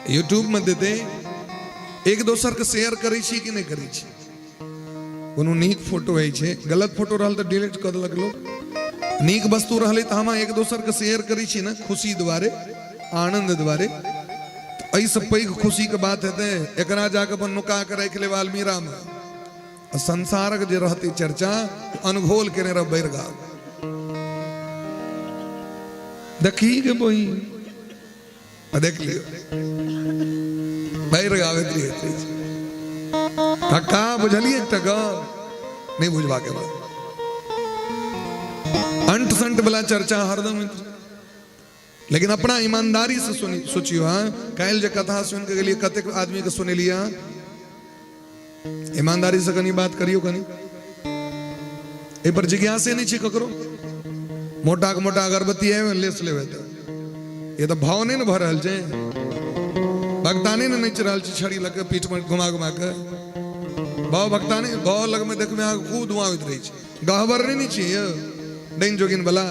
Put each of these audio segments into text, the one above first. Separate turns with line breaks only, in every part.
YouTube में देते एक दोसर के शेयर करी छी कि नहीं करी छी। कोनो नीक फोटो है छे, गलत फोटो रहल तो डिलीट कर देलक लोग। नीक वस्तु रहले तो हम एक दोसर के शेयर करी छी ना, खुशी द्वारे, आनंद द्वारे। तो ऐसे पैघ खुशी के बात है एकरा जाके अपन नुका के रख ले अलमीरा में। संसारक जे रहती चर्चा अनघोल के रह बैरगा देखी के बोई देख लियो बैरगा का बुझलिए नहीं बुझवा के बाद अंट संट वाला चर्चा हरदम। लेकिन अपना ईमानदारी से सुनी सोचियो। हाँ कैल जे कथा सुन के लिए कतेक आदमी के सुने लिया, ईमानदारी से कनी बात करियो कनी ए पर जिज्ञासे नहीं छी ककरो। मोटा के मोटा अगरबत्ती है लेस लेवे तो ये तो भाव नहीं न भर रहल छे, भक्ताने ने नहीं चढ़ल छे छड़ी लग के पीठ में घुमा घुमा के भाव भक्ताने भाव लग में देख में आग खूब धुआं होइत रही छे। गहबर नहीं छी डैन जोगिन वाला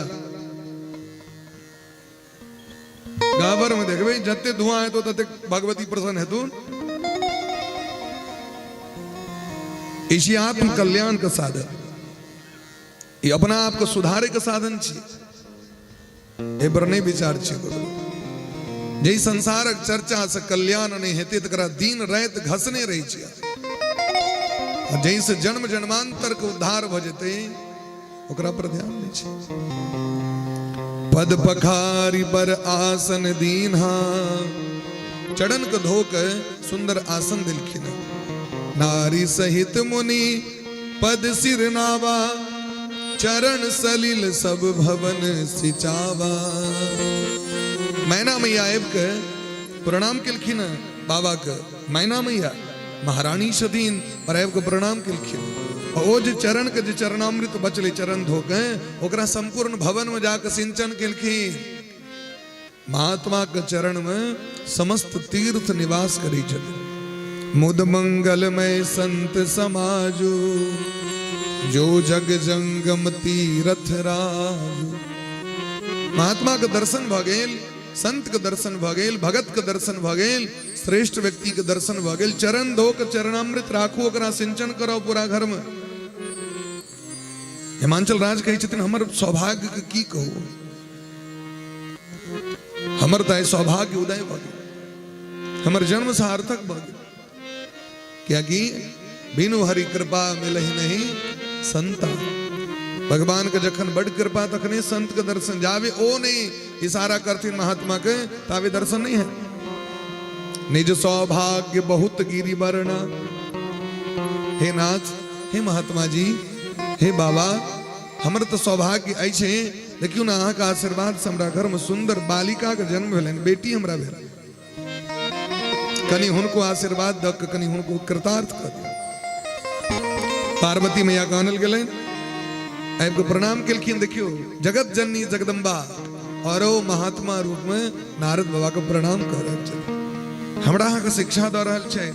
गहबर में देखबे जते धुआं है तो तते भगवती प्रसन्न हेतु। इसी आत्म कल्याण का साधन, ये अपना आप को सुधारे का साधन छे। ए पर नहीं विचार छे जय संसारक चर्चा से कल्याण नहीं हेते तकरा दिन रात घसने रही छे। और जय से जन्म जन्मांतर के उद्धार भ जते ओकरा पर ध्यान नहीं छे। पद पखारी पर आसन दीन्हा, चढ़न के धोक सुंदर आसन दिलखिन। नारी सहित मुनि पद सिर नावा, चरण सलिल सब भवन सिचावा। मैना मैया आब के प्रणाम किलखिन बाबा के। मैना मैया महारानी छथिन और आब के प्रणाम किलखिन। ओ जे चरण के जे चरणामृत बचले चरण धोके ओकरा संपूर्ण भवन में जाके सिंचन किलखिन। महात्मा के चरण में समस्त तीर्थ निवास करी छथिन। मुद मंगलमय संत समाजो, जो जग जंगम तीरथ राजो। महात्मा के दर्शन भ गेल, संत के दर्शन भ गेल, भगत के दर्शन भ गेल, श्रेष्ठ व्यक्ति के दर्शन भ गेल। चरण धो के चरणामृत राखू, ओकरा सिंचन करो पूरा घर में। हिमांचल राज कहे छथिन हमर सौभाग्य के की कहू, हमर ताय सौभाग्य उदय भ गेल, हमर जन्म सार्थक भ गेल। क्या कि बिनु हरि कृपा मिलहि नहीं संता। भगवान के जखन बड़ कृपा तखने संत के दर्शन जावे ओ नहीं इशारा करथिन महात्मा के तावे दर्शन नहीं है। निज सौभाग्य बहुत गिरी वर्णा। हे नाथ, हे महात्मा जी, हे बाबा, हमर तो सौभाग्य ऐसे देखियो ना अहाँ का आशीर्वाद से हमरा घर में सुंदर बालिका के जन्म भेलन, बेटी हमरा भेल। कनी हुनको आशीर्वाद दक कनी हुनको कृतार्थ कर दियो। पार्वती मैया कानल गेलै आब के प्रणाम केलखिन। देखियो जगत जननी जगदम्बा और ओ महात्मा रूप में नारद बाबा के प्रणाम कर रहल छै। हमरा अहाँ के शिक्षा द रहल छै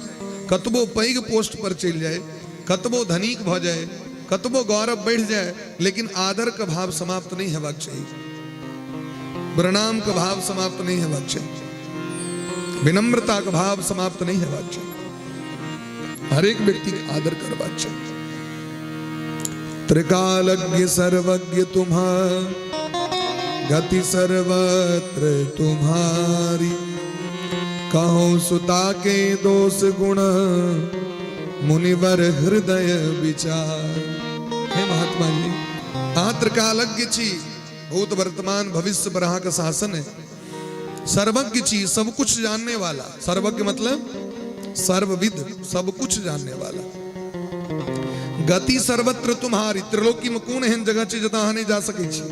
कतबो पैघ पोस्ट पर चल जाए, कतबो धनिक भ जाए, कतबो गौरव बढ़ जाए, लेकिन आदर का भाव समाप्त नहीं हेबाक चाहिए, प्रणाम का भाव समाप्त नहीं हेबाक चाहिए, विनम्रता का भाव समाप्त नहीं हेबाक चाहिए। हर एक व्यक्ति का आदर करबाक चाहिए। त्रिकालज्ञ सर्वज्ञ तुम्हारा, गति सर्वत्र तुम्हारी। कहो सुता के दोष गुण, मुनिवर हृदय विचार। हे महात्मा जी, आप त्रिकालज्ञ छी, भूत वर्तमान भविष्य बरहा का शासन है। सर्वज्ञ छी, सब कुछ जानने वाला। सर्वज्ञ मतलब सर्वविद, सब कुछ जानने वाला। गति सर्वत्र तुम्हारी, त्रिलोकी में कौन एहन जगह छी जता अहाँ नहीं जा सकै छी।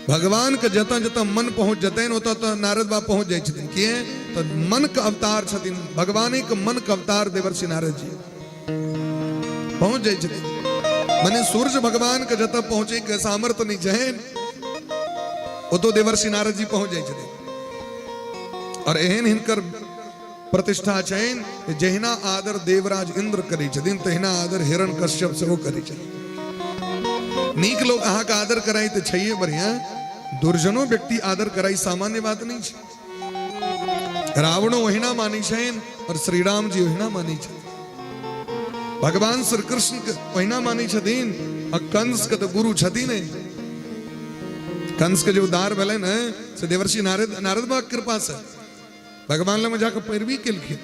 भगवान के जता जता मन पहुंच जतैन ओता तो नारद बाबा पहुंच जाय छथिन। किए तो मन के अवतार छथिन, भगवाने के मन के अवतार देवर्षि नारद जी पहुंच जाय छथिन। माने सूर्य भगवान के जता पहुंचे के सामर्थ्य नहीं जहन ओतो देवर्षि नारद जी पहुंच जाय छथिन। और एहन हिनकर प्रतिष्ठा छैन जहिना आदर देवराज इंद्र करै छथिन तहिना आदर हिरण कश्यप सेहो करै छथिन। नीक लोग अहाँ का आदर कराई तो छैये बढ़िया, दुर्जनो व्यक्ति आदर कराई सामान्य बात नहीं है। रावणो वहीना मानी छेन और श्री राम जी वहीना मानी छे भगवान श्री कृष्ण के वहीना मानी छथीन और कंस के तो गुरु छथी ने कंस के जो उद्धार भले न से देवर्षि नारद बाग कृपा से भगवान लोग जाकर पैरवी किलखी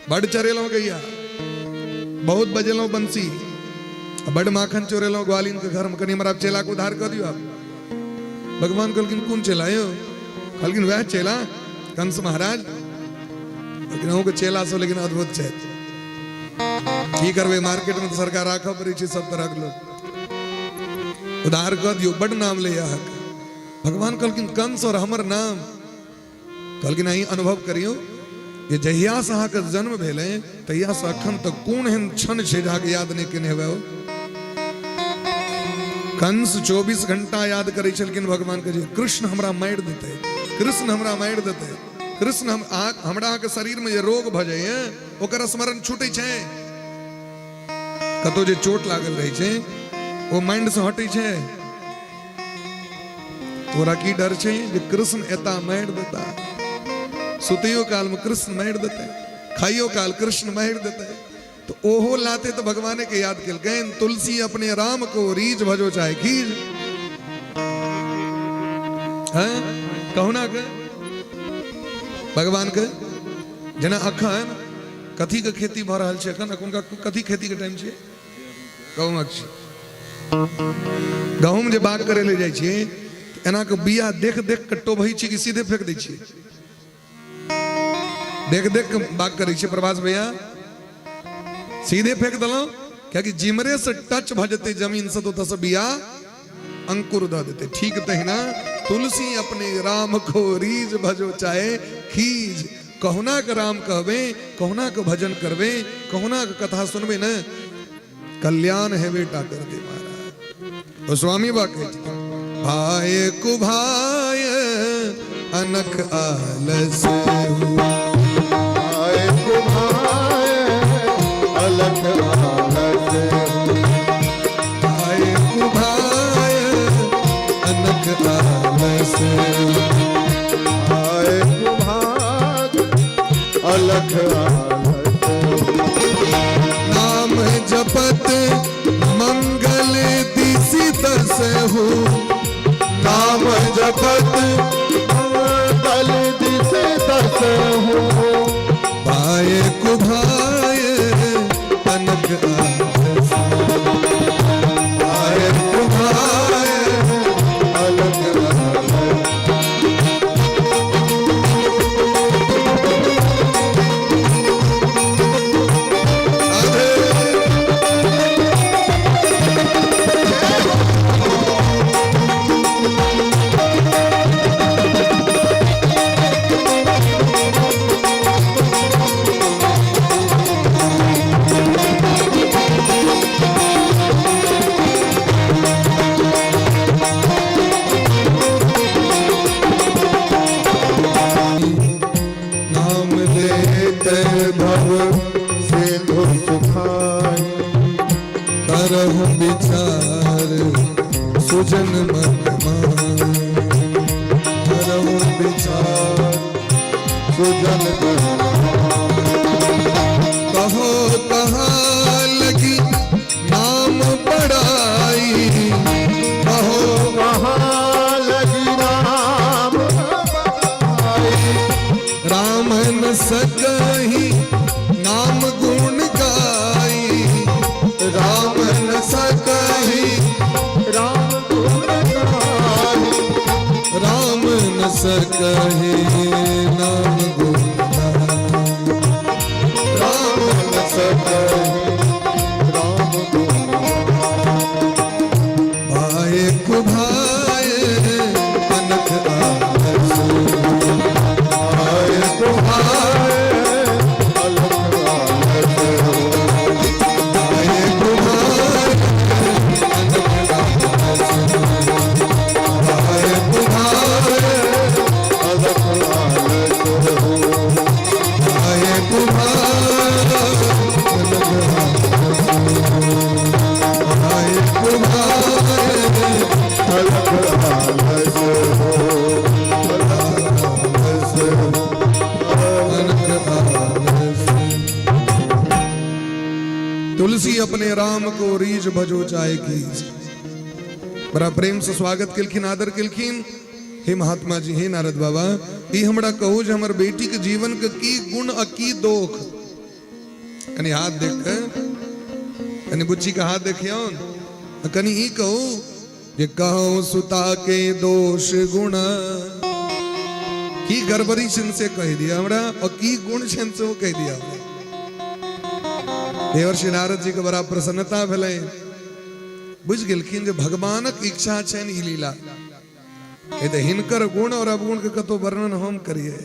बड़ चरेलो गैया बहुत बजेलो बंसी बड़ माखन चोरेलो ग्वालिन के घर में कनी हमारा चेला को उद्धार कर दियो आप भगवान कलकिन कौन चेलायो कलकिन वह चेला कंस महाराज लेकिन हो के चेला सो लेकिन अद्भुत छे की करवे मार्केट में तो सरकार राखा पड़ी छे सब तरह के लोग उद्धार कर दियो बड़ नाम ले आ भगवान कलकिन कंस और हमर नाम कलकिन आई अनुभव करियो ये जहिया सहा का जन्म भेले तहिया से अखन तक कौन हेन क्षण छे जाके याद नहीं केने हेवे कंस 24 घंटा याद करे छलकिन भगवान के कृष्ण हमरा मार देते कृष्ण हमरा मार देते कृष्ण हमरा के शरीर में जे रोग भ जाए ओकर स्मरण छूटे छे कतो जे चोट लागल रही छे वो माइंड से हटे छे तोरा की डर छे जे कृष्ण एता मार देता सुतियो काल में कृष्ण मार देते खाइयो काल कृष्ण मार देते तो ओहो लाते तो भगवान के याद के गए तुलसी अपने राम को रीज भजो चाहे खीज हैं कहू ना के भगवान के जना अखन कथी के खेती भ रहल छे अखन उनका कथी खेती के टाइम छे गहूम के गहूम जे बाग करे ले जाय छे एना के बिया देख देख के टोभई छी कि सीधे फेंक दै छी देख देख के बाग करे छे प्रभास भैया सीधे फेंक दलो क्या कि जिमरे से टच भ जते जमीन से तो तस बिया अंकुर द देते ठीक तहिना तुलसी अपने राम को रीज भजो चाहे खीज कहुना के राम कहबे कहुना के भजन करबे कहुना के कथा सुनबे न कल्याण है बेटा कर दे महाराज तो स्वामी बा कहे भाई कुभाय अनख आलस
भाई कुभाय अलख आलस
भाई कुभाय अनख आलस
भाई कुभाय अलख आलस
नाम जपत मंगल दिसि दसहु
नाम जपत मंगल दिसे दसहु
पाए कुभाय अनक आलस
भाई कुभाय अलख आलस
नाम लेते
भव सिंधु सुखाय
करहु विचार सुजन मन करहु विचार
सुजन
कहो कहाँ लगी नाम पढ़ाई कहो
कहाँ लगी राम बड़ाई
राम न सकही नाम गुण गाई राम न सकही
राम गुण गाई
राम न सकही नाम गुण गाई
राम न सकहि राम गुण
भाई कुभाय अनख आलस
भाई कुभाय अलख आलस
भाई कुभाय अनख आलस भाई कुभाय
अलख
तुलसी अपने राम को रीझ भजो चाहे की। बड़ा प्रेम से स्वागत केलखिन, आदर केलखिन। हे महात्मा जी, हे नारद बाबा, ई हमरा कहू जे हमर बेटी के जीवन के की गुण आ की दोख। कनी हाथ देख, कनी बुच्ची का हाथ देखियो, कनी ई कहू जे कहूं सुता के दोष गुण की गड़बड़ी छिन से कह दिया हमरा, और की गुण छिन से वो कह दिया। देवर्षि नारद जी के बड़ा प्रसन्नता भेलै, बुझ गेलखिन जे भगवानक इच्छा छनि ई लीला। हिनकर गुण और अवगुण के कतो वर्णन हम करिए।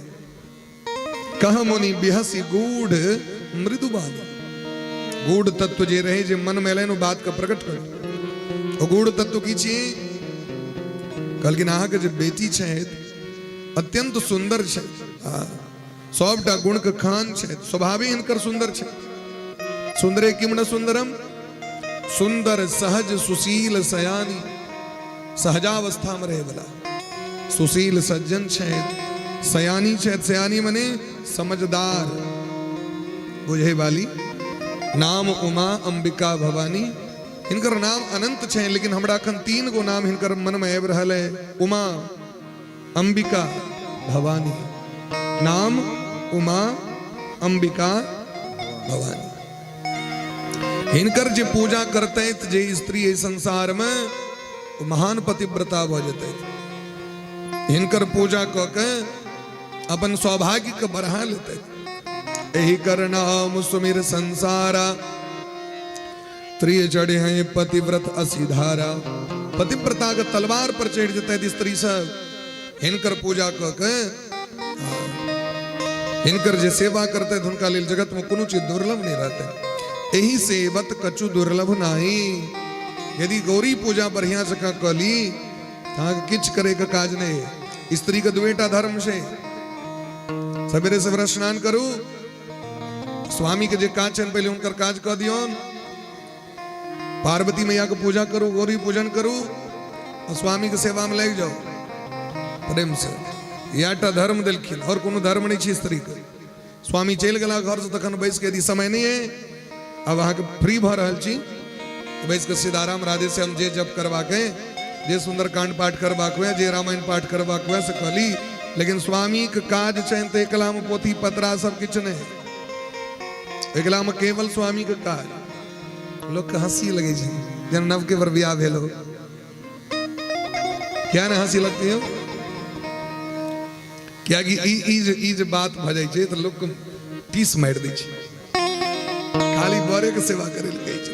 कह मुनि बिहसी गूढ़ मृदु बात। गूढ़ तत्व जे रहे जे मन में लेनो बात का प्रकट कर। और गूढ़ तत्व की छी कहलखिन अहाँ के जे बेटी छथि अत्यंत सुंदर छै, सबटा गुण के खान छै, स्वभावे हिनकर सुंदर छै। सुंदरे किम न सुंदरम, सुंदर सहज सुशील सयानी, सहजावस्था में रहे वाला सुशील सज्जन छथि, सयानी छथि। सयानी मने समझदार, बुझे वाली। नाम उमा अंबिका भवानी, हिनकर नाम अनंत छे, लेकिन हमरा अखन 3 गो नाम हिनकर मन में आबि रहल है। उमा, अंबिका, भवानी। नाम उमा अंबिका भवानी। हिनकर जे पूजा करते जे स्त्री संसार में महान पतिव्रता भ जेतै। हिनकर पूजा क के अपन सौभाग्य के बढ़ा लेते। एही कर नाम सुमिर संसारा, त्रिय चढ़े हैं पतिव्रत असीधारा। पतिव्रता के तलवार पर चढ़ जेतै स्त्री सब। हिनकर पूजा क के हिनकर जे सेवा करते हुनका लेल जगत में कोनो चीज दुर्लभ नहीं रहते। एही सेवत कछु दुर्लभ नाही। यदि गौरी पूजा बढ़िया से कली किच करे का काज नहीं। स्त्री का दुएटा धर्म से सवेरे सवेरे स्नान करू, स्वामी के जे काज छन पहले उनकर काज क दियो, पार्वती मैया के पूजा करू, गौरी पूजन करू, और स्वामी के सेवा में लग जाओ प्रेम से। याटा धर्म दिलखिन, और कोनो धर्म नहीं छे स्त्री के। स्वामी चल गला घर से तखन बैस के, यदि समय नहीं है अब अहाँ के फ्री भ रहल छी, बैस के सीताराम राधे से हम जे जप करवा के, जे सुंदरकांड पाठ करबाक हुए, जे रामायण पाठ करबाक हुए से कहली। लेकिन स्वामी के काज छनि तो एकला में पोथी पत्रा सब किछ नहीं, एकला में केवल स्वामी के काज। लोग के हंसी लगे छै जन नव के बर बियाह भेल हो। क्या ना हंसी लगती है? क्या कि ई जे बात भ जाय छै तो लोग के टीस मार दै छै, खाली बरे के सेवा करे लगे छै।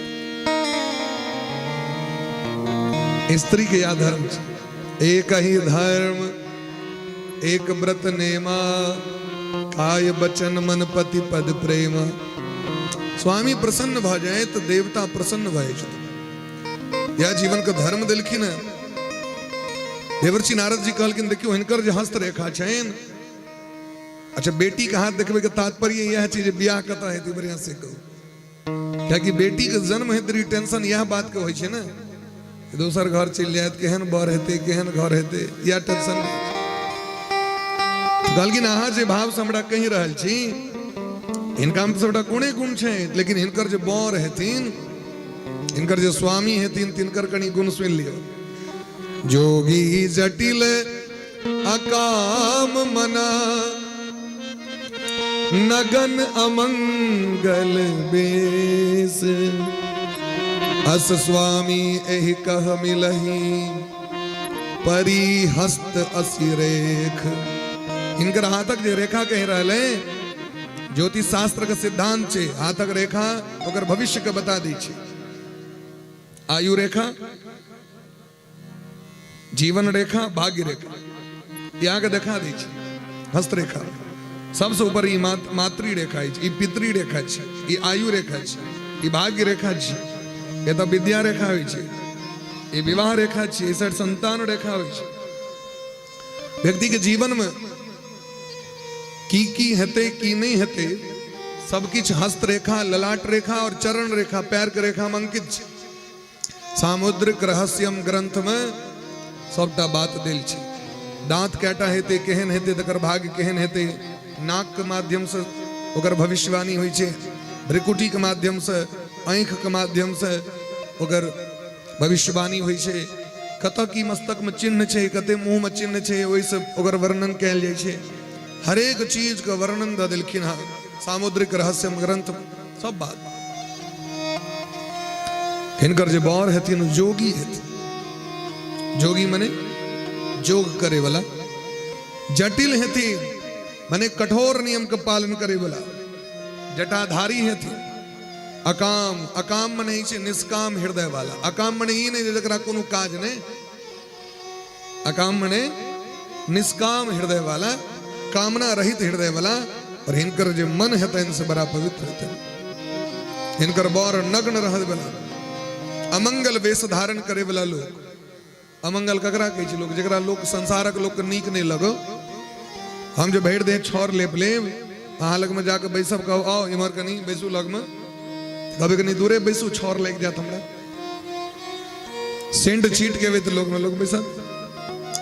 स्त्री के या धर्म एक ही धर्म एक व्रत नेमा, काय बचन मन पति पद प्रेम। स्वामी प्रसन्न भ जाए तो देवता प्रसन्न भ जाए। यह जीवन का धर्म दिलखिन। देवर्षि नारद जी कहलखिन देखियो हिनकर जे हस्त रेखा छन। अच्छा, बेटी का हाथ देखबे के तात्पर्य यह चीज बियाह कता हेतै बढ़िया से कहू। क्या कि बेटी के जन्म हेतै टेंशन यह बात के होय छै ना, दोसर घर चल जाए केहन बर हेतै, केहन घर हेतै, या टेंशन। कहलखिन अहाँ जे भाव से हमरा कहि रहल छी, हिनका में सबटा गुणे गुण छै, लेकिन हिनकर जे बर हेथिन, हिनकर जे स्वामी हेथिन, तिनकर कनी गुण सुन लियो। जोगी जटिल अकाम मना, नगन अमंगल बेस। अस स्वामी एहि कह मिलही, परी हस्त असि रेख। इनकर हाथक जे रेखा कह रहे ज्योतिष शास्त्र का सिद्धांत छे। हाथक रेखा ओकर भविष्य के बता दी छे। आयु रेखा, जीवन रेखा, भाग्य रेखा, यहाँ के देखा दी छे। हस्त रेखा सबसे ऊपर ई मातृ रेखा है, पितृ रेखा है, ई आयु रेखा है, भाग्य रेखा है, ये तो विद्या रेखा होइ छै, ये विवाह रेखा है, इस संतान रेखा होइ छै। व्यक्ति के जीवन में की हेते की नहीं हेते सब किछ हस्त रेखा, ललाट रेखा और चरण रेखा, पैर के रेखा में अंकित छै। सामुद्रिक रहस्यम ग्रंथ में सबटा बात देल छै। दांत कैटा हेते, केहन हेते, तकर भाग्य केहन हेते, नाक के माध्यम से ओकर भविष्यवाणी होइ छै, भ्रिकुटी के माध्यम से आँख के माध्यम से ओकर भविष्यवाणी होइ छै, कतऽ की मस्तक में चिन्ह छै, कते मुंह में चिन्ह छै, ओहि से ओकर वर्णन कयल जाइ छै। हरेक चीज के वर्णन दऽ देलखिन हँ सामुद्रिक रहस्य ग्रंथ सब बात। हिनकर जे बर हेथिन जोगी हेथिन। जोगी मने जोग करे वाला। जटिल हेथिन मने कठोर नियम के पालन करे वाला। जटाधारी हेथिन। अकाम, अकाम मने ई छै निष्काम हृदय वाला। अकाम मने ई नहीं जकरा कोनो काज नहीं। अकाम मने निष्काम हृदय वाला, कामना रहित हृदय वाला। और हिनकर जे मन हेतन से बड़ा पवित्र हेतन। हिनकर बर नग्न रहत वाला, अमंगल वेश धारण करे वाला लोग। अमंगल ककरा कहै छै? लोग जकरा लोग संसारक लोग के नीक नहीं लगो। हम जो भैर दे छोर लेप लेब, अहाँ लग में जाके बैसब, कहो आओ इमहर कनी बैसू लग में, कभी कनी दूरे बैसू, छोर लग जात हमरा। सेंट छीट के वे तो लोग में लोग बैसा,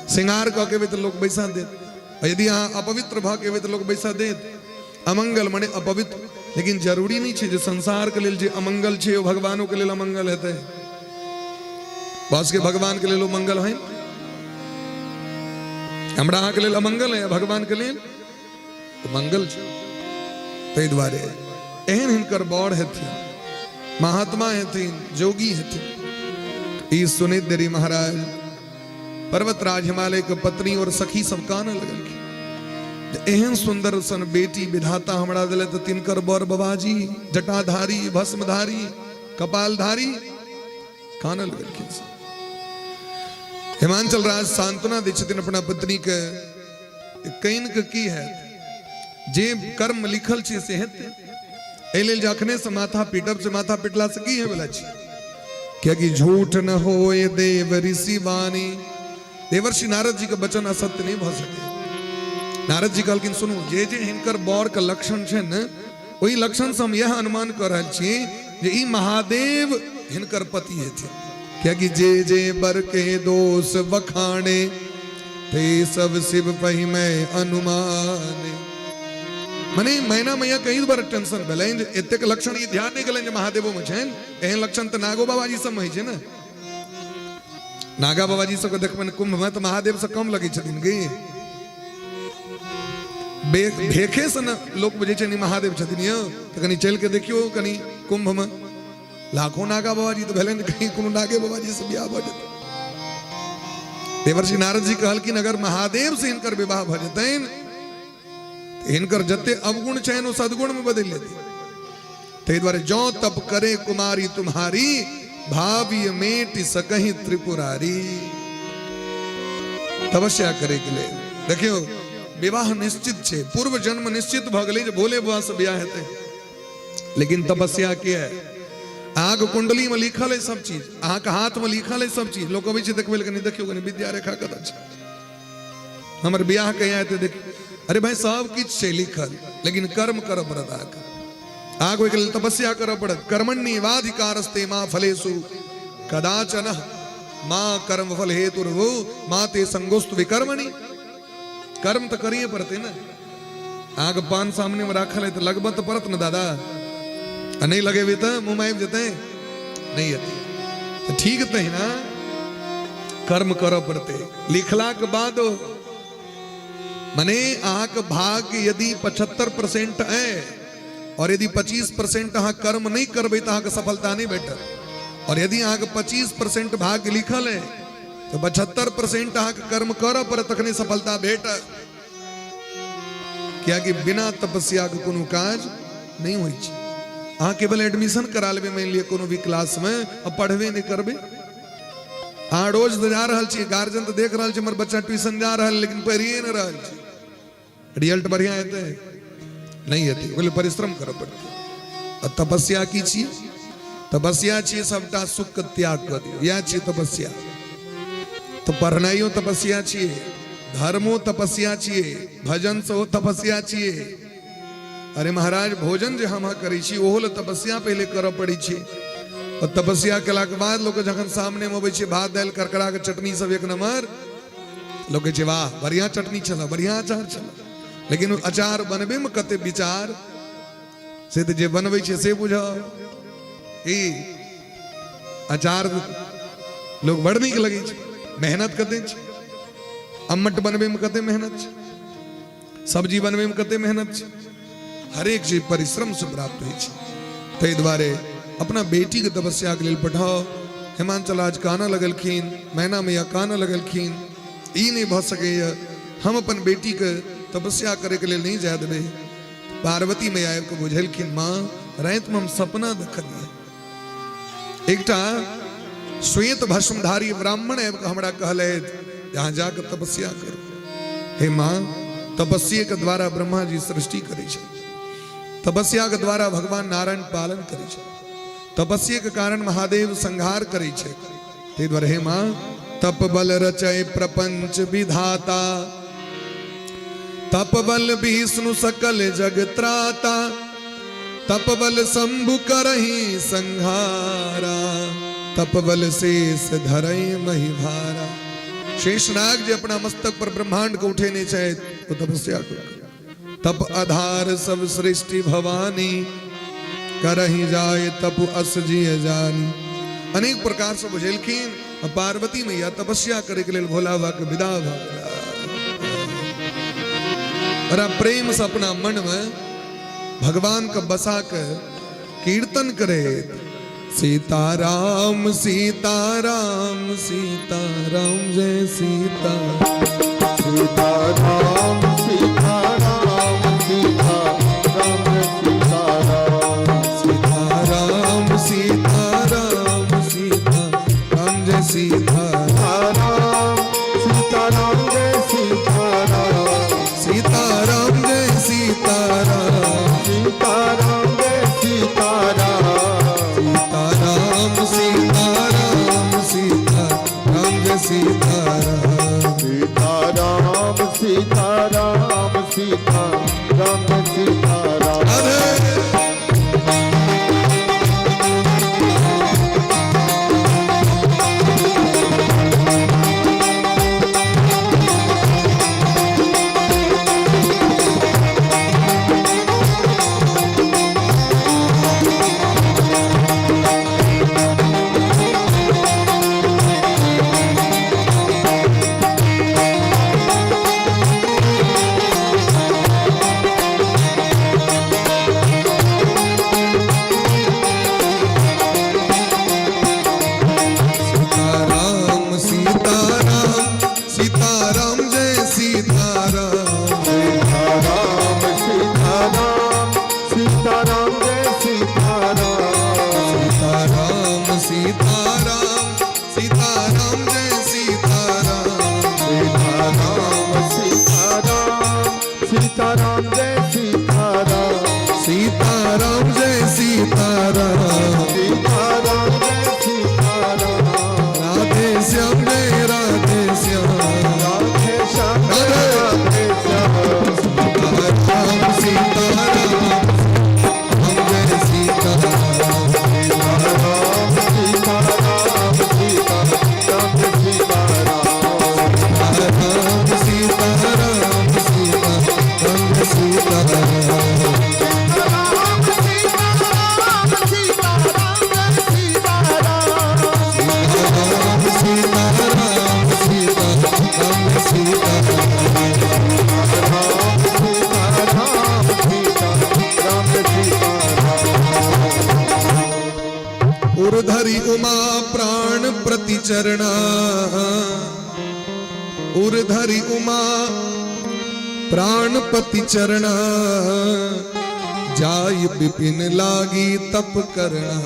श्रृंगार कह के वे तो लोग बैसा देत। यदि अहाँ अपवित्र भ के वे तो लोग बैसा देत। अमंगल मने अपवित्र। लेकिन जरूरी नहीं है जो संसार के लिए जे अमंगल है वो भगवानों के लिए अमंगल हेतै। बस के भगवान के लिए लो मंगल है, हमरा अहाँ के लिए अमंगल है, भगवान के लिए तो मंगल छै। ताहि दुआरे एहन हिनकर बड़ हेथिन, महात्मा हेथिन, जोगी हेथिन। ई सुनैत देरी महाराज पर्वतराज हिमालय के पत्नी और सखी सब कानऽ लगलखिन। एहन सुंदर सन बेटी विधाता हमरा दिले तो तिनकर बर बाबाजी जटाधारी, भस्मधारी, कपालधारी कानऽ लगलखिन। हिमांचल राज सांत्वना दै छथिन अपना पत्नी के, कइन के की है जे कर्म लिखल छै से हेतै। एहि लेल जखने से माथा पीटब से माथा पिटला से की है छै? कियाकि झूठ न होए देव ऋषि वाणी। देवर्षि नारद जी के वचन असत्य नहीं भ सके। नारद जी कहलखिन सुनू, जे जे हिनकर बर के लक्षण छै न, ओहि लक्षण से हम यह अनुमान कर रहल छी जे ई महादेव हिनकर पति हेथिन। क्योंकि जे जे बर के दोष बखाने ते सब शिव पहि में अनुमाने। मने मैना मैया कई बार टेंशन भेलैन जे एतेक लक्षण ई ध्यान नहीं गेलैन जे महादेवो में छनि। एहन लक्षण तो नागो बाबा जी सब में होइ छै न। नागा बाबा जी सबके देखबै कुंभ में तो महादेव से कम लगै छथिन गे। भेखे से न लोग बुझे छै महादेव छथिन यौ, तो कनी चल के देखियो कनी कुंभ में लाखों नागा बाबा जी तो भेलन, कहीं कोनो नागे बाबा जी से बियाह भ जेतै। देवर्षि नारद जी कहलखिन अगर महादेव से इनकर विवाह भ जेतैन तो इनकर जते अवगुण छनि वो सद्गुण में बदल लेतै। ताहि दुआरे जौ तप करे कुमारी तुम्हारी, भावी मेट सकहि त्रिपुरारी। तपस्या करे के लिए देखियो विवाह निश्चित छे, पूर्व जन्म निश्चित भ गेलै जे भोले बाबा से बियाह हेतै। लेकिन तपस्या के है? आग कुंडली में लिखल है सब चीज, अहाँ के हाथ में लिखल है सब चीज। लोग अबै छै देखबै कनी देखियो कनी विद्या रेखा कतऽ छै, हमर बियाह कहिया हेतै देखियो। अरे भाई सब किछ छै लिखल, लेकिन कर्म करऽ पड़त। आग ओहि के लेल तपस्या करऽ पड़त। कर्मण्येवाधिकारस्ते मा फलेषु कदाचन मा कर्म फल हेतुर्वो मा ते संगोस्तु विकर्मणि। कर्म तो करिए पड़ते ना। आग पान सामने में रखल है तो लगभग तो पड़त न दादा, नहीं लगे भी तो मुंह में आबि जेतै नहीं आती तो ठीक तो है ना। कर्म करऽ पड़ते। लिखला के बाद मने अहाँ के भाग्य यदि 75% है और यदि 25% अहाँ कर्म नहीं करबै तो अहाँ के सफलता नहीं भेटत। और यदि अहाँ के 25% भाग्य लिखल है तो 75% अहाँ के कर्म करऽ पड़त तखने सफलता भेटत। कियाकि बिना तपस्या के कोनो काज नहीं होइ छै। अहाँ केवल एडमिशन करा लेबै मान लिअ कोनो भी क्लास में, अब पढ़बे नहीं करबै। अहाँ रोज तो जा रहल छी, गार्जियन तो देख रहल छै हमर बच्चा ट्यूशन जा रहल लेकिन पढ़िए नहीं रहल छै, रिजल्ट बढ़िया हेतै नहीं हेतै, ओहि लेल परिश्रम करऽ पड़तै। और तपस्या की छियै? तपस्या छियै सबटा सुख के त्याग कऽ दियौ, इएह छियै तपस्या। तो पढ़नाइयो तपस्या छियै, धर्मो तपस्या छियै, भजन सेहो तपस्या छियै। अरे महाराज भोजन जे हम करै छी ओहो ले तपस्या पहले करऽ पड़ै छै। और तपस्या केला के बाद लोग जखन सामने में अबै छै भात दालि करकरा के चटनी सब एक नंबर, लोग कहै छै वाह बढ़िया चटनी छल, बढ़िया अचार छल। लेकिन अचार बनबे में कते विचार से तो जे बनबै छै से बुझ। ई अचार लोग बड़ नीक लगे छै, मेहनत कते छै, अम्मट बनबे में कते मेहनत छै, सब्जी बनबे में कते मेहनत छै, हरेक चीज परिश्रम से प्राप्त होइ छै। ताहि दुआरे अपना बेटी के तपस्या के लेल पठाओ। हिमांचल आज काना लगलखिन, मैना मैया काना लगलखिन, ई नहीं भ सकैया हम अपन बेटी के तपस्या करे के लेल नहीं जाय देबे। पार्वती मैया आबि के बुझेलखिन, माँ रात में हम सपना देखलिए, एकटा श्वेत भस्मधारी ब्राह्मण आबि के हमरा कहलथि यहाँ जाकर तपस्या करो। हे माँ, तपस्या के द्वारा ब्रह्मा जी सृष्टि करे छै, तपस्या के द्वारा भगवान नारायण पालन करे छै, तपस्या के कारण महादेव संहार करे छै। ते द्वारे हे माँ, तप बल रचय प्रपंच विधाता, तप बल विष्णु सकल जग त्राता, तप बल शंभु करहि संहारा, तप बल शेष धरई मही भारा। शेषनाग जी अपना मस्तक पर ब्रह्मांड को उठे नहीं चाहे तो तपस्या करो। तप आधार सब सृष्टि भवानी, करही जाए तप अस जिय जानी। अनेक प्रकार से बुझेलखिन। पार्वती मैया तपस्या करे के लेल भोला बाबा के विदा भ गेला। प्रेम से अपना मन में भगवान का बसा के कीर्तन करे, सीताराम सीताराम सीताराम जय सीता,
सीताराम सीताराम सीताराम सीताराम,
सीताराम सीताराम सीताराम जय सीताराम,
सीताराम जय सीताराम,
सीताराम जय सीताराम,
सीताराम जय सीताराम,
सीताराम सीताराम सीताराम जय सीताराम,
सीताराम सीताराम सीताराम सीताराम। सीताराम जय सीताराम,
सीताराम जय सीताराम,
सीताराम जय सीताराम,
राधे श्याम जय राधे श्याम,
राधे श्याम राधे श्याम,
सीताराम सीताराम हम जय सीताराम,
सीताराम सीताराम सीताराम सीताराम,
सीताराम सीताराम सीताराम सीताराम, उर्धरि उमा प्राण प्रतिचरणा, उर्धरि उमा प्राणपति चरणा, जाय विपिन लागी तप करना।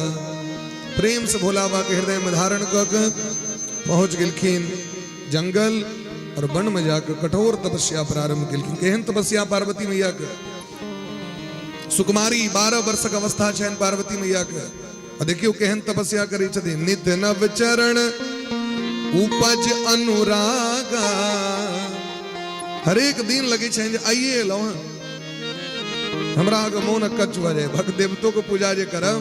प्रेम से भोला बाबा के हृदय में धारण कऽ पहुंच गेलखिन जंगल और वन में जाकर कठोर तपस्या प्रारंभ केलखिन। केहन तपस्या पार्वती मैया के, सुकुमारी 12 वर्ष के अवस्था छनि पार्वती मैया के। देखियो केहन तपस्या करै छथिन। नित्य नव चरण उपज अनुरागा, हरेक दिन लगे छनि जे आइए एलौ हमरा के मोन कच भऽ जाए। भक्त देवतो के पूजा जे करब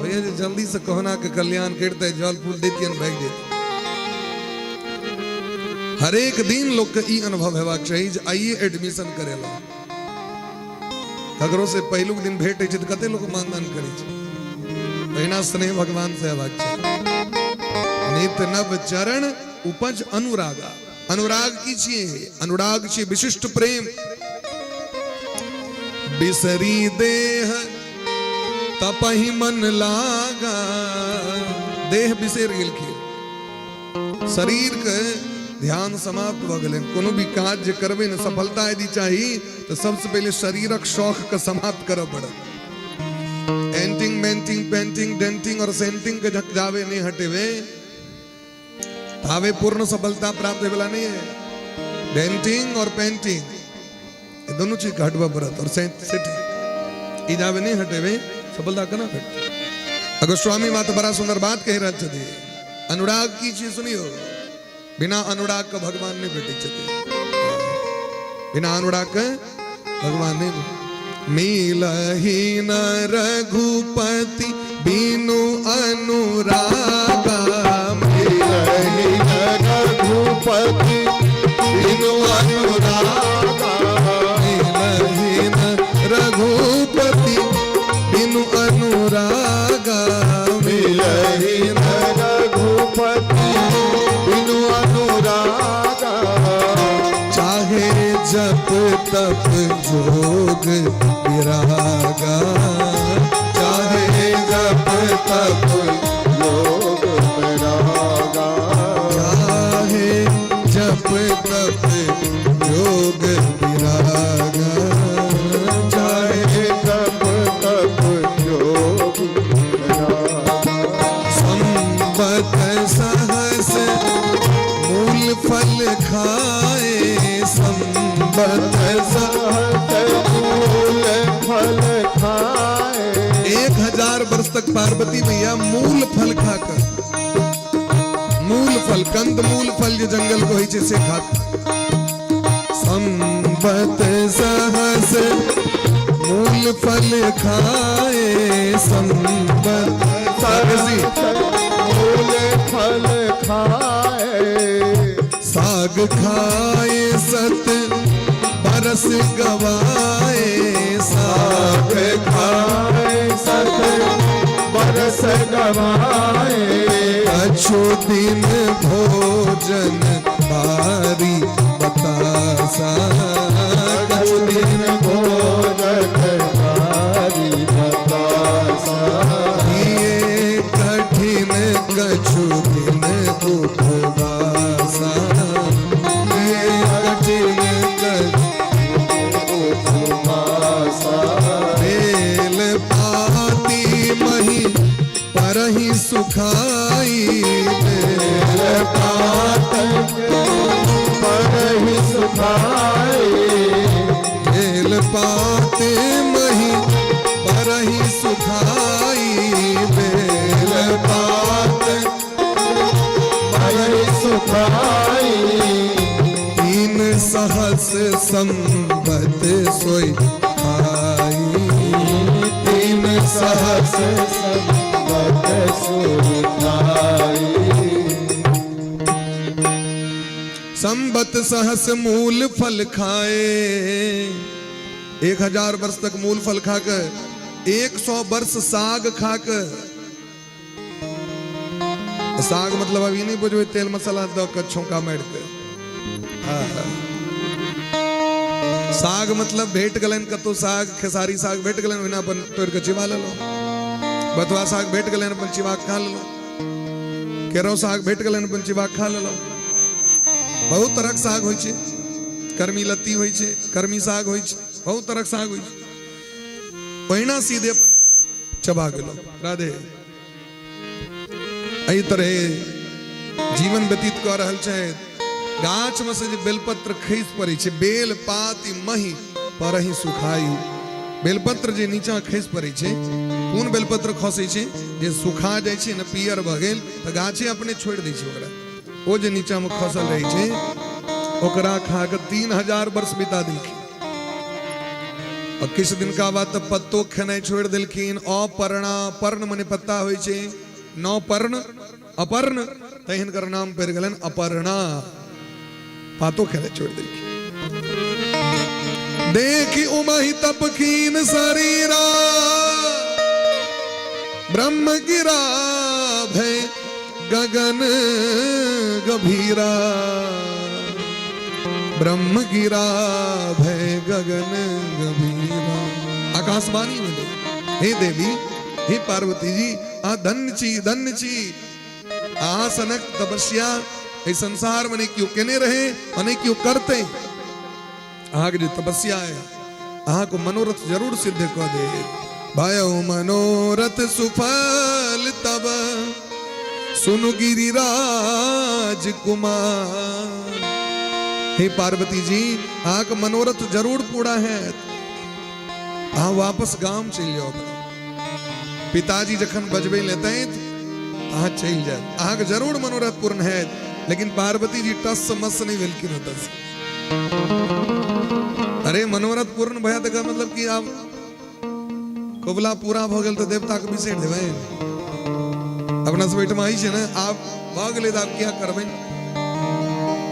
भैया जे जल्दी से कहना के कल्याण करते, जल फूल देतियन भाग जेतै। हरेक दिन लोग के ई अनुभव हेबाक चाही जे आइए एडमिशन करेला। ककरो से पहिलुक दिन भेट होइ छै तऽ कते लोग मानदान करै छै, बिना स्नेह भगवान से अभाग नित नव चरण उपज अनुरागा। अनुराग कीजिए, अनुराग से विशिष्ट प्रेम। बिसरी देह तपहि मन लागा। देह बिसर गेल की शरीर के ध्यान समाप्त भ गेल। कोनो भी काज जे करबे न सफलता यदि चाही तो सबसे पहले शरीरक शौक के समाप्त करब पड़त। एंटिंग मेंटिंग पेंटिंग डेंटिंग और सेंटिंग के जावे नहीं हटेवे तावे पूर्ण सफलता प्राप्त होने वाला नहीं है। डेंटिंग और पेंटिंग ये दोनों चीज हटवा पड़त और सेटिंग जावे नहीं हटेवे सफलता कना भेट। अगर स्वामी माता बड़ा सुंदर बात कह रहे थे, अनुराग की चीज सुनियो। बिना अनुराग का भगवान नहीं भेटे छते। बिना अनुराग का भगवान नहीं मिलहि न रघुपति बिनु अनुरागा।
मिलहि न रघुपति बिनु अनुरागा।
मिलहि न रघुपति बिनु अनुरागा।
मिलहि न रघुपति बिनु अनुरागा।
चाहे जप तप जोग विरागा।
चाहे जप तप योग विरागा।
चाहे जप तप योग विरागा।
चाहे जप तप योग विरागा।
संबत सहस मूल फल खाए। संबत
सहत मूल फल खाए।
1000 वर्ष तक पार्वती मैया मूल फल खाकर, मूल फल कंद मूल फल जो जंगल को ही से खाकर। संबत सहस मूल फल खाए। संबत
मूल फल खाए।
साग खाए सत बरस गवाए। साग
खाए सत बरस गवाए।
कछु दिन भोजन बारी बतासा।
कछु दिन भोजन बारी बतासा।
ये कठिन कछु दिन उपवासा। ये कठिन कछु
उपवासा।
बेल पाती मही परहि सुखाई। बेल
पात परहि सुखाई।
बेल पाते मही परहि सुखाई। बेल
पात परहि सुखाई।
3 सहस संबत सोई खाई।
3 सहस संबत सोई खाई।
संबत सहस मूल फल खाए। 1000 वर्ष तक मूल फल खाकर, 100 वर्ष साग खाकर। साग मतलब अभी नहीं बुझो तेल मसाला दो कच्छों का मेड़ के। साग मतलब भेट गलन कतो साग खेसारी साग भेट गलन बिना अपन तोड़ के चिवा लो। बथुआ साग भेट गलन अपन चिवा खा लो। केरो साग भेट गलन अपन चिवा खा लो। बहुत तरह के साग होय छे। कर्मी लत्ती होय छे, कर्मी साग होय छे, बहुत तरह के साग होय छे। पहिना सीधे चबा गेलो। राधे एहि तरह जीवन व्यतीत कर रहल छे। गाछ में से जे बेलपत्र खैस पड़े छे, बेल पाती मही परहि सुखाई। बेलपत्र जे नीचा खैस पड़े छे, कोन बेलपत्र खसे छे जे सुखा जाय छे न पियर भ गेल त गाछे अपने छोड़ दै छे ओकरा। ओ जे नीचा में खसल रहे छे ओकरा खा के 3000 वर्ष बिता देलखिन। और किछ दिन का बाद तब पत्तो खेनाइ छोड़ देलखिन। अपर्णा, पर्ण मने पत्ता होय छे। 9 पर्ण अपर्ण त हिनकर नाम पड़ गेलन अपर्णा। पातो खेनाइ छोड़ देलखिन। देखी उमहि तप कीन शरीरा। ब्रह्म गिरा भय गगन गभीरा, ब्रह्म गिरा भय गगन गभीरा। आकाशवाणी में हे देवी, हे पार्वती जी, आ धन्य छी आ सनक तपस्या ये संसार में क्यों कहने रहे और क्यों करते। आग जो तपस्या है आहा को मनोरथ जरूर सिद्ध कर दे। भयो मनोरथ सुफल तब सुनु गिरिराज कुमार। हे पार्वती जी, आहा का मनोरथ जरूर पूरा है। आहा वापस गांव चल जाओ। पिताजी जखन बजबे लेते हैं आहा चल जाए। आहा का जरूर मनोरथ पूर्ण है, लेकिन पार्वती जी टस मस नहीं बिल्कुल होता। अरे मनोरथ पूर्ण भया तो मतलब कि आप कोबला पूरा भ गेल तो देवता के विषय देवे। अपना सब बैठमा ही छे ना, आप भ गेले तो आप क्या करबे?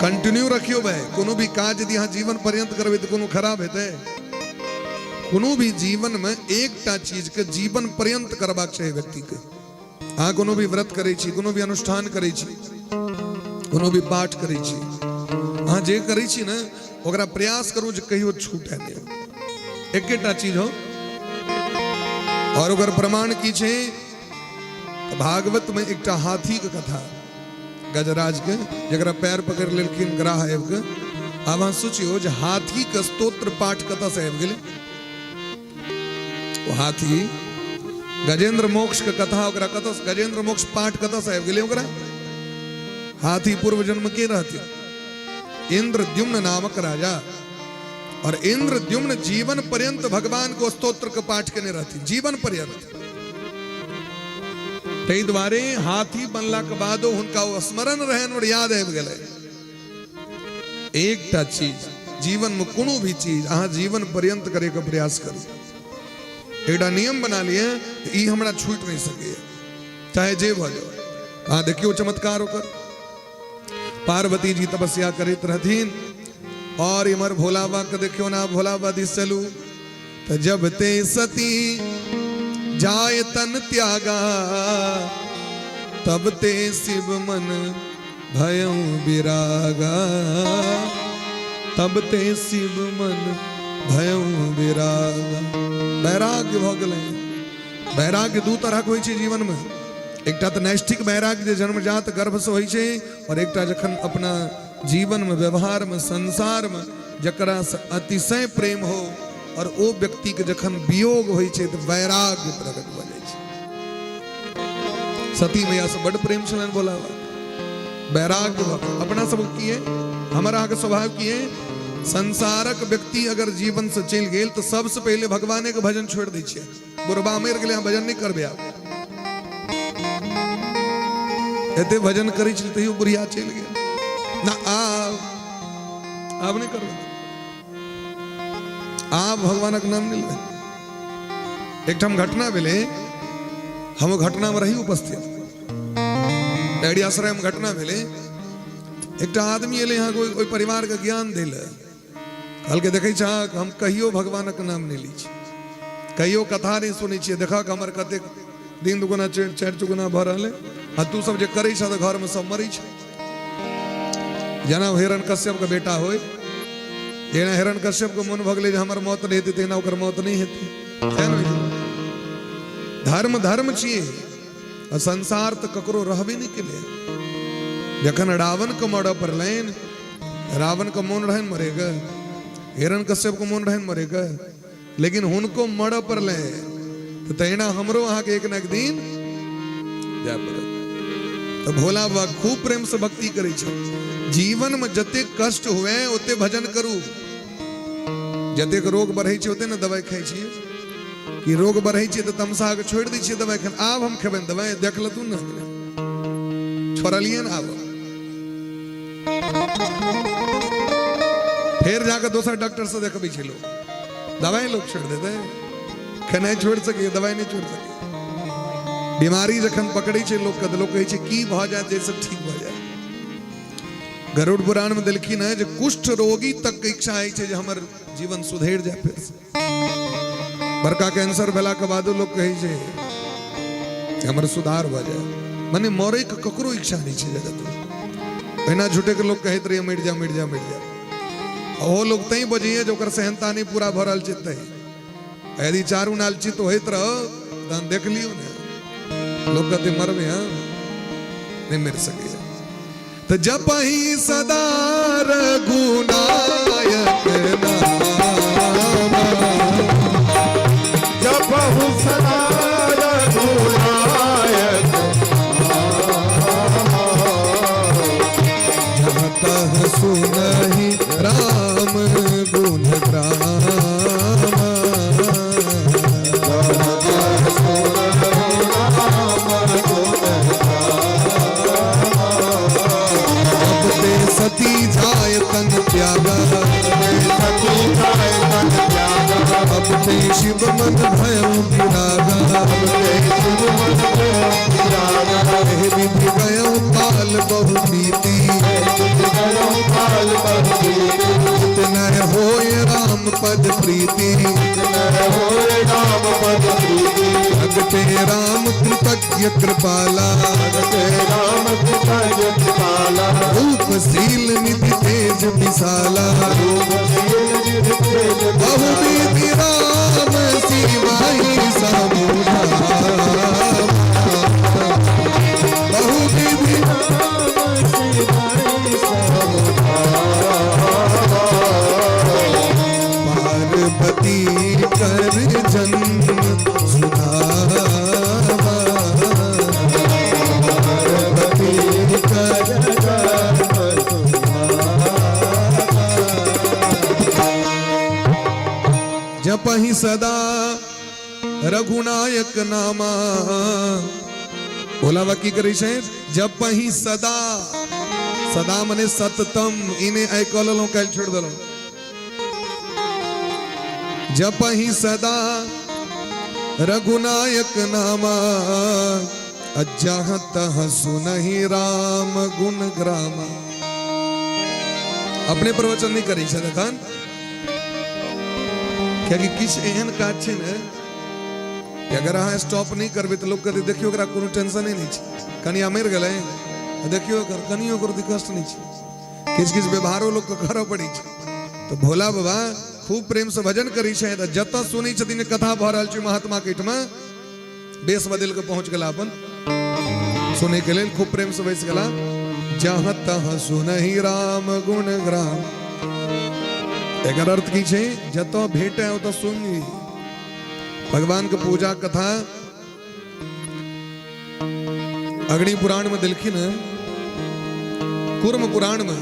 कंटिन्यू रखियो भाई। कोनो भी काज यदि यहाँ जीवन पर्यंत करबे तो कोनो खराब हेते? कोनो भी जीवन में एकटा चीज के जीवन पर्यंत करबाक चाहिए व्यक्ति के। हाँ, कोनो भी व्रत करे छी, कोनो भी अनुष्ठान करे छी, कोनो भी पाठ करे छी, हाँ जे करे छी ना ओकरा प्रयास करू जे कहियो छूटे नहीं। एकेटा चीज हो। और अगर प्रमाण की छे तो भागवत में एकटा हाथी के कथा गजराज के जरा पैर पकड़ लेकिन ग्राह आबि के। आब अहाँ सोचियो जे हाथी के स्तोत्र पाठ कतऽ से आबि गेलै। वो हाथी गजेंद्र मोक्ष के कथा ओकरा कतऽ से, गजेंद्र मोक्ष पाठ कतऽ से आबि गेलै ओकरा? हाथी पूर्व जन्म के रहते इंद्रद्युम्न नामक राजा, और इंद्रद्युम्न जीवन पर्यंत भगवान को स्तोत्र के पाठ करने रहती, जीवन पर्यंत। तै द्वारे हाथी बनला के बादो हुनका स्मरण रहन और याद आबि गेलै। एकटा चीज जीवन में कोनो भी चीज अहाँ जीवन पर्यंत करे के प्रयास करू। एकटा नियम बना लिए ई हमरा छूट नहीं सके, चाहे जे भ जाओ। हाँ देखियो चमत्कार होकर पार्वती जी तपस्या करित रहथिन और इमर भोला बाबा के देखियो ना, भोला बाबा दिस चलू तो जब ते सती जाय तन त्यागा तब ते शिव मन भयउ विरागा, तब ते शिव मन भयउ विरागा। वैराग्य भ गेलै। वैराग्य दू तरह के होइ छै जीवन में। एकटा तो नैष्ठिक वैराग्य जन्मजात गर्भ से होइ छै, और एकटा जखन अपना जीवन में व्यवहार में संसार में जकरा से अतिशय प्रेम हो और वो व्यक्ति के जखन वियोग होइ छै तो वैराग्य प्रकट भ जाइ छै। सती मैया से बड़ प्रेम छलन बोला वैराग्य अपना सब किए हमारा के स्वभाव किए। संसारक व्यक्ति अगर जीवन से चल गेल तो सबसे पहले भगवान के भजन छोड़ दै छियै। बुरबा मर गेलै भजन नहीं करबे, आप एते भजन करै छी तैयो बुढ़िया चल गेल ना, आब नहीं करबे, आप भगवान के नाम नहीं लेबै। एक ठाम घटना भेलै, हम घटना में रही उपस्थित। डैडी आश्रय में घटना भेलै। एक आदमी एले यहाँ कोई परिवार के ज्ञान दिल कहल के देखे हम कहियो भगवान के नाम नहीं ली, कहियो कथा नहीं सुनी छे। देखा हमर कते दिन दुगुना चारि चुगुना भ रहले, आ तू सब जे करे छ घर में सब मरी छ। जना हिरण कश्यप के बेटा होय, जेना हिरण कश्यप को मन भगले जे हमर मौत नहीं हेतै तेना ओकर मौत नहीं हेतै। धर्म धर्म छिए, संसार तो ककरो रहबे नहीं केले। जखन रावण के मरऽ पड़लैन, रावण का मोन रहन मरेगा, हिरण कश्यप को मोन रहन मरेगा, लेकिन हुनको मरऽ पड़लै तो तहिना हमरो अहाँ के एक न एक दिन जाय पड़त। तो भोला बाबा खूब प्रेम से भक्ति करे छै। जीवन में जते कष्ट हुए ओते भजन करू। जते रोग बढ़ै छै ओते न दवाई खाइ छियै, कि रोग बढ़ै छै तो तमसा के छोड़ दै छियै दवाई खान। आब हम खेबै दवाई, देख ल तू न छोड़लिए न। आब फिर जाकर दोसर डॉक्टर से देखबै छै लोग, दवाई लोग छोड़ देते, खेनाइ छोड़ सके दवाई नहीं छोड़ सके। बीमारी जखन पकड़े छै लोग के, लोग कहै छै की भ जाए जे सब ठीक भ जाए। गरुड़ पुराण में देलखिन है जे कुष्ठ रोगी तक के इच्छा है जे हमर जीवन सुधर जाए। फिर से बड़का कैंसर भेला के बादो लोग कहै छै हमारे सुधार हो जाए। मने मोरे के ककरो इच्छा नहीं छे जगत में। बिना झूठे के लोग कहत रहे मिट जा मिट जा मिट जा। वो लोग तई बजिए जो कर सहनता नहीं पूरा भरल चित्त है। यदि चारू नाल चित्त होइत रहो तन देख लियो ने लोग कहते मर में नहीं मिल सके। तो जप ही सदा रघुनायक नाम,
जपहु सदा रघुनायक
जहाँ तह सुनहि राम गुण ग्राम। सती जाय तन त्यागा,
सती जाय तन त्यागा,
अब ते शिव मन भयउ विरागा।
शिव मन भयउ विरागा,
हे विधि गयउ काल बहु प्रीति,
गयउ काल बहु प्रीति।
इतनर होय राम पद प्रीति,
इतनर होय राम पद प्रीति।
भगते राम कृतज्ञ कृपाला,
भगते राम कृतज्ञ कृपाला।
रूपशील निधि तेज विशाला, बहुविधि राम सिवाई समुझा। बहुविधि पार्वती कर जन्म सुधावा, पार्वती कर जपहि सदा रघुनायक नामा। बोलावा की करी है जपहि सदा, सदा मने सततम, इन्हें ऐकल लो कल छोड़ दलो। जपहि सदा रघुनायक नामा, अजह तह सुनहि राम गुण ग्रामा। अपने प्रवचन नहीं करी है खान क्या कि किस एहन काज छे ने कि अगर अहाँ स्टॉप नहीं करबे तो लोग कहते देखियो ओकरा कोनो टेंशन ही नहीं छे, कनिया मर गेलै देखियो ओकर कनियो ओकर कष्ट नहीं छे। किस किस व्यवहारो लोग के करऽ पड़ी छे। तो भोला बाबा खूब प्रेम से भजन करी छे। जत सुनी छथिन कथा भ रहल छै महात्मा के में बेस बदल के पहुंच गेला अपन सुने के लेल खूब प्रेम से बैस गेला। जहाँ तहाँ सुनहि राम गुण ग्राम। एकर अर्थ की छे जतो भेटे तो सुनी। भगवान के पूजा कथा अग्नि पुराण में दिलखिन, कूर्म पुराण में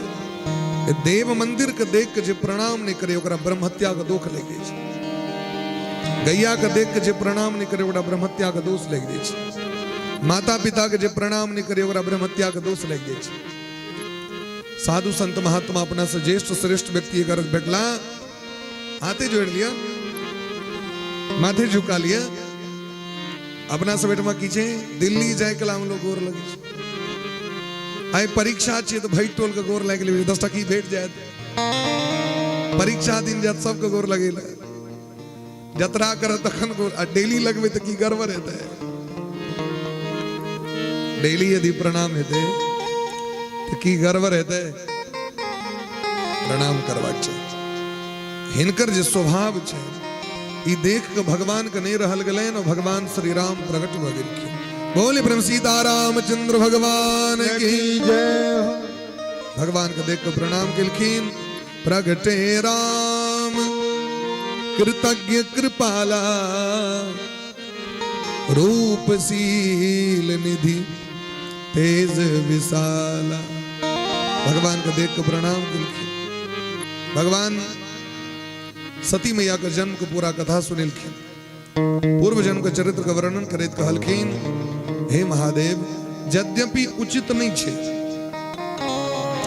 देव मंदिर के देख के जे प्रणाम नहीं करे ओकरा ब्रह्म हत्या का दोष लग जाए छै। गैया के देख के जे प्रणाम नहीं करे ओकरा ब्रह्म हत्या का दोष लग जाए छै। माता पिता के जे प्रणाम नहीं करे ओकरा ब्रह्म हत्या का दोष लग जाए छै। साधु संत महात्मा अपना से ज्येष्ठ श्रेष्ठ व्यक्ति अगर बैठला हाथे जोड़ लिया, माथे झुका लिया, अपना से बैठवा कीछे दिल्ली जाए कला हम लोग गोर लगे आए परीक्षा छे तो भाई टोल के गोर लगे 10 टकी भेट जाए। परीक्षा दिन जात सबके गोर लगे जतरा कर तखन गोर आ डेली लगबे तो की गर्व रहता है। डेली यदि प्रणाम हेते तो की गर्व रहता है। प्रणाम करवाक छै। हिनकर जे स्वभाव छै ई देख के भगवान के नहीं रहल गलन और भगवान श्री राम प्रकट भ गेलखिन। बोले प्रेम सीतारामचंद्र भगवान की
जय।
भगवान के देख के प्रणाम केलखिन। प्रगटे राम कृतज्ञ कृपाला, रूपशील निधि तेज विशाला। भगवान को देख के प्रणाम केलखिन। भगवान सती मैया के जन्म के पूरा कथा सुनेलखिन। पूर्व जन्म के चरित्र का वर्णन करैत कहलखिन, हे महादेव यद्यपि उचित नहीं छे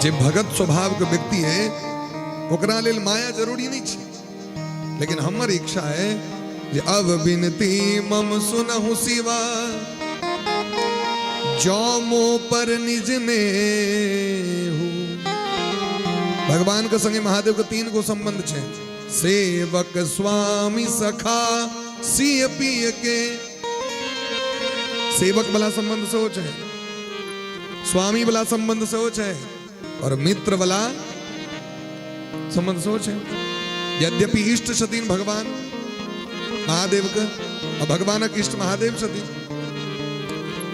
जे भगत स्वभाव के व्यक्ति है ओकरा लेल माया जरूरी नहीं छे, लेकिन हमर इच्छा है जे अब बिनती मम सुनहु शिवा, जो मो पर निज ने हूँ। भगवान के संगे महादेव के 3 गो संबंध छे। सेवक स्वामी सखा सिय पिय के, सेवक वाला संबंध सोच है, स्वामी वाला संबंध सोच है, और मित्र वाला संबंध सोच है। यद्यपि इष्ट छतीन भगवान महादेव का, और भगवान के इष्ट महादेव छतीन,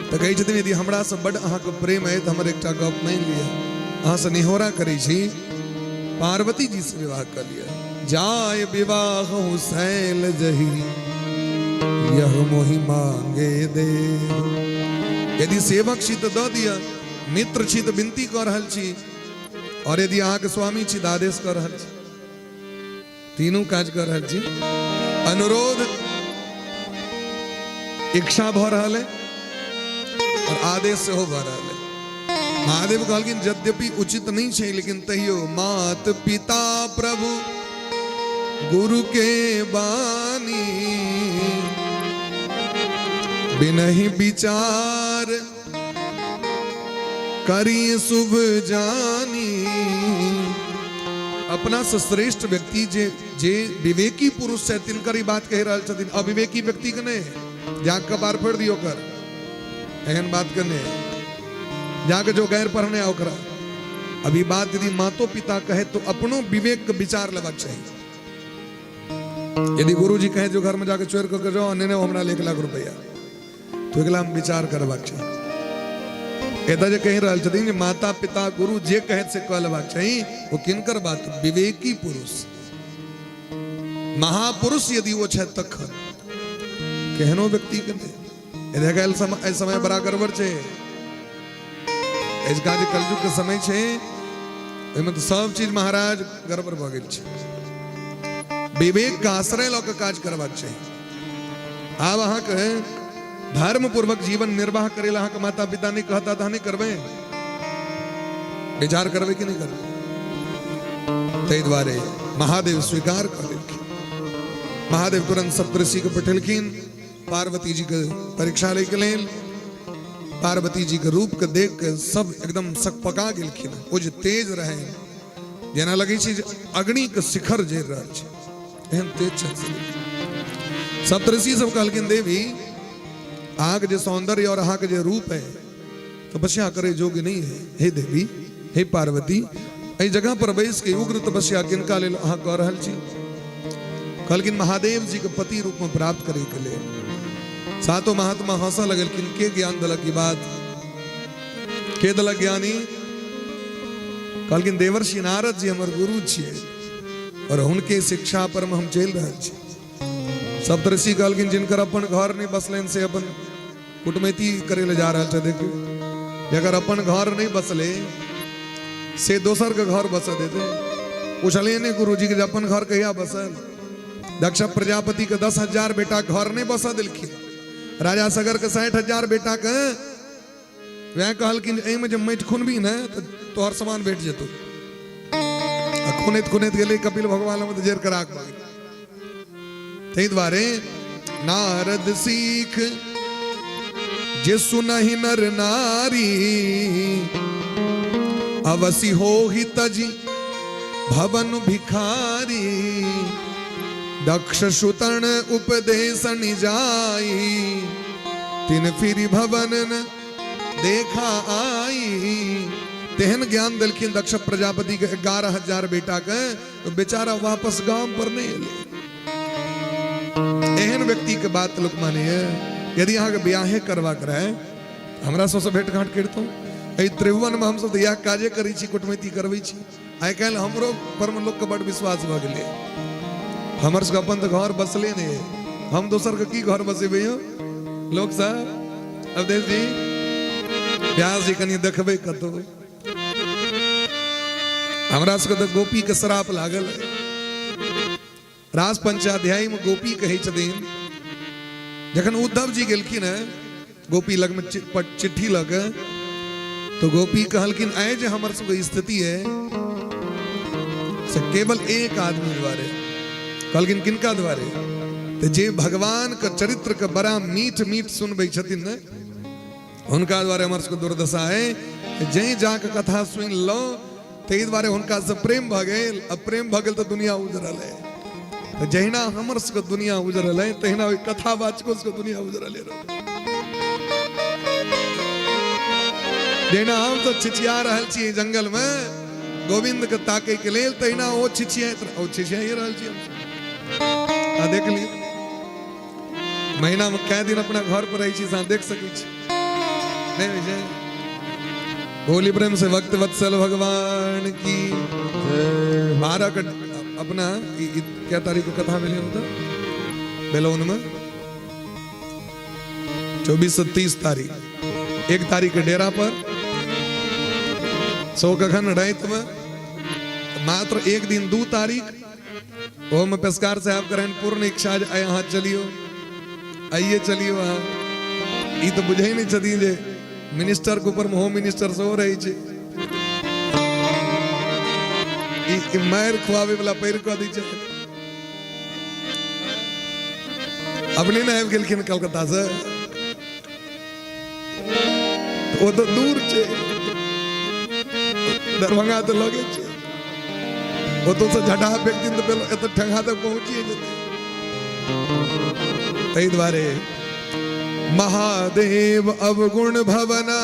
तो कही छथिन यदि हमरा से बड़ अहाँ के प्रेम है तो हमर एकटा गप मान लिया, अहाँ से निहोरा करै छी पार्वती जी से विवाह कर लिया। जाय विवाह शैल जही यह मोहि मांगे दे। यदि सेवक छी तो द दिया, मित्र छी तो विनती कर रहल छी, और यदि अहाँ के स्वामी छी तो आदेश कर रहल छी, तीनों काज कर रहल छी। अनुरोध इच्छा भ रहल है और आदेश से हो भ रहल है। महादेव कहलखिन यद्यपि उचित नहीं छे, लेकिन तहियो मात पिता प्रभु गुरु के बानी, बिनहि विचार करी शुभ जानी। अपना से श्रेष्ठ व्यक्ति जे विवेकी पुरुष है तिनकर ही बात कह रहा छथिन, अविवेकी व्यक्ति के नहीं जाग कपार फोड़ दियो कर एहन बात करने जाके जो गैर पढ़ने ओकरा। अभी बात यदि मातो पिता कहे तो अपनो विवेक का विचार लेबाक चाहिए। यदि गुरु जी कहे जो घर में जाके चोर करके जाओ ने हमरा 1 लाख रुपया, तो एकला हम विचार करबाक चाहिए। एता जे कह रहल छथिन माता पिता गुरु जे कहे से कह लेबाक चाहिए, वो किनकर बात? विवेकी पुरुष महापुरुष यदि वो छे तखन केहनो व्यक्ति के नहीं। समय बड़ा गड़बड़ छे, इसका जे कलयुग के समय छे ओइमे तो सब चीज महाराज गड़बड़ भ गेल छे। विवेक का आश्रय ल के काज करबाक चाहिए। आब अहाँ के धर्म पूर्वक जीवन निर्वाह करेला अहाँ के माता पिता नहीं कहता था नहीं करबे, विचार करबे कि नहीं करबे? तै द्वारे महादेव स्वीकार कर लेलखिन। महादेव तुरंत सप्तऋषि के पठेलखिन, पार्वती जी के परीक्षा ले के लेल। पार्वती जी के रूप के देख के सब एकदम सकपका गेलखिन। ओ जे तेज रहे जेना लगे छै अग्नि के शिखर जैर रहल छै, एहन तेज छै। सप्तऋषि सब कहलखिन देवी अहाँ के जे सौंदर्य और अहाँ के जे रूप है तपस्या करे योग्य नहीं है। हे देवी, हे पार्वती, एहि जगह पर बैस के उग्र तपस्या किनका लेल अहाँ कह रहल छी? कहलखिन महादेव जी के पति रूप में प्राप्त करे के लेल। सातों महात्मा हंसा लगलखिन, के ज्ञान दलक की बात, के दलक ज्ञानी? कहलखिन देवर्षि नारद जी हमर गुरु छियै और उनके शिक्षा पर हम चल रहल छी। सप्तऋषि कहलखिन जिनकर अपन घर नहीं बसलन से अपन कुटमैती करे ले जा रहल छै। देखियो जगर अपन घर नहीं बसले से दोसर के घर बस देते। पूछलिए ने गुरु जी के अपन घर कहिया बसल? दक्ष प्रजापति के 10,000 बेटा घर नहीं बसा दिलखिन। राजा सगर के 60,000 बेटा के वह कहलखिन एमे जब मैट खुनबी न तो तोहर समान बैठ जेतो। खुनैत खुनैत गेले कपिल भगवान में जेर कराक मांगे। तै द्वारे नारद सीख जे सुनहि नर नारी, अवसि हो ही तजी भवन भिखारी। दक्ष सुतन उपदेशन जाई, तिन फिर भवन न देखा आई। तेहन ज्ञान दिलखिन दक्ष प्रजापति के 11,000 बेटा के, तो बेचारा वापस गांव पर नहीं एले। एहन व्यक्ति के बात लोग माने है। यदि अहाँ के ब्याहे करवा कर है हमरा सबसे भेंट घाट करतो। एहि त्रिभुवन में हम सब यह काजे करै छी, कुटमैती करबै छी। आइ काल्हि हमरो पर में लोग के बड़ विश्वास भ गेलै। हमर सबके अपन तो घर बसले नहीं, हम दोसर के की घर बसेबै हो लोग सब? अवधेश जी, व्यास जी कनी देखबै कतो। हमरा सबके तो गोपी के श्राप लागल है। रास पंचाध्याय में गोपी कहे छथिन, जखन उद्धव जी गेलखिन है गोपी लग में चिट्ठी लग, तो गोपी कहलखिन आए जे हमर सबके स्थिति है से केवल एक आदमी द्वारे। कहलखिन किनका द्वारे? तो जे भगवान का चरित्र का बड़ा मीठ मीठ सुनबै छथिन न, हुनका द्वारे हमर सबके दुर्दशा है। जे जाके कथा सुन लो तै द्वारे हुनका से प्रेम भ गेल। अब प्रेम भ गेल तो दुनिया उजरल है। तो जहिना हमर सबके दुनिया उजरल है तहिना कथा वाचको सबके दुनिया उजरल है। जेना हम तो छिछिया रहल छी जंगल में गोविंद के ताके के लेल तहिना ओ छिछिया रहल छी हम आ देख ली महीना में कै दिन अपना घर पर रही छी सा देख सकै छी नहीं विजय बोली प्रेम से वक्त वत्सल भगवान की 12 का अपना क्या तारीख को कथा मिली होता बेलोन में 24 से 30 तारीख 1 तारीख के डेरा पर 100 कखन रात में मात्र 1 दिन 2 तारीख वो में पेशकार साहब करें पूर्ण इच्छा यहाँ चलियो आइए चलियो हाँ ये तो बुझे ही नहीं छती जे मिनिस्टर के ऊपर में होम मिनिस्टर से हो रही छे मार खुआवे वाला पैर को दी छे अपने ना आबि गेलखिन कलकत्ता से वो तो दूर छे दरभंगा तो लगे छे वो तो से झटा फेंक दिन तो पहले एत ठंगा तक पहुंची जते तई द्वारे महादेव अवगुण भवना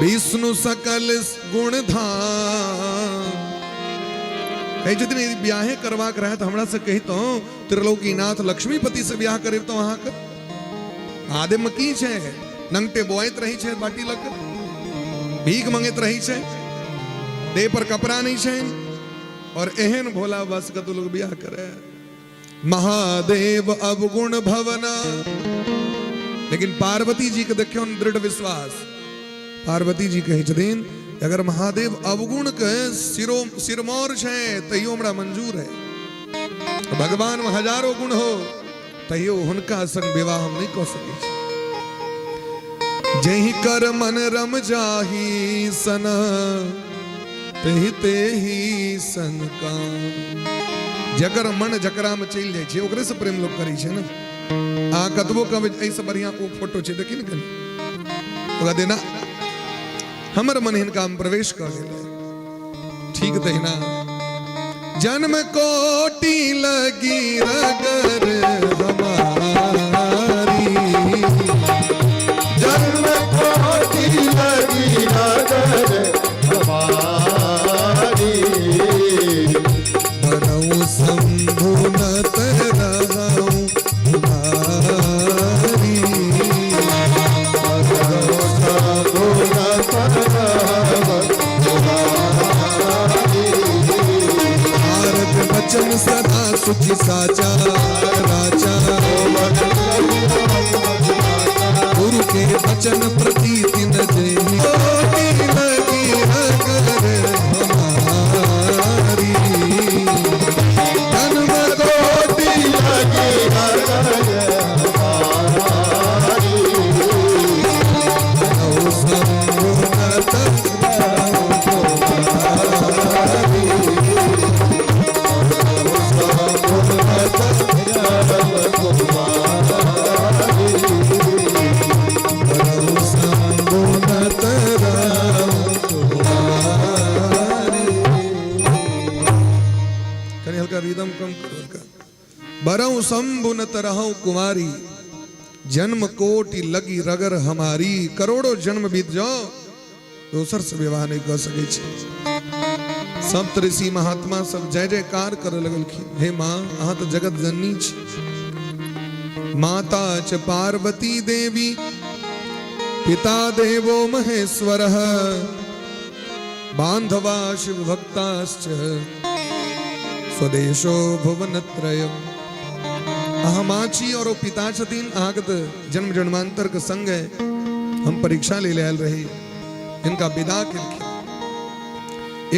विष्णु सकल गुण धाम कही जितने ब्याहे करवा कर रहे तो हमरा से कही तो त्रिलोकीनाथ लक्ष्मीपति से ब्याह करे तो वहां का आदे में की छे नंगटे बोइत रही छे बाटी लग भीख मंगत रही छे देह पर कपड़ा नहीं छे और एहन भोला बस का तो लोग ब्याह करे महादेव अवगुण भवना लेकिन पार्वती जी के देखियो दृढ़ विश्वास पार्वती जी कहे छथिन अगर महादेव अवगुण के सिरमौर छे तैयो हमरा मंजूर है भगवान में हजारों गुण हो तैयो हुनका संग विवाह हम नहीं कह सके छी जहि कर मन रम जाही सन तेहि तेहि सन काम जकर मन जकरा में चल जाए छे ओकरे से प्रेम लोग करी छे ना आ कतबो कब ऐसे बढ़िया ओ फोटो छे देखी न ओका देना हमर मन हिनका में प्रवेश कर गेल ठीक तहिना जन्म कोटि लगी रगर हमारी
जन्म कोटि लगी रगर हमारी
बरऊ शंभु न तरहु तुम्हारी
बरऊ शंभु न तरहु
भारत वचन सदा सुखी साचा राजा गुरु के वचन प्रति दिन जेहि कोटि लगी रगर हमारी
जन्म कोटि लगी रगर हमारी
बरऊ शंभु न तरहु तुम्हारी बरऊ शंभु न तरहु तुम्हारी कनी हल्का रिदम कम करो हल्का बरऊ शंभु न तरहु कुमारी जन्म कोटि लगी रगर हमारी करोड़ों जन्म बीत जाओ दोसर से विवाह नहीं कर सके छे सब ऋषि महात्मा सब जय जयकार कर लगलखिन हे माँ अहाँ तो जगत जननी छी माता च पार्वती देवी पिता देवो महेश्वर बांधवा शिव भक्ताश्च स्वदेशो भुवनत्रयम् अहमाची और पिता छथिन अहाँ के जन्म जन्मांतर के संग है हम परीक्षा ले आयल रही इनका विदा केलखिन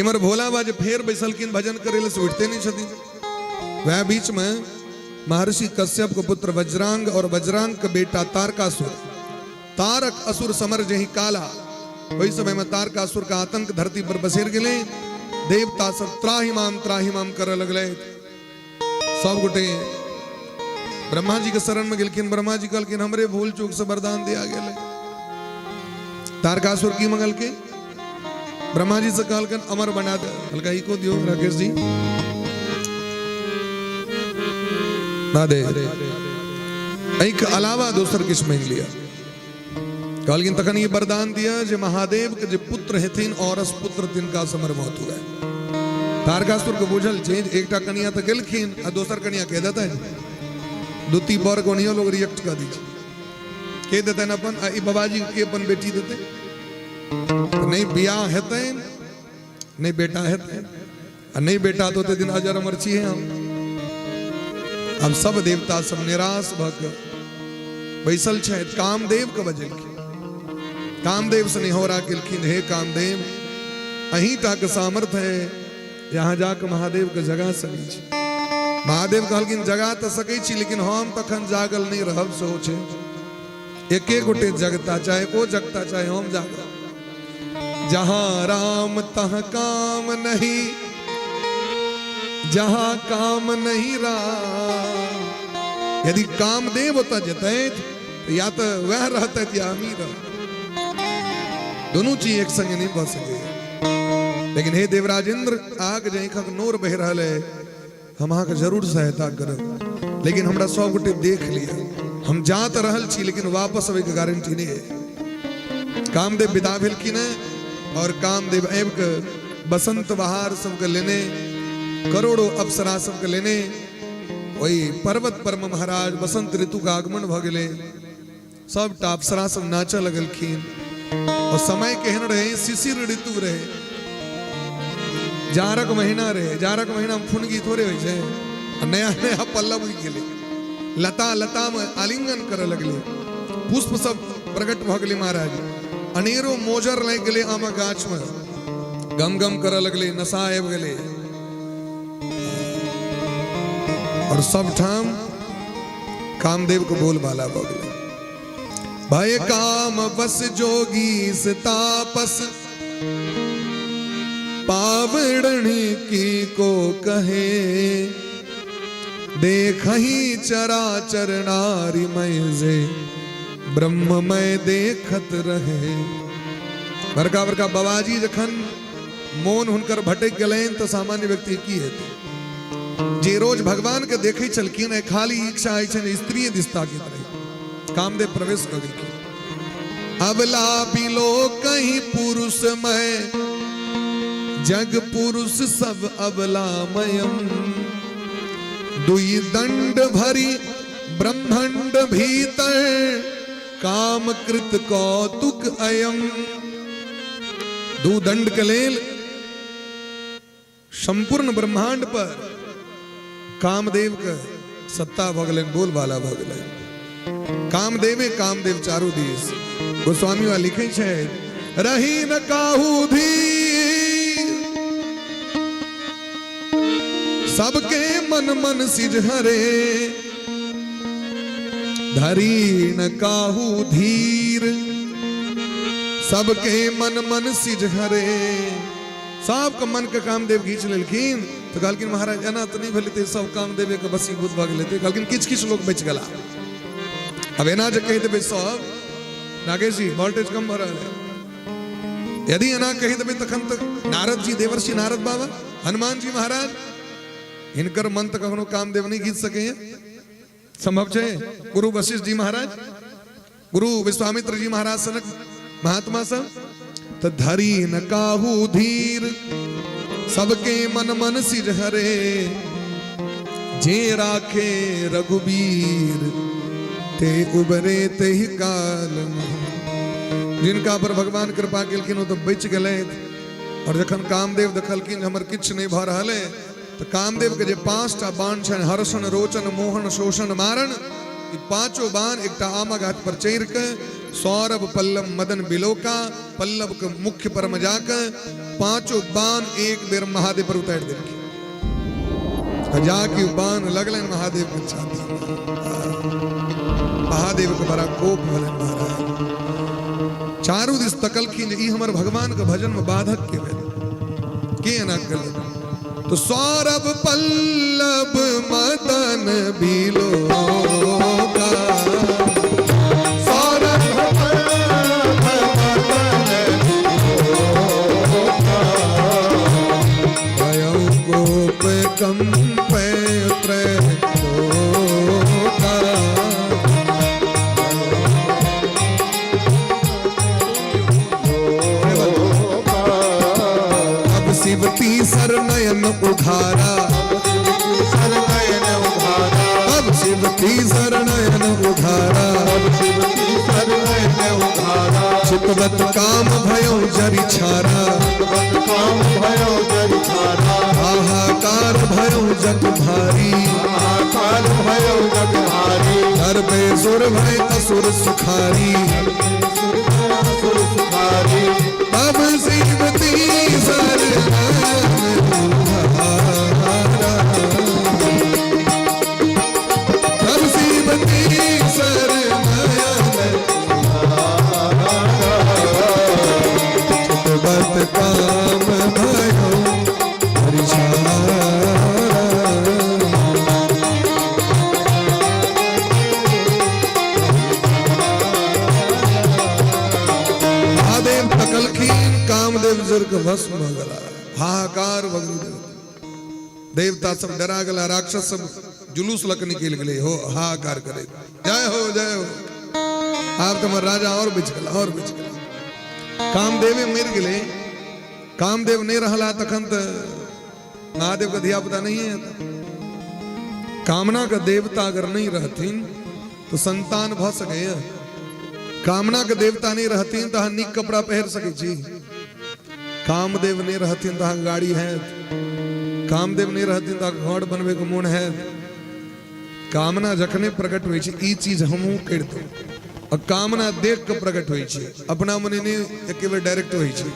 इमर भोला बाज फेर बैसलखिन भजन करे ले से उठते नहीं छथिन वह बीच में महर्षि कश्यप के पुत्र वज्रांग और वज्रांग के बेटा तारकासुर तारक असुर समर जही काला वही समय में तारकासुर का आतंक धरती पर बसेर गेले देवता सब त्राहिमाम करे लगले सब गोटे ब्रह्मा जी के शरण में गेलखिन ब्रह्मा जी कहलखिन हमरे भूल चूक से वरदान दिया गेले तारकासुर की मंगल के ब्रह्मा जी से कहलखिन अमर बना दे हल्का ही को दियो राकेश जी ना दे एक अलावा दूसर किस मांग लिया कहलकिन तखन ये वरदान दिया जे महादेव के जे पुत्र हेथिन औरस पुत्र तिनका समर मौत हुआ। तारकासुर के बुझल छै एकटा कन्या तो गेलखिन आ दोसर कन्या कह देता है दूती बर को नहीं लोग रिएक्ट कर दी के देते अपन ई बाबाजी के अपन बेटी देते तो नहीं बियाह हेते नहीं बेटा हेते नहीं बेटा तो ते दिन अजर अमर छी हम। अब सब देवता सब निराश भक बैसल छै कामदेव के बजल कामदेव से निहोरा केलखिन हे कामदेव अहीं टा के सामर्थ है यहाँ जाके महादेव के जगा सकै छी। महादेव कहलखिन जगा तो सकै छी लेकिन हम तखन जागल नहीं रहब सेहो छै एके गोटे जगता चाहे ओ जगता चाहे हम जागल। जहां राम तह काम नहीं जहां काम नहीं राम। यदि कामदेव होता जते तो या तो वह रहता या हम ही रह दोनों चीज एक संग नहीं बह सके। लेकिन हे देवराजेंद्र आग जखक नोर बह रहा है हम अहाँ के जरूर सहायता करब लेकिन हमरा सौ गोटे देख लिया हम जा तो रहल छी लेकिन वापस अबे के गारंटी नहीं है। कामदेव विदा भेलखिन और कामदेव आबि के बसंत बहार सबके लेने करोड़ों अप्सरा सबके लेने वही पर्वत पर महाराज बसंत ऋतु का आगमन भ गेले सब अप्सरा सब नाचे लगलखिन और समय केहन रहे शिशिर ऋतु रहे जाड़क महीना रहे। जाड़क महीना में फुनगी थोड़े हो छै नया नया पल्लव उगि गेले लता लता में आलिंगन करे लगले पुष्प सब प्रकट भ गेले महाराज अनेरो मोजर लग गेले आम गाछ में गम गम करे लगले नशा आबि गेले और सब ठाम कामदेव को बोल बाला भ गेले भय काम बस जोगी से तापस पावड़नी की को कहे देखही चराचर नारी मय से ब्रह्ममय देखत रहे। बड़का बड़का बाबाजी जखन मोन हुनकर भटक गलेन तो सामान्य व्यक्ति की हेतै जे रोज भगवान के देखे चलकिन खाली इच्छा है स्त्री दिस्ता की तरह कामदेव प्रवेश कर गई। अबला बिलो कहीं पुरुष में जग पुरुष सब अबलामयम दुई दंड भरी ब्रह्मांड भीतर काम कृत कौतुक अयम। दो दंड के लेल संपूर्ण ब्रह्मांड पर कामदेव के सत्ता भगलन बोल बाला भगलन कामदेवे कामदेव चारू दिस। गोस्वामी वा लिखे छै रही न काहू धीर सबके मन मन सिज हरे धरी न काहू धीर सबके मन मन सिज हरे। सबके मन के कामदेव घींच लेलखिन तो कहलखिन महाराज एना तो नहीं भेलते सब कामदेव के बसीभूत भ गेलै कहलखिन किछ किछ लोग बच गला। अब एना जे कहि देबै सब नागेश जी वोल्टेज कम भ रहल है यदि एना कहि देबै तखन तक नारद जी देवर्षि नारद बाबा हनुमान जी महाराज हिनकर मन तो कखनो कामदेव नहीं घींच सके संभव है। गुरु वशिष्ठ जी महाराज गुरु विश्वामित्र जी महाराज सनक महात्मा सब तो धरी न काहू धीर सबके मन मन सिज हरे जे राखे रघुबीर ते उबरे ते ही काल। जिनका पर भगवान कृपा केलखिन वो तो बच गए और जखन कामदेव देखलखिन हमर किछ नहीं भ रहल है तो कामदेव के जे 5टा बाण छन हर्षण रोचन मोहन शोषण मारण ई पांचों बाण एकटा आमा घाट पर चढ़ के सौरभ पल्लव मदन बिलोका पल्लव के मुख्य पर में जाकर 5 बाण एक बेर महादेव पर उतार देलखिन जाके बाण लगलन महादेव के छाती महादेव के बड़ा कोप भलन महाराज चारू दिस तकलखिन ई हमर भगवान के भजन में बाधक के भेल के ना कर तो सौरभ पल्लव मदन बिलोका सौरभ पल्लव मदन बिलोका भयं कोप कंप त्रैलोका की शरणयन उधारा
तब शिव की शरण उधारा
चितवत काम भयो जरि छारा
बत काम भयो जरि छारा
हाहाकार भयो जग भारी
महाकाल भयो जग भारी
हर बेसुर भय असुर सुखारी
सुर सुखारी
तब शिवती शरणयन उधारा तब शिवती शरणयन चितवत काम भयो जरि छारा महादेव तकलखीन कामदेव जर्ग भस्म गला हाहाकार वगरी देवता सब डरा गला राक्षस सब जुलूस लक निकल गए हो हाहाकार करे जय हो जय हो आप तुम्हारा राजा और बिच गला कामदेव मर गए कामदेव नहीं रहला तखन त महादेव का धिया पुता नहीं है कामना का देवता अगर नहीं रहतीन तो संतान भ सके कामना के देवता नहीं रहतीन तो निक कपड़ा पहन सके छी कामदेव नहीं रहतीन तो गाड़ी है कामदेव नहीं रहतीन तो घर बनवे के मोन है कामना जखने प्रकट हुई छी ई चीज हमहू कर दो और कामना देख के प्रकट हुई छी अपना मन नहीं एक बेर डायरेक्ट हुई छी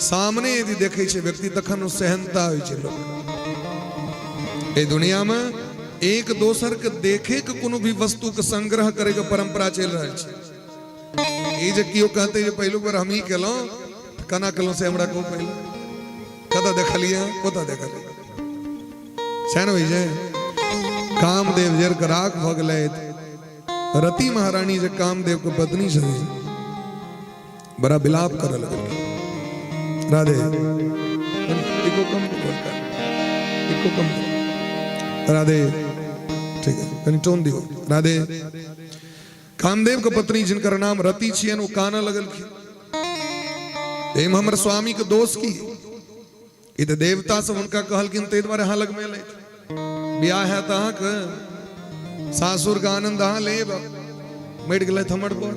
सामने यदि देखे छे व्यक्ति तखन सहनता हुई छे लोग ए दुनिया में एक दोसर के देखे के कोनो भी वस्तु के संग्रह करे के परंपरा चल रहा है ये जे कियो कहते जे पहलू बार हम ही केलो कना केलो से हमरा को पहले कदा देखलिए कोता देखलिए सैन होई जे कामदेव जर के राख भ गेलै रति महारानी जे कामदेव के पत्नी छे बड़ा विलाप करे लगल राधे इको कम कर इको कम राधे ठीक है कनी टोन दियो राधे कामदेव के पत्नी जिनकर नाम रति छियन वो काना लगल की एम हमर स्वामी के दोष की इ देवता सब उनका कहलकिन ते द्वारे हां लग में ले ब्याह है त हां के सासुर का आनंद हां लेब मर गेलै हमर पर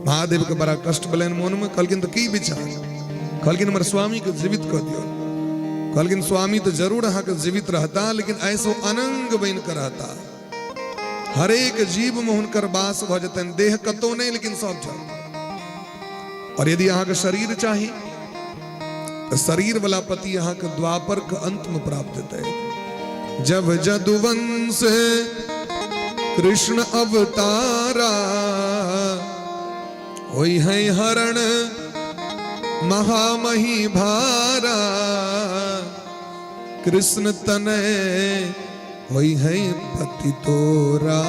महादेव के बड़ा कष्ट बलन मन में कहलकिन तो की विचार कहलकिन हमर स्वामी के जीवित कर दियो कहलकिन स्वामी तो जरूर हां के जीवित रहता लेकिन ऐसो अनंग बन कर रहता हर एक जीव में हुनकर बास भ जतन देह कतो नहीं लेकिन सब जग और यदि यहाँ के शरीर चाहिए तो शरीर वाला पति यहाँ के द्वापर के अंत में प्राप्त होता है जब जदुवंश कृष्ण अवतारा होई है हरण महामही भारा कृष्ण तनय होई है पति तोरा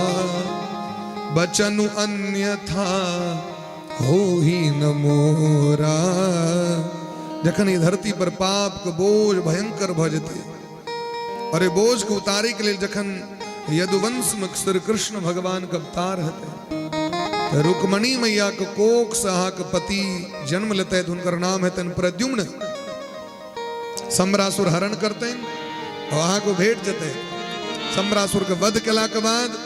बचनु अन्यथा हो ही न मोरा जखन ये धरती पर पाप के बोझ भयंकर भ जेते और ये बोझ को उतारे के लिए जखन यदुवंश में श्री कृष्ण भगवान का अवतार हते रुक्मणी मैया के कोख से अहा के पति जन्म लेते उनकर नाम है तन प्रद्युम्न सम्रासुर हरण करते और अहा को भेंट देते सम्रासुर के वध केला के बाद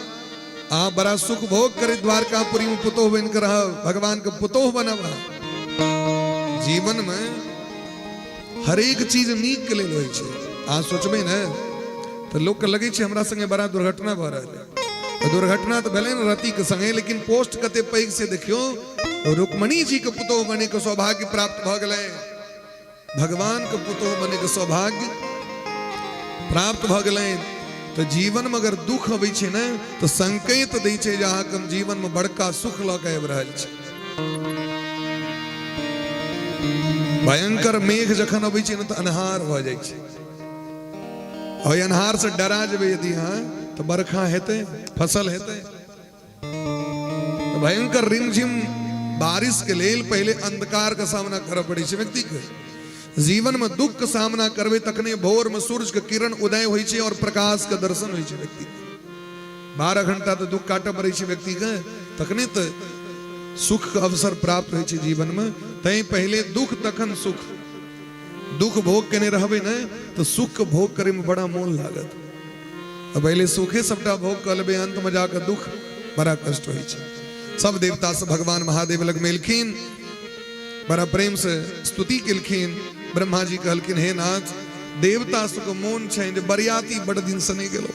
आप बड़ा सुख भोग करे द्वारकापुरी में पुतोह बन कर भगवान के पुतोह बनब जीवन में हर एक चीज नीक के लेल होय छै आ सोचबे न तो लोग के लगे छै हमरा संगे बड़ा दुर्घटना भ रहल है दुर्घटना तो भेलै न रति के संगे लेकिन पोस्ट कते पैग से देखियो रुक्मणी जी के पुतोह बने के सौभाग्य प्राप्त भ गेलै भगवान के पुतोह बने के सौभाग्य प्राप्त भ गेलै तो जीवन में अगर दुख अबै छै न तो संकेत दै छै जे अहाँ के जीवन में बड़का सुख ल के आबि रहल छै भयंकर मेघ जखन अबै छै न तो अन्हार भ जाइ छै और अन्हार से डरा जेबै यदि अहाँ तो बरखा हेतै फसल हेतै तो भयंकर रिमझिम बारिश के लेल पहले अंधकार का सामना करऽ पड़ै छै व्यक्ति के जीवन में दुख का सामना करबे तखने भोर में सूरज के किरण उदय होई छै और प्रकाश का दर्शन होई छै व्यक्ति 12 घंटा तो दुख काटऽ पड़ै छै व्यक्ति के तखने तो सुख का अवसर प्राप्त होई छै जीवन में तै पहले दुख तखन सुख दुख भोग केने रहबे न तो सुख के भोग करे में बड़ा मोन लागत पहले सुखे सबटा भोग कलबे अंत में जाकर दुख बड़ा कष्ट हो। सब देवता से भगवान महादेव लग मेलखिन, बड़ा प्रेम से स्तुति केलखिन। ब्रह्मा जी कहलखिन हे नाथ देवता सुख मोन छै जे बरियाती बड़ दिन से नहीं गेलो।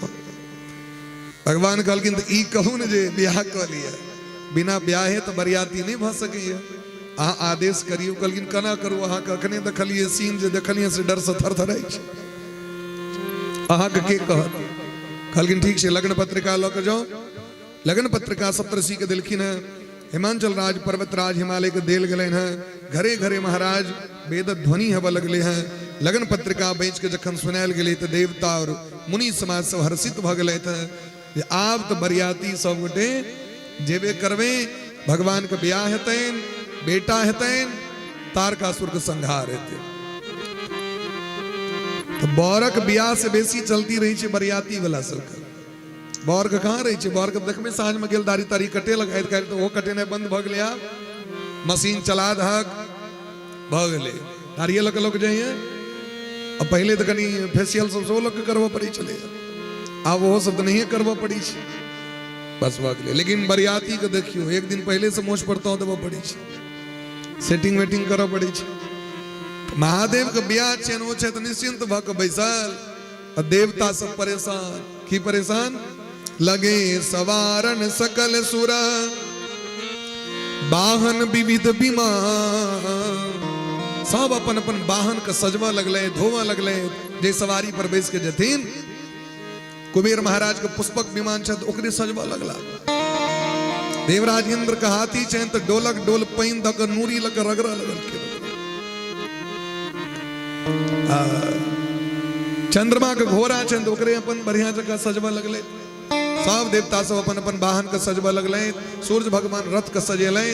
भगवान कहलखिन ई कहू ने जे ब्याह क लिया, बिना ब्याहे तो बरियाती नहीं भ सकैया, अहाँ आदेश करियो। कहलखिन केना करू, अहाँ कखने देखलिए सीन जे देखलिए से डर से थरथराई छै, अहाँ के कहत। कहलखिन ठीक छै लग्न पत्रिका लऽ के जाओ। लग्न पत्रिका सप्तऋषि के दिलखिन है, हिमांचल राज पर्वतराज हिमालय के देल गए हैं। घरे घरे महाराज वेद ध्वनि हवा लगले हैं। लग्न पत्रिका बेच के जखन सुनायल गेले तो देवता और मुनि समाज सब हर्षित भ गए थे। आब तो बरियाती सब गोटे जेबे करबे, भगवान के ब्याह हेतैन, बेटा हेतैन, तारकासुर के संहार हेतै। तो बरक ब्याह से बेसी चलती रही है बरियाती वाला सबके। बर के कहाँ रही है, बर के देखबे साँझ में गेल दाढ़ी तारी कटे लगाइत काल्हि तो वो कटेनाइ बंद भ गेलै। आब मशीन चला दहक भ गेलै, नारियल के लोग जाइए। अब पहले तो कनी फेशियल सब सो लोग करबो पड़ी चले, आब वो सब तो नहीं करबो पड़ी छै, बस भ गेलै। लेकिन बरियाती के देखियो एक दिन पहले से मोछ पर तो देबो पड़ी छै, सेटिंग वेटिंग करऽ पड़ी छै। महादेव के ब्याह छै ओ छै तो निश्चिंत भ के बैसल, देवता सब परेशान। की परेशान लगे सवारन सकल सुर, वाहन विविध विमान। सब अपन अपन वाहन के सजवा लगले, धोवा लगले, जे सवारी पर बैस के जथिन। कुबेर महाराज के पुष्पक विमान छै तो ओकरे सजवा लगला। देवराज इंद्र के हाथी छै तो डोलक डोल पैन द के नूरी लग रगड़ा लगल के। चंद्रमा के घोड़ा छै तो ओकरे अपन बढ़िया जगह सजवा लगले। सब देवता सब अपन अपन वाहन के सजवा लगले। सूर्य भगवान रथ के सजेले।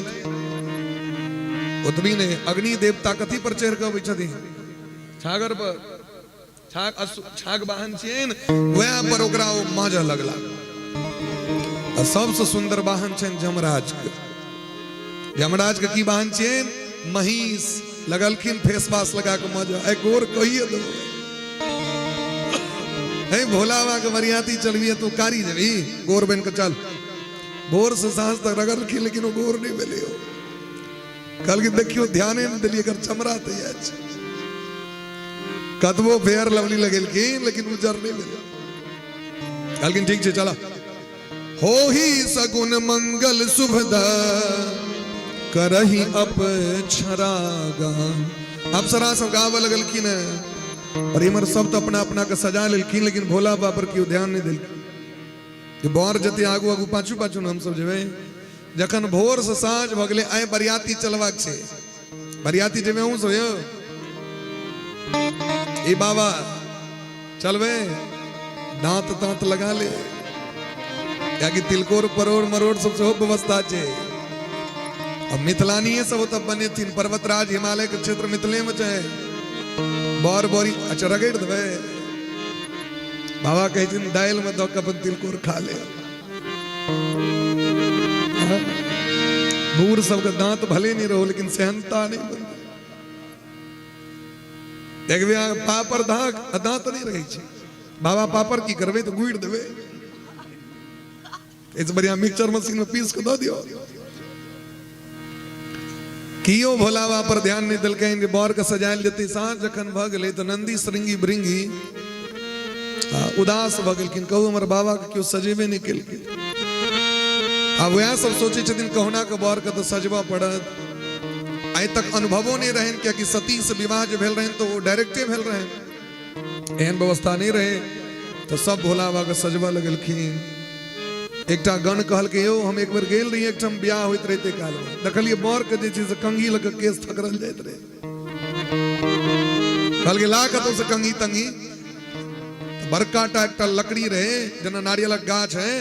उतबी ने अग्नि देवता कथी पर चढ़ के अबै छथिन, छागर पर। छाग वाहन छियन, वह पर ओकरा ओ माजा लगला। और सबसे सुंदर वाहन छन जमराज के। जमराज के की वाहन छियन, महिष। लगलखिन फेस वाश लगा के मजा ए गोर कहिए दो हे भोलावा के बरियाती चलबिए तो कारी जबी गोर बन के चल। भोर से सांझ तक रगड़लखिन लेकिन वो गोर नहीं मिले। कल की देखियो ध्यान नहीं दिलिए कर चमरा तैयार कतबो फेयर लवली लगेलखिन लेकिन उजर नहीं मिले। कल ठीक है चला। हो ही सगुन मंगल शुभदा करही अपछरागा। अप्सरा सब गाव लगलखिन और इमर सब तो अपना अपना के सजा लेलखिन, लेकिन भोला बाबा पर क्यों ध्यान नहीं दिलखिन। बर जते आगू आगू पाछू पाछू हम सब जेबे। जखन भोर से साँझ भ गेलै, आइ बरियाती चलबाक छै। बरियाती जेबे हूँ सो ए बाबा चलबे, दांत तांत लगा ले, या कि तिलकोर परोड़ मरोड़ सब सेहो व्यवस्था छै। अब मिथिलानी सब तब बने थी। पर्वतराज हिमालय के क्षेत्र मिथिले में चाहे बर बोरी अच्छा रगड़ देवे। बाबा कहथिन दाल में दो कप तिलकोर खा ले। बूढ़ सबके दांत भले नहीं रहो लेकिन सहनता नहीं बन। देखबे पापर दांत नहीं रही छै। बाबा पापर की करबे तो गुड़ देवे। इस बढ़िया मिक्सचर मशीन में पीस के दो दियो। कियो भोला बाबा पर ध्यान नहीं दिलकैन। बर के सजायल जते साँझ जखन भ गेलै तो नंदी श्रृंगी भृंगी उदास भ गेलखिन। कहू हमर बाबा के क्यों सजेबे नहीं केलखिन। अब वह सब सोचे छथिन कहुना के बर के तो सजबा पड़त। आइ तक अनुभवो नहीं रहन, क्या कि सती से विवाह जो भेल रहन तो वो डायरेक्टे भेल रहन, एहन व्यवस्था नहीं रहे। तो सब भोला बाबा के सजबा लगलखिन। एकटा गण कहल के यो हम एक बार गेल रही, एक ठम ब्याह होइत रहते काल में देखलिए बर के जे छै से कंघी लग के केस थकरल जाइत रहे। कहल के ला कतौ से कंघी तंगी। बड़का टा एकटा लकड़ी रहे जेना नारियलक गाछ है,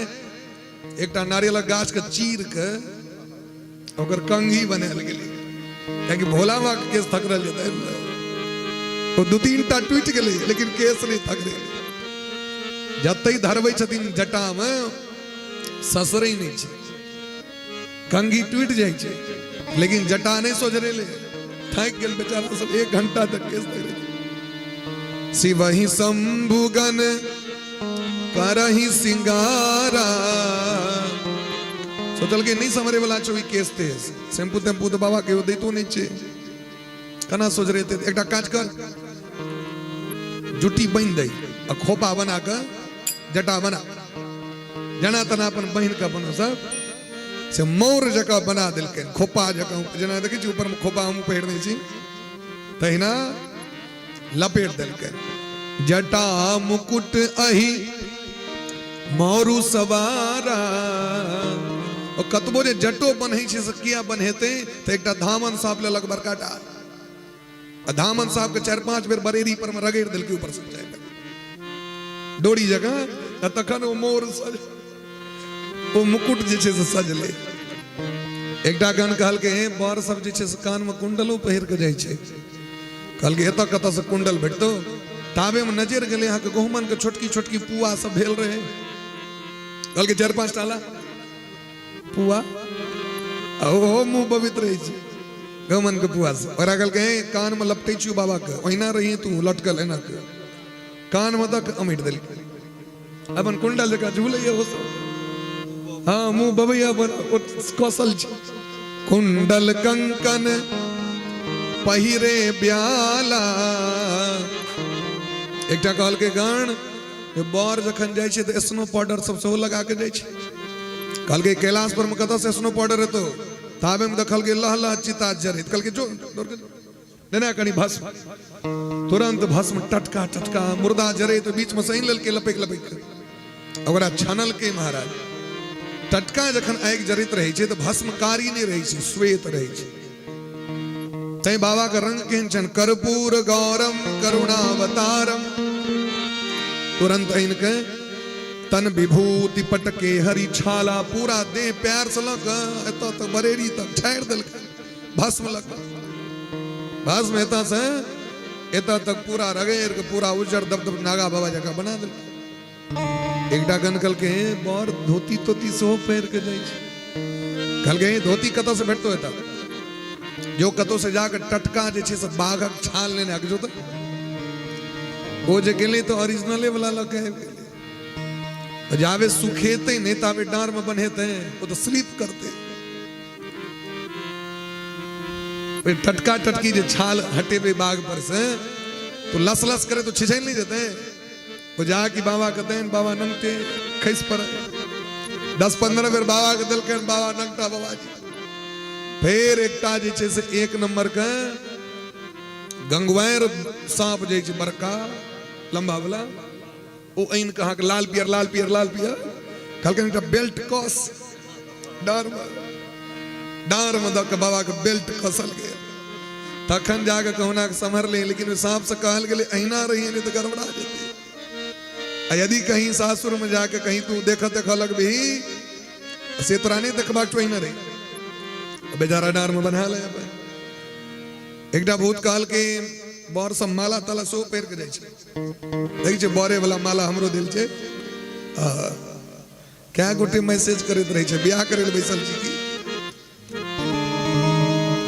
एकटा नारियलक गाछ के चीर के ओकर कंघी बनायल गेलै। कियाकि भोला बाबा के केस थकरल जेतै, वो दू तीन टा टूटि गेलै लेकिन केस नहीं थकरै। जतै धरबै छथिन जटा में ससरै नहीं छै, कंघी टूट जाय छै लेकिन जटा नहीं सोझरेले। थक गेल बेचारा सब 1 घंटा तक केस धरे। शिवहि शंभुगन करही सिंगारा सोचल के नहीं समरे वाला छो केस थे शैम्पू तेम्पू तो बाबा के दैतो नहीं छे कना सोच रहे थे एकटा काज कर जुटी बन दई आ खोपा बना के जटा बना जना तना अपन बहन का बनो सब से मोर जका बना दिलके खोपा जका जना देखी छी ऊपर में खोपा हम पहिर नहीं छी तहिना लपेट दिलके जटा मुकुट अही मोरू सवारा और कतबो जे जटो बन्है छै से किया बन्हेते तो एकटा धामन साहब लेलक बड़का टा धामन साहब के 4-5 बेर बरेरी पर में रगड़ दिलके ऊपर से जाए डोरी जगह तखन वो मोर सज वो मुकुट जे छै से सजले एकटा गन कहल के बर सब जे छै से कान में कुंडलो पहिर के जाय छै कहल के एत कत से कुंडल भेटतो ताबे में नजर गेले यहाँ के गहुमन के छोटकी छोटकी पुआ सब भेल रहे कहल के 4-5 टाला पुआ ओ मुंह पवित्र रही छै गहुमन के पुआ से और कहल के कान में लपटे छी बाबा के ओहिना रही तू लटकल एना के कान में तक अमिट दिल अपन कुंडल जका झूले हो सब हाँ मुंह बबैया कौशल कुंडल कंकन पहिरे ब्याला एकटा कहल के गान बर जखन जाय छै तो स्नो पाउडर सब सेहो लगा के जाय छै कहल के कैलाश पर में कत से स्नो पाउडर हेतो ताबे में देखल के लह लह चिता जरित कहल के जो देना कनी भस्म तुरंत भस्म टटका टटका मुर्दा जरे तो बीच में सही लेल के लपेक लपेक ओकरा छानल के महाराज टटका जखन आगि जरित रहे छै तो भस्मकारी नहीं रहे छै श्वेत रहे छै तै बाबा का रंग केहन छन कर्पूर गौरम करुणावतारम तुरंत इनके तन विभूति पटके हरि छाला पूरा देह प्यार से लग एत तक बरेरी तक ठहर दिल भस्म लग भस्म एता से एता तक पूरा रगेर के पूरा उजर दबदब नागा बाबा जगह बना दिल एकटा गन कल के बर धोती तोती सेहो पहिर के जाय छै कल के धोती कत से भेटतो एता जो कतो से जाकर टटका जे छै से बाघक छाल लेने आके जो तो वो जे गेले तो ओरिजिनले वाला लग गए जावे सुखेते नहीं तावे डार में बन्हेते वो तो स्लीप करते टटका टटकी जे छाल हटे बे बाघ पर से तो लस लस करे तो छिछल नहीं देते वो जाके बाबा कहते हैं बाबा नंगते खैस पर 10-15 बेर बाबा के दिल के बाबा नंगता बाबा जी फिर एकटा जे छै से 1 नंबर के गंगवायर सांप जे छै बड़का लंबा वाला ओ ऐन कहा के लाल पियर कहलकन एकटा बेल्ट कस डार में दक बाबा के बेल्ट कसल गया तखन जाके कहना के संभर ले लेकिन सांप से कहल गेले अहिना रही नहीं तो गड़बड़ा जेते यदि कहीं सासुर में जाके कहीं तू देखत लग भी से तोरा नहीं देखबा तो अहिना रही बेचारा डार में बना ले एकटा भूत काल के बर सब माला ताला सो पैर के जाय छै देख छै बरे वाला माला हमरो दिल छै क्या गोटे मैसेज करैत रहे छै बियाह करे ले बैसल छी की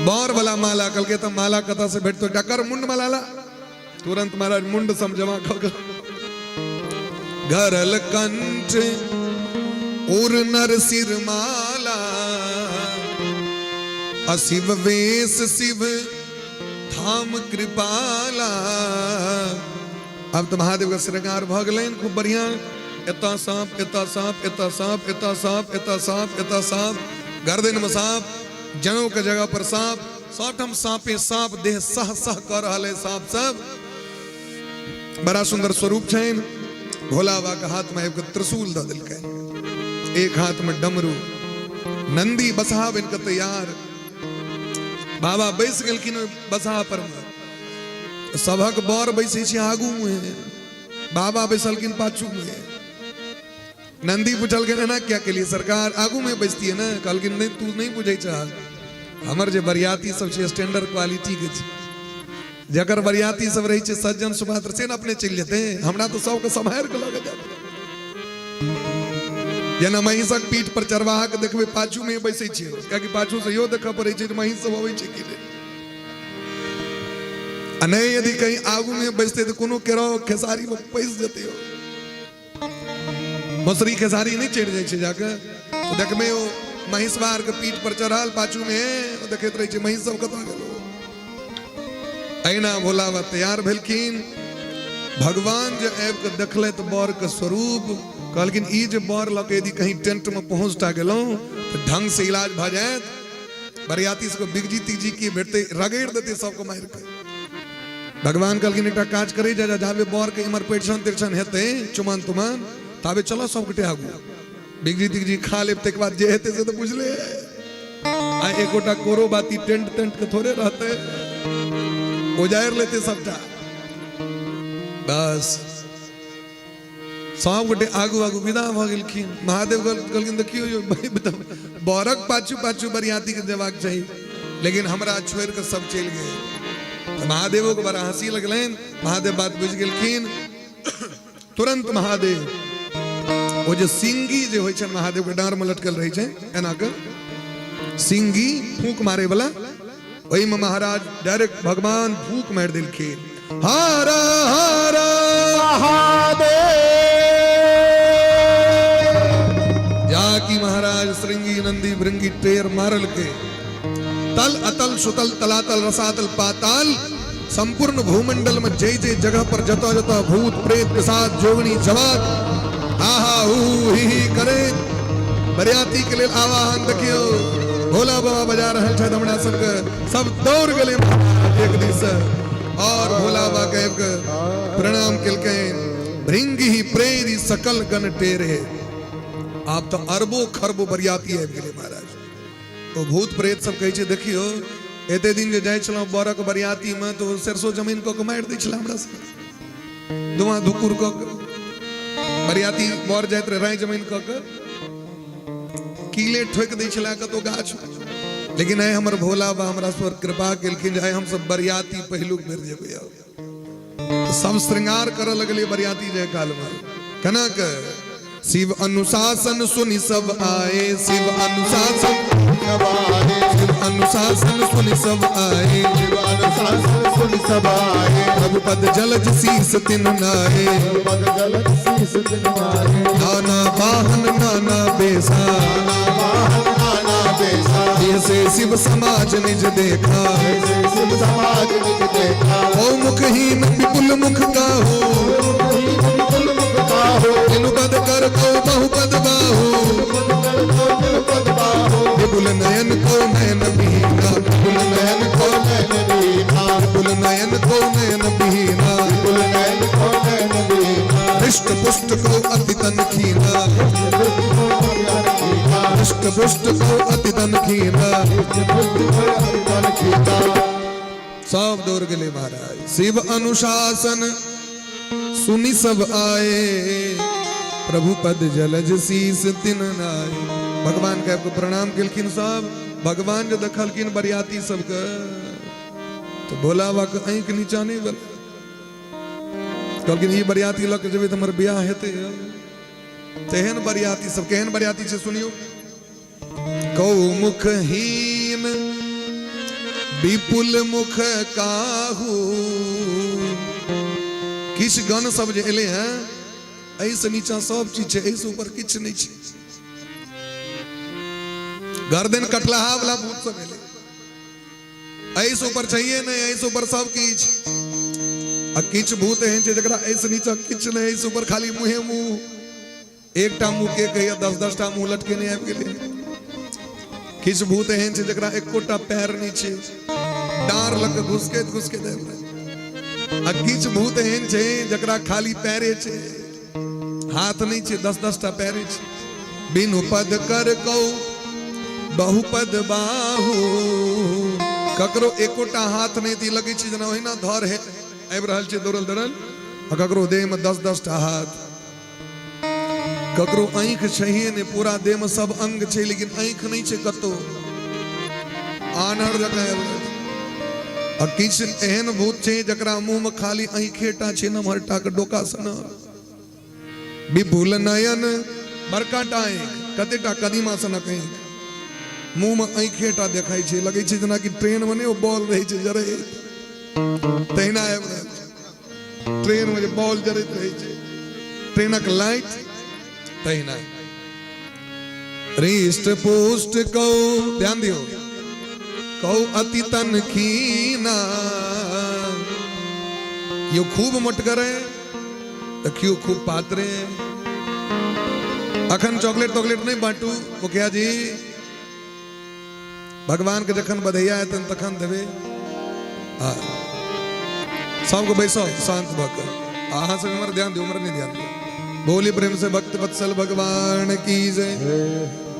बर वाला माला कल के त माला कथा से भेटतो डकर मुंड माला ला तुरंत महाराज मुंड समझवा ख घरल कंठ उर नर सिर माला अशिव वेश शिव धाम कृपाला अब तो महादेव का श्रृंगार भ गेलैन खूब बढ़िया एता सांप एता सांप एता सांप एता सांप एता सांप एता सांप गर्दन में सांप जनों के जगह पर सांप साठम सांपे सांप देह सह सह कर रहा है सांप सब बड़ा सुंदर स्वरूप छैन भोला बाबा के हाथ में एक त्रिशूल द दिल के एक हाथ में डमरू नंदी बसहा बन के तैयार बाबा बैस गेलखिन बसहा पर सभक बर बैसे छी आगू में बाबा बैसलखिन पाछू में नंदी पूछल के ना क्या के लिए सरकार आगू में बैसती है ना कहलखिन नहीं तू नहीं बुझे चाह हमर जे बरियाती सब छै स्टैंडर्ड क्वालिटी के छै जकर बरियाती सब रही छै सज्जन सुपात्र से न अपने चल जेते हमरा तो सब के सम्हार के लगे जाते जेना महिषक पीठ पर चरवाहा के देखबे पाछू में बैसे छै कियाकि पाछू से यो देखा पड़े छै महिष सब होवे छै कि नहीं यदि कहीं आगू में बैसते तो कोनो केरो खेसारी में पैस जेते हो मसरी खेसारी नहीं चढ़ जाए जाके तो देखमे वो महिषवार के पीठ पर चढ़ल पाछू में देखते रहे महिष सब कत गेलो अना भोला बा तैयार भेलखिन भगवान जो आबि के देखले तो बर के स्वरूप कहलखिन ई जे बर लके यदि कहीं टेंट में पहुंचता गेलो तो ढंग से इलाज भ जात बरियाती से बिगजी तीजी की भेटते रगड़ देते सबको मार के भगवान कहलखिन एकटा काज करे जा जाबे बर के इमर पेटसन तिरछन हेते चुमन तुमन ताबे चलो सबके आगू बिगजी तिगजी खा ले तक बाद जे हेते से तो पूछ ले आ एकोटा कोरो बाती टेंट टेंट के थोड़े रहते उजायर लेते सबटा बस सब गोटे आगू आगू विदा भ गेलखिन महादेव कहलखिन देखियो बरक पाछू पाछू बरियाती के देबाक चाहिए लेकिन हमरा छोड़ के सब चल गए तो महादेवो को बड़ा हंसी लगलन महादेव बात बुझ गेलखिन तुरंत महादेव वो जो सिंगी जो होय छै महादेव के डांर में लटकल रहे छै एना के सिंगी फूंक मारे वाला वही में महाराज डायरेक्ट भगवान फूंक मार देलखिन हर हर महादेव जाकी महाराज श्रृंगी नंदी भृंगी टेर मारल के तल अतल सुतल तलातल रसातल पाताल संपूर्ण भूमंडल में जय जय जगह पर जता जता भूत प्रेत पिशाच जोगनी जवात आहा हू ही करे बरियाती के लिए आवाहन देखियो भोला बाबा बजा रहल छै हमरा सबके सब दौड़ गेले एक दिस और भोला बाबा के प्रणाम केलकै भृंगी ही प्रेरी सकल गण टेरे आप तो अरबो खरबो बरियाती आबि गेले महाराज तो भूत प्रेत सब कहै छै देखियो एते दिन जे जाय छलौ बरक बरियाती में तो सरसों जमीन को मार दै छला हमरा सब धुआं धुकुर को बरियाती बर जाइत रहे राय जमीन क के कीले ठोक दै छला कतो गाछ लेकिन आय हमर भोला बा हमरा पर कृपा केलखिन आय हम सब बरियाती पहिलुक बेर जेबै तो सब श्रृंगार करे लगले बरियाती जय काल में केना के शिव अनुशासन सुनि सब आए शिव अनुशासन सब आए शिव अनुशासन सुनि सब आए शिव अनुशासन सुनि सब आए प्रभु पद जलज शीस तिन नाए प्रभु पद जलज शीस तिन नाए नाना वाहन नाना बेसा नाना वाहन नाना बेसा ऐसे शिव समाज निज देखा ऐसे शिव समाज निज देखा ओ मुखहीन विपुल मुख का हो पद कर को बहुपद बाहु विपुल नयन को नयन बीना विपुल नयन को नयन बीना विपुल नयन को नयन बीना विपुल नयन को नयन बीना हृष्ट पुष्ट को अति तन खीना हृष्ट पुष्ट को अति तन खीना सब दौड़ गए महाराज शिव अनुशासन सुनि सब आए प्रभु पद जलज शीस तिन नाय भगवान के आपको प्रणाम केलखिन सब भगवान जो देखलखिन बरियाती सबके तो भोला बाबा के आंख नीचा नहीं बन कहलखिन ई बरियाती लग जेबे त हमर बियाह हेते तेहन बरियाती सब केहन बरियाती से सुनियो कौ मुखहीन विपुल मुख काहू किछ गण सब जे एले हैं ऐसे नीचा सब चीज है ऐसे ऊपर किछ नहीं है गर्दन कटलाहा वाला भूत सब एले ऐसे ऊपर चाहिए नहीं ऐसे ऊपर सब किछ आ किछ भूत हैं जे जकरा ऐसे नीचा किछ नहीं ऐसे ऊपर खाली मुंहे मुंह एकटा मुंह के कहिया 10-10 टा मुंह लटके नहीं आबि गेले किछ भूत हैं जे जकरा एकोटा पैर नहीं छै डार लग घुसके दे आ किछ भूत हैं जे जकरा खाली पैरे छै हाथ नहीं छे 10-10 टा पैर बिनु पद कर कौ बहुपद बाहु ककरो एकोटा हाथ नहीं ती लगे छी जना ओहिना धर है आबि रहल छै दौड़ल दौड़ल आ ककरो देह में 10-10 टा हाथ ककरो आंख छैहे ने पूरा देह में सब अंग छै लेकिन आंख नहीं छै कतो आनर जगह आ किछ एहन भूत छै जकरा मुंह में खाली आंखेटा छै नमहरटा के डोका सन विपुल नयन बड़का टाइम कतेटा कदीमा सनक मुंह में आंखेटा देखाई छे लगे छे जना कि ट्रेन में नहीं बॉल रही छे जरे तहिना ट्रेन में बॉल जरत रही छे ट्रेनक लाइट तही ना रिष्ट पुष्ट कौ ध्यान दियो कौ अति तन खीना क्यों खूब मटकरे तो क्यों खूब पात्रे अखन चॉकलेट नहीं बांटू वो क्या जी भगवान के जखन बधैया है तन तखन देवे सबको बैसो शांत भक्त आहा से उम्र ध्यान दे उम्र नहीं ध्यान दे बोली प्रेम से भक्त वत्सल भगवान की जय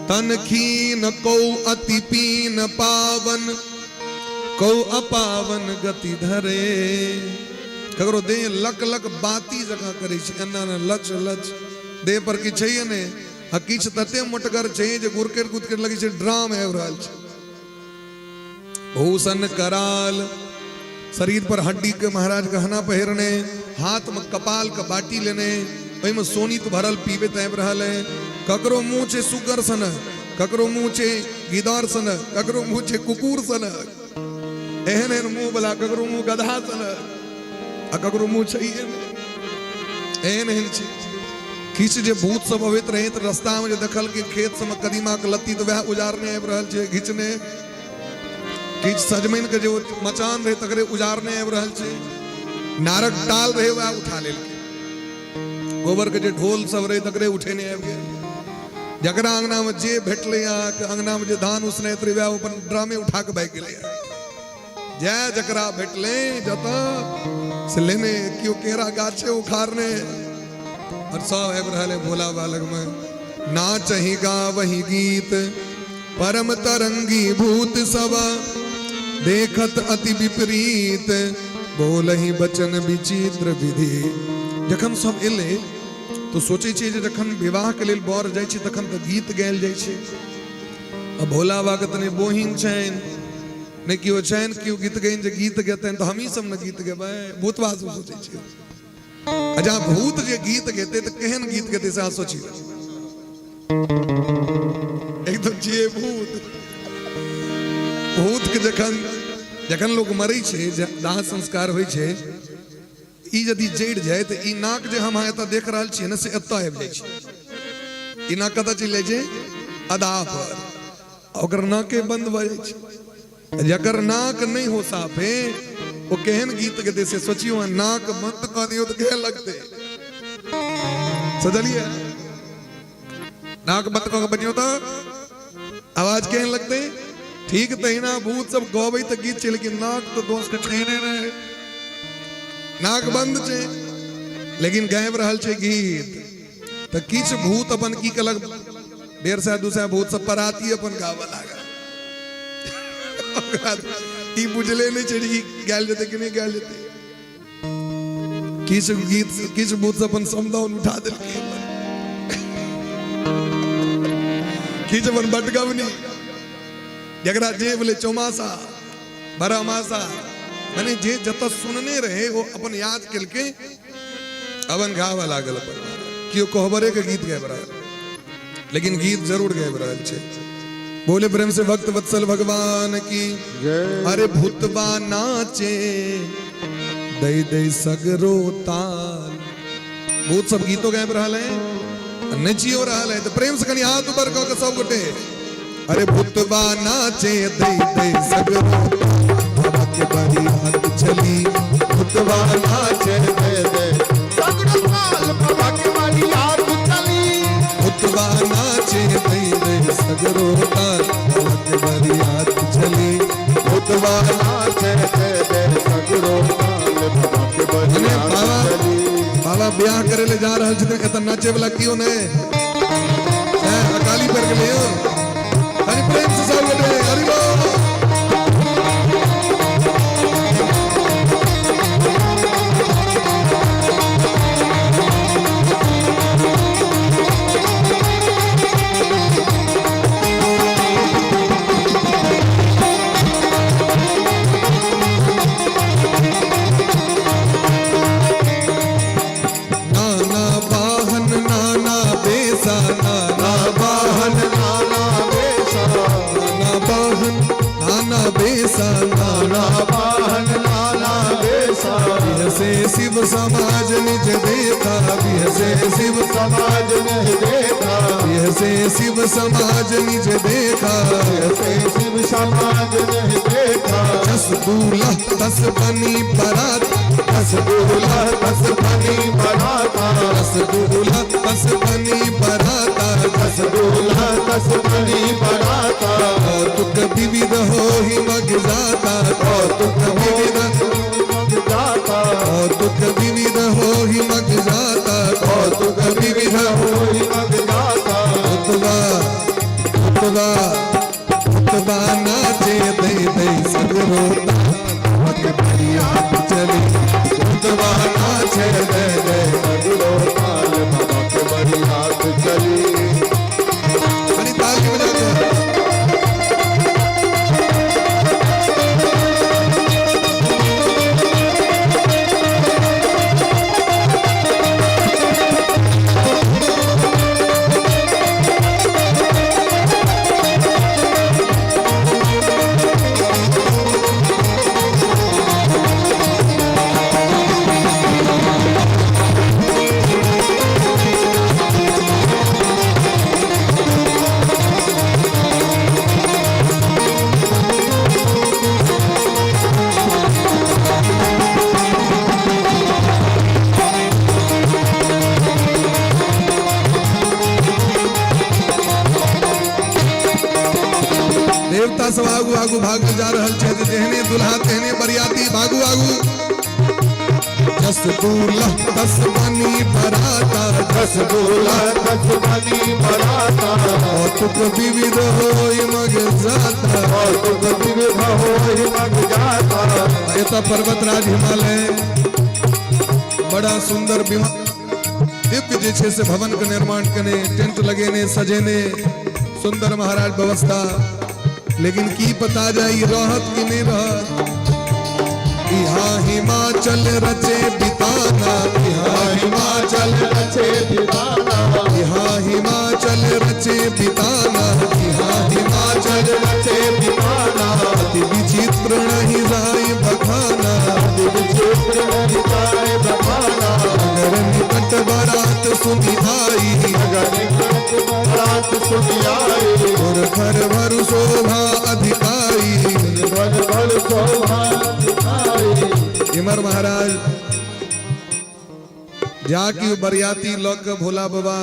तन खीन को अति पीन पावन को अपावन गति धरे ककरो दे लक लक बाती जगह करे छी अन्ना ने लच लच दे पर की चाहिए ने किछ तते मोटगर चाहिए जे गुरकेट गुदकेट लगी छे ड्राम है रहल छे भूषण कराल शरीर पर हड्डी के महाराज गहना पहिरने हाथ में कपाल का बाटी लेने ओई में सोनी तो भरल पीबे तैब रहल है ककरो मुंह छे सुगर सन ककरो मुंह छे गिदार सन ककरो मुंह छे कुकुर सन एहन एहन मुंह बला ककरो मुंह गधा सन आ ककरो मुंह चाहिए एहन एहन छे किछ जे भूत सब अबैत रहे त रास्ता में जे देखल के खेत सब में कदीमा के लत्ती तो वह उजारने आबि रहल छे घिचने किछ सजमैन के जो मचान रहे तकरे उजारने आबि रहल छे नारक टाल रहे वह उठा लेल के गोबर के जे ढोल सब रहे तकरे उठेने आबि गेल जकरा अंगना में जे भेटले या अंगना में जे धान उसने तरे वह अपन ड्रामे उठा के बैग गेले जय जकरा भेटले जता से लेने क्यों केरा गाछे उखाड़ने और सब आबि रहल भोला बालक में ना चाहिगा वही गीत परम तरंगी भूत सब देखत अति विपरीत बोलहि बचन विचित्र विधि जखन सब एले तो सोचे छे जे जखन विवाह के लेल बर जाय छै तखन त गीत गायल जाय छै अब भोला बाबा के तने बोहिन छैन ने कियो छैन कियो गीत गैन जे गीत गेतैन त हमही सब न गीत गेबै भूतवा सब सोचे छै अजा भूत जे गीत गेते त केहन गीत गेते से अहाँ सोची एकदम जे भूत के जखन लोग मरे छे दाह संस्कार होय छे ई यदि जड़ जाए तो ई नाक जे हम एत देख रहल छी न से एत आबि जाय छै ई नाक कत चलि जाय छै अदा पर ओकर नाके बंद भ जाय छै जकर नाक नहीं हो साफे वो केहन गीत गेते से सोचियो नाक बंद कर दियो तो केहन लगते समझलिए नाक बंद कर बजियो तो आवाज केहन लगते ठीक तहिना भूत सब गबै त गीत छै लेकिन नाक तो दोष के छैने रहे नाक बंद छै लेकिन गाबि रहल छै गीत त किछ भूत अपन की कलक डेढ़ सौ 200 भूत सब पराती अपन गावे लागा ई बुझले नहीं छै ई गाल जेते कि नहीं गाल जेते किछ भूत सब अपन समदाउन उठा देलकै किछ अपन बटगवनी जगरा जे बोले चौमासा बरामासा माने जे जत सुनने रहे वो अपन याद केलके अपन गावा लागल अपन कियो कोहबरे के गीत गाबि रहल लेकिन गीत जरूर गाबि रहल छै बोले प्रेम से भक्त वत्सल भगवान की अरे भूतबा नाचे दई दई सगरो ताल भूत सब गीतो गाबि रहल है नचियो रहल है तो प्रेम से कनी हाथ ऊपर क के सब गोटे अरे भूतबा नाचे दई दई सगरो बाबा के बारी हाथ चली भूतबा नाचे दई दई
सगरो ताल बाबा के बारी हाथ चली
भूतबा नाचे दई दई सगरो ताल बाबा के बारी हाथ चली
भूतबा नाचे दई सगरो ताल बाबा के बारी हाथ चली
बाबा ब्याह करे ले जा रहल छथिन एत नाचे वाला कियो ने अकाली पर के लियो हरि प्रेम से सब गोटे हरि बोल शिव समाज निज देखा, बिहसे शिव
समाज नहीं देखा,
बिहसे शिव समाज निज देखा,
ऐसे शिव समाज नहीं देखा।
जस दूल्हा तस बनी बरात,
दस दूल्हा दस बनी बराता,
दस दूल्हा तस बनी बराता,
दस दूल्हा दस बनी बराता।
कौतुक विविध हो ही मग जाता, कौतुक विविध
जाता,
कौतुक विविध हो ही मग जाता, कौतुक विविध हो
कोई मग जाता।
उतवा उतवा उतवा नाचे दे दे सगरोता चली, उतवा नाचे दे दे
सगरो ताल बाबा के बड़ी हाथ चली।
अरे ताली बजा दो। देवता सब आगू आगू भाग जा रहल छै, जेहने दुल्हा तेहने बरियाती भागू आगू। जस दूल्हा तस बनी बराता,
दस दूल्हा दस बनी बराता,
कौतुक विविध होई मग जाता।
कौतुक विविध होई मग जाता।
एता पर्वतराज हिमालय बड़ा सुंदर दिव्य जे छै से भवन के निर्माण कने, टेंट लगेने सजेने सुंदर महाराज व्यवस्था। लेकिन की पता जाई रहत कि नहीं रहत। यहाँ हिमाचल रचे बिताना, यहाँ हिमाचल
रचे बिताना,
यहाँ हिमाचल रचे बिताना, यहाँ हिमाचल
रचे बिताना।
अति विचित्र नहीं जाय बखाना,
विचित्र नहीं जाए बखाना।
अगर निकट बारात सुनी आई,
अगर निकट बारात सुनी आई,
और घर भर शोभा अधिकारी।
भल भल शोभा दिखाई।
इमर महाराज जाकी बरियाती लोग के भोला बाबा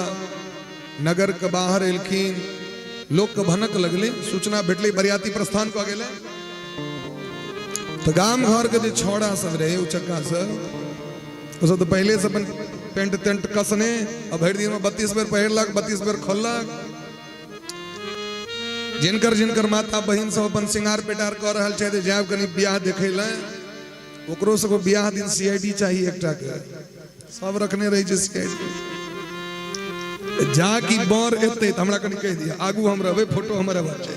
नगर के बाहर एलखिन, लोग के भनक लगले, सूचना भेटले बरियाती प्रस्थान को गेले। तो गांव घर के जो छोड़ा सब रहे उचक्का सब, तो पहले से अपन पेंट टेंट कसने, अब भर दिन में 32 बेर पहिरलक, 32 बेर खोललक। जिनकर जिनकर माता बहन सब अपन सिंगार पेटार कर रहल छै, जाब कनी बियाह देखे ले, ओकरो सबको बियाह दिन सीआईडी चाहिए एकटा के, सब रखने रही छै सीआईडी। जा की बर एते त हमरा कनी कह दिया, आगू हम रहबे, फोटो हमर रहबा छै,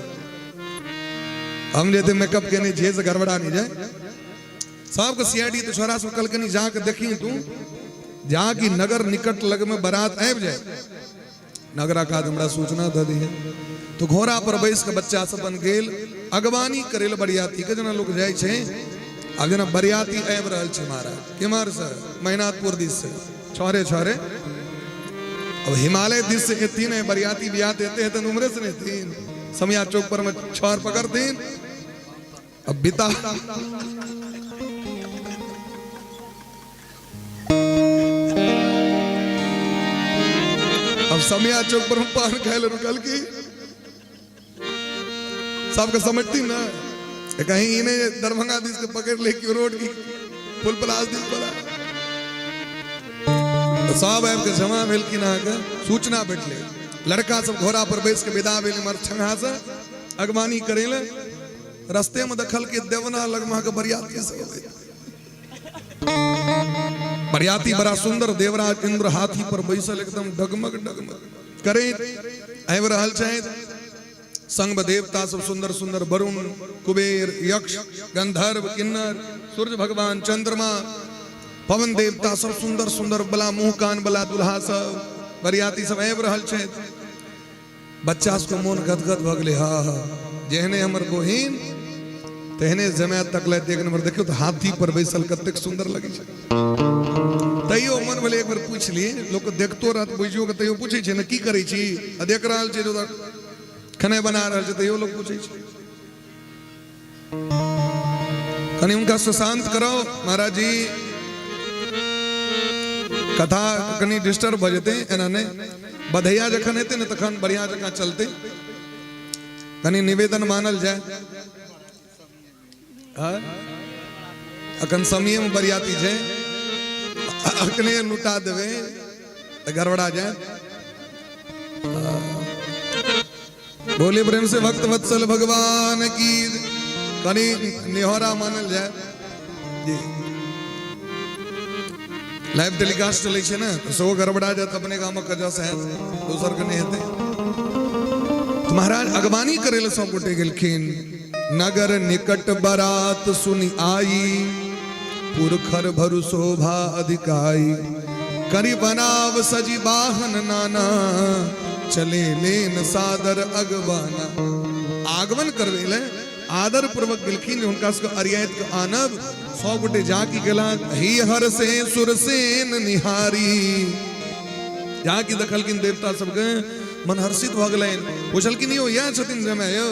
हम जेते मेकअप केने जे से गड़बड़ा नहीं जाए। सबके सीआईडी तो छोरा सब कल कनी जा के देखी तू, जा की नगर निकट लग में बारात आबि जाए, नगरा का हमरा सूचना द दी। तो घोड़ा पर बैस के बच्चा सब बन गेल, अगवानी करेल बरियाती के, जना लोग जाय छै। अब जना बरियाती आबि रहल छै महाराज केमर से, मेहनातपुर दिस से छोरे छोरे, अब हिमालय दिस से एतीन है बरियाती बियाह देते हैं, तो उम्र से नहीं तीन समया चौक पर में छोर पकड़ दिन। अब बिता अब समया चौक पर हम पान खाए रुकल की सबके समझती ना, कहीं इन्हें दरभंगा दिस के पकड़ ले कि रोड की पुल प्लास दिस बना, तो सब आब के जमा भेल कि ना के सूचना भेटले। लड़का सब घोड़ा पर बैस के विदा भेल मर छंगा से अगवानी करेले। रास्ते में दखल के देवना लगमा के बरियाती सब, बरियाती बड़ा सुंदर देवराज इंद्र हाथी पर बैसल एकदम डगमग डगमग करे आबि रहल छथि। संग देवता सब सुंदर सुंदर वरुण कुबेर यक्ष गंधर्व किन्नर सूर्य भगवान चंद्रमा पवन देवता सब सुंदर सुंदर बला मुंह कान बला दुल्हा सब बरियाती सब आबि रहल छथि। बच्चा सबके मोन गदगद भ गेलै, हाँ जेहने हमर बहिन तेहने जमात तकले एक नंबर देखियो तो हाथी पर बैसल कतेक सुंदर लगे छै। तैयो मन भले एक बार पूछ लिए लोग देखतो रहत बुझियो के तैयो पूछे छै न की करे छी आ देख रहल छै जो खाना बना रहल छै तैयो लोग पूछे छै। कनी उनका सुशांत करो महाराज जी कथा कनी डिस्टर्ब भ जेते एना ने बधैया जखन हेते न तखन बढ़िया जगह चलते कनी निवेदन मानल जाए। अखन समय में बरियाती छै अखने लुटा देवे तो गड़बड़ा जाए। बोले प्रेम से भक्त वत्सल भगवान की कनी निहोरा मानल जाए जी। लाइव टेलीकास्ट चले छे ना तो सो गड़बड़ा जाए अपने गाँव में कजा से दूसर के नहीं हेते। तो महाराज अगवानी करेल सब गोटे गेलखिन नगर निकट बरात सुनी आई पुरखर भरु शोभा अधिकाई करी बनाव सजी बाहन नाना चले लेन सादर अगवाना। आगमन करवेले आदर पूर्वक गेलखिन उनका अरियात के आनब 100 गोटे जाकी गेला ही हर से सुरसेन निहारी जाकी देखलखिन देवता सबके मन हर्षित भ गेलैन पूछलखिन यो या छथिन जमाय यो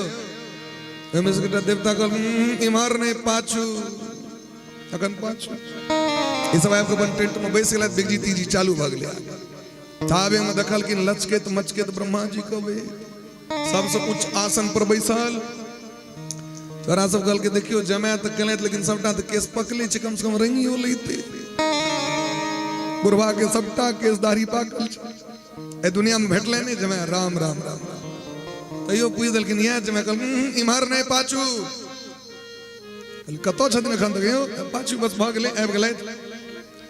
एमे से देवता कहल इमार ने पाछू अखन पाछू ई सब आपके बन टेंट में बैस गेला बिगजी जी चालू भ गेलै ताबे में देखलखिन लचकेत मचकेत ब्रह्मा जी कबे सबसे उच्च आसन पर बैसल तोरा सब कहल के देखियो जमात तक केले लेकिन सबटा तो केस पकले छै कम से कम रंगियो लेते बुढ़वा के सबटा केस दाढ़ी पाकल छै ए दुनिया में भेटले नहीं जमा राम राम राम तैयो पूछ देलखिन या जमा कहल इम्हर नहीं पाछू कतो छथिन एखन तक यो पाछू बस भ गेलै आबि गेलै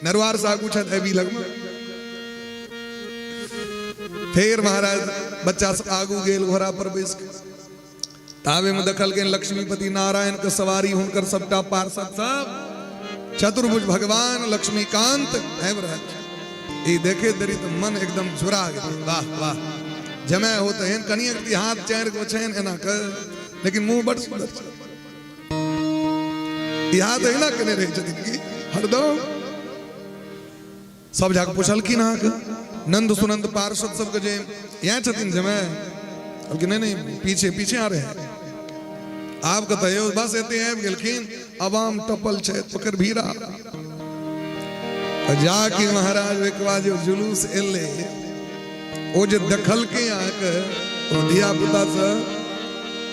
नरवार से आगू छथि एबी लग फिर महाराज बच्चा सब आगू गेल घोड़ा पर बैस के तावे में दखल के लक्ष्मीपति नारायण के सवारी हुनकर सबटा पार्षद सब चतुर्भुज भगवान लक्ष्मीकांत आबि रहल छै। ई देखे देरी तो मन एकदम झुरा गेल वाह वाह जमे होते हैं कनिया के हाथ 4 गो छैन एना के लेकिन मुंह बड़ सुंदर छै याद है ना कने रहे छथिन की हरदम सब जाके पूछलखिन अहाँ के नंद सुनंद पार्षद सब के जे यहाँ छथिन जमे कि नहीं पीछे पीछे आ रहे हैं आप कहियो बस एते आबि गेलखिन अवाम टपल छै पकर भीड़ा जाके महाराज एक बार जो जुलूस एले ओ जे देखल के यहाँ के तो धिया पुता से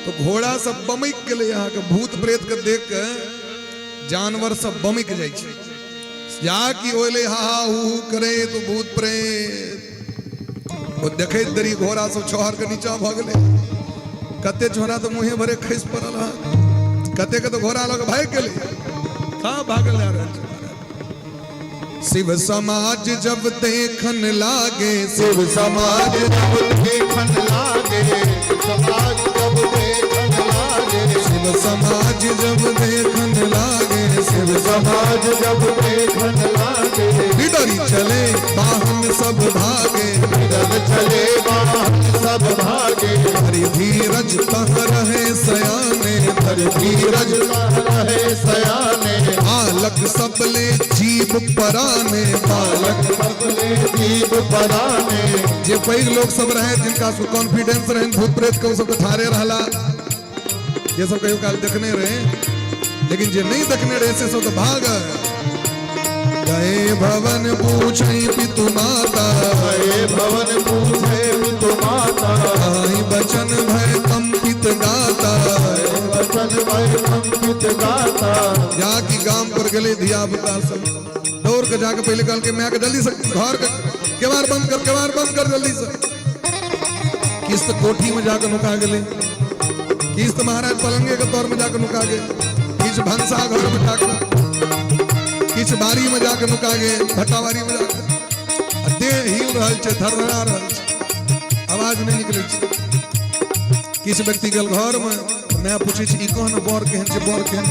तो घोड़ा सब बमक गेले यहाँ के भूत प्रेत के देख के जानवर सब बमक जाय छै जाकी ओले हा हा हु करे तो भूत प्रेत वो देखे दरी घोड़ा सब छोहर के नीचा भ गेले कते छोरा तो मुहे भरे खैस पड़ल कते के तो घोड़ा लग भाग गेले सब भागल जा रहल छै। शिव समाज जब देखन लागे
शिव समाज जब देखन लागे समाज जब देखन लागे
शिव समाज जब देखन लागे
शिव समाज जब देखन लागे
बिडरी चले बाहन सब भागे
जब चले बाहन सब भागे
हरि धीरज तह रहे सयाने
हरि धीरज रहे सयाने
बालक सबले जीव पराने
बालक सबले जीव पराने
जे पैघ लोग सब रहे जिनका सु कॉन्फिडेंस रहे भूत प्रेत के सब ठारे रहला ये सब कहियो काल देखने रहे लेकिन जे नहीं देखने रहे से सब तो भाग गए भवन पूछई पितु माता
गए भवन पूछे पितु माता
आई बचन भय कंपित गाता
वचन भय कंपित गाता
जाकी गांव पर गले धिया पुता सब दौड़ के जाके पहले कल के मैं जल्दी से घर के केवार बंद कर जल्दी से किस्त कोठी में जाकर नुका गए किस्त महाराज पलंगे के तौर में जाकर नुका गए किस भंसा घर में जाकर किस बारी में जाकर नुका गए भट्टावारी में जाकर देह हिल रहा है थरथरा रहा है आवाज नहीं निकले किस व्यक्ति के घर में मैं पूछे कौन बर केहन छै बर केहन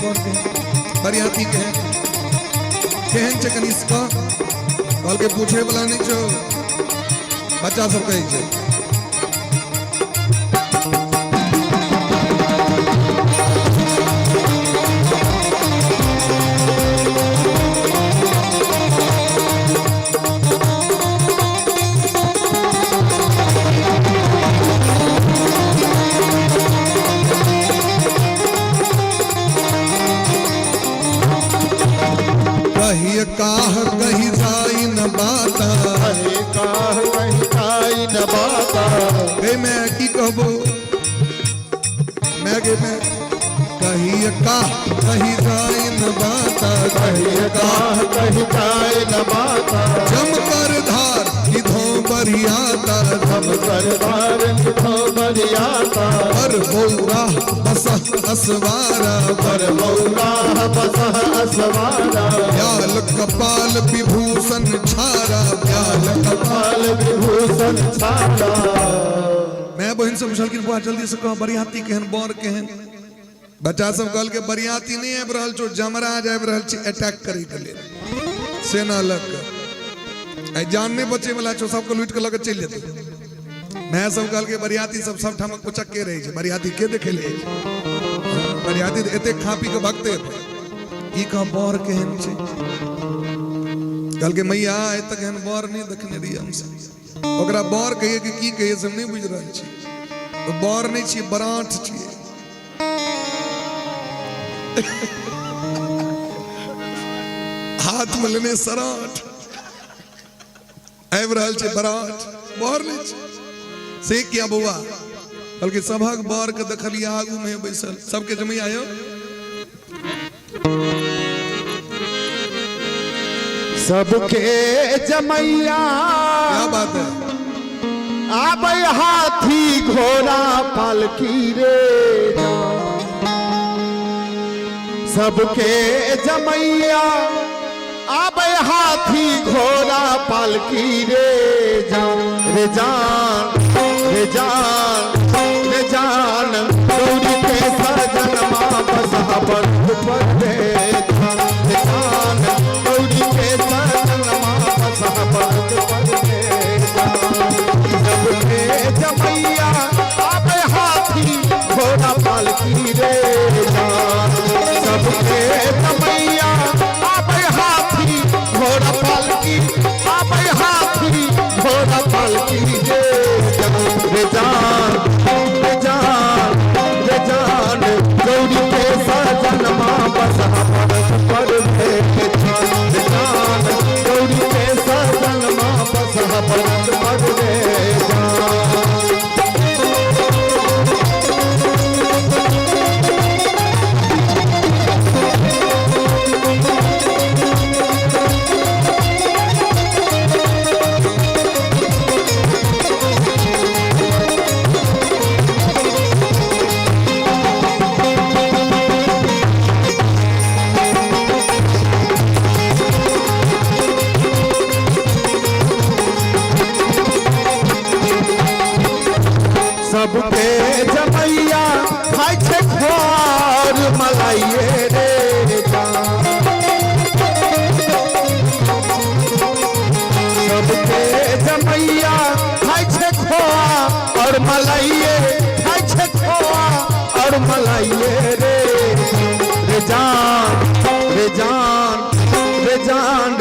बरियाती केहन छै कनिष्का कल के पूछे वाला नहीं छो बच्चा सब कहे छै काह कही जाई न बाता
कहे काह कहीं काई न बाता
गे मैं की कहबो मैं गे मैं कही काह कही जाई न बाता
कहे काह कहीं काई न बाता
जम कर धार किधो बरियाता
हम सरदार निभो बरियाता
पर बौरा बस असवारा
पर मौला बसह असवारा
ब्याल कपाल विभूषण छारा ब्याल
कपाल विभूषण छाड़ा
मैं बहन से पूछल कि बुआ जल्दी से कहो बरियाती केहन बर केहन बच्चा सब कहल के बरियाती नहीं आबि रहल छो जमराज आबि रहल छी अटैक करे के लेल सेना लग आई जान नहीं बचे वाला छो सबको लूट के लगे चल जेते मैं सब कहल के बरियाती सब ठामक पुचक के रही छे बरियाती के देखे ले बरियाती एते खा पी के भगते ई का बर केहन छे कहल के मैया आइ तक एहन बर नहीं देखने रही हमसे ओकरा बर कहिए कि की कहिए से नहीं बुझ रहल छी तो बर नहीं छी बराठ छी हाथ में लेने सराठ आबि रहल छै बराठ बर नहीं छी से क्या बउआ बल्कि सभक बर के देखलिए आगू में बैसल सबके जमैया आयो
सबके जमैया
क्या बात है
आबै हाथी घोड़ा पालकी रे सबके जमैया आबै हाथी घोड़ा पालकी रे जान रे जान रे जान रे जान गौरी के सजन माँ बसहा पर दे रे जान गौरी के सजन माँ बसहा पर दे सबके जमैया आबै हाथी घोड़ा पालकी रे जान सबके जमैया आबै हाथी घोड़ा पालकी आबै हाथी घोड़ा पालकी रे जान रे जान रे जान गौरी के सजन माँ बसहा पर दे रे जान गौरी के सजन माँ बसहा पर दे जान सबके जमैया खाइ छै खोर मलाइए रे सबके जमैया खाइ छै खोआ और मलाइए खाइ छै खोआ और मलाइए रे जान रे जान रे जान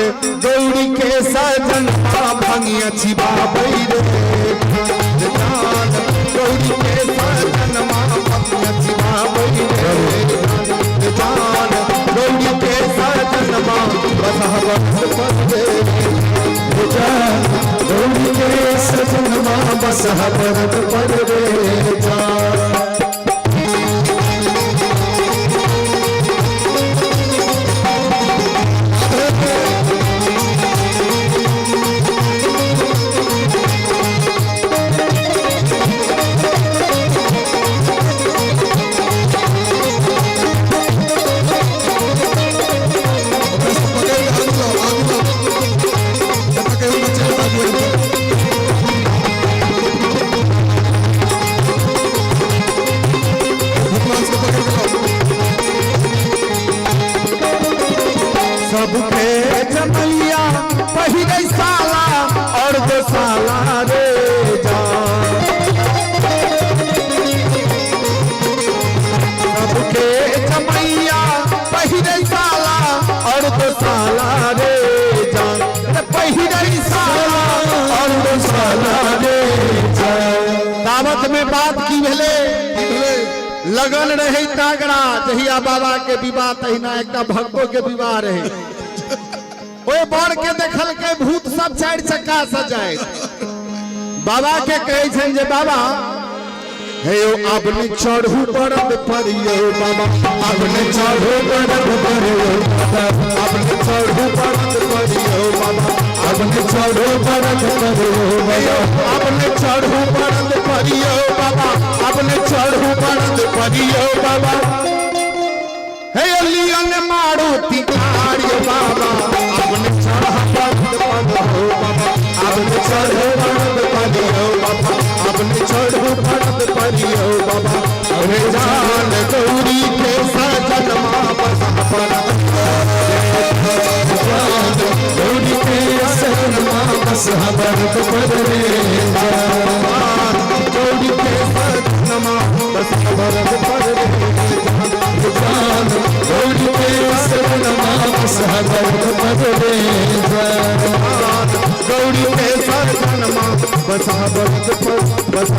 गौरी के सजन भंगिया छिपाबै रे जान गौरी के सजन माँ भंगिया छिपाबै रे जान गौरी के सजन माँ बसहा पर दे रे जान गौरी के सजन माँ बसहा पर दे जान सबके जमैया पहिरे साला और दो साला रे जान सबके जमैया पहिरे साला और दो साला रे जान पहिरे साला और दो साला रे जान दावत में बात की भेले लगन रहे तागड़ा जहिया बाबा के विवाह तहिना एक भक्तों के विवाह रहे ओए बड़ के देखल के भूत सब 4 चक्का सजाए बाबा के कहे छन जे बाबा हे ओ आपने चढ़ू परद परियो बाबा आपने चढ़ू परद परियो आपने चढ़ू परद परियो बाबा आपने चढ़ू परद परियो बाबा आपने चढ़ू परद परियो बाबा आपने चढ़ू परद परियो बाबा हे लियन मारुति गाड़ियो बाबा आपने चढ़ा परद परियो बाबा आपने चढ़ू परद परियो बाबा आपने चढ़ू परद परियो बाबा अरे जान गौरी के सजन वापस परद गौरी के सजन वापस परद परे गौरी के सजन वापस परद परे जान गौरी के सजन वापस परद परे गौरी के सजन वापस परद पर बस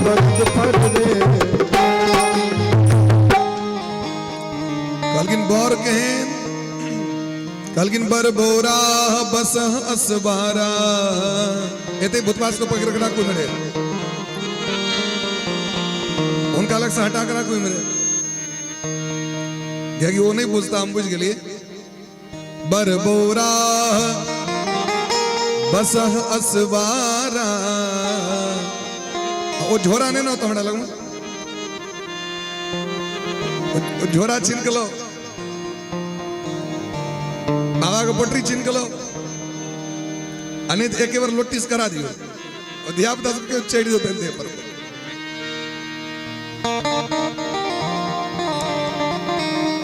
बरद पर रे
कलगिन बोर कहें कलगिन बर बोरा बस असबारा एते भूतवास को पकड़ रखना कोई मेरे उनका अलग से हटा करा कोई मेरे क्या कि वो नहीं पूछता हम पूछ के लिए बर बोरा बस असबारा वो झोरा नहीं ना तो हड़ा लगू झोरा छिनक लो बाबा को पटरी छिनक लो अनित एक बार लोटिस करा दियो और धिया पुता सबके चढ़ दो दे पर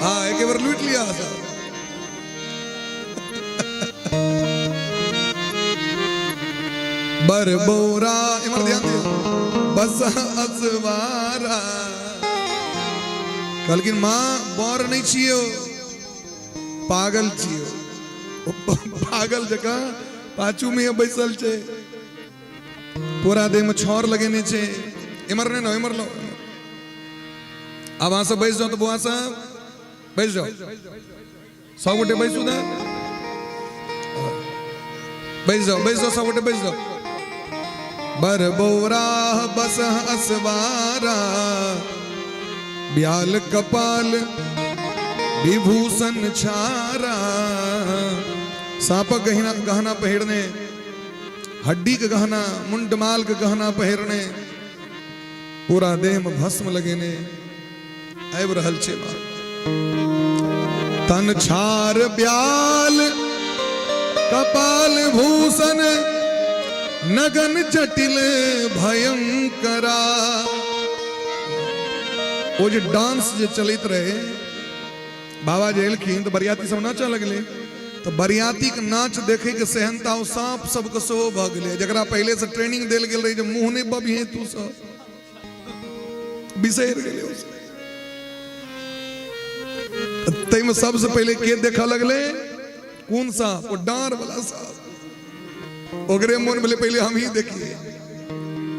हाँ एक बार लूट लिया था बर बोरा इमर ध्यान दियो बस असवारा कलकिन माँ बोर नहीं छियो पागल छियो पागल जगह पाछू में बैसल छे पूरा देह में छोर लगेने छे इमर ने नो इमर लो अब वहां से बैठ जाओ तो वहां से बैठ जाओ 100 गोटे बैठू ना बैठ जाओ 100 गोटे बैठ जाओ बर बोरा बस असवारा ब्याल कपाल विभूषण छारा सांप गहना गहना पहिरने हड्डी के गहना मुंडमाल के गहना पहिरने पूरा देह में भस्म लगेने आब रहल छे तन छार ब्याल कपाल भूषण नगन जटिल भयंकरा वो जो डांस जो चलित रहे बाबा जे एलखिन तो बरियाती सब नाचा लगले तो बरियाती के नाच देखे के सहनता सांप सब के सो भ गेले जकरा पहले से ट्रेनिंग देल गेल रही जो मुंह नहीं बबी है तू सब बिसर गेले तई में सबसे पहले के देखा लगले कौन सा वो डार वाला सांप ओकरे मन भले पहले हम ही देखिए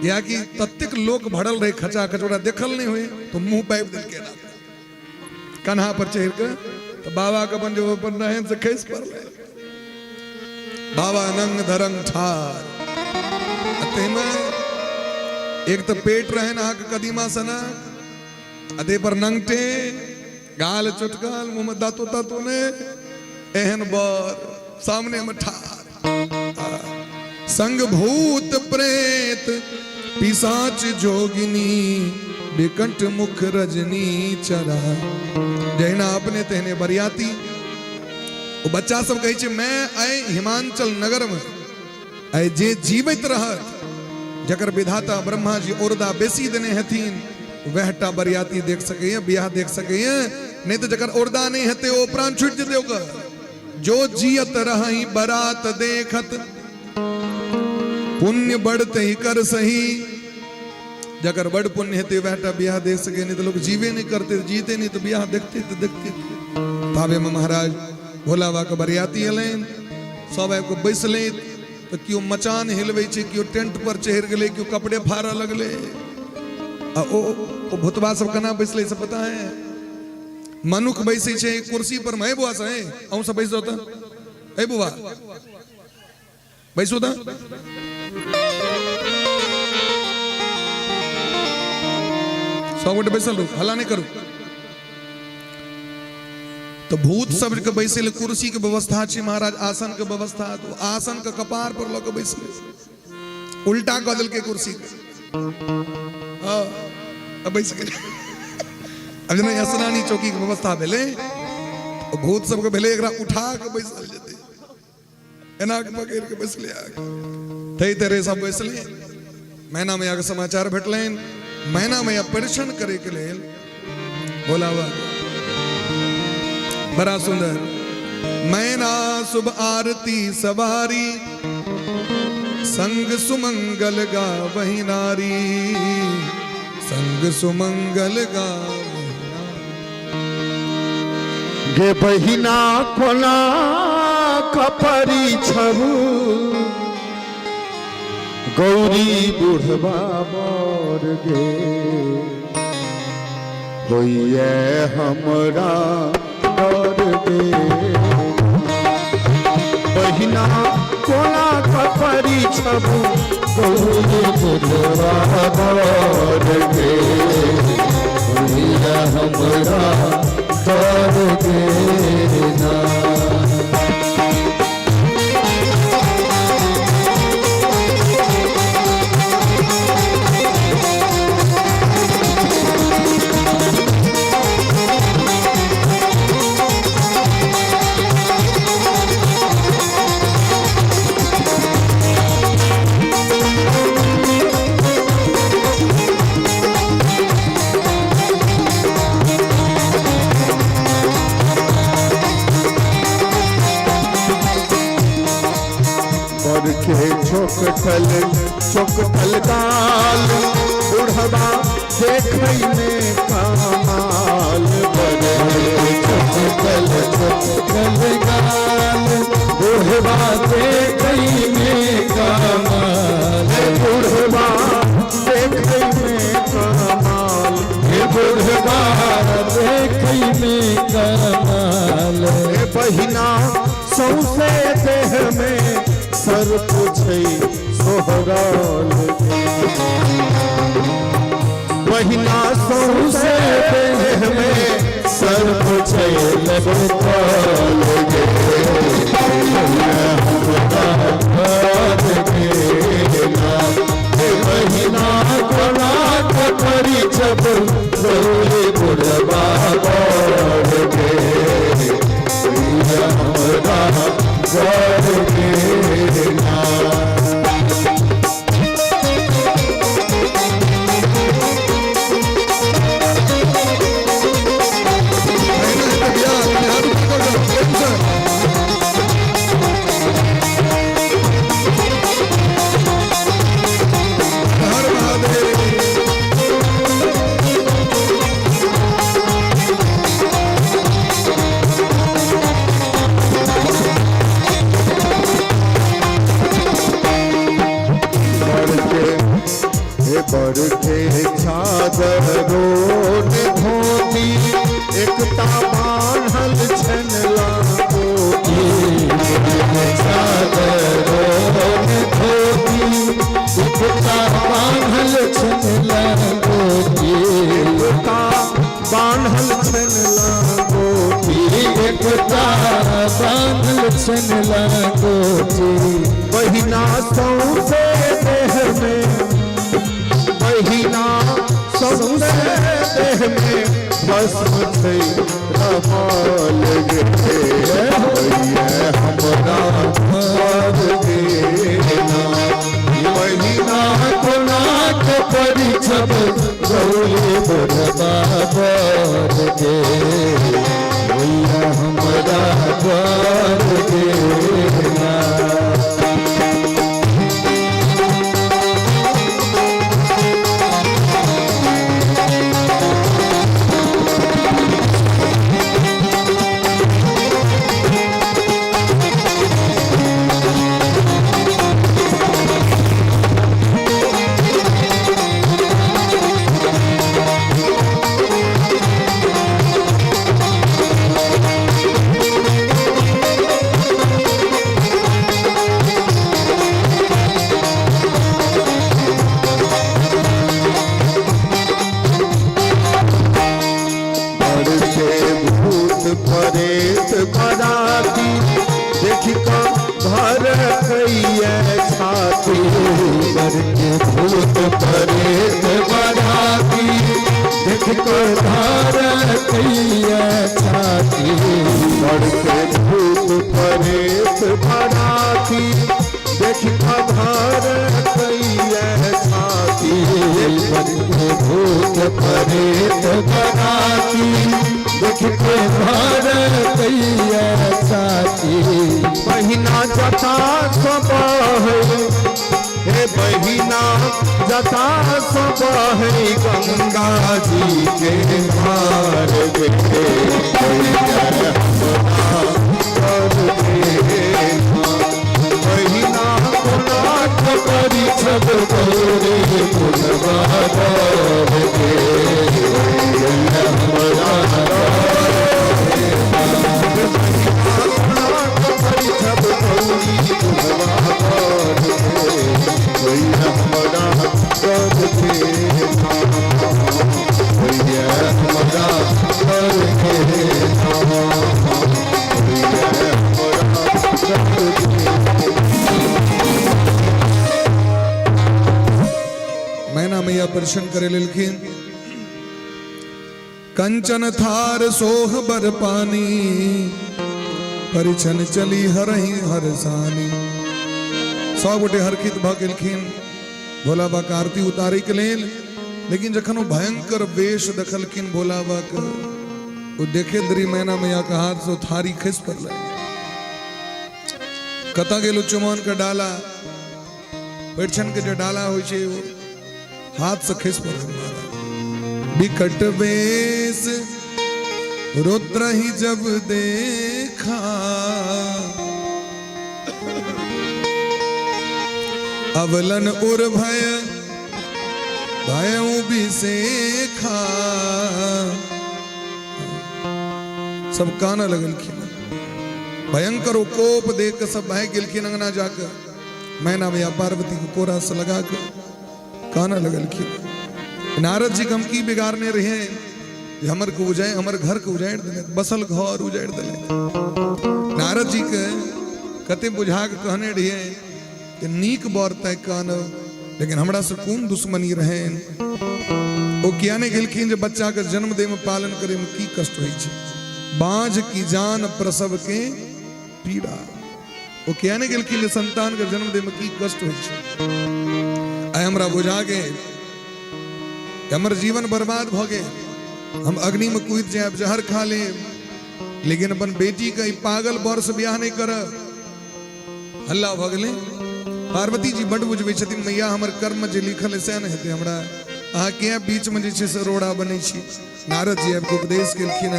या कि तत्तिक लोग भड़ल रहे खचा खचोड़ा देखल नहीं हुए तो मुंह पैप दिल के ना कन्हा पर चढ़ कर तो बाबा का बन जो पर रहन से खैस पर ले बाबा नंग धरंग ठार अते में एक तो पेट रहे ना के कदीमा सना अदे पर नंगटे गाल चुटकाल मुंह में दातो तातो ने एहन बर सामने में ठार संग भूत प्रेत पिशाच जोगिनी बिकंठ मुख रजनी चरा जैना अपने तेने बरियाती वो बच्चा सब कहे मैं आए हिमांचल नगर में आए जे जीवित रहत जकर विधाता ब्रह्मा जी ओरदा बेसी देने हथीन वहटा बरियाती देख सके ब्याह देख सके नहीं तो जकर ओरदा नहीं हते वो प्राण छूट जते होगा जो जियत रही बरात देखत पुण्य बढ़ते ही कर सही जगर बड़ पुण्य हेते बेटा ब्याह देख सके नहीं तो लोग जीवे नहीं करते जीते नहीं तो ब्याह देखते तो देखते ताबे में महाराज भोला बा के बरियाती हलेन सब को बैसले तो क्यों मचान हिलवे छे क्यों टेंट पर चढ़ गले क्यों कपड़े फाड़ा लगले ओ भूतबा सब कना बैसले से पता है मनुख बैसे छे कुर्सी पर मैं बुआ से अँ सब बैस होता ए बुआ बैसो था सौ गोटे बैसल रू हला नहीं करू तो भूत सब के बैसे कुर्सी के व्यवस्था छे महाराज आसन के व्यवस्था तो आसन के कपार पर लोग बैसले उल्टा कऽ देल के कुर्सी अब बैस के अब जना असनानी चौकी के व्यवस्था भेले भूत सब के भेले एकरा उठा के बैसल जेते एना के पकड़ के बैसले आगे तई तेरे सब बैसले मैना मैया के समाचार भेटलैन मैना मैया परीक्षण करे के लेल बोलावा बड़ा सुंदर मैना शुभ आरती सवारी संग सुमंगल गा वही नारी संग सुमंगल गा
गे बहिना कोना कपरी छबु गौरी बुढ़वा मोर गे होइए हमरा डर गे बहिना कोना कपरी छबु गौरी बुढ़वा मोर गे होइए हमरा डर गे ना चोकटल गाल बुढ़वा देखै में कमाल चोकटल गाल बुढ़वा देखै में कमाल बुढ़वा देखै में कमाल बुढ़वा देखै में कमाल बहिना सौसे देह में सर पूछे सोहराल बहिना सौसे देह में सर पूछे लगताल गे बहिना कोना कपरी जब गौरी बुढ़वा मोर गे हमरा डर गे ना बड़के चादर रोड धोती एकता बान्हल छनला चादर रोड धोती एकता बान्हल छनला एकता बान्हल छनला एकता बान्हल छनला बहिना सौसे देह में बहिना सौसे देह में भस्म छै रमाल गे हमरा डर गे ना बहिना कोना कपरी छब गौरी बुढ़वा मोर गे हमरा डर गे ना परेत बराती देख कर धार कैया छाती बढ़ते भूत परेत बराती देख कर धार कैया छाती बढ़ते भूत परेत बराती देख कर धार कैया छाती बहिना जता सब हे बहिना जता सब है गंगा जी के मार देखे बहिना नाथ करी छब गौरे
मैना मैया दर्शन करे लिखिन कंचन थार सोह बर पानी परिछन चली हरही हरसानी। 100 गोटे हरखित भखिन भोला बा का आरती उतारे के लेल, लेकिन जखन वो भयंकर वेश दखलखिन भोला बा के वो देखे दरी मैना मैया का हाथ से थारी खिस पड़ल। कता गेलो चुमान का डाला परिछन के जो डाला हो छे वो हाथ से खिस पड़ल। बिकट वेश रुद्र ही जब देखा अवलन उर भय भयों भी सेखा। सब काना लगल खिन भयंकर कोप देख कर सब बह गिलखिन अंगना जाकर मैना मैया पार्वती को कोरा से लगा कर काना लगल खिन। नारद जी कम की बिगाड़ने रहे हमर को उजाए हमर घर को उजाड़ दिले बसल घर उजाड़ दिले। नारद जी के कते बुझा के कहने रहे कि नीक बर तय कान लेकिन हमरा से कौन दुश्मनी रहे। वो कियाने गेलखिन जे बच्चा के जन्म दे में पालन करे में की कष्ट होई छे बांझ की जान प्रसव के पीड़ा। वो कियाने गेलखिन जे संतान के जन्म दे में की कष्ट होई छे। आय हमरा बुझा के हमर जीवन बर्बाद भ गए हम अग्नि में कूद जाए जहर खा ले लेकिन अपन बेटी का पागल बर से ब्याह नहीं कर। हल्ला भ गए पार्वती जी बड़ बुझबे छथिन मैया हमर कर्म जे लिखल से न हेते हमरा अहाँ के बीच में जे से रोड़ा बनै छी। नारद जी आपको उपदेश केलखिन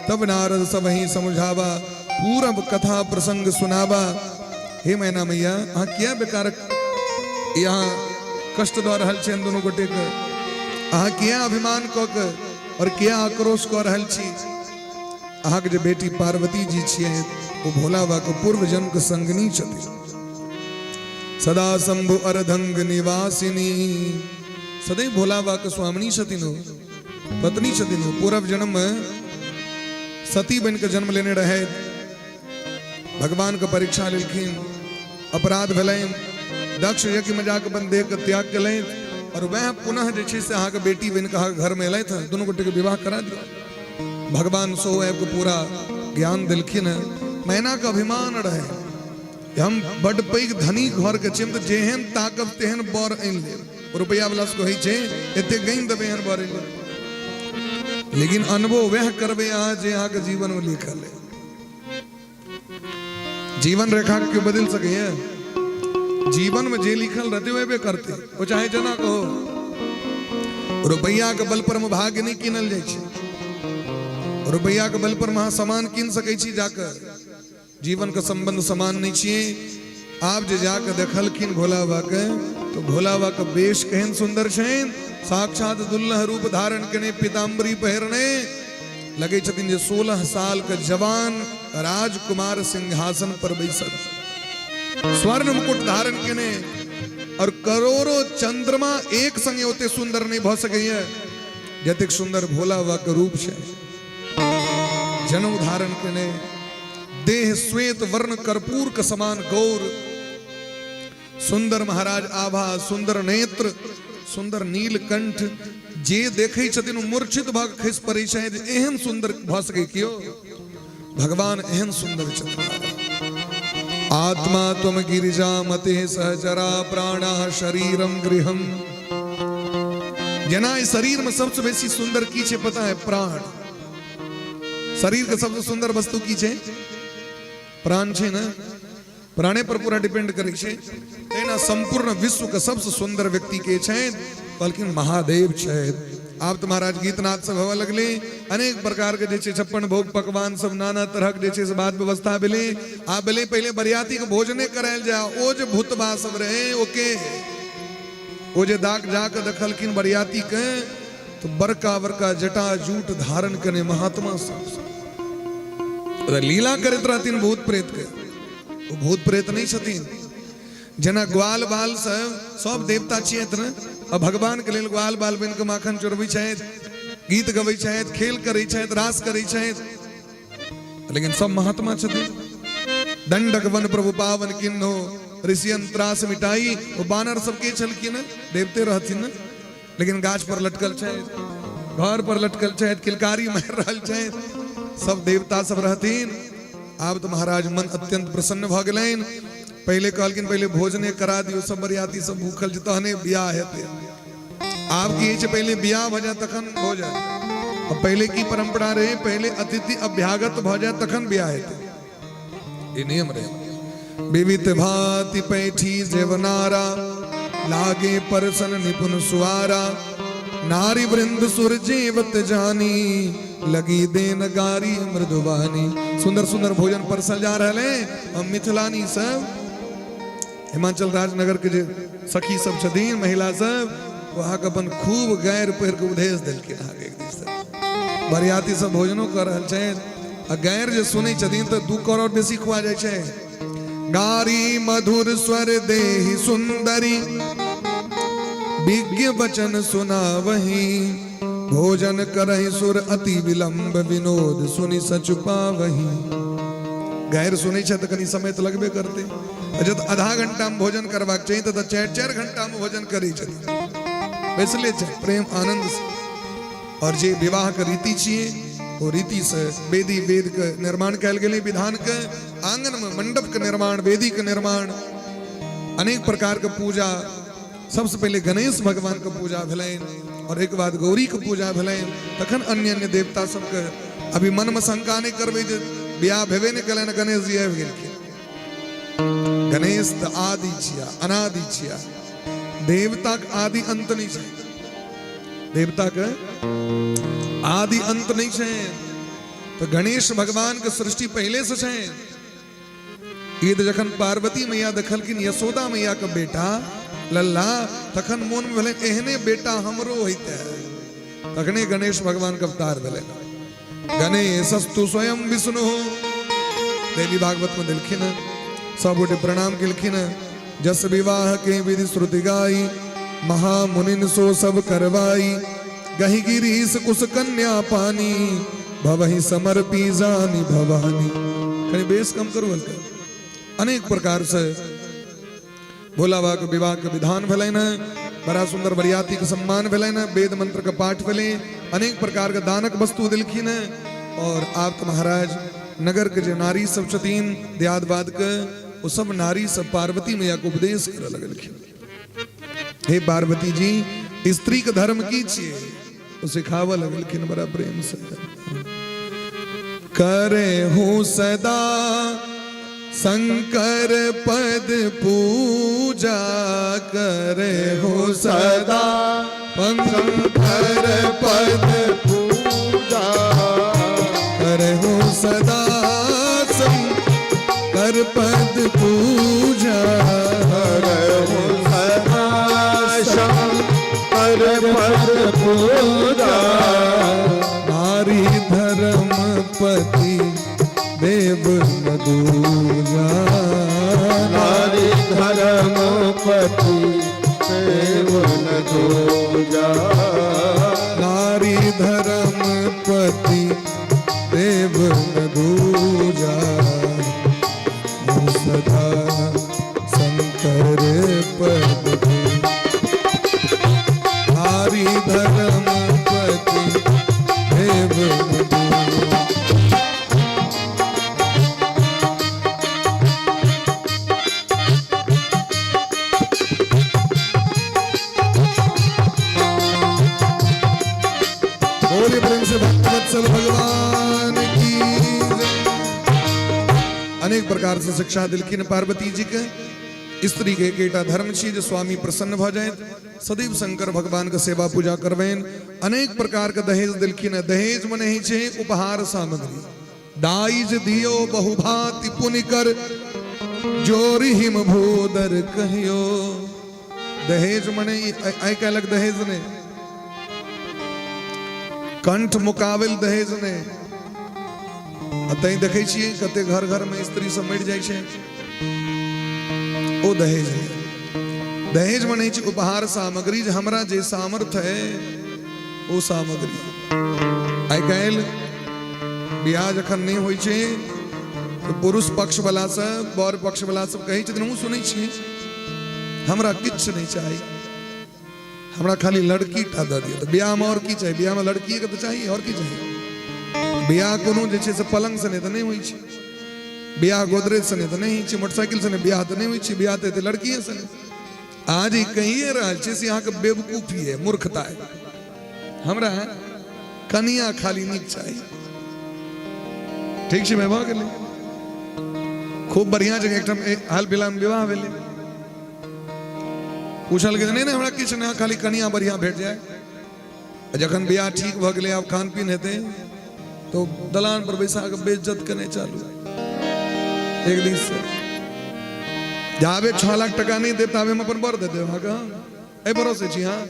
तब नारद सब ही समझावा पूरब कथा प्रसंग सुनावा। हे मैना मैया अहाँ क्या बेकार यहाँ कष्ट दऽ रहल छी दोनों गोटे के अहाँ क्या अभिमान क के और क्या आक्रोश क रहल छी। अहाँ के जे बेटी पार्वती जी छियै वो भोला बा के पूर्व जन्म के संगनी छथिन। सदा शंभु अर्धंग निवासिनी सदैव भोला बा के स्वामिनी छथिन पत्नी छथिन। पूर्व जन्म में सती बन के जन्म लेने रहे भगवान के परीक्षा लेलखिन अपराध भेलैन दक्ष यज्ञ में जाकर बन देह के त्याग केलैन और वह पुनः जे छै से अहाँ के बेटी बन के घर में एलैथ दोनों गोटे के विवाह करा दिया। भगवान सो को पूरा ज्ञान दिलखिन मैना का अभिमान रहे हम बड़ पैघ धनी घर के छिम जेहन ताकब तेहन बर आनि लेब रुपया वाला से कहै छै एते गैन देबे हन बर लेकिन अनुभव वह करबे अहाँ जे अहाँ के जीवन में लिखल है। जीवन रेखा के बदल सके है जीवन में जे लिखल रहते वे करते वो चाहे जना कहो रुपया के बल पर में भाग्य नहीं कीनल जाय छै। रुपया के बल पर में सामान कीन सकै छी जाकर जीवन का संबंध समान नहीं छिए। आप जे जाकर देखलखिन भोला बा के तो भोला बा का वेश केहन सुंदर छेन साक्षात दुल्लह रूप धारण केने पीताम्बरी पहिरने लगे छथिन जे 16 साल के जवान राजकुमार सिंहासन पर बैसल स्वर्ण मुकुट धारण केने और करोड़ों चंद्रमा एक संगे होते सुंदर नहीं भ सकैया जतेक सुंदर भोला बा के रूप छे। जनेऊ धारण केने देह श्वेत वर्ण कर्पूर के समान गौर सुंदर महाराज आभा सुंदर नेत्र सुंदर नीलकंठ जे देखे छथिन मूर्छित भऽ कऽ खसि पड़ै छथि, एहन सुंदर भऽ सकै कियो? भगवान एहन सुंदर छथिन। आत्मा त्वम गिरिजा मते सहचरा प्राणः शरीरम गृहम। जेना इस शरीर में सबसे बेसी सुंदर की छे पता है? प्राण। शरीर के सबसे सुंदर वस्तु की छे? प्राण छे ना। प्राणे पर पूरा डिपेंड करे छे। तेना संपूर्ण विश्व का सबसे सुंदर व्यक्ति के छे बल्कि महादेव छे। आप तो महाराज गीतनाथ सब हवा लगले, अनेक प्रकार के जे 56 भोग पकवान सब नाना तरह के जे बात व्यवस्था भेले। आ भेले पहले बरियाती के भोजने करायल जा। ओ जे भूतबा सब रहे ओके ओ जे दाग जाके देखलखिन बरियाती के तो बड़का बड़का जटा जूट धारण करने महात्मा सब लीला करत रहथिन भूत प्रेत के। वो भूत प्रेत नहीं छथिन। जना ग्वाल बाल सब देवता छियत न। अब भगवान के लेल ग्वाल बाल बन के माखन चोरबै छथि, गीत गबै छथि, खेल करै छथि, रास करै छथि, लेकिन सब महात्मा छथिन। दंडक वन प्रभु पावन किन्नो ऋषियन त्रास मिटाई। वो बानर सबके छलखिन, देवते रहथिन न, लेकिन गाछ पर लटकल छथि, घर पर लटकल छथि, किलकारी मार रहल छथि, सब देवता सब रहथिन। आब तो महाराज मन अत्यंत प्रसन्न भ गेलैन। पहले कहलखिन पहले भोजने करा दियो, सब बरियाती सब भूखल छै, तहने बियाह हेतै। आब की छै पहले बियाह भ जाय तखन भोजन। अब पहले की परंपरा रहे, पहले अतिथि अभ्यागत भ जाय तखन बियाह हेतै। ई नियम रहे। विविध भांति पैठी जेवनारा लागे परसन निपुण सुआरा। नारी वृंद सुर जेवत जानी लगी देन गारी मृदुबानी। सुंदर सुंदर भोजन परसल जा रहे। हम मिथिलानी सब हिमाचल राजनगर के जे सखी सब छथिन, महिला सब, वहां के अपन खूब गैर पहिर के उपदेश देलखिन। आगे एक दिस बरियाती सब भोजनो कर रहल छथि आ गैर जे सुनै छथिन तो 2 करोड़ बेसी खुआ जाय छै। गारी मधुर स्वर देहि सुंदरी विज्ञ वचन सुनावही। भोजन करहि सुर अति विलंब विनोद सुनि सच पावही। गैर सुनै छै तो कनी समय तो लगबे करते। जब आधा घंटा में भोजन करबाक चाहिए तो 4-4 घंटा में भोजन करै छथिन। बैसले छै प्रेम आनंद से। और जे विवाह के रीति छिए वो रीति से वेदी वेद के निर्माण कयल गेलै। विधान के आंगन में मंडप के निर्माण, वेदी के निर्माण, अनेक प्रकार के पूजा। सबसे पहले गणेश भगवान के पूजा भेलैन और एक बाद गौरी के पूजा भेलैन, तखन अन्य अन्य देवता सबके। अभी मन में शंका नहीं करबै जे बियाह भेबे नहीं कलैन, गणेश जी आबि गेलखिन। गणेश त आदि छिया, अनादि छिया। देवता के आदि अंत नहीं छै। देवता के आदि अंत नहीं छै। तो गणेश भगवान के सृष्टि पहले से छै। ई जखन पार्वती मैया देखलखिन यशोदा मैया के बेटा लल्ला, तखन मोन में भेलै एहने बेटा हमरो होइते। तखने गणेश भगवान के अवतार भेलै। गणेशस्तु स्वयं विष्णु। देवी भागवत में दिलखिन, सब गोटे प्रणाम केलखिन। जस विवाह के विधि श्रुति गाई, महामुनिन सो सब करवाई। गहि गिरीश कुश कन्या पानी, भवहि समर्पी जानी भवानी। कहीं बेस कम करू हल्का। अनेक प्रकार से भोला बाबा के विवाह के विधान भेलैन। बड़ा सुंदर बरियाती के सम्मान भेलैन। वेद मंत्र के पाठ भेलै। अनेक प्रकार के दानक वस्तु दिलखिन। और आप महाराज नगर के जो नारी सब छथिन दियादबाद के, वो सब नारी सब पार्वती मैया को उपदेश करे लगलखिन। हे पार्वती जी, स्त्री के धर्म की छिए वो सिखावा लगलखिन बड़ा प्रेम से। करे हूँ सदा शंकर पद पूजा, करे हो सदा शंकर पद पूजा। करे हो सदा शंकर पद पूजा।
करे हो सदा शंकर पद पूजा।
नारी धर्म पति देव न दूजा।
नारी धर्म पति देव न दूजा।
नारी धर्म पति देव न दूजा। सदा शंकर पद देव बोले प्रेम से भक्तवत्सल भगवान की जय। अनेक प्रकार से शिक्षा दिलखिन पार्वती जी के स्त्री के केटा धर्म चीज स्वामी प्रसन्न भ जाए सदैव शंकर भगवान का सेवा पूजा करवेन। अनेक प्रकार का दहेज दिलखिन दहेज मने ही छे उपहार सामग्री दाइज दियो बहुभाति पुनि कर जोरी हिम भूदर कहियो। दहेज मने आई का अलग दहेज ने कंठ मुकाबिल दहेज ने अतई देखे छिए कते घर घर में स्त्री सब मर जाए छे ओ दहेज है। दहेज मने छी उपहार सामग्री जे हमरा जे सामर्थ है ओ सामग्री। आई काल बियाह जखन नहीं होई छे तो पुरुष पक्ष वाला सब बर पक्ष वाला सब कहे छथिन हम सुनै छी हमरा किछ नहीं चाहिए हमरा खाली लड़की टा द दियो। तो बियाह में और की चाहिए बियाह में लड़की के तो चाहिए और की चाहिए। बियाह कोनो जे छे से पलंग से नहीं तो नहीं होई छे बियाह गोदरेज से नहीं तो नहीं छे मोटरसाइकिल से नहीं बियाह तो नहीं होई छे बियाह ते लड़की से आज ही कहिए रहल छे से यहाँ के बेवकूफी है मूर्खता है। हमरा कनिया खाली नीक चाहिए ठीक छे मैं भ गेलै खूब बढ़िया जगह एकटा हाल फिलहाल में विवाह भेलै पूछल के नहीं हमरा किछ ना खाली कनिया बढ़िया भेट जाए। जखन बियाह ठीक भ गेलै आब खान पीन हेतै तो दलान पर बैसा के बेइज्जत करने चालू एक दिन से जाबे 6 लाख टका नहीं देता हम अपन बर दे देब अहाँ ए भरोसे छी हाँ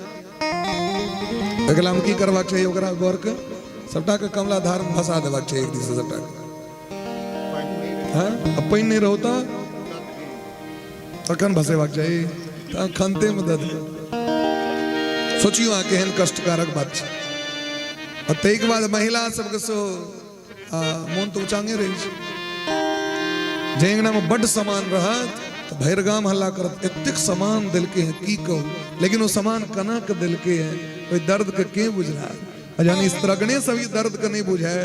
अगला हम की करबाक चाहिए ओकरा बर के सबटा के कमला धार में फंसा देबाक चाहिए एक दिन से सबटा हाँ अब पानी नहीं रहता तखन भसेबाक चाहिए खनते में दे सोचियो आ केहन कष्टकारक बात छै। और तै के बाद महिला सबके सो मोन तो उचांगे रही छै जेंगना में बड़ सामान रहत तो भैर गाम हल्ला करत एतेक सामान दिलके है की कहू लेकिन वो सामान कना के दिलके है कोई दर्द के के बुझला जानी इस तरह गणे सभी दर्द के नहीं बुझे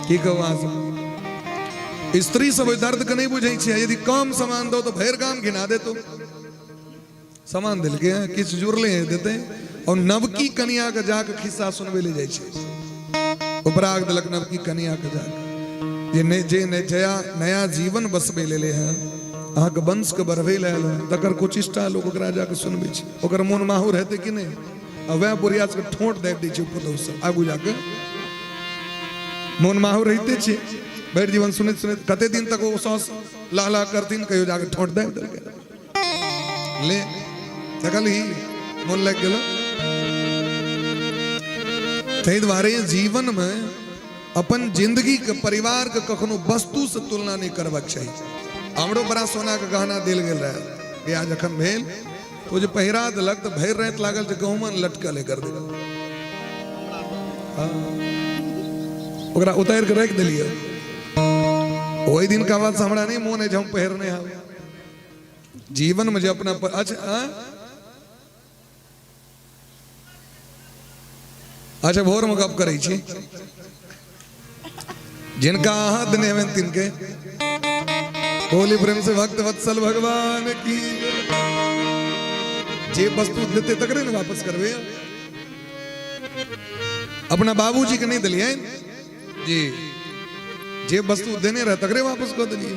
की कहू आज स्त्री सब दर्द के नहीं बुझे छे यदि कम सामान दो तो भैर गाम घिना दे तो सामान दिल के किछ जुड़ले देते और नवकी कन्या के जाके खिस्सा सुनबे ले जाय छे उपराग दिलक नवकी कन्या के जाके जे नया जीवन बसबे ले हैं अहाँ के वंश के बढ़बे ले तकर कुछ इष्टा लोग ओकरा जाके सुनबे छे ओकर मोन माहूर हेते कि नहीं वह बुढ़िया के ठोंट दे दै छे पुतौ सब आगू जाके मोन माहूर रहते छे बैठ जीवन सुनत सुनत कते दिन तक वो सौस ला ला करतीन कहियो जाके ठोंट दे ले देखली मोन लग गेलो। तै द्वारे जीवन में अपन जिंदगी के परिवार के कखनो वस्तु से तुलना नहीं करबाक चाहिए। हमरो बड़ा सोना के गहना दिल गेल रहे बियाह जखन भेल तो जे पहिरा देलक तो भैर रात लागल जे गहुमन लटकल कर देलक ओकरा उतार के रख देलिए वही दिन का बात हमरा नहीं मोन है जो हम पहिरने हैं जीवन में जो अपना अच्छा भोर में गप करे छी जिनका हाथ ने तिनके होली प्रेम से भक्त वत्सल भगवान की जे वस्तु देते तकरे ने वापस करवे अपना बाबूजी के नहीं दिलिए जी जे वस्तु देने रहे तकरे वापस कर दिलिए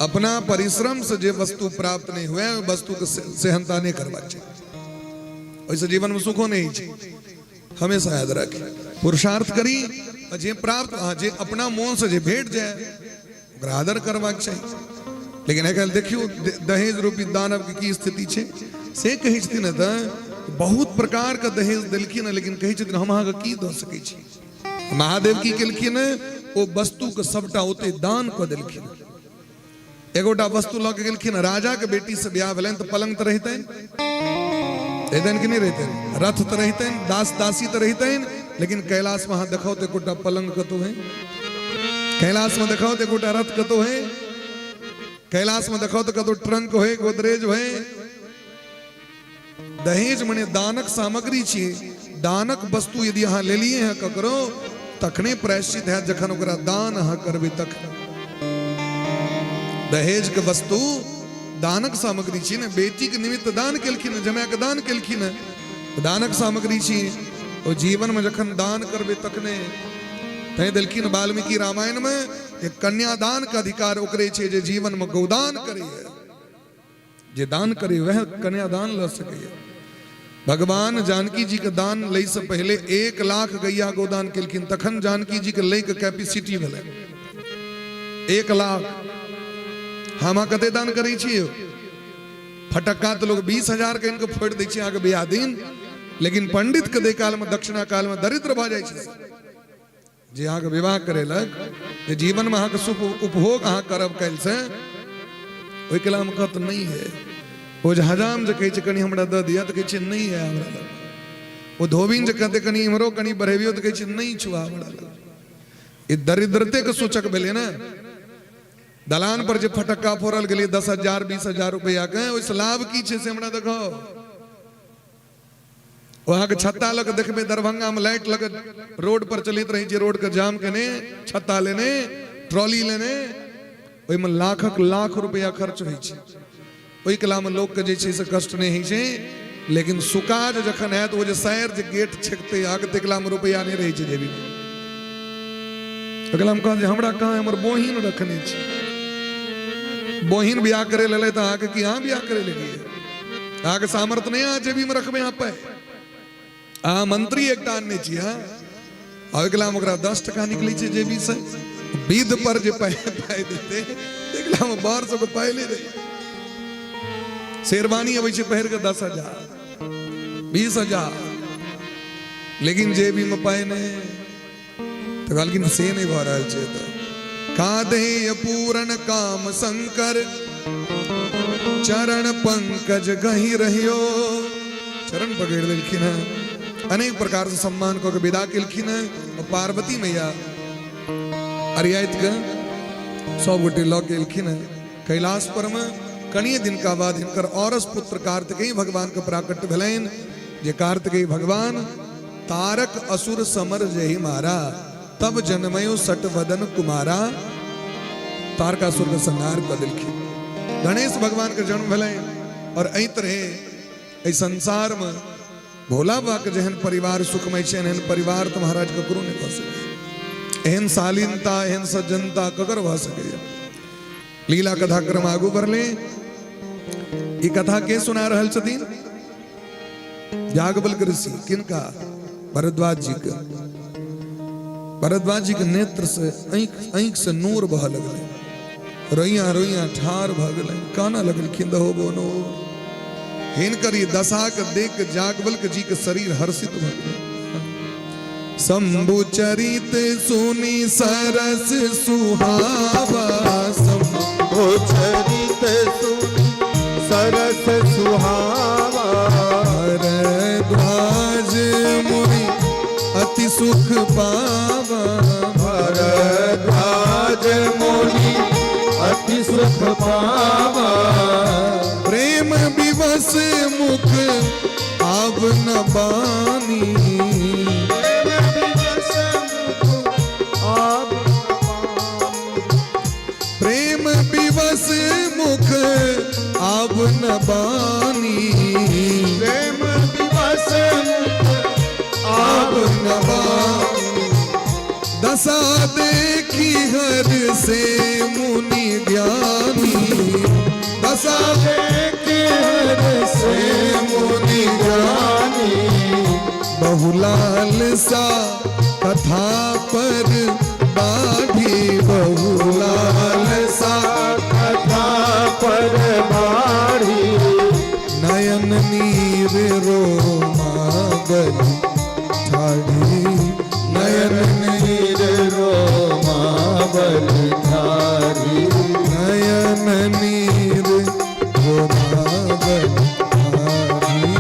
अपना परिश्रम से जे वस्तु प्राप्त नहीं हुए वस्तु के सेहनता नहीं करवा चाहिए वैसे जीवन में सुखो नहीं चाहिए हमेशा याद रखे पुरुषार्थ करी जे प्राप्त जे अपना मन से जे भेट जाए ओकरा आदर करवाक चाहिए। लेकिन आइ काल्हि देखियो दहेज रूपी दानव की स्थिति छै से कहै छथिन तऽ बहुत प्रकार के दहेज देलखिन लेकिन कहै छथिन हम अहाँके की दऽ सकै छी। महादेव की केलखिन ओ वस्तु के सबटा ओते दान कऽ देलखिन। एगोटा वस्तु लऽ के गेलखिन राजा के बेटी से ब्याह भेलनि तऽ पलंग तऽ रहितनि कि नहीं रहते रथ तो रहते दास दासी तो रहते लेकिन कैलाश में देखाओ तो गोटा पलंग कतो है कैलाश में देखाओ तो गोटा रथ कतो है कैलाश में देखाओ तो कतो ट्रंक है गोदरेज है। दहेज मने दानक सामग्री छे दानक वस्तु यदि अहाँ ले लिए हैं ककरो तखने प्रायश्चित है जखन ओकरा दान अहाँ करबे तखन। दहेज के वस्तु दानक सामग्री छी ने, बेटी के निमित्त दान केलखिन, जमाय के दान केलखिन, दानक सामग्री छी। ओ जीवन में जखन दान करबे तखने तै देलखिन वाल्मीकि रामायण में कि कन्यादान का अधिकार ओकरे छे जे जीवन में गोदान करे, जे दान करे वह कन्यादान ल सके। भगवान जानकी जी के दान ले से पहले 1 लाख गैया गोदान केलखिन, तखन जानकी जी के ले के कैपेसिटी भेलै 1 लाख। हम कते दान करै छियै? फटक्का तो लोग 20,000 के इनको फोड़ दै छै आगे बियाह दिन, लेकिन पंडित के दे काल में दक्षिणा काल में दरिद्र भ जाइ छै। जे अहाँ के विवाह करेलक, जे जीवन में अहाँ के सुख उपभोग अहाँ करब कैल से, ओइ के लाम कहत नहीं है। वो हजाम जे कहै छै कनी हमरा द दिया त कहै छै नहीं है हमरा लग। वो धोबिन जे कहते कनी इमरो कनी बढ़ेबियो त कहै छै नहीं छुआ हमरा लग। ई दरिद्रते के सूचक भेलै ना। दलान पर जे फटक्का फोड़ल गेलै 10,000 20,000 रुपया के, ओइस लाभ की छै से हमरा देखाओ। वहां के छत्ता लग देखबे दरभंगा में लाइट लग रोड पर चलित रही छै, रोड के जाम केने, छत्ता लेने, ट्रॉली लेने, ओइ में लाखक लाख रुपया खर्च होइ छै। ओइ कला में लोग के जे छै से कष्ट नहीं होइ छै, लेकिन सुकाज जखन है तो वो जे शायर जे गेट छेकते आग तेकला में रुपया नहीं रही छै जेबी में। अगला में कह जे हमरा कहां हमर बहिन रखने छी, बहिन बियाह करे ले त आके की हां बियाह करे लेगी आके सामर्थ नहीं आ जेबी में रखबे यहाँ पे। आ मंत्री एक आनने छी। हाँ अगला में ओकरा 10 टका निकली छै जेबी से, विध पर जे पाए देते अगला में 1200 को पाए ले दे। शेरवानी अबै छै पहिर के 10,000 20,000, लेकिन जेबी में पाए ने तो कहलखिन से नहीं भ रहल छै। त कादे पूर्ण काम शंकर चरण पंकज गहि रहियो। चरण पकड़ लेलखिन है, अनेक प्रकार से सम्मान को विदा केलखिन है। और पार्वती मैया अरियात के 100 गोटे लऽ के एलखिन है कैलाश पर में। कनिए दिन का बाद हिनकर औरस पुत्र कार्तिकेय भगवान के प्राकट्य भेलैन, जे कार्तिकेय भगवान तारक असुर समर जहि मारा, तब जन्मयो सट वदन कुमारा। तारकासुर के संहार कर देलखिन। गणेश भगवान के जन्म भेलैन। और एहि तरह एहि संसार में भोला बाबा के जेहन परिवार सुखमय छै, एहन परिवार तो महाराज ककरो नहीं भऽ सकै। एहन शालीनता एहन सज्जनता ककर भऽ सकैया। लीला कथा क्रम आगू बढ़ले। ई कथा के सुना रहल छथिन? याज्ञवल्क्य ऋषि। किनका? भरद्वाज जी के। भरद्वाज जी के नेत्र से आंख से नूर बह लगल, रोइया रोइया ठार भ गेल, काना लगलखिन दहो बोनो। हिनकर ये दशा के देख याज्ञवल्क्य जी के शरीर हर्षित भ गेल। शंभु चरित सुनी सरस सुहावा,
शंभु चरित सुनी सरस सुहावा।
भरद्वाज मुनि अति सुख पावा।
भरद्वाज मुनि अति सुख पावा।
प्रेम विवश मुख आब न बानी। प्रेम विवश मुख आब न बानी।
प्रेम विवश
आब न बानी। दशा देखी हर से मुनि ज्ञानी। दशा
देखी हर से मुनि ज्ञानी।
बहुलाल सा कथा पर बाढ़ी। बहुलाल सा
कथा पर बाढ़ी।
नयन नीर रोमागल ठाढ़ी।
नयन नीर रोमावल ठाढ़ी।
नयन नीर रोमागल ठाढ़ी।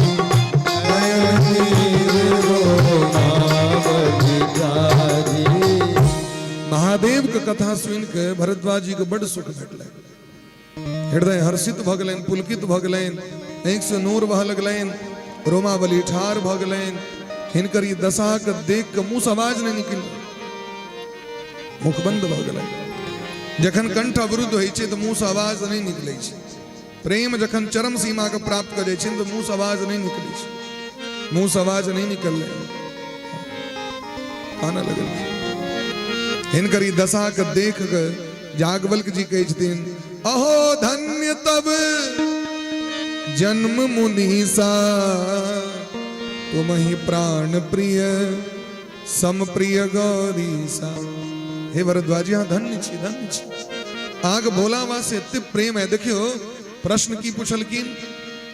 नयन नीर रोमावल ठाढ़ी।
महादेव के कथा सुन के भरद्वाज जी के बड़ सुख भेटल। हृदय हर्षित भ गेलनि, पुलकित भ गेलनि, आंखि से नूर बह लगलनि, रोमावली ठार भ गेलनि। हिनकर ये दशा के देख के मुंह से आवाज नहीं निकल, मुख बंद भ गेलै। जखन कंठ अवरुद्ध होइ छै तो मुंह से आवाज नहीं निकलै छै। प्रेम जखन चरम सीमा के प्राप्त कर जाइ छै तो मुंह से आवाज नहीं निकलै छै, मुंह से आवाज नहीं निकललै, आने लगल। हिनकर ई दशा के देख के याज्ञवल्क्य जी कहै छथिन, अहो धन्य तब जन्म मुनीसा, तुम ही प्राण प्रिय सम प्रिय गौरीसा। हे भरद्वाज यहाँ धन्य छी, धन्य छी। आग भोलावा से एते प्रेम है। देखियो प्रश्न की पूछलकिन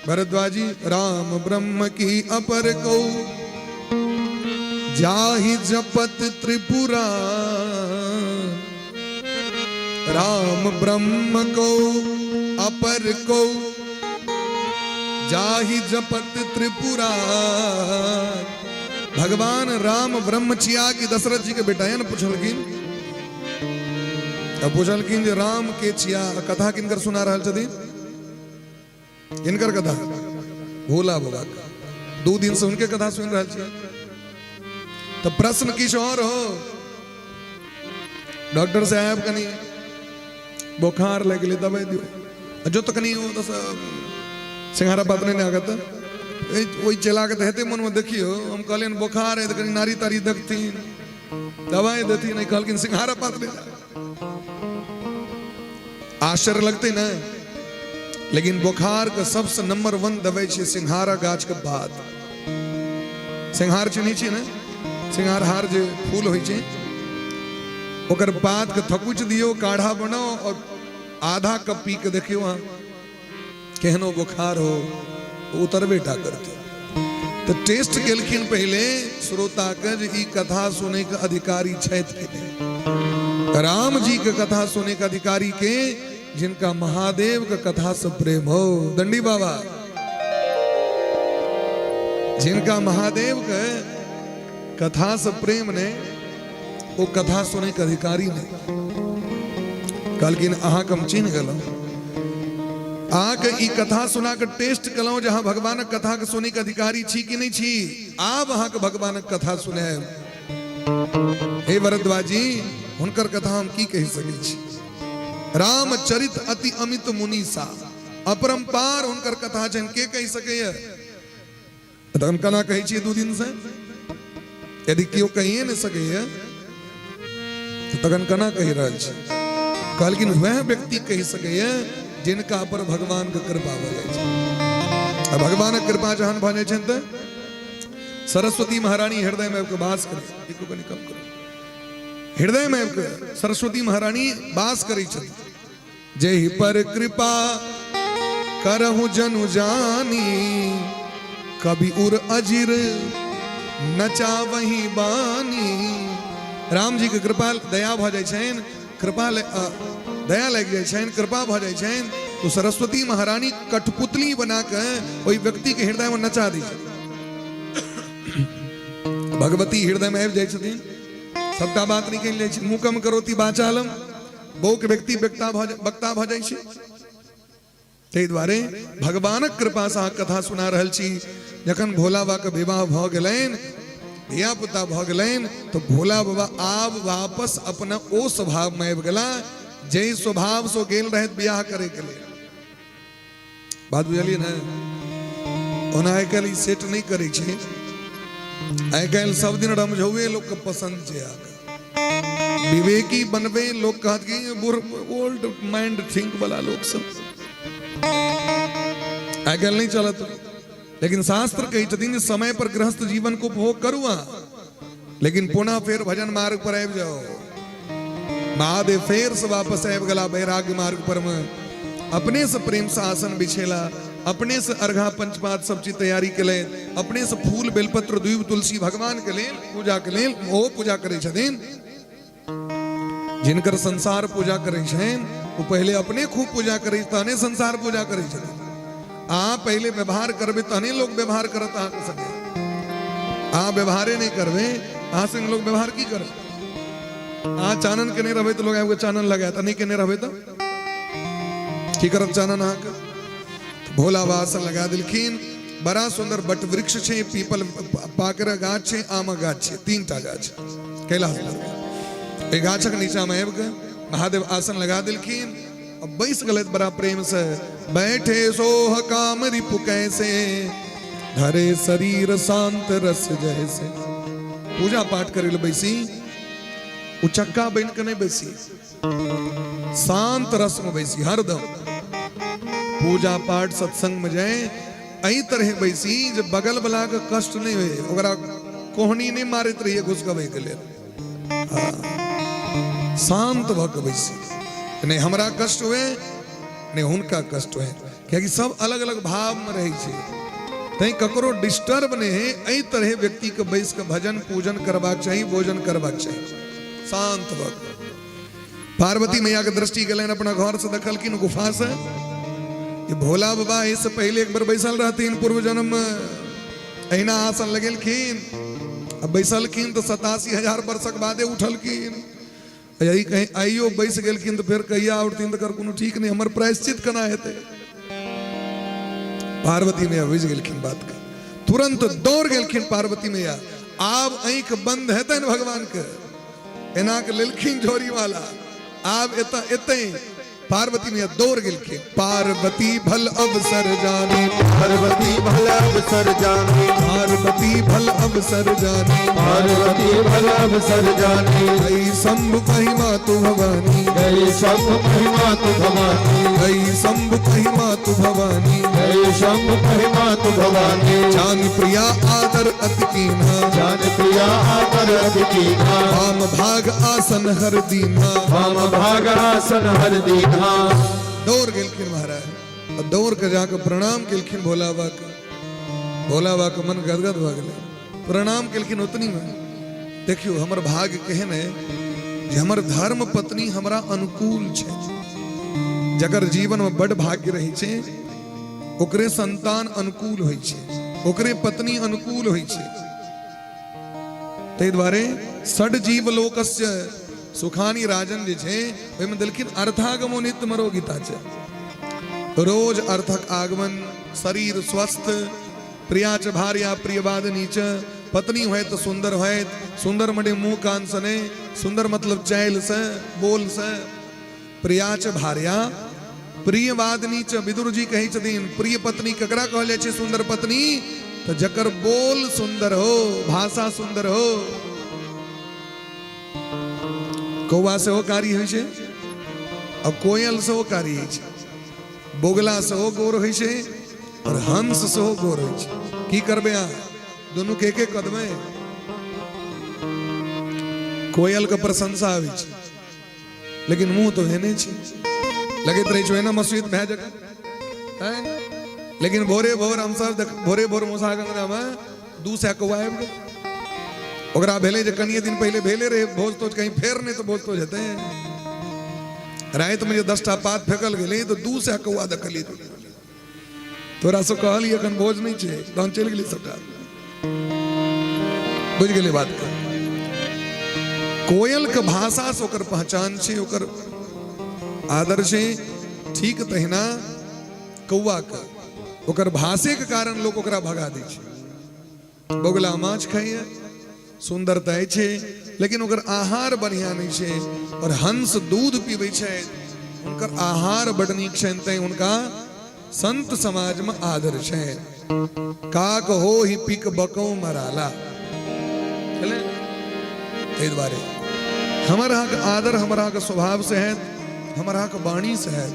भरद्वाजी, राम ब्रह्म की अपर को जाहि जपत त्रिपुरा, राम ब्रह्म को अपर को जाहि जपत त्रिपुरा। भगवान राम ब्रह्म छिया की दशरथ जी के बेटायन पूछलकिन, अब पूछलकिन जे राम के छिया, कथा किनकर सुना रहल छथिन, किनकर कथा, भोला बाबा का। 2 दिन से उनके कथा सुन रहल छियै। तो प्रश्न किछ और हो, डॉक्टर साहब कनी बुखार लग गई दवाई दियो, जो तो कनी हो तो सिंघारा बात नहीं आगत वही चला के हेते मन में देखियो। हम कहलिन बुखार है तो कनी नारी तारी देखतीन, दवाई देती नहीं, कहलकिन सिंघारा पात नहीं। आश्चर्य लगते ना, लेकिन बुखार का सबसे नंबर 1 दवाई है सिंघारा गाछ के पात। सिंघार चिन्है छी ना, सिंघार हार जे फूल होइ छै ओकर पात के थकुच दियो, काढ़ा बनाओ और आधा कप पी के देखियो वहां केहनो बुखार हो उतरबे टा करते। तो टेस्ट केलखिन पहले श्रोता के जे ई कथा सुने के अधिकारी छथि कि नहीं। राम जी के कथा सुने के अधिकारी के जिनका महादेव के कथा से प्रेम हो। दंडी बाबा जिनका महादेव के कथा से प्रेम ने, वो कथा सुने के अधिकारी नहीं। कहलकिन अहाँ के हम चिन्ह गेलहुं, अहाँ के ई कथा सुना के टेस्ट केलहुं जहां भगवान कथा के सुने के अधिकारी छी कि नहीं छी। आब अहाँ के भगवान कथा सुने। हे भरद्वाजी, हुनकर कथा हम की कहि सकै छी। रामचरित अति अमित मुनीसा, अपरंपार हुनकर कथा छनि, के कहि सकैया। तो हम केना कहै छी 2 दिन से, यदि केओ कहिए नहीं सकैया तो तखन केना कहि रहल छी। कहलकिन वह व्यक्ति कहि सकैया जिनका पर भगवान के कृपा भ जाइ छै। भगवान के कृपा जहन भ जाइ छनि त सरस्वती महारानी हृदय में वास करे। एको कनि कम करो, हृदय में सरस्वती महारानी वास करै छथि। जेहि पर कृपा करहु जनु जानी, कभी उर अजिर नचा वही बानी। राम जी के कृपा दया भ जाइ छनि, कृपा दया लग जाइ छनि, कृपा भ जाइ छनि, तो सरस्वती महारानी कठपुतली बना के ओहि व्यक्ति के हृदय में नचा दी। भगवती हृदय में आबि जाइ छथिन, सबटा बात निकलि जाइ छै। मुकम करोति वाचालम, बहु व्यक्ति वक्ता भ जाइ छै। ताहि दुआरे भगवानक कृपा से कथा सुना रहल छी। जखन भोला बाबा के विवाह भ गेलनि, धिया पुता भ गेलनि, तो भोला बाबा आब वापस अपना ओ स्वभाव में आबि गेला जे स्वभाव से गेल रहे बियाह करे के लिए। बात बुझलिए ना। ओना आइ काल्हि सेट नहीं करे छै। आइ काल्हि सब दिन रमझौए लोग के पसंद छै। विवेकी बनबे लोग कहत कि ओल्ड माइंड थिंक वाला लोग सब आइ काल्हि नहीं चलत। लेकिन शास्त्र कही छथिन समय पर गृहस्थ जीवन को उपभोग करू, लेकिन पुनः फिर भजन मार्ग पर आबि जाओ। महादेव फेर से वापस आबि गेला वैराग्य मार्ग पर में। अपने से प्रेम से आसन बिछेला, अपने से अर्घा पंचपात सब चीज तैयारी के लिए, अपने से फूल बेलपत्र दूब तुलसी भगवान के लिए पूजा के लिए ओ पूजा करे छथिन। जिनकर संसार पूजा करे छथिन वो पहले अपने खूब पूजा करे, तहने संसार पूजा करे छथिन। आ पहले व्यवहार करबे तहने लोग व्यवहार करत अहाँ के संगे। आ व्यवहारे नहीं करबे अहाँ संग लोग व्यवहार की करत। आ चानन के नहीं रहबे तो लोग आपके चानन लगाए, नहीं के नहीं रहबे तो की करत चानन अहाँ के। भोला बाबा से लगा दिलखिन। बड़ा सुंदर बट वृक्ष छे, पीपल पाकर गाछ छे, आम गाछ छे, 3टा गाछ कैलाश पर। ए गाछक नीचा में आबि के महादेव आसन लगा दिलखिन और बैस गलत बड़ा प्रेम से। बैठे सोह काम रिपु कैसे, धरे शरीर शांत रस जैसे। पूजा पाठ करे बैसी, उचक्का बन के नहीं बैसी, शांत रस में बैसी। हरदम पूजा पाठ सत्संग में जाए अई तरह बैसी जब बगल वाला का कष्ट नहीं हुए, ओकरा कोहनी नहीं मारत रहिए घुसकबे के लिए। शांत भक बैसी, नहीं हमरा कष्ट हुए नहीं हुनका कष्ट हुए, क्योंकि सब अलग अलग भाव में रहे छे। तई ककरो डिस्टर्ब नहीं है, एई तरह व्यक्ति के बैस के भजन पूजन करबाक चाहिए, भोजन करबाक चाहिए शांत भक। पार्वती मैया के दृष्टि गलन अपना घर से दखलकिन गुफा से। ये भोला बाबा इससे पहले एक बार बैसल रहतीन पूर्व जन्म में, अहिना आसन लगेलखिन। अब बैसलखिन तो 87,000 वर्षक बादे उठलखिन। यही कहीं आइयो बैस गेलखिन तो फिर कहिया उठतीन तो कर कोनो ठीक नहीं, हमर प्रायश्चित कना हेते। पार्वती मैया बुझ गेलखिन बात का, तुरंत दौड़ गेलखिन पार्वती मैया। आब आंख बंद हेतन भगवान के, एना के लेलखिन झोरी वाला। आब एते पार्वती मैया दौड़ गेलखिन। पार्वती भल अवसर जानी,
पार्वती भल अवसर जानी,
पार्वती भल अवसर जानी,
पार्वती भल अवसर जानी।
गई शंभु महिमा तु भवानी,
गई शंभु महिमा तु भवानी,
गई शंभु महिमा तु भवानी,
गई शंभु महिमा तु भवानी।
जान प्रिया आदर अति कीन्हा,
जान प्रिया आदर अति कीन्हा।
वाम भाग आसन हर दीन्हा,
वाम भाग आसन हर दीन्हा।
दौड़ गेलखिन महाराज और दौड़ के जाकर प्रणाम केलखिन भोला बाबा के। भोला बाबा के मन गदगद भ गेलै, प्रणाम केलखिन। उतनी में देखियो हमर भाग्य केहन है जे हमर धर्म पत्नी हमरा अनुकूल छै। जकर जीवन में बड़ भाग्य रही छे, ओकरे संतान अनुकूल होई छे, ओकरे पत्नी अनुकूल होई छे। तै द्वारे षड जीव लोकस्य सुखानी राजन जे छे ओहिमे देलखिन अर्थागमो नित्य मरो गीता छे। रोज अर्थक आगमन, शरीर स्वस्थ, प्रिया च भार्या प्रियवादिनी च। पत्नी होय तो सुंदर होय, सुंदर मडे मुंह कान सने, सुंदर मतलब चैल से बोल से। प्रिया च भार्या प्रियवादिनी च। विदुर जी कहे छथिन प्रिय पत्नी ककरा कहले छे सुंदर पत्नी, तो जकर बोल सुंदर हो, भाषा सुंदर हो। कौवा से हो कारी होइ छे, अब कोयल से हो कारी होइ छे, बोगला से हो गोर होइ छे और हंस से हो गोर होइ छे। की करबे आ दोनों के एक कदमे। कोयल के प्रशंसा होइ छे लेकिन मुंह तो हेने छे, लगैत रहे छे ना मस्जिद भए जगह है। लेकिन भोरे भोर हम सब भोरे भोर मूसा गंगा में 200 कौआ आबि गेल। ओकरा भेले जे कनिए दिन पहले भेले रहे भोज तोज, कहीं फेर नहीं तो भोज तोज हेते। रात में जे 10टा पात फेकल गेले तो 200 कौआ देखली। तोरा से कहली अखन भोज नहीं छे, तहन चल गेली सबटा। बुझ गेली बात का। कोयल के भाषा से ओकर पहचान छे, ओकर आदर छे। ठीक तहिना कौआ के ओकर भाषे के कारण लोग ओकरा भगा दै छे। बोगला माछ खाइए, सुंदरता छे लेकिन ओकर आहार बढ़िया नहीं छे। और हंस दूध पीबै छे, उनकर आहार बड़ नीक छे, तैं उनका संत समाज में आदर छे। काक हो ही पिक बकौ मराला। चले एहि दुआरे हमर अहाँ के आदर हमर अहाँ के स्वभाव से है, हमर अहाँ के वाणी से है।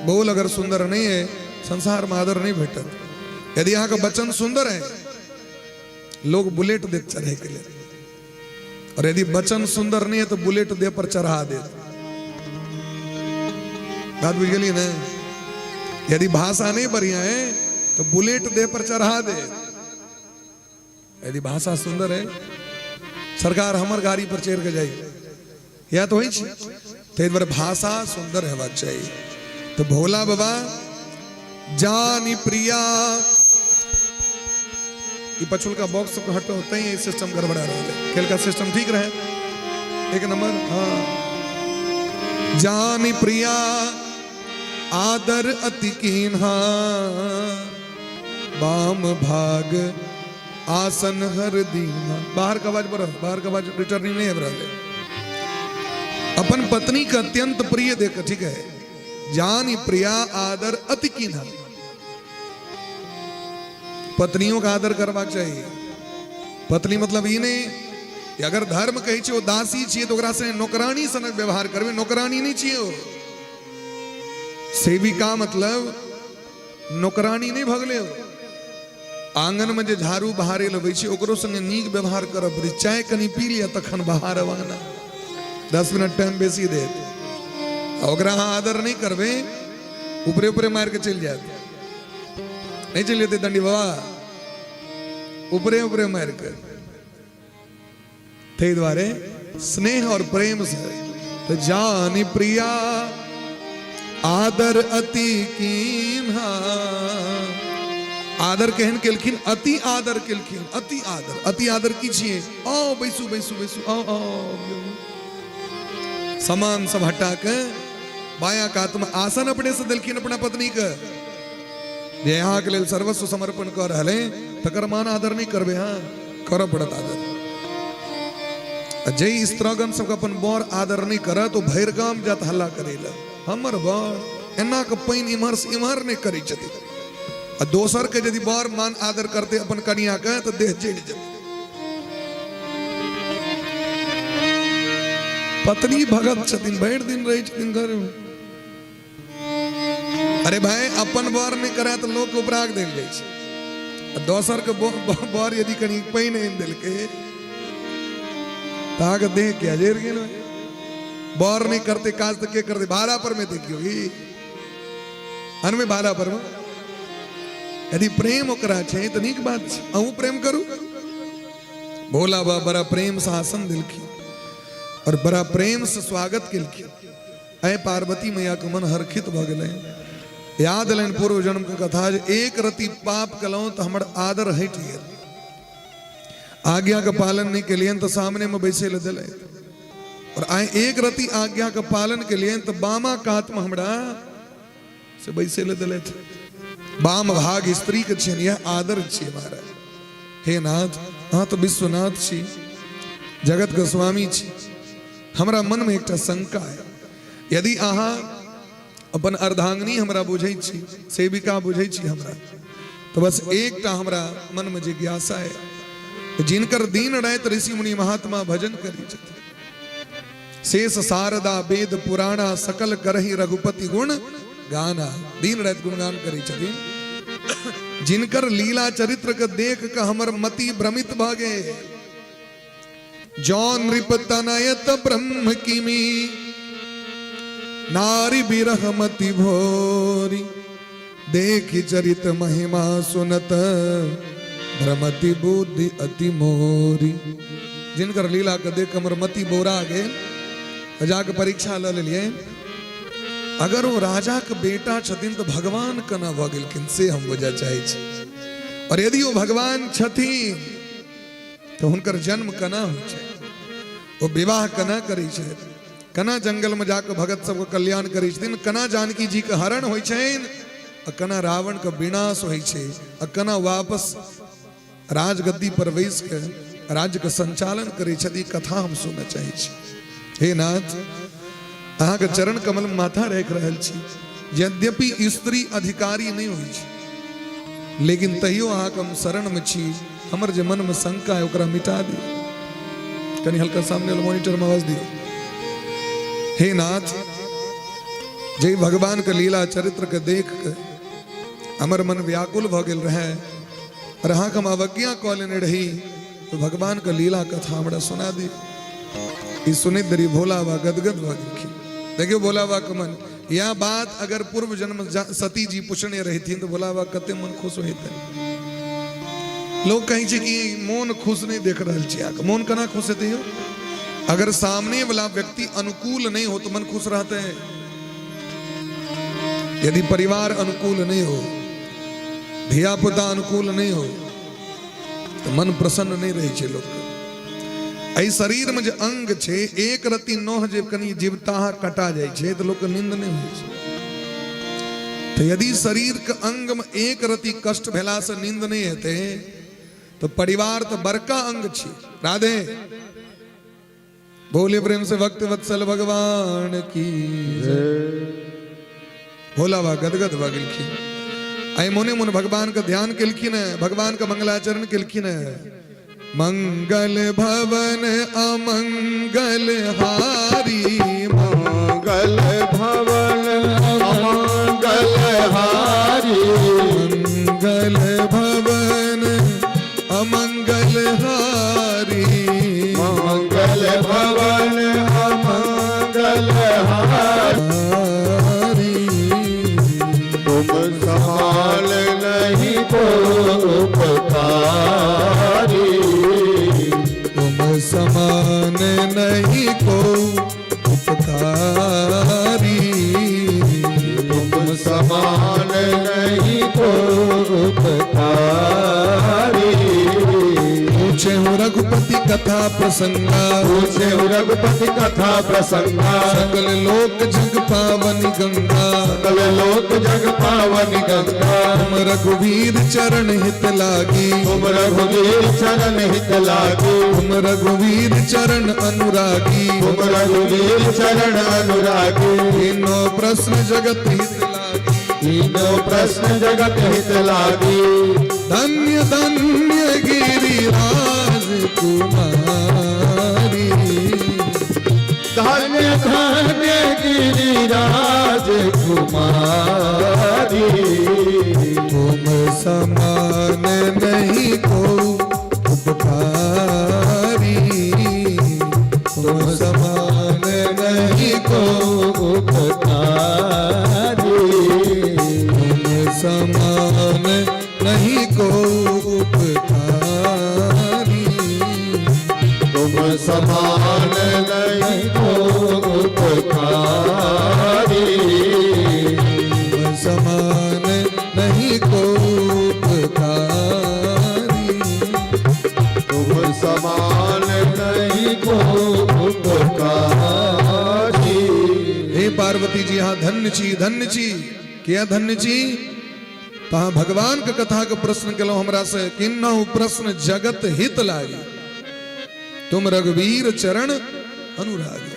बोल अगर सुंदर नहीं है, संसार में आदर नहीं भेटत। यदि अहाँ के वचन सुंदर है, लोग बुलेट दे चढ़े के लिए, और यदि वचन सुंदर नहीं है तो बुलेट दे पर चढ़ा दे। बात बुझ गई ना। यदि भाषा नहीं बढ़िया है तो बुलेट दे पर चढ़ा दे। यदि भाषा सुंदर है, सरकार हमर गाड़ी पर चढ़ के जाए या तो होई छै। ते द्वारे भाषा सुंदर हेबाक चाहिए। तो भोला बाबा जानी प्रिया, ये पछुल का बॉक्स हटो होते ही सिस्टम गड़बड़ा रहा है। खेल का सिस्टम ठीक रहे, एक नंबर। हाँ, जानी प्रिया आदर अति कीन्हा, बाम भाग आसन हर दीना। बाहर का आवाज बड़ा, बाहर का आवाज रिटर्निंग नहीं है बराबर। अपन पत्नी का अत्यंत प्रिय देख, ठीक है, जान प्रिया आदर अति कीन्हा। पत्नियों का आदर करवा चाहिए। पत्नी मतलब ये नहीं कि अगर धर्म कही छे वो दासी चाहिए तो ओकरा से नौकरानी सनक व्यवहार करवे, नौकरानी नहीं चाहिए वो। सेविका मतलब नौकरानी नहीं भगले हो। आंगन में जो झाड़ू बहारे लगे छे ओकरो संगे नीक व्यवहार करब। चाय कनी पी लिया तखन बहार आवाना, 10 मिनट टाइम बेसी दे ओकरा आदर नहीं करवे, ऊपरे ऊपरे मार के चल जाते, नहीं चल जाते दंडी बाबा, ऊपरे ऊपरे मार कर। थे द्वारे स्नेह और प्रेम से तो जानी प्रिया आदर अति कीन्हा। आदर कहन केलखिन, अति आदर केलखिन, अति आदर, अति आदर कीजिए। आओ बैसू बैसू बैसू, आओ आओ। सामान सब हटा के बाया कात में आसन अपने से दिलखिन अपना पत्नी का, यहाँ के लिए सर्वस्व समर्पण कर रहे तकर मान आदर नहीं करबे। हाँ कर पड़त आदर। जय स्त्रगन सब अपन बर आदर नहीं कर तो भैरगाम जात हल्ला करेला, हमर बर एना के पैन इमहर से इमहर नहीं करी छथि। आ दोसर के यदि बर मान आदर करते अपन कन्या के तो देह जड़ जाते। पत्नी भगत छथिन, भर दिन रही छथिन घर में। अरे भाई अपन बर नहीं करे तो लोग के उपराग देल जाय छै। दोसर के बर यदि कनी पैन एन देल के ताक देह क्या जेर गेल। बर नहीं करते काज तो के करते भाड़ा पर में देखियो ही अनमे भाड़ा पर में यदि प्रेम ओकरा छे तो नीक बात छे, अहूँ प्रेम करू। भोला बाबा बड़ा प्रेम से आसन दिलखिन और बड़ा प्रेम से स्वागत केलखिन। ऐ पार्वती मैया के मन हर्षित भ गेलै। याद लेन पूर्व जन्म के कथा, एक रति पाप कलौ तो हमर आदर हट गेल। आज्ञा का पालन नहीं के लिए तो सामने में बैसे ले दिले, और आए एक रति आज्ञा का पालन के लिए तो बामा कात में हमरा से बैसे ले दिले थे। बाम भाग स्त्री के छे, यह आदर छे हमारा। हे नाथ, हाँ तो विश्वनाथ छी, जगत के स्वामी छी। हमरा मन में एक शंका है, यदि अहाँ अपन अर्धांगिनी हमरा बुझे छी, सेविका बुझे छी हमरा, तो बस एकटा हमरा मन में जिज्ञासा है, जिनकर दिन रात ऋषि मुनि महात्मा भजन करी छथिन। शेष शारदा वेद पुराणा सकल करहि रघुपति गुण गाना। दिन रात गुणगान करी छथिन। जिनकर लीला चरित्र के देख के हमर मति भ्रमित भ गेल। जौन नृप तनयत ब्रह्म किमी नारी बिरह मति भोरी। देखि चरित महिमा सुनत भ्रमति बुद्धि अति मोरी। जिनकर लीला के देख हमर मति बोरा गेल, जाके परीक्षा ल लिए। अगर वो राजा के बेटा छथिन तो भगवान कना भ गेलखिन से हम बुझा चाहे छी। और यदि वो भगवान छथिन तो हुनकर जन्म कना हो छै, वो विवाह कना करी छै, कना जंगल में जाकर भगत सबको कल्याण करी छथिन, कना जानकी जी के हरण होइ छइन, कना रावण के विनाश होइ छै, कना वापस राजगद्दी पर बैस के राज्य के संचालन करे छथि। कथा हम सुनना चाहे छी। हे नाथ, अहाँ के चरण कमल में माथा रख रहल छी। यद्यपि स्त्री अधिकारी नहीं हुई छी, लेकिन तहियो अहाँ के हम शरण में छी। हमर जे मन में शंका है ओकरा मिटा दियो। कनी हल्का सामने मॉनिटर में आवाज दियो। हे नाथ, जय भगवान के लीला चरित्र के देख के हमर मन व्याकुल भ गेल रहे, और अहाँ के हम अवज्ञा क लेने रही, तो भगवान के लीला कथा हमरा सुना दी। ई सुनित दरी भोला बा गदगद भ गेलखिन। देखियो भोला बा के मन, यह बात अगर पूर्व जन्म सती जी पूछने रही थी तो भोला बा कते मन खुश होते। लोग कहीं छे कि मोन खुश नहीं देख रहा छी, मोन कना खुश हेते हो? अगर सामने वाला व्यक्ति अनुकूल नहीं हो तो मन खुश रहते हैं। यदि परिवार अनुकूल नहीं हो, धिया पुता अनुकूल नहीं हो, तो मन प्रसन्न नहीं रहे छे लोग। ऐ शरीर में जो अंग छे, एक रति नोह जे कनी जीवता कटा जाए छे तो लोग नींद नहीं हो। तो यदि शरीर के अंग में एक रति कष्ट भेला से नींद नहीं हेते तो परिवार तो बड़का अंग छी। राधे बोले प्रेम से भक्त वत्सल भगवान की भोला बा गदगद बा गिलखी आई मोने मुन भगवान का ध्यान किलखिन है, भगवान का मंगलाचरण किलखिन है। मंगल भवन अमंगल हारी,
मंगल भवन अमंगल हारी,
मंगल भवन अमंगल हारी,
मंगल भवन अमंगल हारी। तुम संभाल नहीं को उपकारी,
तुम समान नहीं को उपकारी,
तुम समान नहीं को उपकारी।
पूछे हूँ रघुपति कथा प्रसंगा,
पूछे रघुपति कथा प्रसंगा,
सकल लोक जग पावनी गंगा,
सकल लोक जग पावनी गंगा।
तुम रघुवीर चरण हित लागी,
तुम रघुवीर चरण हित लागी,
तुम रघुवीर चरण अनुरागी,
तुम रघुवीर चरण अनुरागी।
तीनों प्रश्न जगत हित लागी,
तीनों प्रश्न जगत हित लागी।
धन्य धन्य गिरिराज कुमारी,
धन्य धन्य गिरिराज कुमारी।
तुम समान नहीं को उपकारी, तुम समान नहीं को
उपकारी,
तुम समान नहीं को उपकारी,
तुम समान नहीं को उपकारी,
तुम समान नहीं को उपकारी,
तुम समान नहीं को उपकारी।
हे पार्वती जी हाँ धन्य छी क्या धन्य छी। तहाँ भगवान के कथा के प्रश्न केलो हमरा से किन्नहु प्रश्न जगत हित लागी, तुम रघुवीर चरण अनुरागी।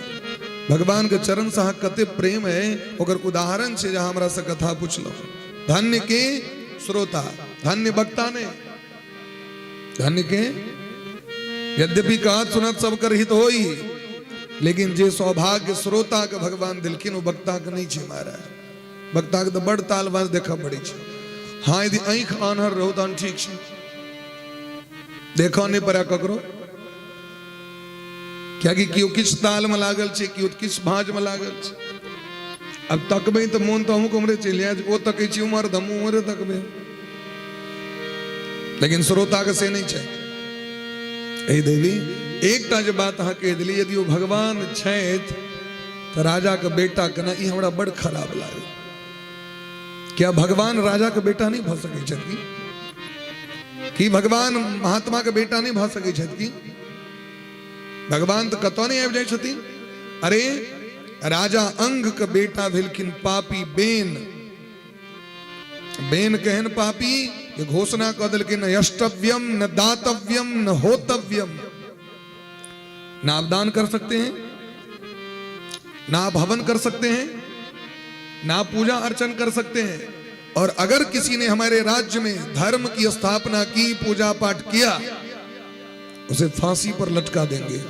भगवान के चरण से कते प्रेम है ओकर उदाहरण से जहाँ हमरा से कथा पूछलो। धन्य के श्रोता, धन्य वक्ता ने, धन्य के यद्यपि कहत सुनत सब कर हित होई, लेकिन जे सौभाग्य श्रोता के भगवान दिलखिन वो वक्ता के नहीं छे महाराज। वक्ता के तो बड़ तालबाज देखा पड़ी छे। हाँ यदि आँख आन्हर रहो तो ठीक छे, देखो नहीं पड़ा ककरो क्या कि कियो किस ताल में लागल छे, कियो किस भांज में लागल छे। अब तकबे तो मोन तो हमको उमरे चले आज वो तके छी उमर धमु उमरे तकबे, लेकिन श्रोता के से नहीं छे। ए देवी एकटा जे बात अहाँ कह दिली, यदि वो भगवान छथि तो राजा के बेटा केना, ई हमरा बड़ खराब लागे। क्या भगवान राजा के बेटा नहीं भ सकै छथि कि भगवान महात्मा के बेटा नहीं भ सकै छथि कि भगवान तो कतौ नहीं आबि जाइ छथिन। अरे राजा अंग के बेटा भेलखिन पापी बेन, बेन केहन पापी ये घोषणा कह देलखिन न यष्टव्यम न दातव्यम न होतव्यम, ना आप दान कर सकते हैं, ना आप हवन कर सकते हैं, ना पूजा अर्चन कर सकते हैं, और अगर किसी ने हमारे राज्य में धर्म की स्थापना की, पूजा पाठ किया, उसे फांसी पर लटका देंगे।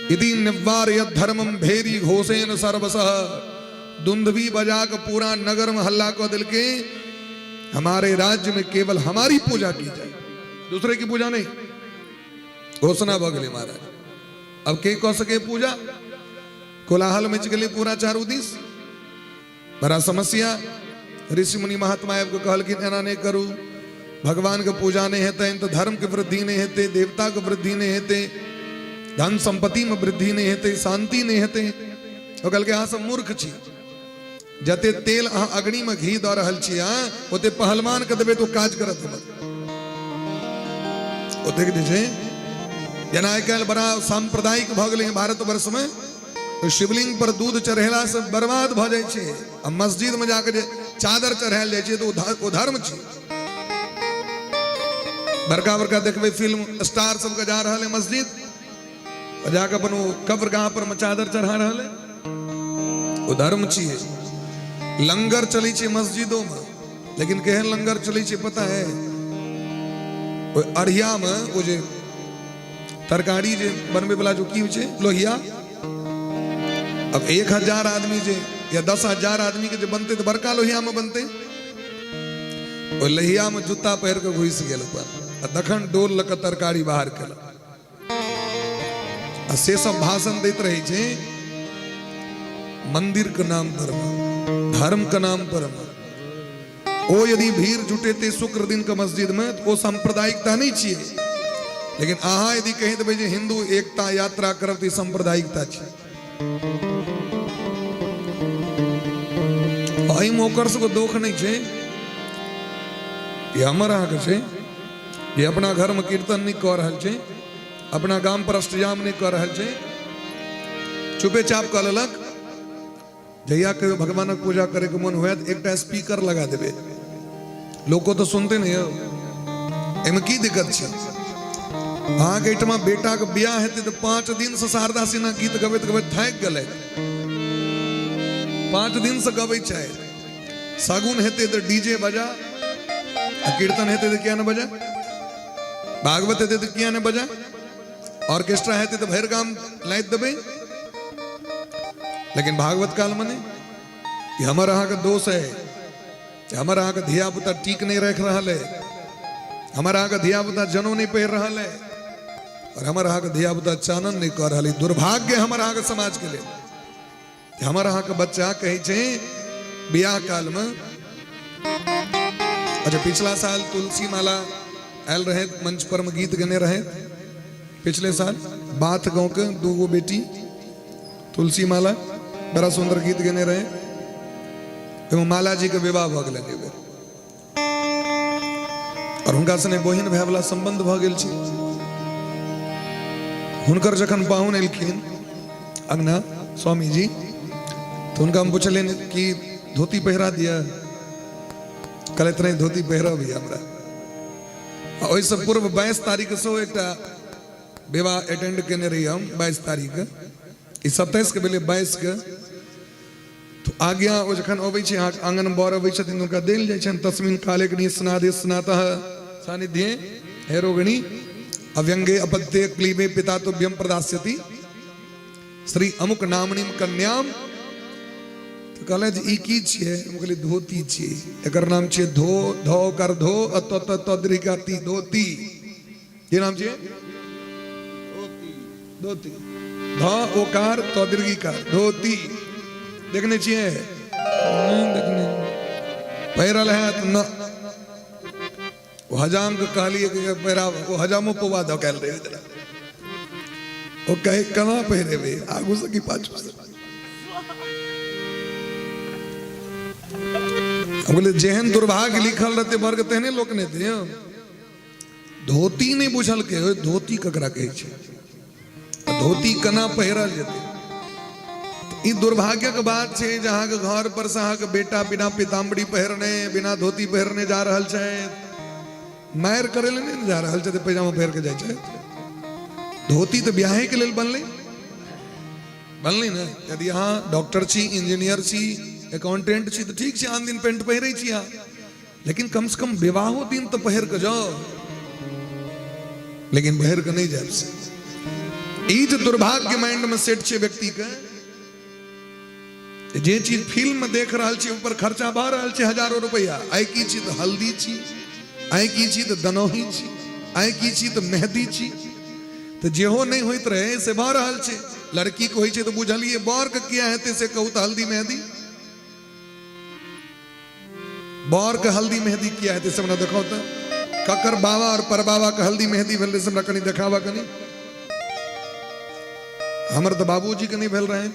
यदि निवारयत धर्मम भेरी घोषेन सर्वसः, दुंदवी बजा के पूरा नगर में हल्ला को दिल के हमारे राज्य में केवल हमारी पूजा की जाए, दूसरे की पूजा नहीं। घोषणा भगले महाराज। अब के कह सके पूजा, कोलाहल मच गए पूरा चारों दिस, बड़ा समस्या। ऋषि मुनि महात्मा को कहल कि एना नहीं करू, भगवान के पूजा नहीं हेते तो धर्म के वृद्धि नहीं हेते, देवता के वृद्धि नहीं हेते, धन संपत्ति में वृद्धि नहीं हेते, शांति नहीं हेते। तो कहल के अहाँ सब मूर्ख छी, जते तेल अहाँ अग्नि में घी दऽ रहल छी ओते पहलवान के देबे तो काज करत मत। ओते जे छै जेना आइ काल्हि बड़ा सांप्रदायिक भऽ गेलै भारत वर्ष में, तो शिवलिंग पर दूध चढ़ेला से बर्बाद भ जाय छै। आ मस्जिद में जाकर जे चादर चढ़ायल जाए तो ओ धर्म छी। बड़का बड़का देखबे फिल्म स्टार सबके जा रहा है मस्जिद और जाकर अपन कब्रगाह पर चादर चढ़ा रहा है, वो धर्म छिए। लंगर चली छे मस्जिदों में, लेकिन केहन लंगर चली छे पता है? वो अढ़िया में वो जे तरकारी जे बनबे वाला जो की छे लोहिया, अब 1000 आदमी जे या 10,000 आदमी के जो बनते तो बड़का लोहिया में बनते, वो लोहिया में जूता पहन के घुस गेल पर दखन डोल लक तरकारी बाहर कल से सब भाषण देते रहे छे मंदिर के नाम पर, धर्म के नाम पर। ओ यदि भीड़ जुटेते शुक्र दिन के मस्जिद में तो वो सांप्रदायिकता नहीं चाहिए, लेकिन अहाँ यदि कहीं तो भाई हिंदू एकता यात्रा करब तो सांप्रदायिकता छे। भाई मोकर से को दोख नहीं छे, ये हमर अहाँ के छे, ये अपना घर में कीर्तन नहीं कर रहा छे, अपना गांव पर अष्टयाम नहीं कर रहा छे, चुपे चाप कर लेलक। जहिया के भगवान की पूजा करे के मन हुआ तो एक स्पीकर लगा देवे, लोग को तो सुनते नहीं हो। एम की दिक्कत छे? अहाँ के इटमा बेटा के बियाह हेते तो 5 दिन से शारदा सिन्हा गीत गबैत गबैत थाक गले, 5 दिन से गबै छै। सागुन हेते तो डीजे बजा, कीर्तन हेते तो क्या न बजा, भागवत हेते तो क्या न बजा, ऑर्केस्ट्रा हेते तो भैर गाम लाइत देबे। लेकिन भागवत काल मने कि हमर अहाँ के दोष है, हमर अहाँ के धिया पुता टीक नहीं रख रहा है, हमर अहाँ के धिया पुता जनो नहीं पहन रहा है, और हमर अहाँ के धिया पुता चानन नहीं कर रहा है। दुर्भाग्य हमर अहाँ के समाज के लिए। हमर अहाँ के बच्चा कहे छे बियाह काल में, अच्छा पिछला साल तुलसी माला आयल रहे मंच पर में गीत गने रहे, पिछले साल बाथ गांव के 2 बेटी तुलसी माला बड़ा सुंदर गीत गने रहे। माला जी के विवाह भ गेल और हुनका सने बहिन भाई वाला संबंध भ गेल छै। हुनकर जखन पाहुन एलखिन अंगना स्वामी जी तो उनका हम पूछलिन कि धोती पहरा दिया, कहलैत नहीं धोती पहरा भी हमरा। ओहिसँ पूर्व 22 तारीख से एक विवाह अटेंड केने रही हम, 22 तारीख के, 27 के बेले 22 के तो आज्ञा ओ जखन अबै छै आंगन में बर अबै छथिन हुनका देल जाइ छनि तस्मिन काले ग्नि स्नादे स्नातः सानिध्ये हेरोगणी अव्यंगे अपत्ये क्लीबे पिता तुभ्यम प्रदास्यति श्री अमुक नामनीम कन्याम। तो कहले जे ई की छियै? हम कहलिए धोती छियै, एकर नाम छियै धो धो कर धो अत तद्रिकाती धोती। ये नाम छियै धोती, ध ओकार तद्रिकार धोती। देखने चाहिए देखने पैरल है तो न वो हजाम के कहलिए कि पैरा वो हजामो पवा दो कह रहे जरा वो कहे कना पहरे वे आगू से की पाछू से। बोले जेहन दुर्भाग्य लिखल रहते वर्ग तेहने लोक ने थे। धोती नहीं बुझल के धोती ककरा कहे छे, धोती कना पहिरल जेते। ई दुर्भाग्य के बात छे जहाँ के घर पर से अहाँ के बेटा बिना पीताम्बरी पहरने बिना धोती पहरने जा रहल छे, मायर करे ले नहीं जा रहल छे, पैजामा पहर के जाय छे। धोती तो ब्याहे के लेल बनले ना। यदि अहाँ डॉक्टर छी, इंजीनियर छी, अकाउंटेंट छी तो ठीक छे, आन दिन पेंट पहिरे छी अहाँ, लेकिन कम से कम विवाहो दिन तो पहिर के जाओ, लेकिन पहिर के नहीं जाए। ई जो दुर्भाग्य माइंड में सेट छे व्यक्ति के, जे चीज फिल्म में देख रहा छे ऊपर खर्चा भा रहा छे हजारों रुपया। आय की छी तो हल्दी छी, आय की छी तो दनोही छी, आय की छी तो मेहंदी छी, तो जेहो नहीं होइत रहे से भा रहा छे। लड़की को होई छे तो बुझलिए बर के किया हेते से कहू तो हल्दी मेहंदी, बर के हल्दी मेहंदी किया हेते से हमरा देखाओ तो ककर बाबा और परबाबा के हल्दी मेहंदी भेल से हमरा कनी देखावा कनी। हमर तो बाबूजी के नहीं भेल रहे,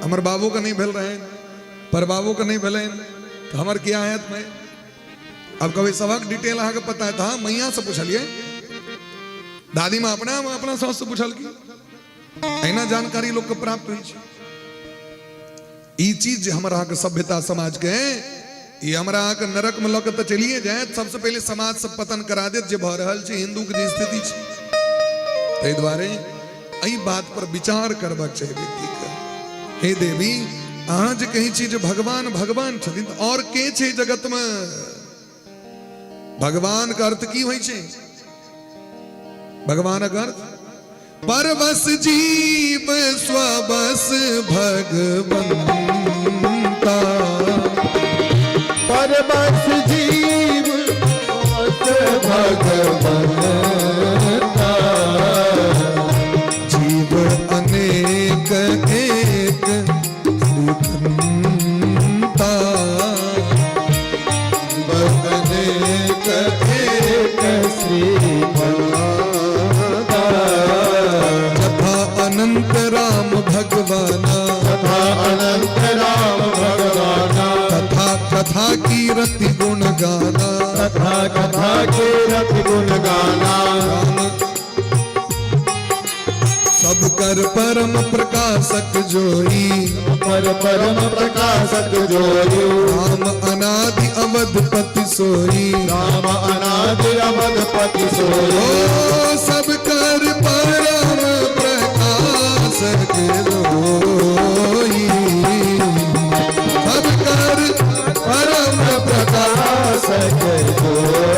हमर बाबू का नहीं भेल रहे, पर बाबू का नहीं भेले तो हमर क्या है मैं अब कभी सबक डिटेल अहाँ के पता है था मैया से पूछलिए, दादी माँ अपना सास से पूछल की ऐना जानकारी लोग को प्राप्त हुई। ई चीज हमारा के सभ्यता समाज के ये हमरा के नरक में लौक तो चलिए जाए, सबसे पहले समाज सब पतन करा दे जो भ रहल छै हिंदू के जे स्थिति छै। ताहि दुआरे एहि बात पर विचार करबाक चाही व्यक्ति के। हे देवी अहाँ जे कहै छी जे भगवान भगवान छथिन तऽ और के छै जगत में? भगवान का अर्थ की होइ छै? भगवान का अर्थ परवश जीव स्वबस भगवंता।
परवश जीव भगवंता।
जीव अनेक एक श्रीखंता।
अनेक एक श्रीखंता।
तथा अनंत राम भगवाना।
तथा अनंत राम भगवाना।
तथा कथा की रति गुण गाना।
तथा कथा के रति गुण गाना।
सब कर परम प्रकाशक जोई।
पर परम प्रकाशक जोई।
राम अनादि अवधपति सोई।
राम अनादि अवधपति सोई।
ओ सब कर परम प्रकाशक जोई। सब कर परम
प्रकाशक जोई।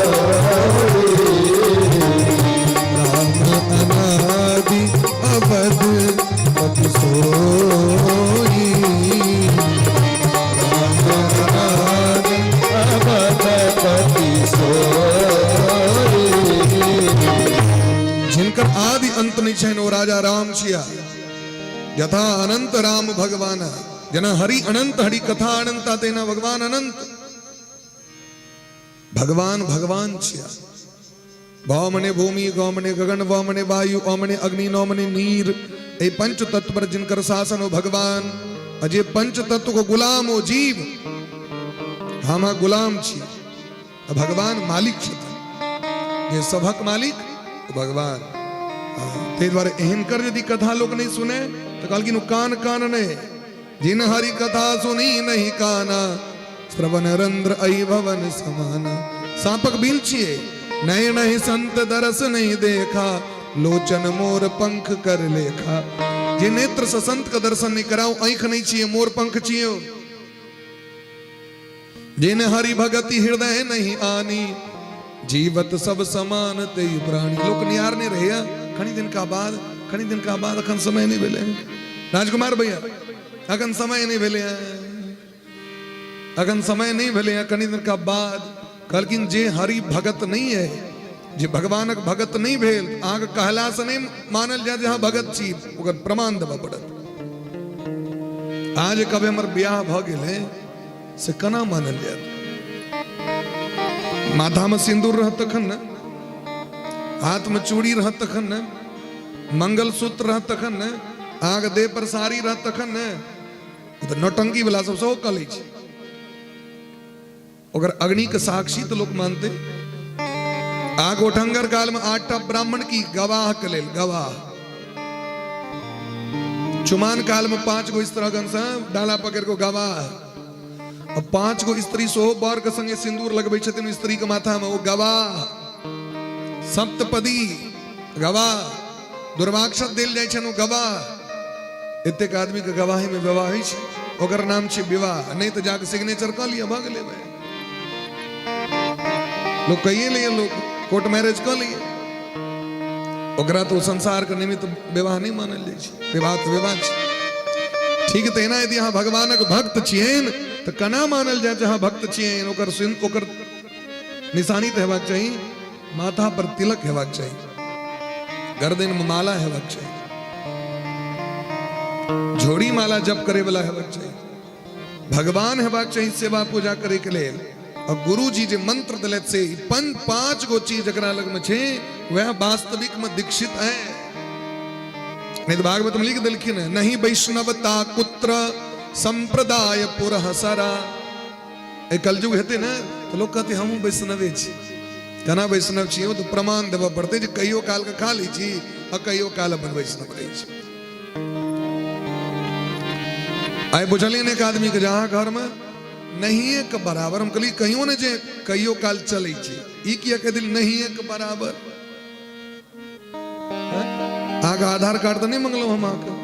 राम अनादि अवधपति सोई।
राम अनादि अवधपति सोई।
जिनकर आदि अंत नहीं छे वो राजा राम छिया। यथा अनंत राम भगवान। जना हरि अनंत हरि कथा अनंता तेना भगवान अनंत। भगवान भगवान छिया। भौमने भूमि गौमने गगन वमने वायु ओमने अग्नि नौमने नीर। ए पंच तत्व पर जिनकर शासन हो भगवान। अजय पंच तत्व को गुलाम हो जीव। हम गुलाम छी। भगवान मालिक छथिन। ये सभक मालिक तो भगवान। ते द्वारे एहन कर यदि कथा लोग नहीं सुने तो कहलखिन कान कान ने जिन हरि कथा सुनी नहीं काना। श्रवण रंध्र ऐ भवन समाना। सांपक बिल छिए नए नए संत दरस नहीं देखा। लोचन मोर पंख कर लेखा। जे नेत्र से संत का दर्शन नहीं कराओ आंख नहीं चाहिए मोर पंख चाहिए। जिन हरि भगति हृदय नहीं आनी। जीवत सब समान ते प्राणी। लोक निहार ने रहे खनी दिन का बाद अखन समय नहीं भेले। राजकुमार भैया अखन समय नहीं भेले। अखन समय नहीं भेले कनी दिन का बाद कहलखिन जे हरि भगत नहीं है जे भगवानक भगत नहीं भेल आग कहला से नहीं मानल जाए जहां भगत छी ओकर प्रमाण देबा पड़त। आज कभी हमर ब्याह भ गेले से कना मानल जाए? माथा में सिंदूर रहत तखन न, हाथ में चूड़ी रहत तखन न, मंगलसूत्र रहत तखन न, आग देह पर साड़ी रहत तखन न। तो नौटंकी वाला सब सो कले छी। अगर अग्नि के साक्षी तो लोग मानते। आग ओठंगर काल में 8टा ब्राह्मण की गवाह के लेल गवाह। चुमान काल में 5 गो इस तरह से डाला पकड़ को गवाह। अब 5 गो स्त्री सोहो बर के संगे सिंदूर लगबे छथिन स्त्री के माथा में वो गवाह। सप्तपदी गवाह। दुर्वाक्षत देल जाय छन वो गवाह। एतेक आदमी के गवाही में विवाह होइ छै ओकर नाम छै विवाह। नहीं तो जाके सिग्नेचर क लिया भाग लेबै। लोग कहिए लिए लोग कोर्ट मैरिज कर लिए ओकरा तो संसार के निमित्त विवाह नहीं मानल जाय छै। विवाह तो विवाह छै। ठीक तेना यदि अहाँ भगवानक भक्त छियेन तो कना मानल जाए जहां भक्त छियेन ओकर निशानी तो हेबाक चाहिए। माथा पर तिलक हेबाक चाहिए। गर्दन में माला हेबाक चाहिए। झोड़ी माला जप करे वाला हेबाक चाहिए। भगवान हेबाक चाहिए सेवा पूजा करे के लिए। और गुरु जी जे मंत्र दिलत से 5 गो चीज जकरा लग में छे वह वास्तविक में दीक्षित है। नहीं तो भागवत में लिख दिलखिन है नहीं वैष्णवता कुत्र संप्रदाय पुरहसरा। ए कलयुग हेते ना तो लोग कहते हम वैष्णवे छी। कना वैष्णव छी तो प्रमाण देबा पड़ते जे कहियो काल के खा ली छी और कहियो काल अपन वैष्णव रही छी। आए बुझलिन एक आदमी के जहां घर में नहीं एक बराबर हम कहली कहियो ने जे कहियो काल चले छे ई किया कह दिल नहीं एक बराबर आगे आधार कार्ड तो नहीं मंगलो हम आके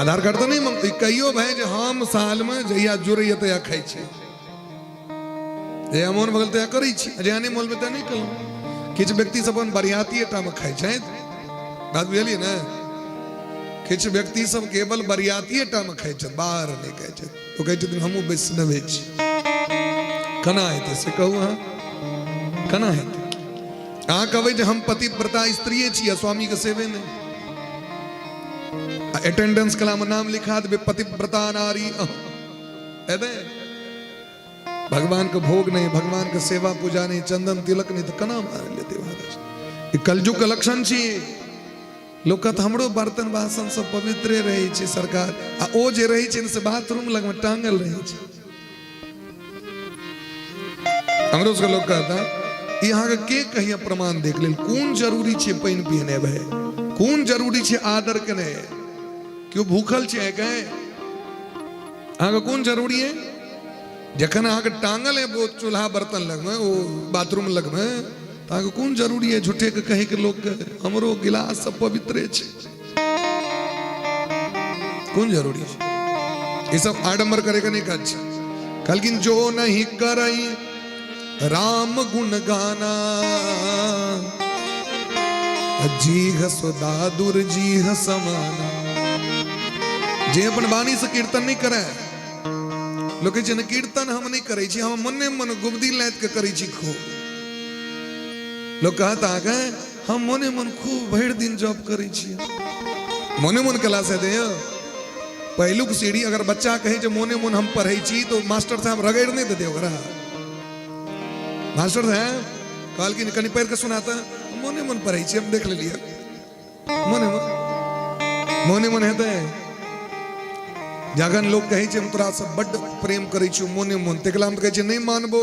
आधार कार्ड तो नहीं मंग कहियो भाई जे हम साल में जहिया जुड़ैया तया खाई छे जे मोन बगल तया करै छी जे आने मोल में तया नहीं कलौ किछ व्यक्ति सब अपन बरियाती टा में खाई छै बात बुझलिए ना किछ व्यक्ति सब केवल बरियाती टा में खाई छै बाहर नहीं खाई छै तो कहै छथिन हमहु वैष्णव छी कना हेतै से कहू हां कना हेतै अहाँ कहबै जे हम पतिव्रता स्त्री छी स्वामी के सेवे में अटेंडेंस कला में नाम लिखा देबे पतिव्रता नारी एदे भगवान के भोग नहीं भगवान के सेवा पूजा नहीं चंदन तिलक नहीं तो कना मार लेते महाराज ई कलयुग के लक्षण छी लोग कहत हमरो बर्तन बासन सब पवित्र रहे छे सरकार आ ओ जे रहे छे से बाथरूम लग में टांगल रहे छे हमरो से लोग कहता यहाँ के कहिया प्रमाण देख लेल कौन जरूरी छे पानी पीने भाई कौन जरूरी छे आदर कने क्यों भूखल छे कहे आगे कौन जरूरी है जखन आगे टांगल है वो चूल्हा बर्तन लग में वो बाथरूम लग में ताकि कौन जरूरी है झूठे के कहे के लोग हमरो गिलास सब पवित्र छे कौन जरूरी है ये सब आडंबर करेगा नहीं काज लेकिन जो नहीं करई राम गुण गाना जीह सुदादुर जीह समाना जे अपन वाणी से कीर्तन नहीं करे लोग कहै कीर्तन हम नहीं करे छी हम मने मन गुबदी लाइत के करे छी खूब लोग कहता है हम मने मन खूब भर दिन जॉब करे छी मने मन कला से दे पहलुक सीढ़ी अगर बच्चा कहे जे मोने मन हम पढ़े छी तो मास्टर साहब रगड़ नहीं देते ओकरा मास्टर साहब काल की कनी पैर के सुनाता मोने मन पढ़े छी हम देख ले लिया मोने मन हेते जगन लोग कहे छे हम तोरा से बड़ प्रेम करे छी मोने मन तेकला हम कहे छे नहीं मानबो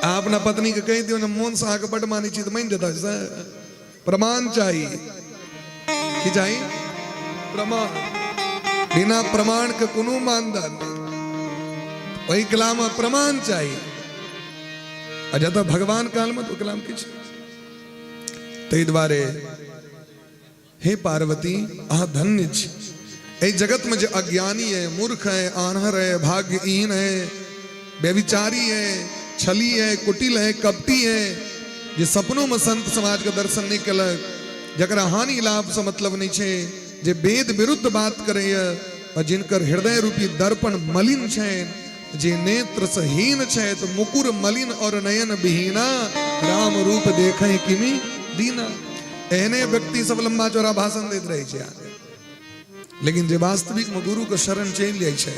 आप अपना पत्नी के कह दियो ना मन से आके बड़ मानी छी तो मान देता है प्रमाण चाहिए कि चाहिए प्रमाण बिना प्रमाण के कोनो मानदान नहीं वही कलाम प्रमाण चाहिए अजता भगवान काल में तो कलाम किछ तै द्वारे हे पार्वती आ धन्य छी ए जगत में जो अज्ञानी है मूर्ख है आन्हर है भाग्यहीन है व्यभिचारी है छली है कुटिल है कपटी है जे सपनों में संत समाज का दर्शन नहीं कलक जकरा हानि लाभ से मतलब नहीं छे जे वेद विरुद्ध बात करे और जिनकर हृदय रूपी दर्पण मलिन छे जे नेत्र सहीन छे तो मुकुर मलिन और नयन विहीना राम रूप देखे किमी दीना एहने व्यक्ति सब लंबा चौड़ा भाषण देते रहे छे लेकिन जे वास्तविक में गुरु के शरण चल जाए छे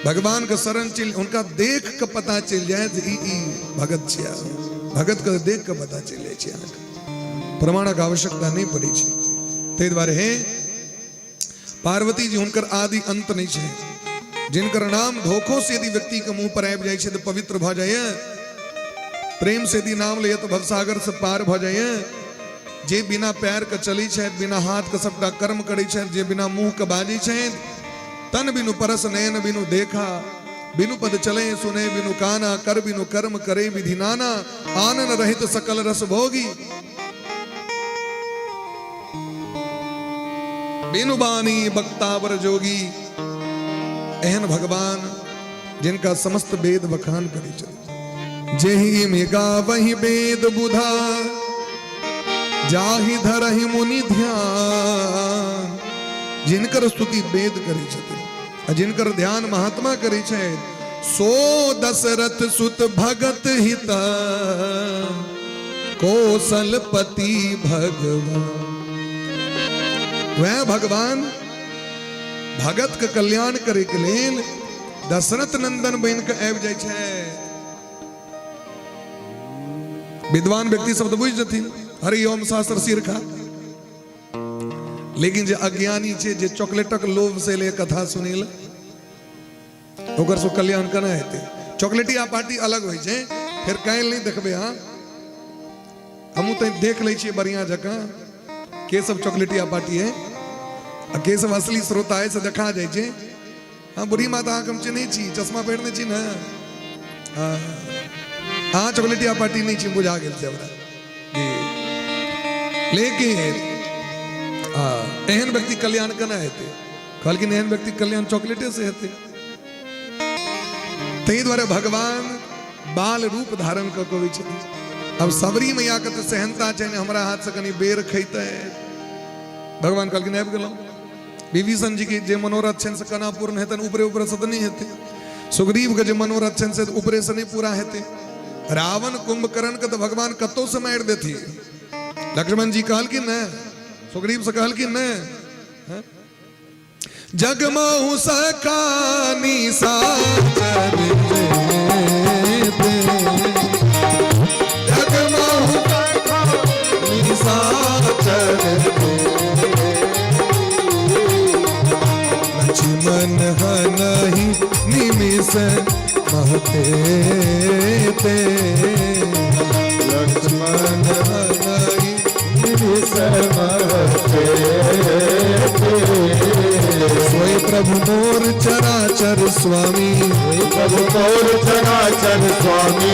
भगवान के शरण चल उनका देख के पता चल जाए ई भगत छे भगत के देख के पता चल जाए छे प्रमाणक आवश्यकता नहीं पड़ी छे ते द्वारे हे पार्वती जी हुनकर आदि अंत नहीं छे जिनकर नाम धोखों से यदि व्यक्ति के मुंह पर आबि जाए छे तो पवित्र भ जाए प्रेम से यदि नाम लिए तो भवसागर से पार भ जाए जे बिना पैर के चली छे बिना हाथ के सबटा कर्म करी छे जे बिना मुंह के बाजी छे तन बिनु परस नयन बिनु देखा बिनु पद चले सुने बिनु काना कर बिनु कर्म करे विधि नाना आनन रहित सकल रस भोगी बिनु बानी बक्तावर जोगी एहन भगवान जिनका समस्त वेद बखान करे चले जेहि मेगा वही वेद बुधा जाहि धरहि मुनि ध्यान जिनकर स्तुति वेद करे छथिन जिनकर ध्यान महात्मा करे छे सो दशरथ सुत भगत हिता कौशलपति भगवान वह भगवान भगत के कल्याण करे के लेल दशरथ नंदन बन के आबि जाय छे विद्वान व्यक्ति सब तो बुझ जथिन हरि ओम शास्त्र सिर खा लेकिन जो अज्ञानी छे जे चॉकलेटक लोभ से ले कथा सुनिल ओकर सो कल्याण केना हेते चॉकलेटिया पार्टी अलग होय छे फिर काल्हि नहीं देखबे हां हमहु त देख लै छी बढ़िया जका के सब चॉकलेटिया पार्टी है आ के सब असली श्रोता है से देखा जाए छे हाँ बुरी माता कम चे नहीं छी चश्मा पहनने छी ना हाँ चॉकलेटिया पार्टी नहीं छी बुझा गेल से हमरा जी लेकिन एहन व्यक्ति कल्याण कना हेते कहलकिन एहन व्यक्ति कल्याण चॉकलेटे से हेते तई द्वारा भगवान बाल रूप धारण क कवि छथि अब सबरी मैया के सहनता छै ने हमरा हाथ से कनी बेर खैते भगवान कहलकिन आबि गेलहुं विभीषण जी के जे मनोरथ छन से कना पूर्ण हेतन ऊपरे ऊपरे से नहीं हेते सुग्रीव के जे मनोरथ छन से ऊपरे से नहीं पूरा हेते रावण कुंभकर्ण के तो भगवान कतो से मार देथि लक्ष्मण जी कहलकिन न सुग्रीव से कहलकिन न जगमहु सकानी साचर जगमहु सकानी साचर लक्ष्मण हनहि निमिष महते ते लक्ष्मण हनहि निमिष महते सोई प्रभु मोर चराचर स्वामी
प्रभु मोर चराचर स्वामी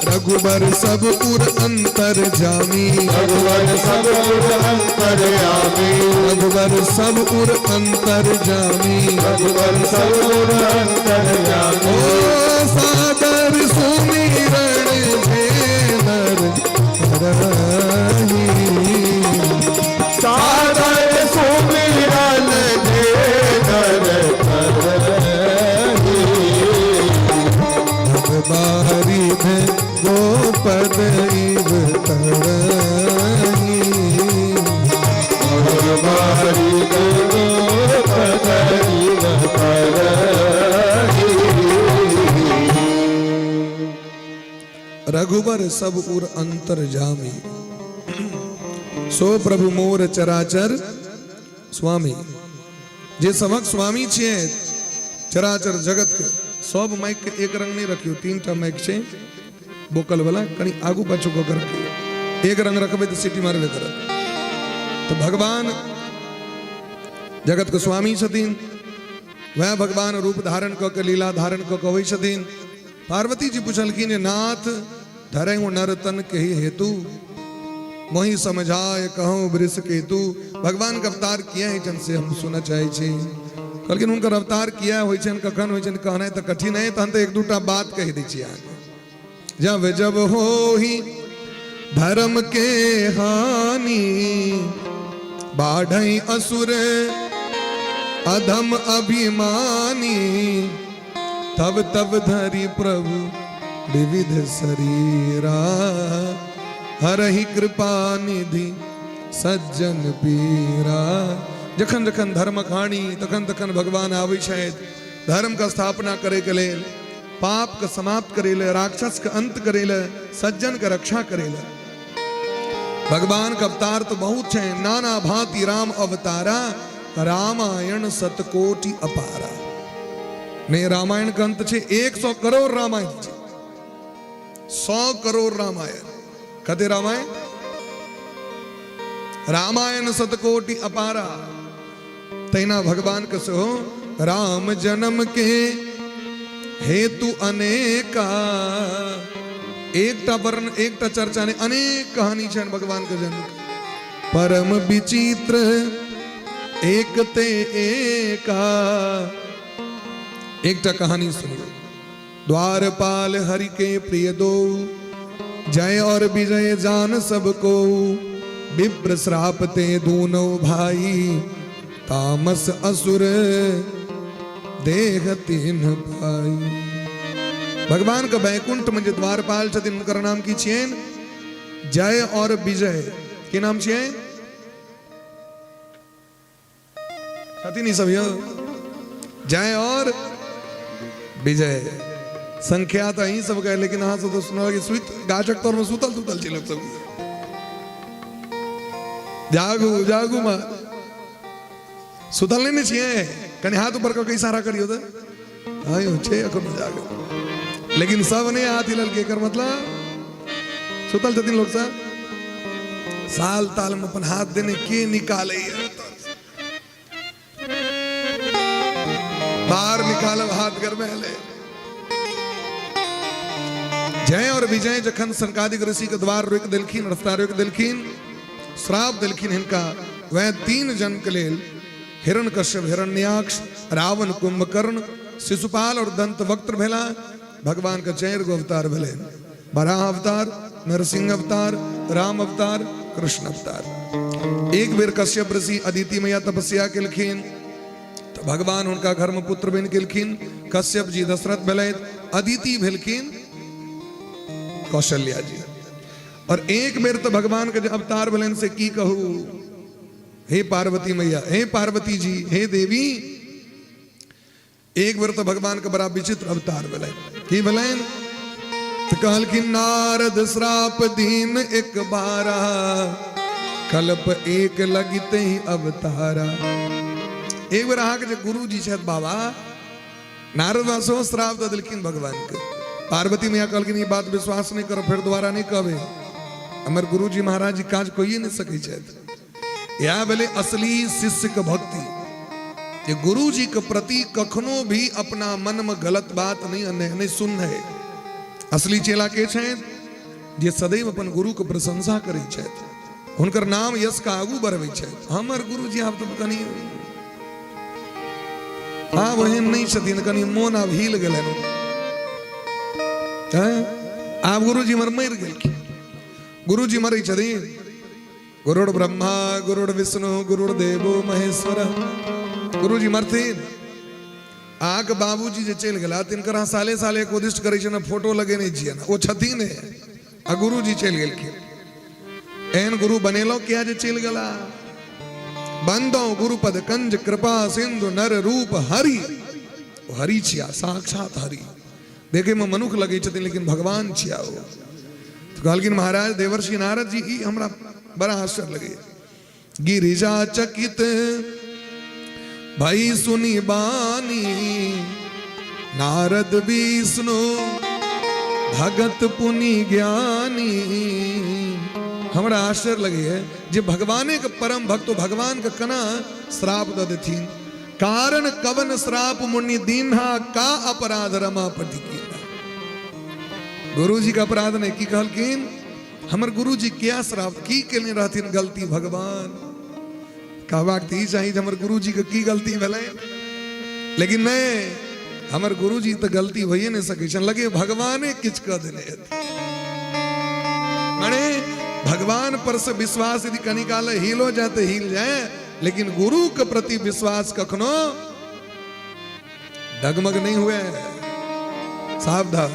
रघुबर सब उर अंतर जामी
रघुवर सब उर अंतर्यामी
रघुबर सब उर अंतर जामी
रघुवर सब उर अंतर्यामी
ओ सादर सुमिरण भेनर हरहि
सादर सुमिरन भेनर हरहि
बारी में गोपद इव तरहि
बारी गोपद इव तरहि
रघुबर सब उर अंतर जामी सो प्रभु मोर चराचर स्वामी जे सबक स्वामी छे चराचर जगत के सब माइक के एक रंग नहीं रखियो तीन टा माइक छे बोकल वाला कनी आगू पाछू को कर एक रंग रखबे तो सिटी मारबे करत तो भगवान जगत के स्वामी छथिन वह भगवान रूप धारण क के लीला धारण क के अबै छथिन पार्वती जी पूछलखिन नाथ धरहु नर तन कही हेतु मोहि समझाए कहूँ वृष केतु भगवान का अवतार किया है जन से हम सुनना चाहे छे लेकिन उनका अवतार किया होय छन कखन होय छन कहना तो कठिन है तहन तो एक दूटा बात कह दी छी आगे जब जब होहि धर्म के हानि बाढ़ई असुर अधम अभिमानी तब तब धरि प्रभु विविध शरीरा हरहि कृपा निधि सज्जन पीरा जखन जखन धर्म खानी तखन तखन भगवान आवे छथि धर्म का स्थापना करे के लेल पाप का समाप्त करे ले राक्षस का अंत करे ले सज्जन का रक्षा करे ले भगवान का अवतार तो बहुत है नाना भांति राम अवतारा रामायण सतकोटि अपारा ने रामायण का अंत छे 100 करोड़ रामायण छे 100 करोड़ रामायण कते रामायण रामायण सतकोटि अपारा तैना भगवान के सो राम जन्म के हेतु अनेका एकटा वर्ण एकटा चर्चा ने अनेक कहानी छन भगवान के जन्म के परम विचित्र एक ते एका एकटा कहानी सुनिए द्वारपाल हरि के प्रिय दो जय और विजय जान सबको विप्र श्रापते दोनों भाई तामस असुर देह तीन भाई भगवान का बैकुंठ में द्वारपाल छथिन उनकर नाम की छियन जय और विजय के नाम छियन छथिन सब जय और विजय संख्या तो यही सब कहे लेकिन हाँ से तो सुना कि स्वीत गाचक तौर में सुतल सुतल छी लोग सब जागू जागू मां सुतल नहीं छिए कने हाथ ऊपर करके इशारा करियो तो आयो छे अखन जाग लेकिन सब ने हाथ हिलल के कर मतलब सुतल छथिन लोग सब साल ताल में अपन हाथ देने के निकाले निकालब हाथ कर में ले। जय और विजय जखन सनकादिक ऋषि के द्वार रोक दिलखिन, रफ्तार रोक दिलखिन, श्राप दिलखिन हिनका, वह 3 जन के लेल हिरण्यकश्यप, हिरण्याक्ष, रावण, कुंभकर्ण, शिशुपाल और दंत वक्त्र भेला। भगवान का 4 गो अवतार भेले, बराह अवतार, नरसिंह अवतार, राम अवतार, कृष्ण अवतार। एक बेर कश्यप ऋषि अदिति मैया तपस्या केलखिन तो भगवान उनका घर में पुत्र बन केलखिन। कश्यप जी दशरथ भेले, अदिति भेलखिन कौशल्या जी। और एक बेर तो भगवान के अवतार भेलन से की कहू, हे पार्वती मैया, हे पार्वती जी, हे देवी। एक बेर तो भगवान का बड़ा विचित्र अवतार भेलन, की भेलन तो कहलखिन नारद श्राप दीन एक बारा, कल्प एक लगिते ही अवतारा। एक बेर अहाँ के गुरु जी छथि बाबा, नारद वासो श्राप दे दिलखिन भगवान के। पार्वती मैया कहलखिन ये बात विश्वास नहीं करो, फिर दोबारा नहीं कहबे, हमर गुरु जी महाराज जी काज कोई नहीं सकै छथि। या भेले असली शिष्य के भक्ति, ये गुरु जी के प्रति कखनो भी अपना मन में गलत बात नहीं सुन है। असली चेला के छथि जे सदैव अपन गुरु के प्रशंसा करै छथि, हुनकर नाम यश का आगू बढ़बै छथि। हमर गुरु जी आब तो कनी आब एहन नहीं छथिन, कनी मोन आब हिल गेलनि। आब गुरु जी मर गेलखिन। गुरु जी मरै छथिन, गुरुड़ ब्रह्मा गुरुड़ विष्णु गुरुड़ देवो महेश्वर। गुरु जी मरथिन, आग बाबूजी जे चलि गेला तिनकर साले साले एक उदिष्ट करै छै, फोटो लगेने छियै ना, ओ छथिन आ गुरु जी चलि गेलखिन। एहन गुरु बनेलो क्या जे चलि गेला। बंदो गुरुपद कंज कृपा सिंधु नर रूप हरि, हरि छिया, साक्षात हरि। देखे में मनुख लगे छथिन लेकिन भगवान छिया ओ। तो कहलखिन महाराज देवर्षि नारद जी, ई हमरा बड़ा आश्चर्य लगे। गिरिजा चकित भाई सुनी बानी, नारद विष्णु भगत पुनि ज्ञानी। हमरा आश्चर्य लगे है जे भगवाने के परम भक्त भगवान के कना श्राप द देथिन। कारण कवन श्राप मुनि दीन्हा, का अपराध रमापति कीना। गुरु जी का अपराध नहीं, की कहलखिन हमर गुरु जी क्या श्राप की केने रहथिन गलती। भगवान कहबाक तो चाहिए हमर गुरु जी के की गलती भेलै, लेकिन नहीं, हमर गुरु जी तो गलती होइए नहीं सकै छन, लगे भगवाने किछ कह देने। माने भगवान पर से विश्वास यदि कनी काल हिल हो जाते हिल जाए, लेकिन गुरु के प्रति विश्वास कखनो डगमग नहीं हुए। सावधान।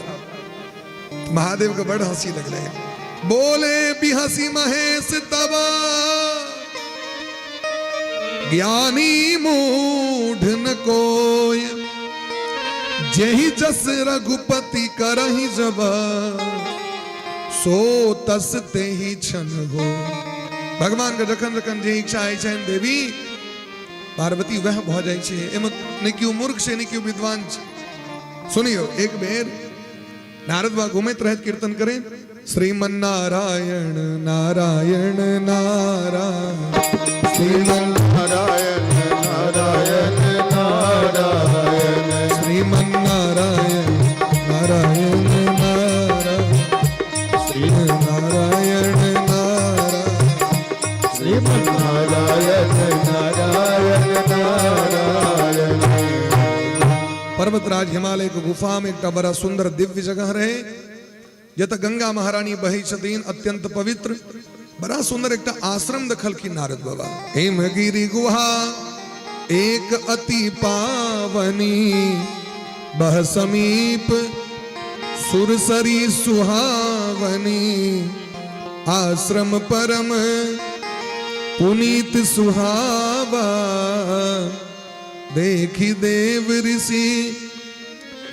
महादेव को बड़ हंसी लगले, बोले भी हंसी महेश तब ज्ञानी मूढ़ न कोय, जेहि जस रघुपति करहि जब, सो तस ते ही क्षण हो। भगवान के जखन जखन जे इच्छा है छन देवी पार्वती वह भ जाय छे। एमे ने क्यों मूर्ख से ने क्यों विद्वान छे। सुनियो, एक बेर नारद बा घूमत रहत कीर्तन करे, श्रीमन नारायण नारायण नारायण,
श्रीमन नारायण नारायण नारायण,
श्रीमन नारायण नारायण नारायण, नारायण नारायण,
श्रीमन नारायण नारायण नारायण।
पर्वतराज हिमालय के गुफा में एक बड़ा सुंदर दिव्य जगह रहे, जत गंगा महारानी बही छथिन, अत्यंत पवित्र। बड़ा सुंदर एक आश्रम दखलखिन नारद बाबा। हेमगिरी गुहा एक अति पावनी, बह समीप सुरसरी सुहावनी, आश्रम परम पुनीत सुहावा, देखी देव ऋषि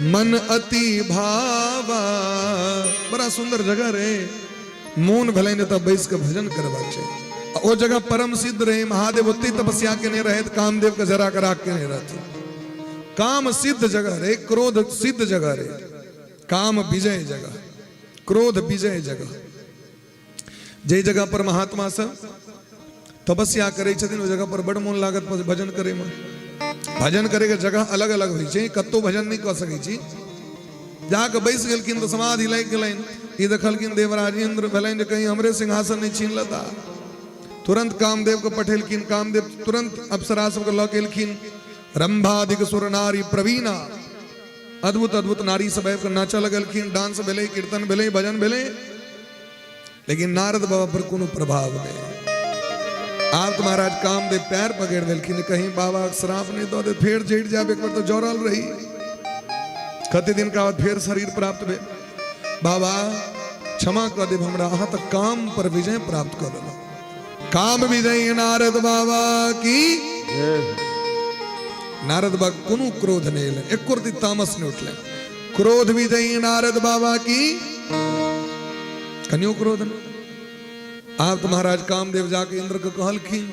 मन अति भावा। बड़ा सुंदर जगह रे, मोन भले ने तब बैस के भजन करवा चाहिए। वो जगह परम सिद्ध रहे, महादेव उत्ती तपस्या के नहीं रहे, कामदेव के जरा करा के नहीं रहते। काम सिद्ध जगह रे, क्रोध सिद्ध जगह रे, काम विजय जगह, क्रोध विजय जगह। जे जगह पर महात्मा सब तपस्या करे छथिन, वो जगह पर बड़ मोन लागत भजन करे में। भजन करे के जगह अलग अलग होइ छै, कत्तो भजन नहीं कह सकै छी। जाके बैस गेलखिन तो समाधि लागि गेलनि। ई देखलखिन देवराज इंद्र भेलनि जे कहीं हमरे सिंहासन नहीं छीन लेता। तुरंत कामदेव को पठेलखिन। कामदेव तुरंत अप्सरा सबके लऽ के एलखिन। रंभादिक सुर नारी प्रवीणा, अद्भुत अद्भुत नारी सब आबि कऽ नाचऽ लगलखिन। डांस भेलै, कीर्तन भेलै, भजन भेलै, लेकिन नारद बाबा पर कोनो प्रभाव नहीं। आप तो महाराज कामदेव पैर पकड़ देलखिन, कहीं बाबा श्राप नहीं दो दे, फिर जड़ जाब, एक बार तो जौरल रही। कते दिन का बाद फिर शरीर प्राप्त भेल। बाबा क्षमा कर देव हमरा, अहाँ तक काम पर विजय प्राप्त कर लेलहुँ। काम विजय नारद बाबा की। नारद बाबा कोनो क्रोध नहीं ले, एक कुर्ती तामस नहीं उठले। क्रोध विजय नारद बाबा की, कन्यो क्रोध नहीं। आप तो महाराज कामदेव जाके इंद्र को कहलखिन।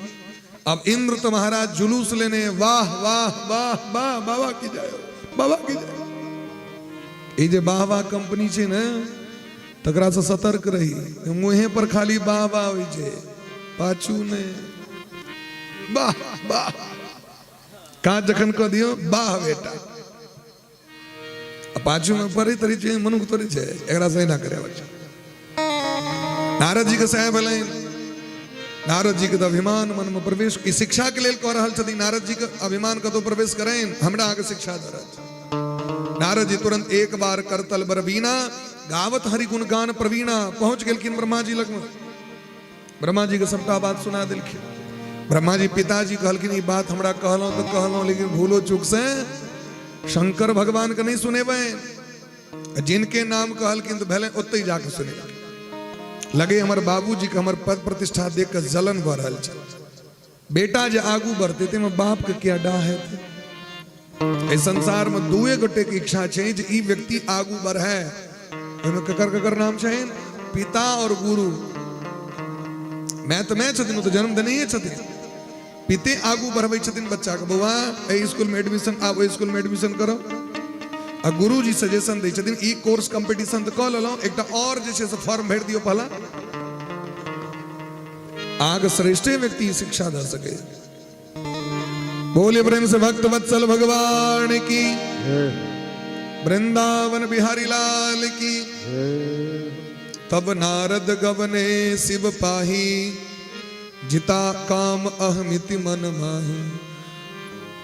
अब इंद्र तो महाराज जुलूस लेने, वाह वाह वाह वाह, बाबा की जय, बाबा की जय। ये जे वाह वाह कंपनी छे ने, तकरा से सतर्क रही। मुहे पर खाली वाह वाह होइ छै, पाछू ने वाह वाह। का जखन कह दियो वाह बेटा, पाछू में परी तरी छै, मनुख तरी छै, एकरा सही ना करे बच्चा। नारद जी के सह भेलै। नारद जी के तो अभिमान मन में प्रवेश की शिक्षा के लेल कह रहल छथिन। नारद जी के अभिमान कतो प्रवेश करें, हमरा आगे शिक्षा दे रहल। नारद जी तुरंत एक बार करतल बरबीना, गावत हरि गुण गान प्रवीणा। पहुंच गेलखिन ब्रह्मा जी लग में। ब्रह्मा जी के सबटा बात सुना दिलखिन। ब्रह्मा जी पिताजी कहलखिन, ई बात हमरा कहलौं तो कहलौं, लेकिन भूलो चूक से शंकर भगवान के नहीं सुनेबै। जिनके नाम कहलखिन तो भेले ओते जाके सुनेबै। लगे हमर बाबूजी के हमर पद प्रतिष्ठा देख कर जलन भ रहल छै। बेटा जे आगू बढ़ते ते में बाप के क्या डाह है। इस संसार में दुए गोटे की इच्छा छै जे ई व्यक्ति आगू बढ़े। ओमे ककर ककर नाम छै, पिता और गुरु। मैं छथिन, तो जन्म देने छथिन। पिते आगू बढ़बै छथिन बच्चा के, बौआ ए स्कूल में एडमिशन, आब ओइ स्कूल में एडमिशन करो। आ गुरु जी सजेशन दै छथिन, ई कोर्स कंपटीशन तो कह लेलौं, एकटा और जे छै से फॉर्म भरि दियो पहला। आग श्रेष्ठ व्यक्ति शिक्षा दे सके। बोले प्रेम से भक्त वत्सल भगवान की, वृंदावन बिहारी लाल की। तब नारद गवने शिव पाही, जिता काम अहमिति मन माही।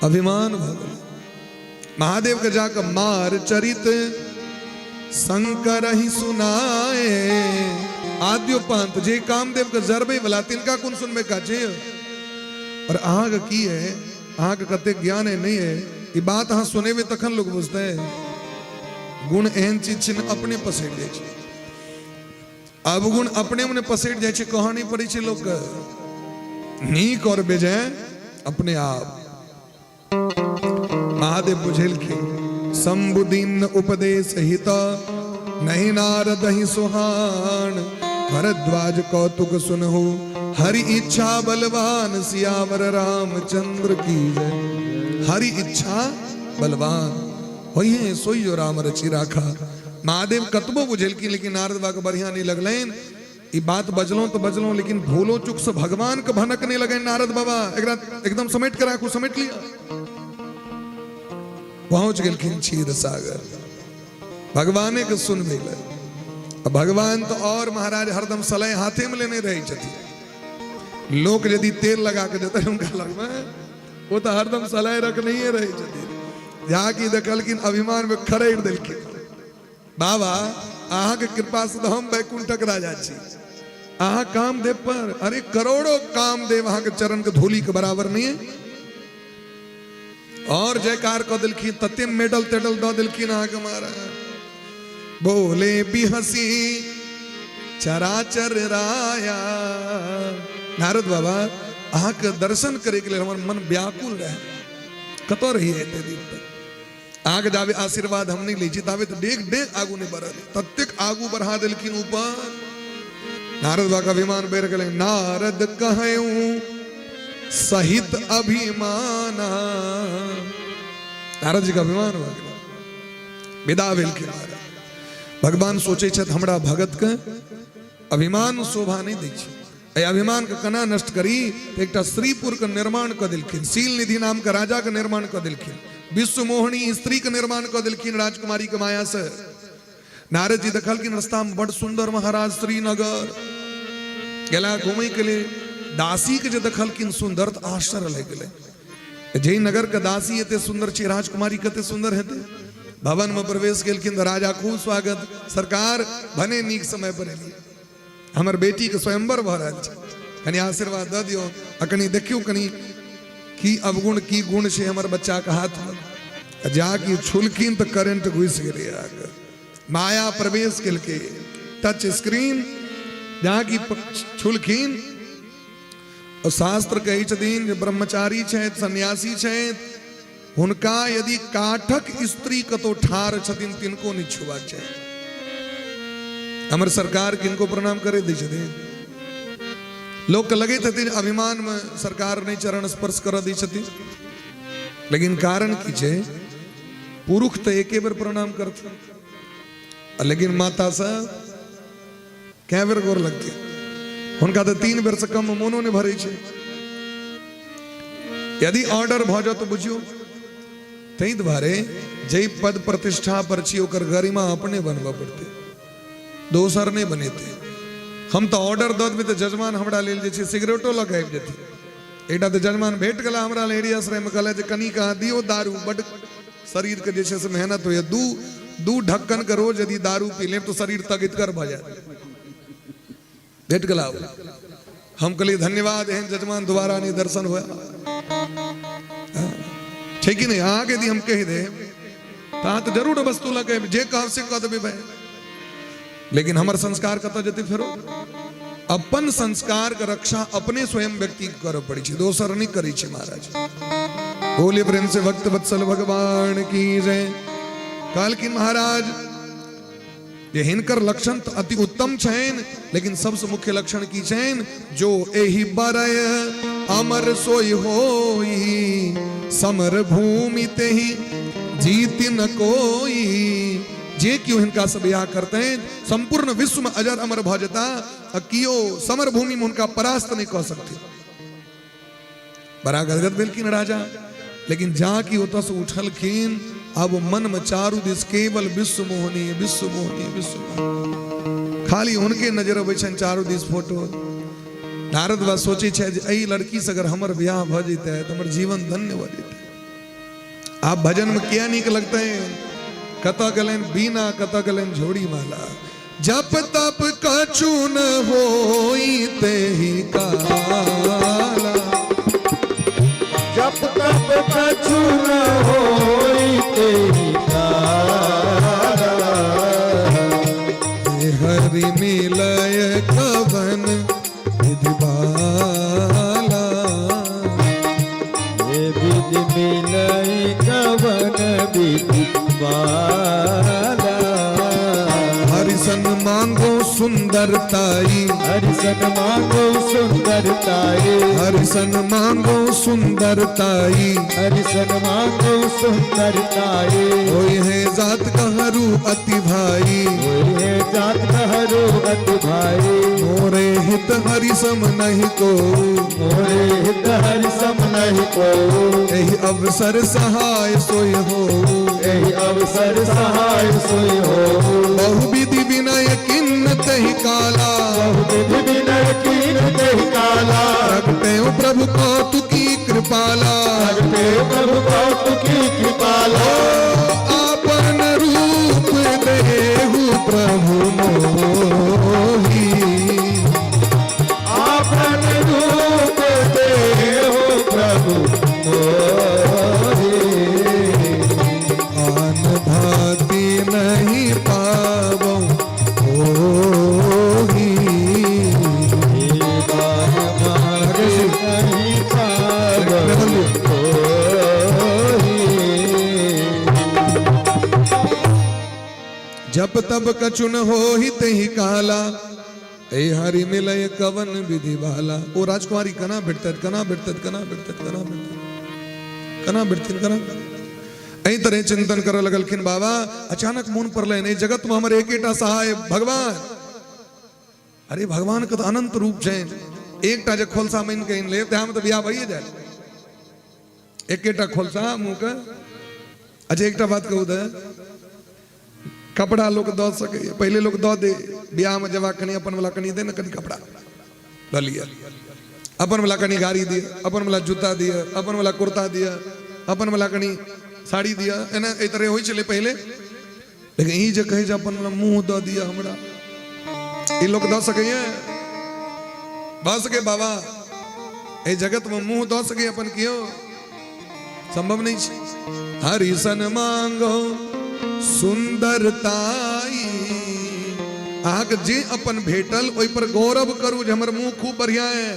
अभिमान भगवान महादेव के जाकर मार चरित शंकर ही सुनाए। आद्योपांत जे कामदेव के जरबे वाला तिनका कौन सुनबे का छै। और अहाँ के की है, अहाँ के कते ज्ञान है नहीं है, ई बात अहाँ सुनेबे तखन लोग बुझते। गुण एहन चीज छै, अपने पसैर जाय छै। अवगुण अपने मने पसैर जाय छै, कहानी पड़ै छै लोग के। नीक और बेजाय अपने आप। महादेव बुझेलखिन, शंभुदीन उपदेश हित, नहीं नारद ही सुहान। भरद्वाज कौतुक सुनहु, हरि इच्छा बलवान। सियावर रामचंद्र की जय। हरि इच्छा बलवान, होइए सोइयो राम रचि राखा। महादेव कतबो बुझेलखिन, लेकिन नारद बाबा के बढ़िया नहीं लगलैन। ई बात बजलों तो बजलों, लेकिन भूलो चुक से भगवान के भनक नहीं लगे। नारद बाबा एकरा एकदम समेट कर राखू, समेट लिया। पहुंच गेलखिन क्षीर सागर, भगवाने के सुन भेल। भगवान तो और महाराज हरदम सलाह हाथे में लेने रहे छथिन। लोग यदि तेल लगा के देते उनका लगमे, वो तो हरदम सलाह रख नहीं रहे छथिन। जाके देखलखिन, अभिमान में खड़ेड़ देलखिन। बाबा अहाँ के कृपा से तो हम वैकुंठक राजा छी। अहाँ कामदेव पर, अरे करोड़ों कामदेव अहाँ के चरण के धूली के बराबर नहीं है। और जयकार कह दिलखिन, तते मेडल तेडल दो दिलखिन अहाँ के महाराज। बोले भी हंसी चराचर राया। नारद बाबा अहाँ के दर्शन करे के लिए हमार मन व्याकुल रहे। कतो रही है एते दिन तक। आगे जावे आशीर्वाद हम नहीं ली छी, तावे तो डेग डेग आगू नहीं बढ़ल। तत्तेक आगू बढ़ा दिलखिन ऊपर। नारद बाबा का अभिमान बेर गए। नारद कहूं सहित अभिमाना। नारद जी का अभिमान हो गया, विदा भेल के भगवान सोचे छथि हमरा भगत के अभिमान शोभा नहीं दै छै। ए अभिमान का कना नष्ट करी तो एक श्रीपुर का निर्माण कर दिलखिन, शील निधि नाम का राजा का निर्माण कर दिलखिन, विश्व मोहनी स्त्री का निर्माण कर दिलखिन राजकुमारी के माया से। नारद जी देखल कि रास्ता में बड़ सुंदर महाराज श्रीनगर गेला घूमे के लिए, दासी के जो देखल कि सुंदर तो आश्चर्य लग गए। जय नगर का दासी हेते सुंदर छे, राजकुमारी कते सुंदर हेते। भवन में प्रवेश केलखिन तो राजा खूब स्वागत, सरकार भने नीक समय पर एलिए, हमर बेटी के स्वयंवर भ रहल छै, कनी आशीर्वाद द दियो, कनी देखियो कनी की अवगुण की गुण छै हमर बच्चा के हाथ में। जाके छुलखिन तो करंट घुस गेलै आगे, माया प्रवेश केलके, टच स्क्रीन जहाँ की छुलखिन। और शास्त्र कही छथिन जे ब्रह्मचारी छथि, सन्यासी छथि, हुनका यदि काठक स्त्री कतो ठार छथिन तिनको नहीं छुबाक चाही। हमर सरकार किनको प्रणाम करे दै छथिन, लोग के लगे छथिन अभिमान में सरकार नहीं चरण स्पर्श कर दै छथिन, लेकिन कारण की छै पुरुष तो एके बेर प्रणाम करथिन, लेकिन माता साहब कै बेर गोर लगती, हुनका तो 3 बेर से कम मोनो ने भरे छे। यदि ऑर्डर भ जाओ तो बुझियो तई द्वारे जय पद प्रतिष्ठा पर छी ओकर गरिमा अपने बनवा पड़ते, दोसर नहीं बनेते। हम तो ऑर्डर दऽ देबै तो जजमान हमरा लेल जे छै सिगरेटो लग आबि जेती। एकटा तो जजमान भेट गेला हमरा लेडी आश्रय में, कहला जे कनी कहाँ दियो दारू, बड शरीर के जे छै से मेहनत होइए, दू ढक्कन के रोज यदि दारू पी लेब तो शरीर तगतगर भ जाए। भेट गला हम कहलिए धन्यवाद, एहन जजमान दोबारा नहीं दर्शन हुआ, ठीक ही नहीं। आगे यदि हम कह दे तो जरूर वस्तु लगे जे कह से कह देबे भाई, लेकिन हमार संस्कार कत जते फेरो अपन संस्कार के रक्षा अपने स्वयं व्यक्ति कर पड़ी छै, दोसर नहीं करी छै महाराज। बोले प्रेम से भक्त वत्सल भगवान की जय। काल की महाराज ये हिनकर लक्षण तो अति उत्तम छैन, लेकिन सबसे मुख्य लक्षण की छैन जो एहि बरय अमर सोई होई, समर भूमि तेहि जीत न कोई। जे क्यों हिनका सब ब्याह करते हैं संपूर्ण विश्व में अजर अमर भजता, कियो समर भूमि में उनका परास्त नहीं कह सकते। बड़ा गदगद बिलकिन राजा, लेकिन जा की होता से उठलखिन, अब मन में चारू दिस केवल विश्व मोहनी विश्व मोहनी विश्व मोहनी, खाली उनके नजर अबै छन चारू दिस फोटो। नारद बा सोचे छै जे एई लड़की से अगर हमर ब्याह भ जैते तो हमर जीवन धन्य भ जैते। आप भजन में क्या नीक लगते हैं, कत गलन बीना कत गलन झोड़ी माला, जप तप कछु न होई तेहि काला,
जप तप कछु न होई तेहि काला,
हरि मिलय कवन विधि बाला,
ये विधि मिलय कवन विधि बाला।
हरिसन मांगो सुंदरताई,
हरिसन मांगो सुंदरताई,
हरिसन मांगो सुंदरताई,
हरिसन मांगो सुंदरताई।
होय है जात कहरू अति भाई,
होय है जात कहरू अति भाई।
मोरे हित हरि सम नहीं को,
मोरे हित हरि सम नहीं को।
एहि अवसर सहाय सोय हो,
एहि अवसर सहाय सोय हो।
बहुविधि विनय किन्न तहि काला,
बहुविधि विनय किन्न तहि काला।
प्रगटे प्रभु कौतुकी कृपाला,
प्रगटे प्रभु कौतुकी कृपाला।
आपन रूप देहु प्रभु मोहि,
आपन रूप देहु प्रभु मोहि।
आन भाति नहीं पावो होहि,
नहीं पावो होहि।
जप तब कछु न होहि तेहि काला, ए हरि मिलय कवन विधि बाला। ओ राजकुमारी कना बिड़तत कना बिड़तत कना बिड़तत कना बिड़तत कना बिड़तिन कना। एही तरह चिंतन कर लगलखिन बाबा। अचानक मन पड़ले नहीं जगत में हमर एकेटा सहाय भगवान। अरे भगवान का तो अनंत रूप छै, एकटा जे खोलसा मान के ले हम तो बियाह भइए जाए एकेटा खोलसा मुंह के। अच्छा एक बात कहू दे कपड़ा लोग द सके पहले लोग द दे बियाह में जवा कनी अपन वाला कनी दे न कनी कपड़ा ल लिया अपन वाला कनी गाड़ी दिया अपन वाला जूता दिया अपन वाला कुर्ता दिया अपन वाला कनी साड़ी दिया एना ए तरह होई चले पहले। लेकिन ई जे कहे जे अपन वाला मुंह द दिया हमरा ई लोग द सके बस के बाबा ए जगत में मुंह द सके अपन कियो संभव नहीं छे। हरि सन मांगो सुंदरताई आग जे अपन भेटल ओई पर गौरव करू जे हमर मुंह खूब बढ़िया है।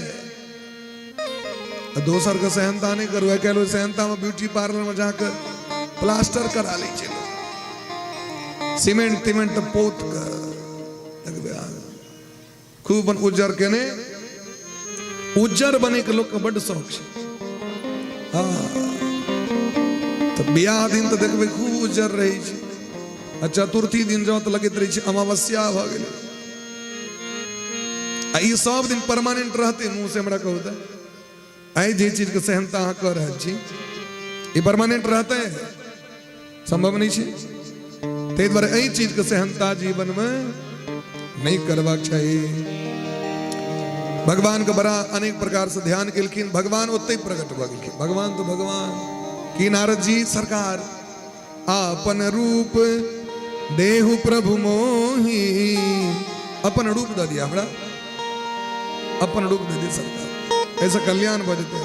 दोसर के सहनता नहीं करू कह लो सहनता में ब्यूटी पार्लर में जाकर प्लास्टर करा ले चलो सीमेंट तिमेंट पोत कर खूब उज्जर के ने उज्जर बने के लोग का बड़ शौक है। हाँ तो बियाह दिन तो देखबे खूब उज्जर रही छे आ चतुर्थी दिन जाओ तो लगत रही छे अमावस्या भ गेल आ ई सब दिन परमानेंट रहते मुंह से हमरा कहू आई जे चीज के सहनता अहाँ कर रहल छी ई परमानेंट रहते संभव नहीं छे। ते द्वारा एही चीज के सहनता जीवन में नहीं करबाक चाहिए। भगवान के बड़ा अनेक प्रकार से ध्यान केलखिन भगवान ओते प्रकट भ गेलखिन भगवान तो भगवान की नारद जी सरकार अपन रूप देहु प्रभु मोही अपन रूप दे दिया हमरा अपन रूप दे दिया सरकार ऐसा कल्याण बजते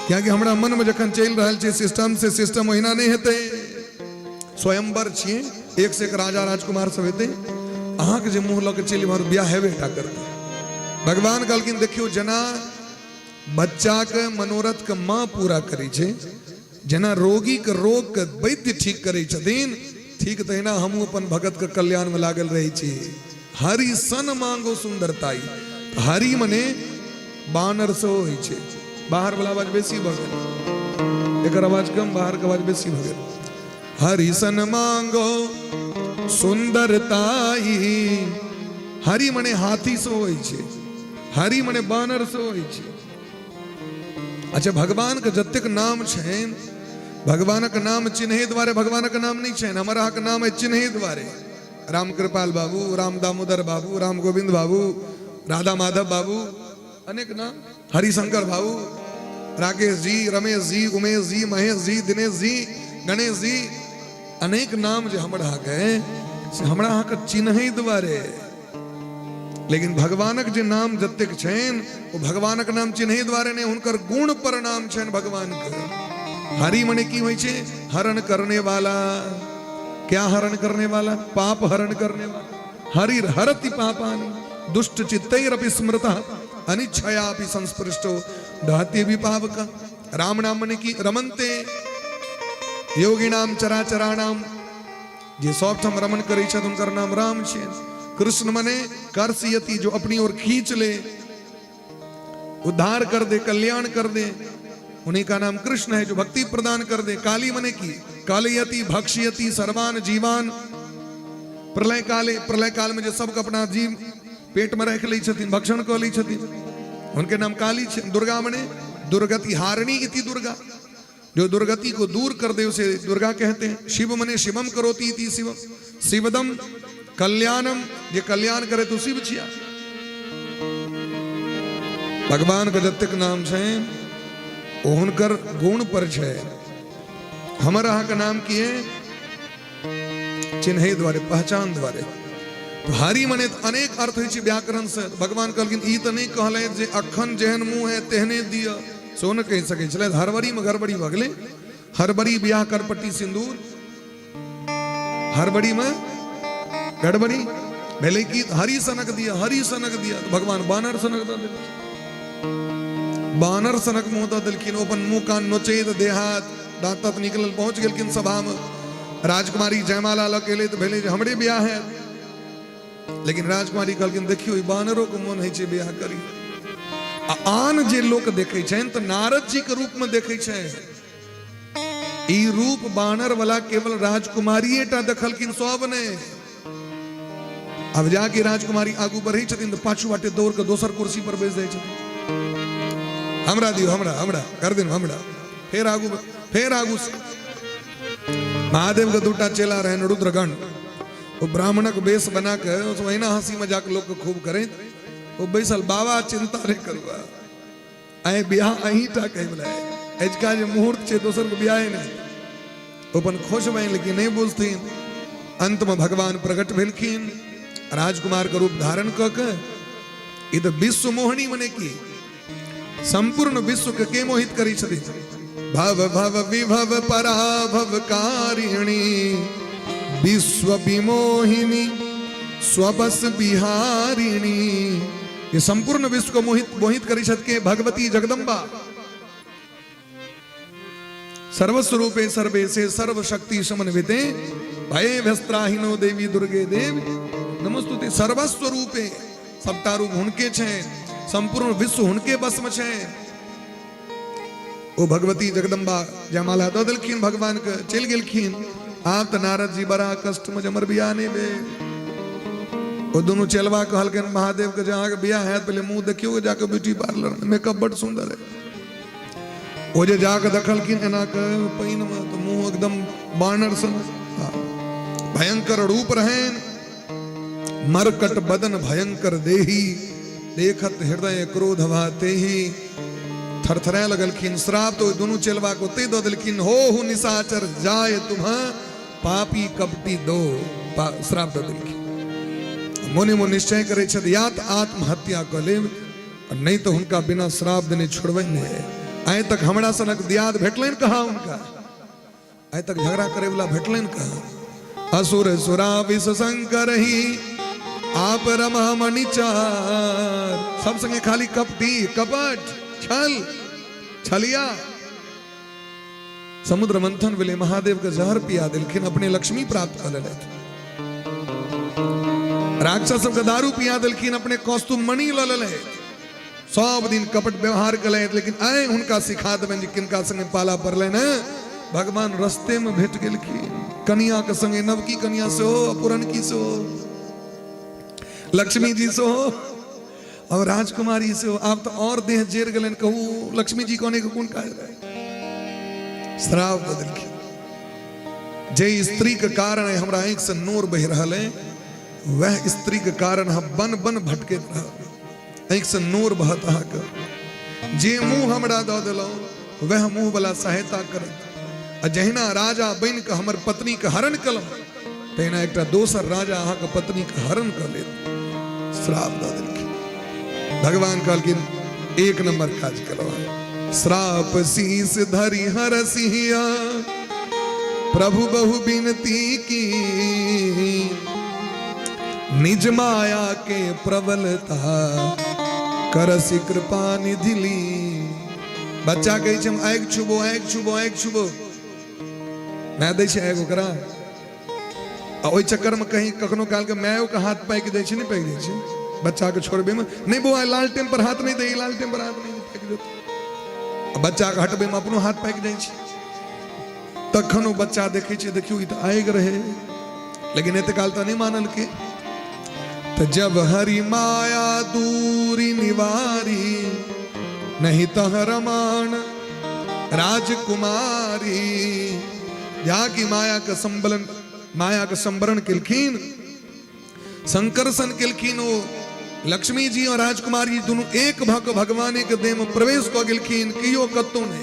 क्या कि हमरा मन में जखन चल रहल छे सिस्टम से सिस्टम ओहिना नहीं हेते स्वयंवर छिए एक से एक राजा राजकुमार सब हेते अहाँ के जे मुंह लग चल हमर ब्याह हेबे टा करते। भगवान कहलखिन देखियो जना बच्चा के मनोरथ के माँ पूरा करी छे जना रोगी के रोग के वैद्य ठीक करे छथिन ठीक तहिना हम अपन भगत के कल्याण में लागल रही छी। हरि सन मांगो सुंदरताई हरि मने बानर से होई छे बाहर वाला आवाज बेसी भ गेल एकर आवाज कम बाहर के आवाज बेसी भ गेल। हरि सन मांगो सुंदरताई हरि मने हाथी से होई छे हरि मने बानर से होई छे। अच्छा भगवान के जतेक नाम छेन भगवान का नाम चिन्हे द्वारे भगवान का नाम नहीं छेन हमारा का नाम है चिन्हे द्वारे राम कृपाल बाबू राम दामोदर बाबू राम गोविंद बाबू राधा माधव बाबू अनेक नाम हरिशंकर बाबू राकेश जी रमेश जी उमेश जी महेश जी दिनेश जी गणेश जी अनेक नाम जो हमरा गए हमरा का चिन्हे द्वारे। लेकिन भगवानक जे नाम जतेक छेन वो भगवानक नाम चिन्हे द्वारे ने उनकर गुण पर नाम छेन भगवान के। हरि मने की होई छे हरण करने वाला क्या हरण करने वाला पाप हरण करने वाला हरि हरति पापानि दुष्ट चित्तैरपि स्मृतः अनिच्छयापि संस्पृष्टो दहति विपावक। राम नाम मने की रमनते योगिनाम चराचराणाम जे सब हम रमन करै छथि हुनकर नाम राम छे। कृष्ण मने कर्षयति जो अपनी ओर खींच ले उद्धार कर दे कल्याण कर दे उन्हीं का नाम कृष्ण है जो भक्ति प्रदान कर दे। काली मने की कालयति भक्ष्यति सर्वान जीवान प्रलय काल में जो सबके अपना जीव पेट में रख लै छथिन भक्षण क लै छथिन उनके नाम काली छे। दुर्गा मने दुर्गति हारिणी इति दुर्गा जो दुर्गति को दूर कर दे उसे दुर्गा कहते हैं। शिव मने शिवम करोति इति शिवम शिवदम कल्याणम ये कल्याण करे तो शिव छिया। भगवान का जतेक नाम छे हुनकर गुण पर छे हमारा का नाम की है चिन्हे द्वारे पहचान द्वारे। तो हरि मने अनेक अर्थ होई छे व्याकरण से भगवान कहलखिन ई त नहीं कहले जे अखन जेहन मुंह है तेहने दिया सो न कह सके छले हरबरी में गड़बड़ी भ गेले हरबरी ब्याह करपट्टी सिंदूर हरबड़ी में गड़बड़ी भेले की हरि सनक दिया तो भगवान बानर सनक द देलखिन बानर सनक मुंह द देलखिन अपन मुंह कान नोचेत देहात दांत तक निकलल पहुंच गेलखिन सभा में। राजकुमारी जयमाला लकेले तो भेले जे हमरे ब्याह है लेकिन राजकुमारी कहलखिन देखियो ई बानरो को मन है छे ब्याह करी। आन जे लोक देखे छन तो नारद जी के रूप में देखे छे ई रूप बानर वाला केवल राजकुमारी टा देखलखिन सब ने। अब जाके राजकुमारी आगू बढ़ी छथिन तो पाछू बाटे दौड़ के दोसर कुर्सी पर बैस जाय छथिन हमरा दियो, हमरा हमरा कर दिन, हमरा फिर आगू महादेव का दूटा चेला रहे रुद्रगण। वो ब्राह्मणक वेश बना के वहीना हंसी मजाक लोग को खूब करे। वो बैसल बाबा चिंता रे करवा आए ब्याह अही टा कह बुलाए अजका जो मुहूर्त छे दोसर के ब्याह नहीं अपन खुश भई लेकिन नहीं बुझथिन। अंत में भगवान प्रकट भेलखिन राजकुमार का रूप धारण क के। ई तो विश्व मोहनी मने की संपूर्ण विश्व के मोहित करी छथि। भव भव विभव पराभव कारिणी विश्व विमोहिनी स्वबस बिहारिणी। ये संपूर्ण विश्व को मोहित करी छत के भगवती जगदम्बा सर्वस्वरूपे सर्वेशे सर्वशक्ति समन्विते भये व्यस्त्राहिनो देवी दुर्गे देव नमस्तुते। सर्वस्वरूपे सबटा रूप हुनके छे, संपूर्ण विश्व हुनके बस में छे। ओ भगवती जगदम्बा जयमाला दो दिलखिन भगवान के चल गेलखिन। आप तो नारद जी बड़ा कष्ट में जमर बिया नहीं बे। वो दोनों चलवा कहलकन महादेव के जहाँ के बिया है पहले मुंह देखियो जाके ब्यूटी पार्लर में मेकअप बड़ सुंदर है। वो जे जाके दखलखिन एना के पैन में तो मुंह एकदम बानर सन भयंकर रूप रहेन। मरकट बदन भयंकर देही देखत हृदय क्रोध भाते ही। थरथराए लगलखिन। श्राप तो दोनों चेलवा को ते दो दिलखिन हो निशाचर जाए तुम्हां पापी कपटी दो श्राप दो दिलखिन। मोने मो निश्चय करे छद या तो आत्महत्या कर ले नहीं तो उनका बिना श्राप देने छोड़वे नहीं। आए तक हमरा सनक दियाद भेटलेन कहा उनका आए तक झगड़ा करे वाला भेटलेन कहा। असुर सुरा विष शंकर ही आप रमा मणिचार। सब संगे खाली कपटी कपट छल छलिया। समुद्र मंथन वेले महादेव का जहर पिया दिलखिन अपने लक्ष्मी प्राप्त कर लेते। राक्षस का दारू पिया दिलखिन अपने कौस्तुभ मणि ले। सब दिन कपट व्यवहार कर ले लेकिन आए उनका सिखा देवें किनका संगे पाला पर लेना। भगवान रस्ते में भेट गेलखिन कन्या के संगे नवकी कन्या से हो पुरनकी से हो लक्ष्मी जी से हो और राजकुमारी से हो। आप तो और देह जेर गलन कहू लक्ष्मी जी कोने को कौन कहे रहे। श्राप बदल के जय स्त्री के कारण हमरा आंख से नूर बह रहा है। वह स्त्री के कारण हम बन बन भटके आंख से नूर बहता है। जे मुंह हमरा दो दिलो वह मुंह वाला सहायता कर। जहिना राजा बन के हमर पत्नी के हरण कलम तहिना एक दोसर राजा अहाँ के पत्नी के हरण कर ले। श्राप दो दिल भगवान कहलखिन एक नंबर काज करवा। श्राप शीस धरि हर सिहिया प्रभु बहु बिनती की निज माया के प्रबलता करसि कृपा निधि ली। बच्चा कहे छे हम आग छुबो आग छुबो आग छुबो मैं दै छै आग ओकरा ओइ चक्कर में कहीं कखनो काल के मायो के हाथ पैक दै छै नहीं पैक दै छै बच्चा के छोड़बे में नहीं बो लालटेन पर हाथ नहीं दे लालटेन पर हाथ नहीं पैक दे। बच्चा के हटबे में अपनो हाथ पैक जाइ छै तखनो बच्चा देखे छै देखियो ई त आग रहे लेकिन एते काल त नहीं मानल के। तो जब हरि माया दूरी निवारी नहीं तह रमान राजकुमारी। जाकी माया का संबलन माया का संबरण किलखीन संकर्षण किलखीन। वो लक्ष्मी जी और राजकुमारी दोनों एक भक भगवान के देह में प्रवेश को गिलखीन कियो कत्तों ने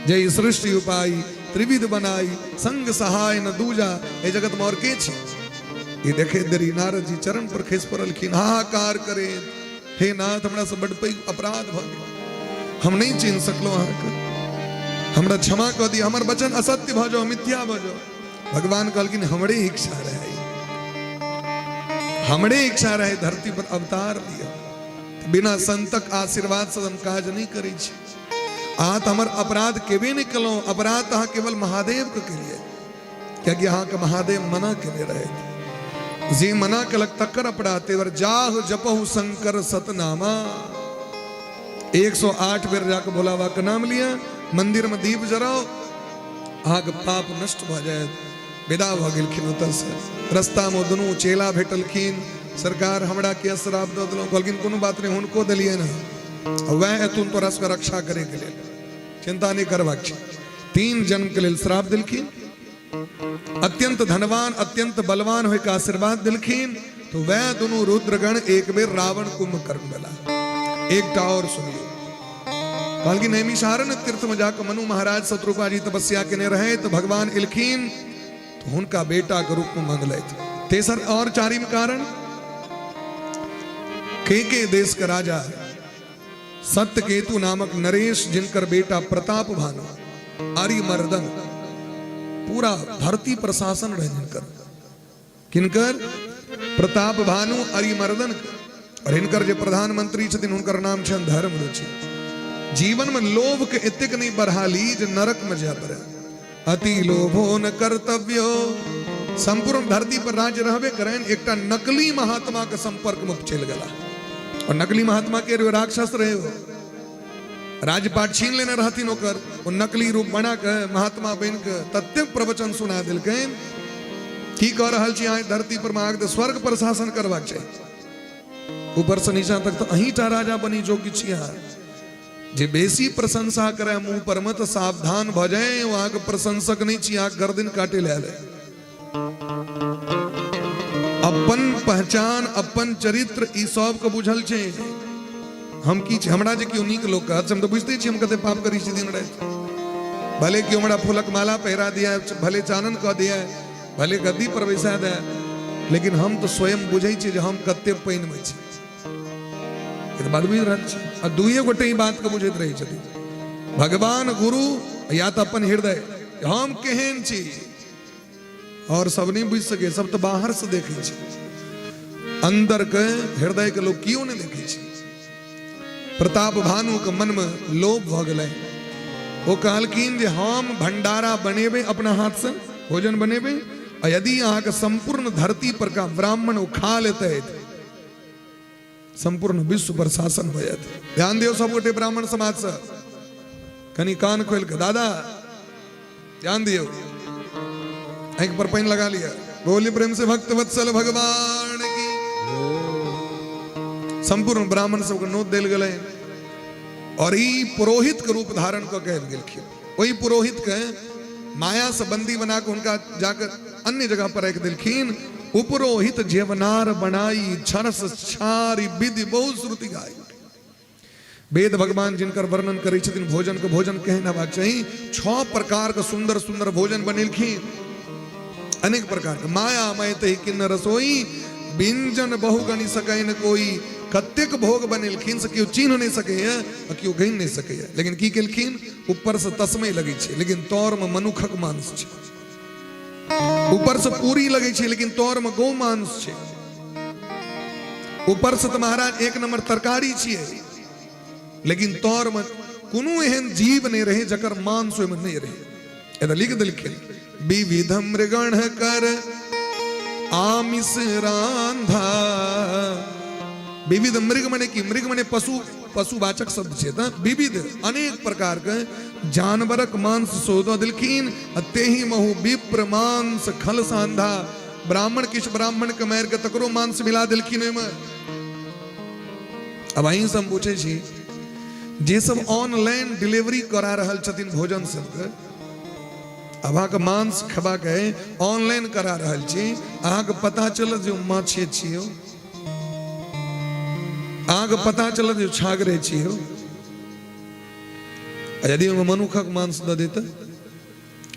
जय सृष्टि उपाई त्रिविध बनाई संग सहाय न दूजा। ए जगत में और के छी ये देखे दरी नारद जी चरण पर खिस पड़लखिन हाहाकार करे हे नाथ हमरा से बड़ पैघ अपराध भ गेल हम नहीं चिन्ह सकलो अहाँ के हमरा क्षमा कर दी हमर वचन असत्य भ जाओ मिथ्या भ जाओ। भगवान कहलखिन हमरे इच्छा रहे हमरे इच्छा रहे धरती पर अवतार लिया बिना संतक आशीर्वाद से हम काज नहीं करी छी। अहाँ तो हमर अपराध केबे नहीं कलो अपराध अहाँ केवल महादेव के केलिए क्योंकि अहाँ के महादेव मना केने रहे जी मना कलक तकर अपराध तेवर जाह जपहु शंकर सतनामा। 108 बेर जाकर भोलाबा का नाम लिया मंदिर में दीप जराओ अहाँ के पाप नष्ट भ जाए। विदा भ गेलखिन ओतऽ से रास्ता में दुनू चेला भेटलखिन सरकार हमरा के श्राप दऽ देलहुँ कहलखिन कोनो बात नहीं हुनको देलिए ना वह तुम तोरा से रक्षा करे के लिए चिंता नहीं करबाक छै। 3 जन्म के लिए श्राप दिलखिन, अत्यंत धनवान अत्यंत बलवान होय के आशीर्वाद दिलखिन। तो वह दोनों रुद्रगण एक बेर रावण कुंभकर्ण वाला एकटा और सुनियो। कहल कि नैमिषारण्य तीर्थ में जाकर मनु महाराज शत्रुपा जी तपस्या केने रहे तो भगवान इलखिन तो उनका बेटा के रूप में मंगले थे। तेसर और चारिम कारण के देश का राजा सत्यकेतु नामक नरेश जिनकर बेटा प्रताप भानु आर्यमर्दन पूरा धरती पर शासन रहे जिनकर किनकर प्रताप भानु आर्यमर्दन और इनकर जो प्रधानमंत्री छथिन उनकर नाम छन धर्मरुचि। जीवन में लोभ के एतेक नहीं बढ़ा ली जो नरक में जा पड़े। अति लोभो न कर्तव्यो। संपूर्ण धरती पर राज्य रहबे करें एकटा नकली महात्मा के संपर्क में चल गला और नकली महात्मा के राक्षस रहे हो राजपाट छीन लेने रहती नौकर वो नकली रूप बना के महात्मा बन के तत्व प्रवचन सुना दिल की कह रहा छी धरती पर मांग स्वर्ग पर शासन करवाक चाहिए। ऊपर से नीचा तक तो अहीटा राजा बनी जोगी छी जे बेसी प्रशंसा करे मुंह पर मत सावधान भ जाए वहां के प्रशंसक नहीं छी गर्दन काटे ले अपन पहचान अपन चरित्र ई सब के बुझल छे। हम की हमरा जे क्यों नीक लोग कहत हम तो बुझते छी हम कते पाप करी छी दिन रात। भले क्यों हमरा फूलक माला पहरा दिया भले चानन कह दिया भले गद्दी पर बैसा दे लेकिन हम तो स्वयं बुझे छी जे हम कते पैन में छी। ये बात बुझ रहल छी आ दुइये गोटे ई बात के बुझैत रही छथि भगवान गुरु या तो अपन हृदय हम केहन छी और सब नहीं बुझ सके सब तो बाहर से देखे छी अंदर के हृदय के लोग क्यों नहीं देखे छी। प्रताप भानु के मन में लोभ भ गए वो कहलखिन जे हम भंडारा बनेबे अपना हाथ से भोजन बनेबे और यदि यहाँ के संपूर्ण धरती पर का ब्राह्मण उखा लेते संपूर्ण विश्व पर शासन हो जाते। ध्यान दियो सब गोटे ब्राह्मण समाज से कनी कान खोल के दादा ध्यान दियो एक पर पैन लगा लिया बोली प्रेम से भक्त वत्सल भगवान की। संपूर्ण ब्राह्मण सबको नोट दिल गए और ई पुरोहित के रूप धारण कर गेलखिन। वही पुरोहित के माया से बंदी बना के उनका जाकर अन्य जगह पर रख दिलखिन। उपरोहित जेवनार बनाई छरस छारी विधि बहुत श्रुति गाई। वेद भगवान जिनकर वर्णन करे छथिन भोजन के भोजन कहना बात चाहिए 6 प्रकार का सुंदर सुंदर भोजन बनेलखिन अनेक प्रकार के माया मय ते किन्न रसोई व्यंजन बहु गणि सकै न कोई। कतेक भोग बनेलखिन से क्यों चिन्ह नहीं सके है और क्यों गइन नहीं सके है। लेकिन की केलखिन ऊपर से तस्मै लगे छे लेकिन तौर में मनुखक मांस छे। ऊपर से पूरी लगे छे लेकिन तौर में गौ मांस छे। ऊपर से तो महाराज 1 नंबर तरकारी छिए लेकिन तौर में कोनो एहन जीव नहीं रहे जकर मांस में नहीं रहे। एदा लिख देलखिन विविध मृगण कर आमिष रांधा। विविध मृग मने की मृग मने पशु पशुवाचक शब्द छे त विविध अनेक प्रकार के जानवरक मांस सोदो दिलखिन तेहि महु विप्र मांस खल सांधा। ब्राह्मण किछ ब्राह्मण के मार के तकरो मांस मिला दिलखिन में। अब अहीं से हम पूछे छी जे सब ऑनलाइन डिलीवरी करा रहल छथिन भोजन सब अब अहाँ के मांस खबा के ऑनलाइन करा रहल छी अहाँ के पता चलत जो माछे छियो अहाँ के पता चलत जो छागरे छियो। यदि मनुखक मांस द देते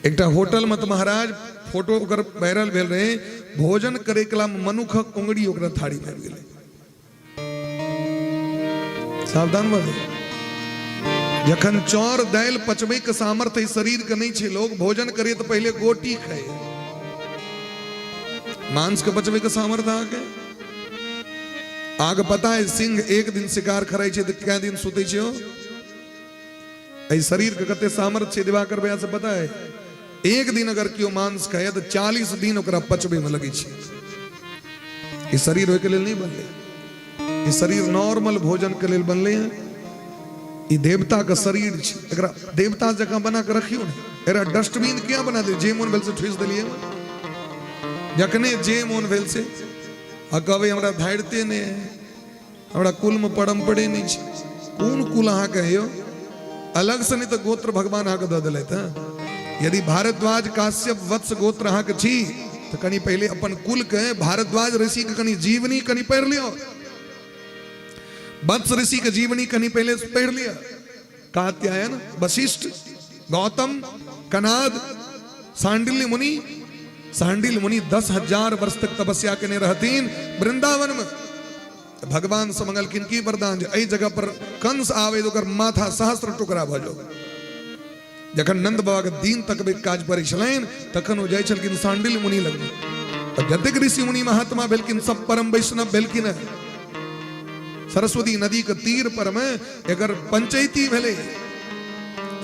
एकटा होटल में तो महाराज फोटो ओकर वायरल भेल रहे भोजन करे कला मनुखक उंगली ओकरा थारी में गेले। सावधान भए जखन चौर दाल पचबे के सामर्थ्य शरीर के नहीं छे लोग भोजन करे तो पहले गोटी खाए मांस के पचबे के सामर्थ्य आगे पता है सिंह एक दिन शिकार करे छे तो क्या दिन सुते छे ऐ शरीर के कते सामर्थ्य छे दिवाकर भैया से पता है। एक दिन अगर क्यों मांस खाए तो 40 दिन ओकरा पचबे में लगे छे। ये शरीर होय के लेल नहीं बनले ये शरीर नॉर्मल भोजन के लेल बनले हैं। ये देवता का शरीर छे एकरा देवता जगह बना के रखियो ने एरा डस्टबिन क्या बना दे जे मोन भेल से ठूस देलिए जखने जे मोन भेल से आ कहबे हमरा धारते ने हमरा कुल में परम पड़े नहीं छे कौन कुल अहाँ के हो अलग से नहीं तो गोत्र भगवान अहाँ के दे दिले था। यदि भारद्वाज काश्यप वत्स गोत्र अहाँ के छी तो कनी पहले अपन कुल के भारद्वाज ऋषि के कनी जीवनी कनी पढ़ लियो। वत्स ऋषि के जीवनी कनी पहले पढ़ लिया। कात्यायन, वशिष्ठ, गौतम, कनाद, सांडिल्य मुनि। सांडिल्य मुनि 10,000 वर्ष तक तपस्या के रहतीन वृंदावन में। भगवान से मंगल किनकी वरदान जे एई जगह पर कंस आवे तो कर माथा सहस्त्र टुकड़ा भजो। जखन नंद बाबा के दीन तक भी काज पर छलैन तखन ओ जाय छलकिन सांडिल्य मुनि लग। जतेक ऋषि मुनि महात्मा भेलकिन सब परम वैष्णव भेलकिन। सरस्वती नदी के तीर पर में अगर पंचायती भेले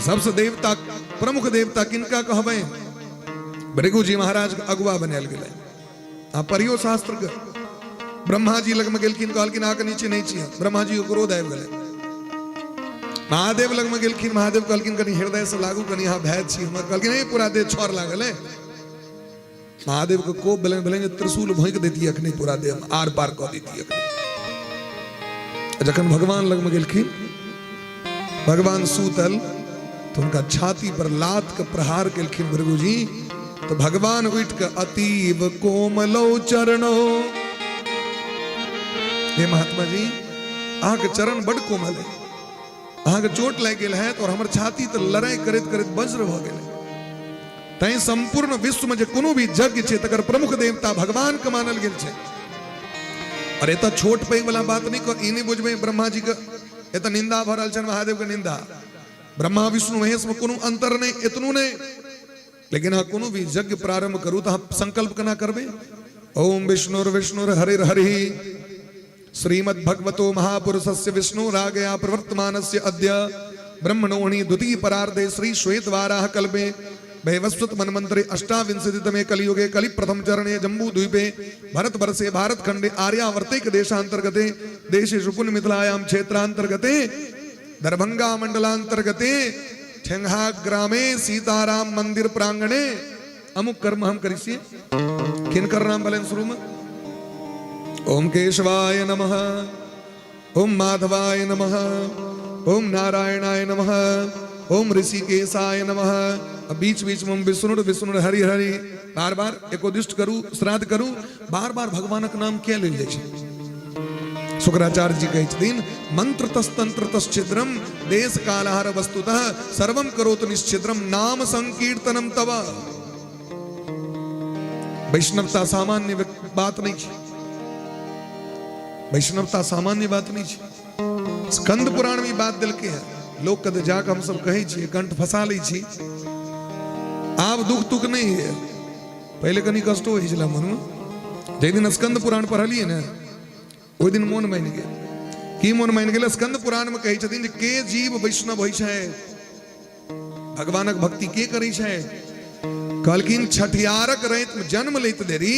सबसे देवता प्रमुख देवता किनका कहबे भृगु जी महाराज के अगुआ बनाल गेले। आ परियो शास्त्र के ब्रह्मा जी लग में गेलखिन कहलकिन आके नीचे नहीं चाहिए। ब्रह्मा जी को क्रोध आबि गेले। महादेव लग में गेलखिन महादेव कहलकिन कनी हृदय से लागू कनी यहाँ भय छी हमर कहलकिन नहीं पूरा देह छोर लागल है। महादेव को कोप भेलन भेलन त्रिशूल भोंक देती अखनी पूरा देह आर पार कह देती अखनी। जखन भगवान लग में गेलखिन भगवान सूतल तो उनका छाती पर लात के प्रहार केलखिन भृगु जी। तो भगवान उठ के अतीव कोमलो चरणो। हे महात्मा जी अहाँ के चरण बड़ कोमल है। अहाँ के चोट लग गेल है और हमर छाती तो लड़ाई करत करत वज्र भ गेल। तै संपूर्ण विश्व में जे कोनो भी यज्ञ छै तकर प्रमुख देवता भगवान के मानल गेल छै। और एत छोट पैघ वाला बात नहीं कर ई नहीं बुझबे ब्रह्मा जी के एत निंदा भ रहल छन महादेव के निंदा। ब्रह्मा विष्णु महेश में कोनो अंतर नहीं इतनु नहीं। लेकिन हाँ कोनो भी यज्ञ प्रारंभ करूँ तो आप संकल्प कना करबे ओम विष्णुर्विष्णुर हरिर हरि श्रीमद् भगवतो महापुरुषस्य विष्णु रागया प्रवर्तमानस्य अद्य ब्रह्मणोणि द्वितीय परार्धे श्री श्वेतवाराह कल्पे वैवस्वत मन्वन्तरे अष्टाविंशतितमे कलियुगे कलि प्रथम चरणे जम्बू द्वीपे भरत वर्षे भारत खंडे आर्यावर्ते देशांतर्गते देशेषु पुण्य मिथिलायां क्षेत्रांतर्गते दरभंगा मंडलांतर्गते ठेंगा ग्रामे सीताराम मंदिर प्रांगणे अमुक कर्म हम करिए। किन कर नाम भले शुरू में ओम केशवाय नमः, ओम माधवाय नमः, ओम नारायणाय नमः, ओम ऋषिकेशाय नमः। बीच बीच में विष्णु विष्णु हरि हरि बार बार एकोदिष्ट करूं श्राद्ध करूं बार बार भगवानक नाम क्या ले जाए। शुक्राचार्य जी कहे छथिन मंत्र तस्तंत्र तश्छिद्रम देश कालहार वस्तुतः सर्वम करोतु निश्चिद्रम नाम संकीर्तनम तव। वैष्णवता सामान्य बात नहीं है। वैष्णवता सामान्य बात नहीं है। स्कंद पुराण में बात दिल के है लोग कद जाकर हम सब कहे छी कंठ फंसा ली छी। आप दुख तुक नहीं है पहले कनी कष्ट हो छला मन में। जे दिन स्कंद पुराण पढ़लिए ना ओहि दिन मोन मान गेल। की मोन मान गेल स्कंद पुराण में कहे छथिन जे के जीव वैष्णव होइ छै भगवानक भक्ति के करै छै। कहलखिन छठियारक रात में जन्म लैत देरी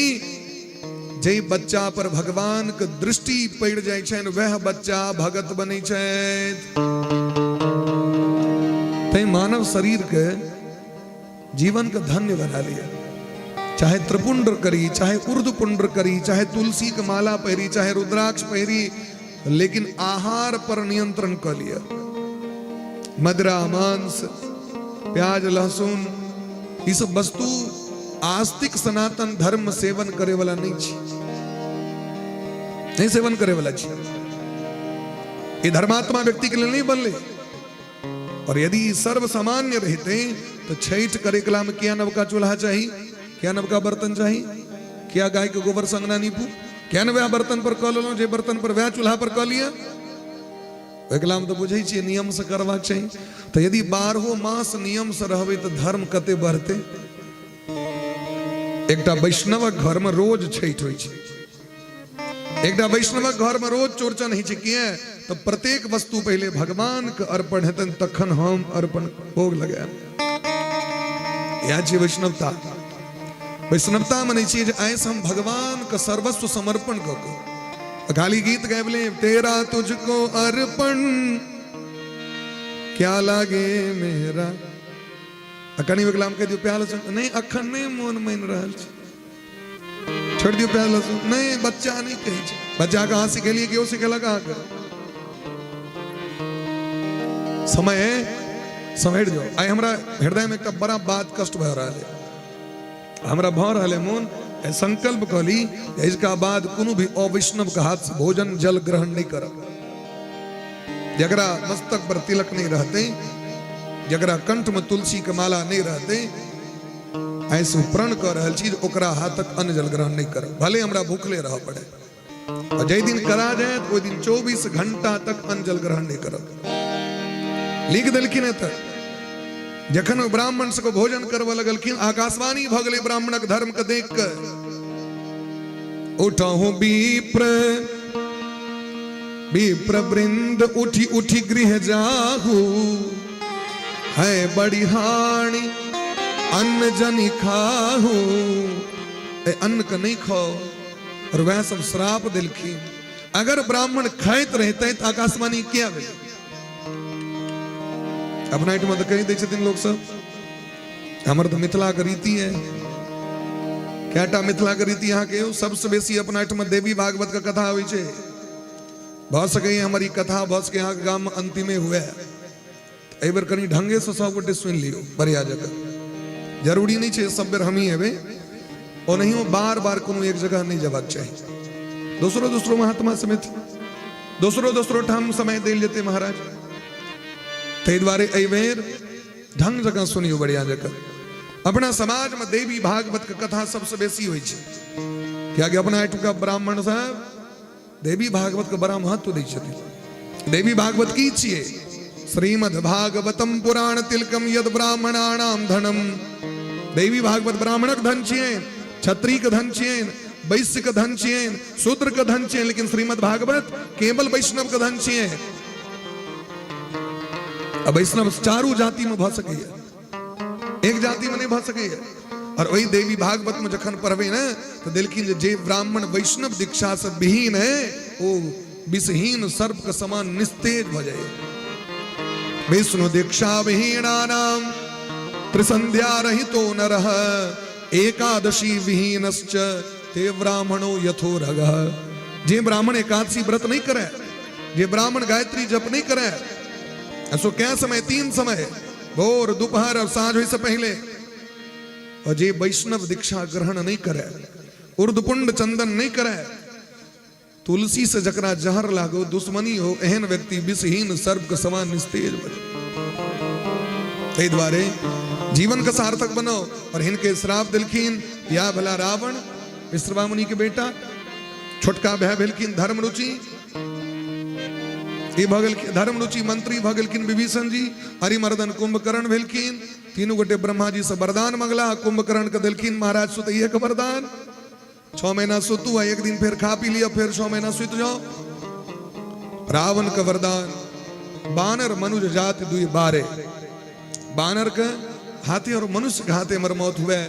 जे बच्चा पर भगवान के दृष्टि पड़ जाय छै वह बच्चा भगत बनै छै। तै मानव शरीर के जीवन के धन्य बना लिया। चाहे त्रिपुंड्र करी चाहे ऊर्ध्वपुंड्र करी चाहे तुलसी की माला पहरी चाहे रुद्राक्ष पहरी लेकिन आहार पर नियंत्रण कर लिया। मदिरा मांस प्याज लहसुन ये सब वस्तु आस्तिक सनातन धर्म सेवन करे वाला नहीं नहीं सेवन करे वाला छी। ये धर्मात्मा व्यक्ति के लिए नहीं बनले। और यदि सर्व सामान्य रहते तो छठ करे कला में क्या नवका चूल्हा चाहिए क्या नवका बर्तन चाहिए क्या गाय के गोबर संगना नीपू क्या न वह बर्तन पर कह लो जे बर्तन पर वह चूल्हा पर कह लिया एकलाम तो बुझे छी नियम से करवाक चाहिए। तो यदि 12 मास नियम से रहबे तो धर्म कते बढ़ते। एकटा वैष्णवक घर में रोज छठ होइ छै। एकटा वैष्णवक घर में रोज चौरचन होइ छै। किया तो प्रत्येक वस्तु पहले भगवान के अर्पण हेतन तखन हम अर्पण भोग लगाएब। यह छै वैष्णवता। वैष्णवता मने छी जे ऐसे हम भगवान का सर्वस्व समर्पण कर खाली गीत गाबले तेरा तुझको अर्पण क्या लागे मेरा अखनी विकलाम कह दियो प्याल नहीं अखन नहीं मोन मान रहल छै छोड़ दियो प्याल नहीं बच्चा नहीं कहे छै। बच्चा कहाँ सिखेलिए क्यों सिखेला कहाँ कर समय समेट जाओ। आई हमरा हृदय में एक बड़ा बात कष्ट भर रहा है, हमरा भर रहा है मोन संकल्प कली इसका बाद कोनो भी अवैष्णव के हाथ से भोजन जल ग्रहण नहीं करब। जगरा मस्तक पर तिलक नहीं रहते, जगरा कंठ में तुलसी के माला नहीं रहते, ऐसे प्रण कर रहल चीज ओकरा हाथ तक अन्न जल ग्रहण नहीं करब, भले हमरा भूखले रह पड़े। और जय दिन करा जाए तो ओइ दिन 24 घंटा तक अन्न जल ग्रहण नहीं करब। लिख देलखिन त जखन ब्राह्मण से को भोजन करवा लगलखिन आकाशवाणी भ गेलै ब्राह्मणक धर्म के देख के, उठहु विप्र वृंद उठी उठी गृह जाहू, है बड़ी हानि अन्न जनि खाहू। अन्न का नहीं खाओ, और वह सब श्राप दिलखिन। अगर ब्राह्मण खाइत रहते तो आकाशवाणी क्या भेल अपना एठमा तो कही दै लोग सब। हमर तो मिथिला के रीति है, कैटा मिथिला के रीति यहाँ के सबसे बेसी अपना एठमा देवी भागवत का कथा होइ छे। भ सके हमारी कथा भ सके यहाँ के गांव में अंतिमे हुए एहि बेर कनी ढंगे से सब गोटे सुन लियो बढ़िया जगह। जरूरी नहीं छे सब बेर हम ही हेबे, और नहीं हो बार बार कोनो एक जगह नहीं जबाक चाहिए। दूसरो महात्मा समेत दूसरो ठाम समय देल जेते महाराज। तै द्वारे एहि बेर ढंग जगह सुनियो बढ़िया जगह। अपना समाज में देवी भागवत के कथा सबसे बेसी होइ छे, क्या कि अपना एठुका ब्राह्मण साहब देवी भागवत के बड़ा महत्व दै छथिन। देवी भागवत की छिए? श्रीमद् भागवतम पुराण तिलकम यद ब्राह्मणानाम धनम। देवी भागवत ब्राह्मणक धन छिए, क्षत्रिय के धन छिए, वैश्य के धन छिए, शूद्र के धन छिए, लेकिन श्रीमद् भागवत केवल वैष्णव के धन छिए। अब वैष्णव चारू जाति में भ सके, एक जाति में नहीं भ सके। और वही देवी भागवत में जखन पढ़बे न तो दिलखिन जे ब्राह्मण वैष्णव दीक्षा से विहीन है वो विषहीन सर्प के समान निस्तेज भ जाए। विष्णु दीक्षा विहीनानाम त्रिसंध्या रहितो नरः, एकादशी विहीनश्च ते ब्राह्मणो यथोरगः। जे ब्राह्मण एकादशी व्रत नहीं करे, जे ब्राह्मण गायत्री जप नहीं करे, ऐसो क्या समय? 3 समय, भोर दोपहर और सांझ से पहले। और जे वैष्णव दीक्षा ग्रहण नहीं करे, उर्दपुंड चंदन नहीं करे, तुलसी से जकरा जहर लागो दुश्मनी हो, एहन व्यक्ति विषहीन सर्प के समान निस्तेज बने। तै द्वारे जीवन का सार्थक बनो। और हिनके श्राप दिलखिन या भला रावण विश्रवा मुनि के बेटा, छोटका भय भेलखिन धर्म रुचि, धर्म रुचि मंत्री भगलखिन विभीषण जी, हरिमर्दन कुंभकर्ण भेलखिन। तीनों गोटे ब्रह्मा जी से वरदान मंगला। कुंभकर्ण के दिलखिन महाराज सुत एक वरदान, 6 महीना सुतू, एक दिन फिर खा पी लिया, फिर 6 महीना सुत जाओ। रावण का वरदान, बानर मनुज जाति दुई बारे। बानर के हाथी और मनुष्य के हाथे मर मौत हुए,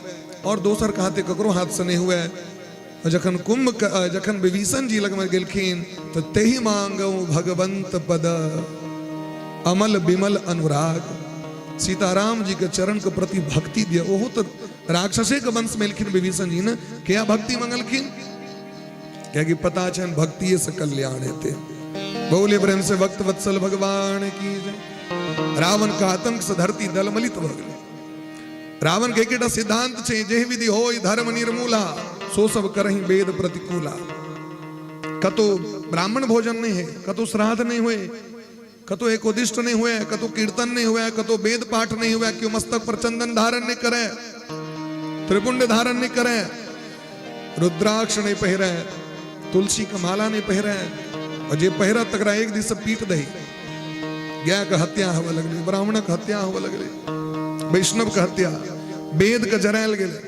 और दोसर के हाथे ककरो हाथ से नहीं हुए। जखन जखन विभीषण जी लग में गेलखिन तो तेहि मांगो भगवंत पद, अमल बिमल अनुराग। सीताराम जी के चरण के प्रति भक्ति दिया। ओहो तो राक्षसे के वंश में लिखिन विभीषण जी ने क्या भक्ति मंगलखिन? क्या कि पता छन भक्ति से कल्याण हेते। बोले प्रेम से भक्त वत्सल भगवान की जय। रावण का आतंक से धरती दलमलित भ गेलै। रावण के एकेटा सिद्धांत छे, जेहि विधि होय धर्म निर्मूला, सो सब करहि वेद प्रतिकूला। कतो ब्राह्मण भोजन नहीं है, कतो श्राद्ध नहीं हुए, कतो एकोदिष्ट नहीं हुए, कतो कीर्तन नहीं हुआ, कतो वेद पाठ नहीं हुआ, क्यों मस्तक पर चंदन धारण नहीं करे, त्रिपुंड धारण नहीं करे, रुद्राक्ष नहीं पहरे, तुलसी का माला नहीं पहरे। और जे पहरा तकरा एक दिन से पीट दही। गाय का हत्या होवे लगली, ब्राह्मण का हत्या होवे लगली, वैष्णव का हत्या, वेद का जरायल गेले।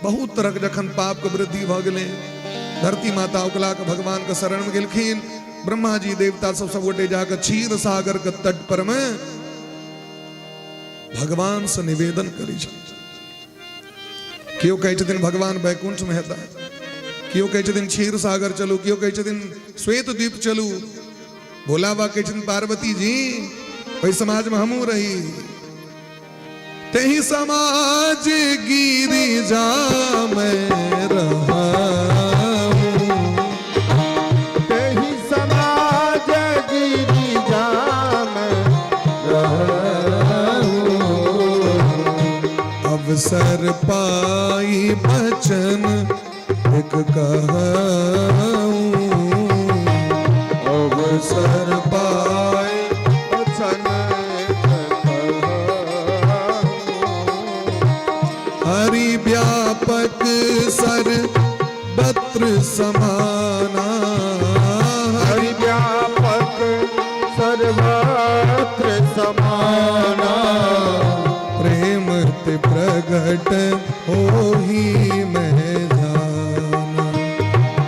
बहुत तरह के जखन पाप के वृद्धि भ गेले, धरती माता उकला के भगवान के शरण में गेलखिन। ब्रह्मा जी देवता सब गोटे जाकर क्षीर सागर के तट पर में भगवान से निवेदन करी। क्यों कहे छथिन भगवान वैकुंठ में हेता, क्यों कहे छथिन क्षीर सागर चलू, क्यों कहे छथिन श्वेत द्वीप चलू। भोला बा कहे छथिन पार्वती जी वही समाज में हमू रही, तेही समाज गिरिजा में रहा,
तेही समाज गिरिजा में रहा।
अवसर पाई बचन एक कहूं, अवसर पाई
बचन एक कहूं।
हरि व्यापक सर्वत्र समाना,
हरि व्यापक सर्वत्र समाना।
प्रेम ते प्रगट होहि मैं जाना,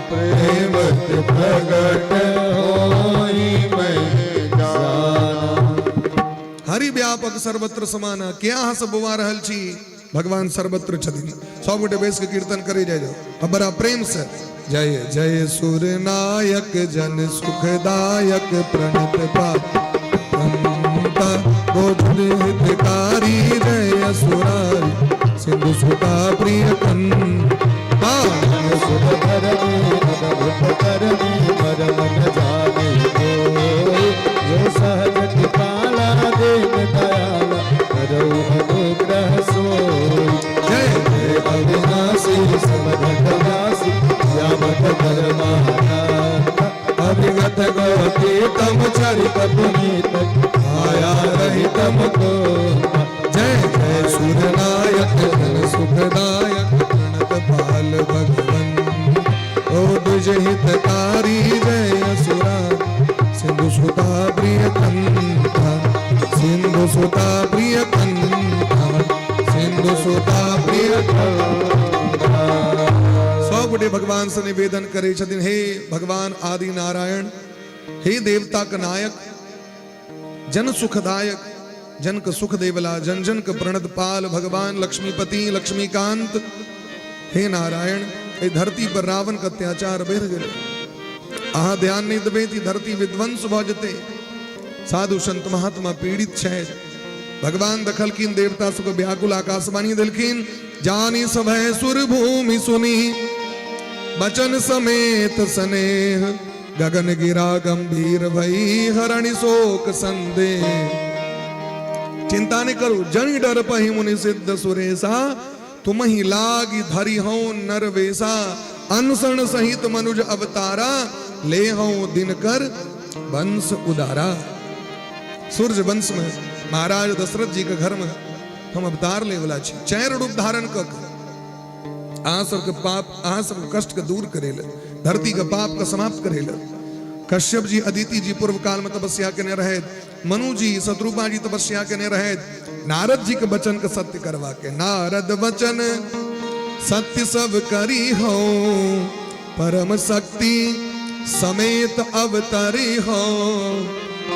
प्रेम ते प्रगट होई मैं जाना।
हरि व्यापक सर्वत्र समाना। क्या हस बुआ रहल छी, भगवान सर्वत्र छथिन। सब गोटे बेस के कीर्तन करे जाय जाओ अब बड़ा प्रेम से। जय जय सुर नायक जन सुखदायक प्रणत पाता गोचर हितकारी जय असुरारी सिंधु सुता प्रिय कंता।
सुध करनी अद्भुत करनी मरम न जाने कोई, जो सहज कृपाला देव दयाला करो अनुग्रह सोई।
जय
जय अविनाशी समघटनाशी श्यामक धर्माधाता, अभिगत गौती तम चरित पुनीत आया रहितम को।
जय जय सुर नायक जन सुखदायक प्रणत पाल भगवन ओ दुज हितकारी जय असुरा सिंधु सुता प्रिय कंता, सिंधु सुता प्रिय कंता, सिंधु सुता प्रिय कंता। सब गोटे भगवान से निवेदन करे छथिन, हे भगवान आदि नारायण, हे देवता का नायक, जन सुखदायक, जन का सुख देवला, जन जन का प्रणत पाल भगवान लक्ष्मीपति लक्ष्मीकांत। हे नारायण, ये धरती पर रावण का अत्याचार बढ़ गए, आहा ध्यान नहीं दबे थी धरती विध्वंस भजते, साधु संत महात्मा पीड़ित छे। भगवान दखल कीन, देवता सुख व्याकुल आकाशवाणी दिलखीन, जानी सभय सुर भूमि सुनी बचन समेत स्नेह, गगन गिरा गंभीर भई हरणि शोक संदेह। चिंता नहीं करो जनि डर पहि मुनि सिद्ध सुरेशा, तुम ही लागी धरि हो नर वेसा, अनशन सहित मनुज अवतारा, ले हो दिनकर वंश उदारा। सूर्य वंश में महाराज दशरथ जी के घर में हम अवतार ले वाला छी, चैर रूप धारण कर अहाँ सबके पाप अहाँ सबके कष्ट के दूर करेले, धरती के पाप का समाप्त करेले। कश्यप जी अदिति जी पूर्व काल में तपस्या के रहे, मनु जी शत्रुपा जी तपस्या के रहे, नारद जी के वचन का सत्य करवा के, नारद वचन सत्य सब करी हो, परम शक्ति समेत अवतरी हो।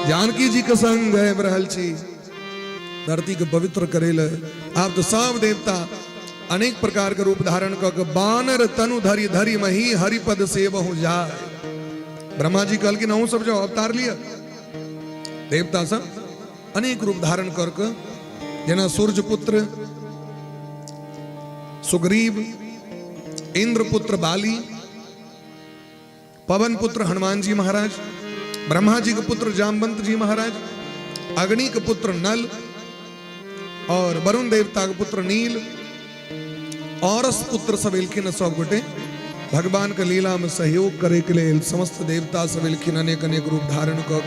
जानकी जी के संग है रहल छी, धरती के पवित्र करेले। आप तो सब देवता अनेक प्रकार के रूप धारण कर बानर तनु धरी धरी मही हरिपद सेवहु जाय। ब्रह्मा जी कल की नौ सब जो अवतार लिया, देवता सब अनेक रूप धारण करके, जना सूर्य पुत्र सुग्रीव, इंद्र पुत्र बाली, पवन पुत्र हनुमान जी महाराज, ब्रह्मा जी के पुत्र जामवंत जी महाराज, अग्नि के पुत्र नल और वरुण देवता के पुत्र नील, औरस पुत्र सवेलखिन सब गोटे भगवान के लीला में सहयोग करे के लिए समस्त देवता सवेलखिन अनेक अनेक रूप धारण कर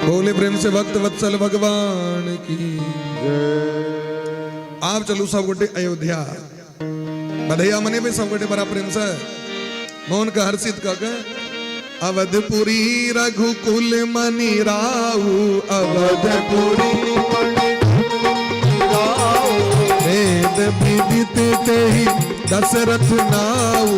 बोले प्रेम से भक्त वत्सल भगवान की। आप चलो सब गोटे अयोध्या बधैया मने में सब गोटे बड़ा प्रेम से मोहन का हर्षित कर अवधपुरी रघुकुल मनि राऊ, अवधपुरी वेद विदित तेहि दशरथ नाऊ,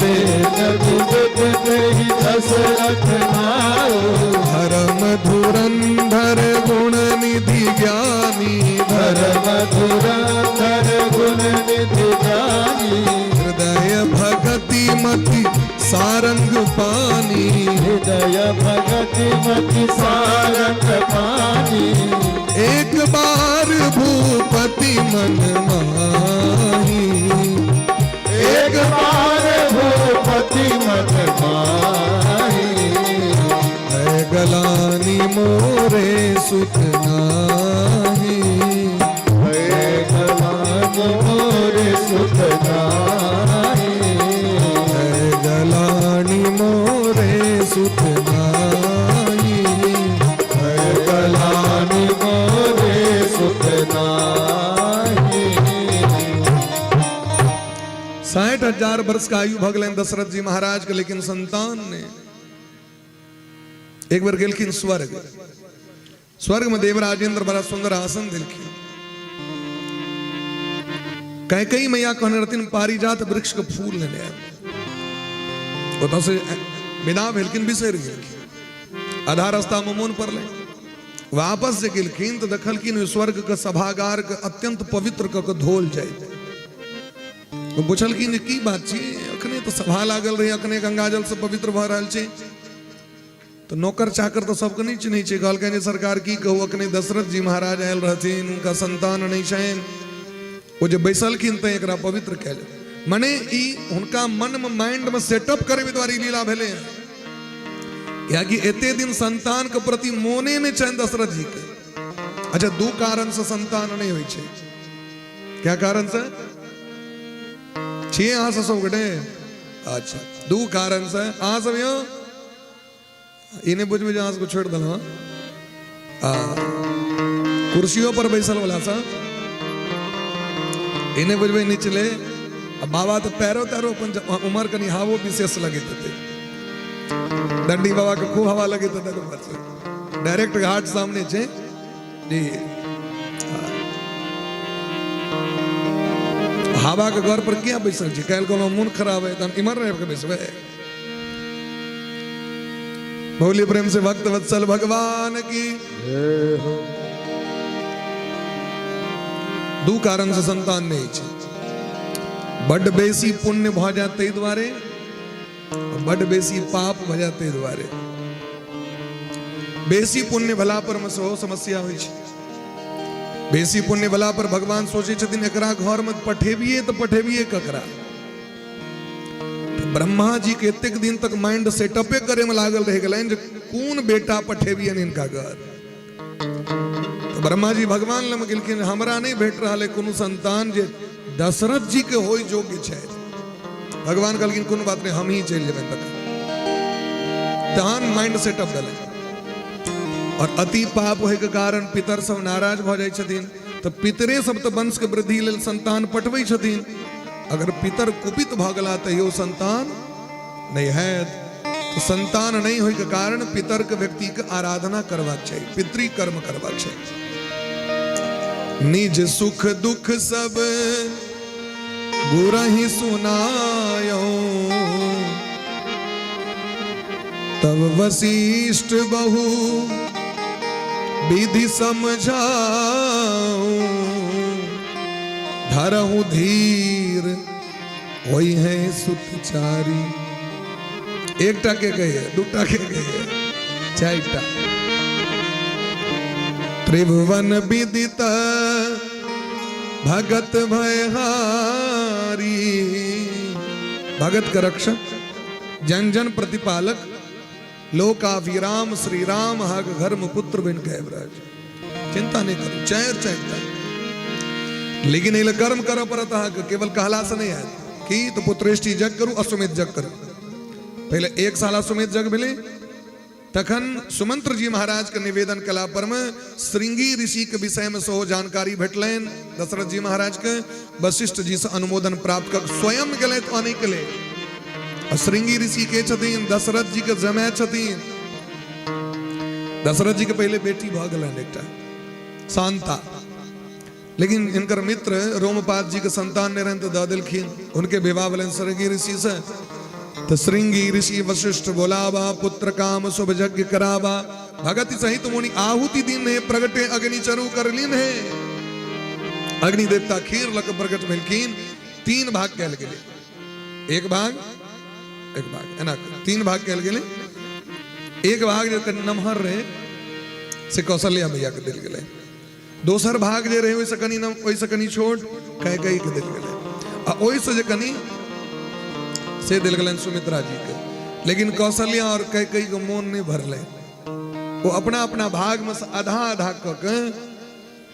वेद विदित तेहि दशरथ नाऊ।
धर्म धुरंधर गुण निधि ज्ञानी,
धर्म धुरंधर गुण निधि ज्ञानी।
हृदय भगति मति सारंग पानी,
हृदय भगति मति सारंग पानी।
एक बार भूपति मन माही,
एक बार भूपति मन माही।
है गलानी मोरे सुख नाही,
है
1000 वर्ष का आयु भगलन दशरथ जी महाराज के, लेकिन संतान ने एक बार गेलखिन स्वर्ग। स्वर्ग में देवराजेंद्र बड़ा सुंदर आसन दिलखिन। कई मैया कहने रहती पारिजात वृक्ष के फूल लेने आए, तो से बिना भेलखिन बिसर गेलखिन। आधा रास्ता मुमून पर ले वापस जे गेलखिन तो देखलखिन स्वर्ग के सभागार के अत्यंत पवित्र क के धोल जाए। वो पूछलखिन की बात छी, अखने तो सभा लागल रही, अखने गंगाजल से पवित्र भ रहल छै। तो नौकर चाकर तो सबके नहीं चिन्है छै। कहलकै सरकार की कहू, अखने दशरथ जी महाराज आयल रहथिन, उनका संतान नहीं छनि। वो जब बैसलखिन तो एकरा पवित्र कैल, माने ई उनका मन में माइंड में सेटअप करे द्वारा लीला भेले हैं। क्या कि एते दिन संतान के प्रति मोने नहीं छनि दशरथ जी के। अच्छा, दो कारण से संतान नहीं होइ छै। क्या कारण से छे अहाँ से सब गटे? अच्छा, दो कारण से अहाँ सब यो इन्हें बुझ में को छोड़ दल। कुर्सियों पर बैसल वाला सा इन्हें बुझ में निचले। अब बाबा तो पैरों तारो उमर कनी हावो विशेष लगे थे। दंडी बाबा को खूब हवा लगे थे, डायरेक्ट घाट सामने छे जी। हवा के घर पर क्या बैसल छी? कैल को मन खराब है तो इमर रह के बैसबे। बोली प्रेम से भक्त वत्सल भगवान की। दो कारण से संतान नहीं छे। बड़ बेसी पुण्य भ जाते द्वारे, बड़ बेसी पाप भ जाते द्वारे। बेसी पुण्य भला पर में सेहो समस्या होइ छे। बेसी पुण्य भला पर भगवान सोचे छथिन एकरा घर में पठेबिए तो पठेबिए ककरा। तो ब्रह्मा जी के एतेक दिन तक माइंड सेटअपे करे में लागल रह गलन जे कौन बेटा पठेबियन इनका घर। तो ब्रह्मा जी भगवान लम गेलखिन, हमरा नहीं भेट रहा है कोनो संतान जे दशरथ जी के होय योग्य छै। भगवान कहलखिन कोनो बात नहीं, हम ही चल जेबे तक। तहन माइंड सेटअप देले और अति पाप होय के कारण पितर सब नाराज भ जाय छथिन। तो पितरे सब तो वंश के वृद्धि लेल संतान पटबै छथिन। अगर पितर कुपित भ गेला तो यो संतान नहीं है। तो संतान नहीं होय के कारण पितर के व्यक्ति के आराधना करबाक चाहिए, पितृ कर्म करबाक चाहिए। निज सुख दुख सब गुरहि सुनायो, तब वशिष्ठ बहु विधि समझाऊं। धरहु धीर होई है सुतचारी। एकटा के कहिए, दूटा के कहिए, चारिटा। त्रिभुवन विदित भगत भयहारी। भगत का रक्षक, जन जन प्रतिपालक, लोकाभिराम श्री राम हग घर में पुत्र बिन कहबराज। चिंता नहीं करो, चैर चैता। लेकिन इले कर्म करो परत केवल कहला से नहीं है कि तो पुत्रेष्टि जग करू, अश्वमेध जग करू। पहले 1 साल अश्वमेध जग मिले, तखन सुमंत्र जी महाराज के निवेदन कला पर में श्रृंगी ऋषि के विषय में सो जानकारी भेटलैन दशरथ जी महाराज के। वशिष्ठ जी से अनुमोदन प्राप्त कर स्वयं गए तो आने के लिए। श्रृंगी ऋषि के छथिन दशरथ जी के जमाय छथिन। दशरथ जी के पहले बेटी भ गेलैन एकटा शांता, लेकिन इनकर मित्र रोमपाद जी के संतान ने रहन तो द देलखिन। उनके विवाह भेलैन श्रृंगी ऋषि से। तो श्रृंगी ऋषि वशिष्ठ बोलावा, पुत्र काम शुभ यज्ञ करावा। भगत सहित मुनि आहुति दिन है, प्रगटे अग्नि चरु कर लीन है। अग्नि देवता खीर लक प्रगट भेलखिन। 3 भाग कैल गेले, 1 भाग 1 भाग एना 3 भाग कैल गेले। 1 भाग जे नमहर रहे से कौशल्या मैया के देल गेले। दोसर भाग जे रहे ओइसे कनी छोट कैकेयी के देल गेले। आ ओइसे जे कनी से दिल गलन सुमित्रा जी के। लेकिन कौशल्या और कैकेयी को मोन नहीं भरले। वो अपना अपना भाग में से आधा आधा के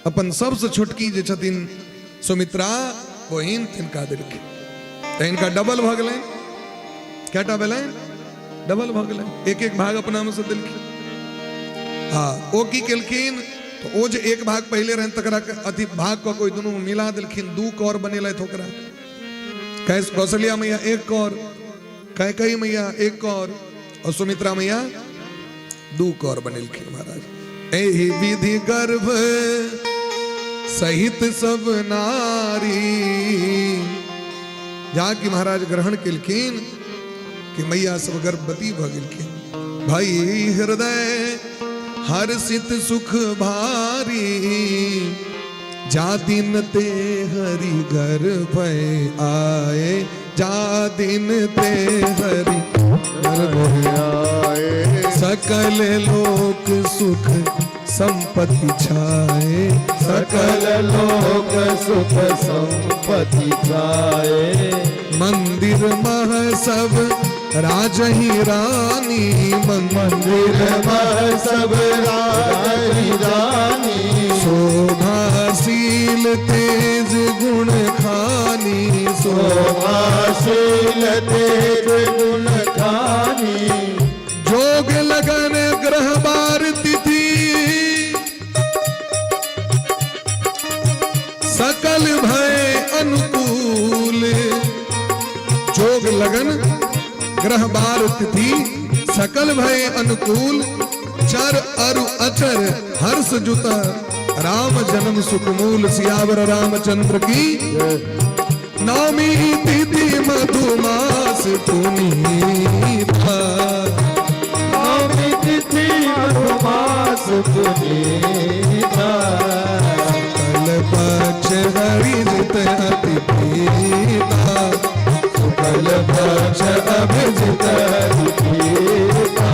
अपन सबसे छोटकी जे छथिन सुमित्रा वो इनका दिलखिन। तो इनका डबल भ गेलैन। कैटा भेलैन? डबल भ गेलैन। 1-1 भाग अपना में से दिलखिन। हाँ, ओ की केलखिन तो ओ जे 1 भाग पहले रहन तकरा के अति भाग को कोई दोनों में मिला दिलखिन। 2 कौर बनेलै ओकरा। कैस कौशल्या मैया एक और, कैकेयी मैया एक और सुमित्रा मैया दू कौर बनेलखिन महाराज। एहि विधि गर्भ सहित सब नारी जाके महाराज ग्रहण केलखिन कि मैया सब गर्भवती भ गेलखिन। भाई हृदय हर्षित सुख भारी जा दिन ते हरि गर्भ आए, जा दिन ते हरि गर्भ आए, सकल लोक सुख संपत्ति छाए,
सकल लोक सुख संपत्ति छाए।
मंदिर मह सब राजही रानी,
मंदिर मह सब राजही रानी,
शोभाशील तेज गुण खानी,
शोभाशील तेज गुण खानी।
जोग लगन ग्रह बार तिथि सकल भय अनुकूल, जोग लगन ग्रह बार तिथि सकल भय अनुकूल, चर अरु अचर हर्ष जुत राम जन्म सुख मूल। सियावर रामचंद्र की नवमी तिथि मधुमास पुनीता,
नवमी तिथि मधुमास पुनीता,
सकल पक्ष हरिजित अति पीता,
सकल पक्ष अभिजित अति पीता।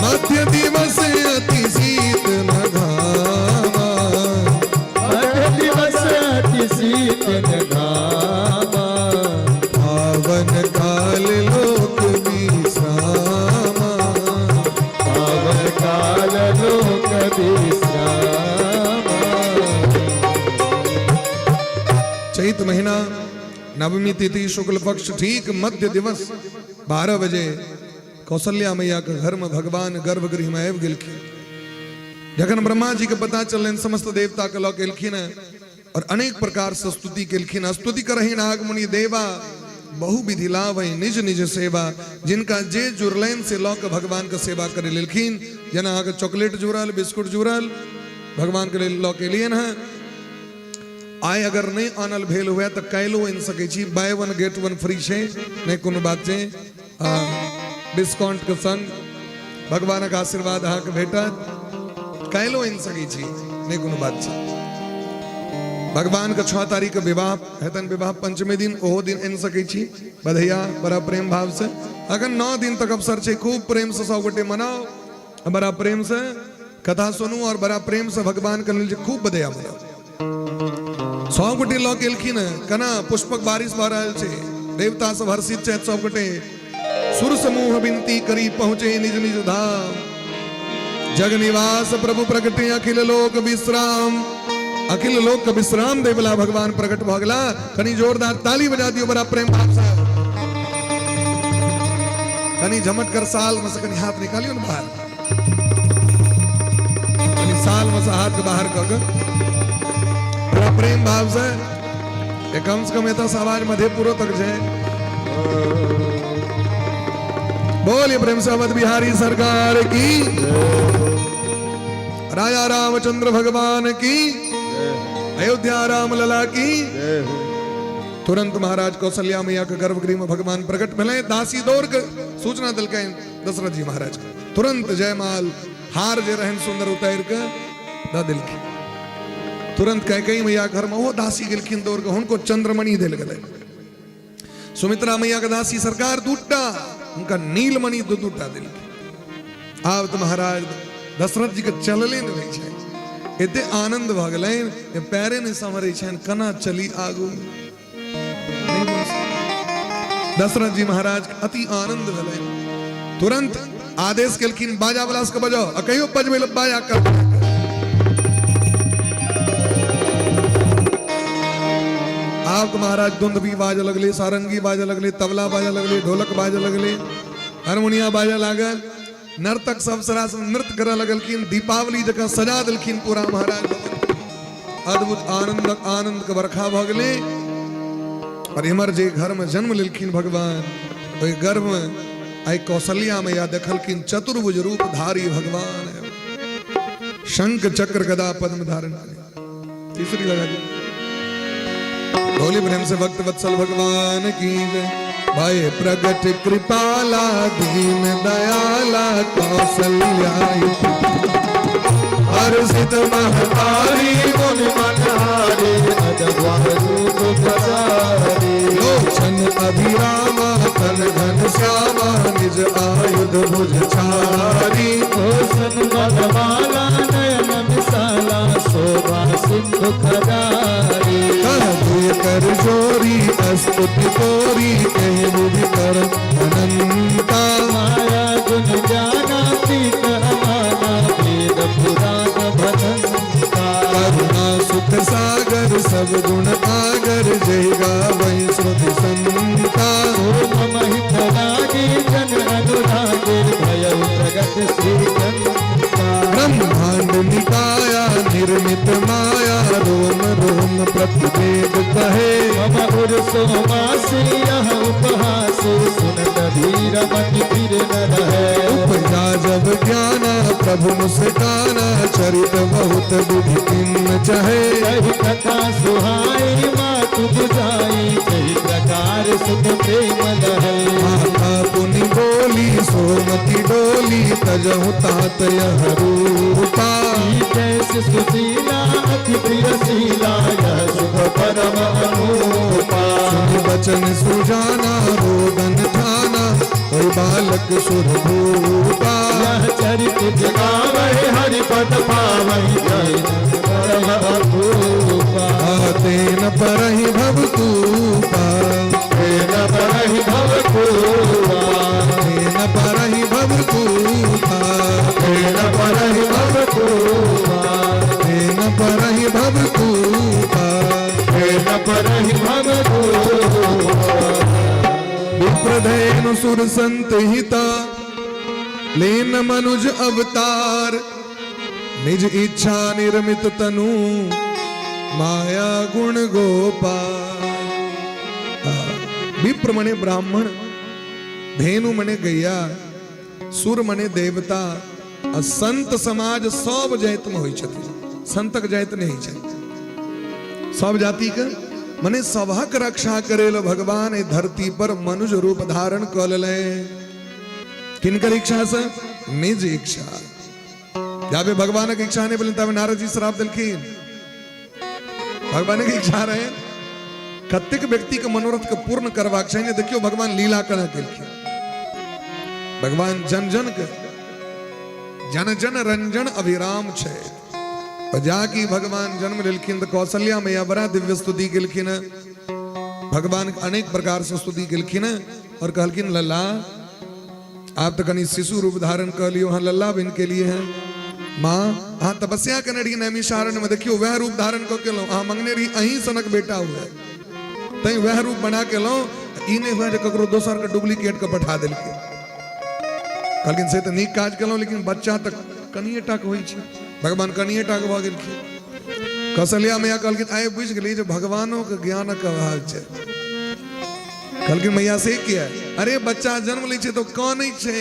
मध्य दिवस अति शीत न घामा,
मध्य दिवस अति शीत न घामा,
पावन काल लोक विश्रामा,
पावन काल लोक विश्रामा।
चैत महीना नवमी तिथि शुक्ल पक्ष ठीक मध्य दिवस 12 बजे कौशल्या मैया के घर में भगवान गर्भगृह में आबि गेलखिन। जखन ब्रह्मा जी के पता चलन समस्त देवता के लऽ के एलखिन और अनेक प्रकार से स्तुति केलखिन। स्तुति करहि नाग मुनि देवा बहु विधि लाभ निज निज सेवा, जिनका जे जुड़लैन से लऽ के भगवान के सेवा करे लेलखिन। जेना अहाँके चॉकलेट जुड़ल, बिस्कुट जुड़ल, भगवान के लेल लऽ के एलियन हैं। आय अगर नहीं आनल भेल हुए तो कैलो इन सके छी, by one get one free छे, नहीं कोनो बात छै। डिस्काउंट के संग भगवान का आशीर्वाद अहाँके भेटत, कैलो इन सके छी, नहीं कोनो बात छै। भगवान के 6 तारीख के विवाह हेतन, विवाह पंचमी दिन, ओहो दिन इन सके छी बधैया बड़ा प्रेम भाव से। अगर 9 दिन तक अवसर छै, खूब प्रेम से सब गोटे मनाओ, बड़ा प्रेम से कथा सुनू और बड़ा प्रेम से भगवान के लेल खूब बधैया मनाओ। 100 गोटे लऽ के एलखिन कना पुष्पक बारिश भऽ रहल छै, देवता सब हर्षित छथि। सब गोटे सुर समूह विनती करी पहुँचे निज निज धाम। जग निवास प्रभु प्रगटे अखिल लोक विश्राम, अखिल लोक के विश्राम देवला भगवान प्रकट भऽ गेला। कनी जोरदार ताली बजा दियो बड़ा प्रेम भाव से। कनी झमट कर साल में से कनी हाथ निकालियो ना बाहर, कनी साल में से हाथ के बाहर कर बड़ा प्रेम भाव से। ये कम से कम ये तो आवाज मधेपुरो तक जाए। बोलिए प्रेम से अवध बिहारी सरकार की, राजा रामचंद्र भगवान की, अयोध्या राम लला की। तुरंत महाराज कौशल्या मैया के गर्भगृह में भगवान प्रकट भेले। दासी दौड़ के सूचना दिलकै दशरथ जी महाराज के। तुरंत जयमाल हार जे रहन सुंदर उतार के द दिलखिन। तुरंत कैकेयी मैया घर में वो दासी गेलखिन दौड़ के, हुनको चंद्रमणि दिल गेलै। सुमित्रा मैया के दासी सरकार दूटा, उनका नीलमणि दूटा दिलखिन। आब तो महाराज दशरथ जी के चलले नहीं छै, एते आनंद भ गेलैन, पैरे नहीं संभरै छनि, कना चली आगू नहीं बोल सकते। दशरथ जी महाराज के अति आनंद भेलैन। तुरंत आदेश केलखिन बाजा वाला के बजाओ, आ कहियो बजबै ल बाजा कर। आप महाराज दुंदभी बाजे लगले, सारंगी बाजे लगले, तबला बाजे लगले, ढोलक बाजे लगले, हारमोनिया बाजे लागल। नर्तक सब सरास नृत्य करे लगलखिन, दीपावली जगह सजा दिलखिन पूरा महाराज भवन। अद्भुत आनंद के बरखा भ गेलै। और हिमर जे घर में जन्म लेलखिन भगवान, ओहि गर्भ में आई कौशल्या मैया देखलखिन चतुर्भुज रूप धारी भगवान है, शंख चक्र गदा पद्म धारण। तीसरी लगा दी। बोली प्रेम से भक्त वत्सल भगवान की जय। भाई प्रगट कृपाला दीन दयाला कौशल्या
हर्षित महतारी गुण मनहारी अजगर रूप प्रचारी
लोचन अभिरामा तन घन श्यामा निज आयुध भुज छारी
होसन मधमाला नयन विशाला शोभा सिंधु खदारी
कहु कर जोरी स्तुति तोरी कह बुद्धि कर अनंता
माया गुण जाना पीत अमाना वेद पुराण भजनता
करुणा सुख सागर सब गुण आगर जय गावै श्रुति संता
ओम महितरागी जन अनुरागे भय प्रगट श्री गंगा
ब्रह्मांड निकाया निर्मित माया रोम रोम प्रतिवेद कहे
मम उर्सो मासी यह उपहासी सुनत धीर मति फिर न रहे
उपजा जब ज्ञाना प्रभु मुस्काना चरित बहुत विधि किन्न चहे
कही कथा सुहाई मातु बुझाई कही प्रकार सुख प्रेम लहे
माता पुनि बोली सोमति डोली तजहु तात यह रूपा
जैसे सुशीला अति प्रियशीला यह सुख परम अनुपा
सुनि बचन सुजाना रोदन ठाना कोई बालक सुरभूपा
यह चरित जगावै हरिपद पावै जय परम अपूपा
तेन परहि भवतूपा
तेन परहि भवतूपा
तेन परहि भवतूपा
तेन परहि भवतूपा
तेन परहि भवतूपा
तेन परहि भवतूपा
विप्रधेनु सुर संत हिता लेन मनुज अवतार निज इच्छा निर्मित तनु माया गुण गोपाल। विप्र मने ब्राह्मण, धेनु मने गैया, सुर मने देवता आ संत समाज सब जाइत में होइ छथिन। संतक जाइत नहीं छै, सब जाति के मने सभक रक्षा करेल भगवान ए धरती पर मनुष्य रूप धारण क लेले। किनकर इच्छा से? निज इच्छा। जाबे भगवान की इच्छा नहीं बोले तब नारद जी श्राप दिलखिन। भगवान की इच्छा रहे कतेक व्यक्ति के मनोरथ के पूर्ण करवाक चाहिए। देखियो भगवान लीला कर केलखिन। भगवान जन जन के जन जन रंजन अभिराम छे। जाकी भगवान जन्म लेलखिन तो कौशल्या मैया बड़ा दिव्य स्तुति केलखिन। भगवान अनेक प्रकार से स्तुति केलखिन और कहलखिन लल्ला आप तो कनी शिशु रूप धारण कर लियो। हाँ लल्ला बिन के लिए हैं माँ। हाँ तपस्या करने रही नैमिषारण्य में देखियो वह रूप धारण करके लो। हाँ मंगने रही अही सनक बेटा हुआ तई वह रूप बना के लो। इने हुआ जो ककरो दोसर के डुप्लीकेट के पठा दिल के कहलखिन से तो नीक काज केलौ लेकिन बच्चा तक कनिए टाक होइ छै। भगवान कनिए टाक भ गेलखिन। कौशल्या मैया कहलखिन आइ बुझ गेली जे भगवानों के ज्ञानक अभाव छै। कहलखिन मैया से किया? अरे बच्चा जन्म लै छै तो कानै छै।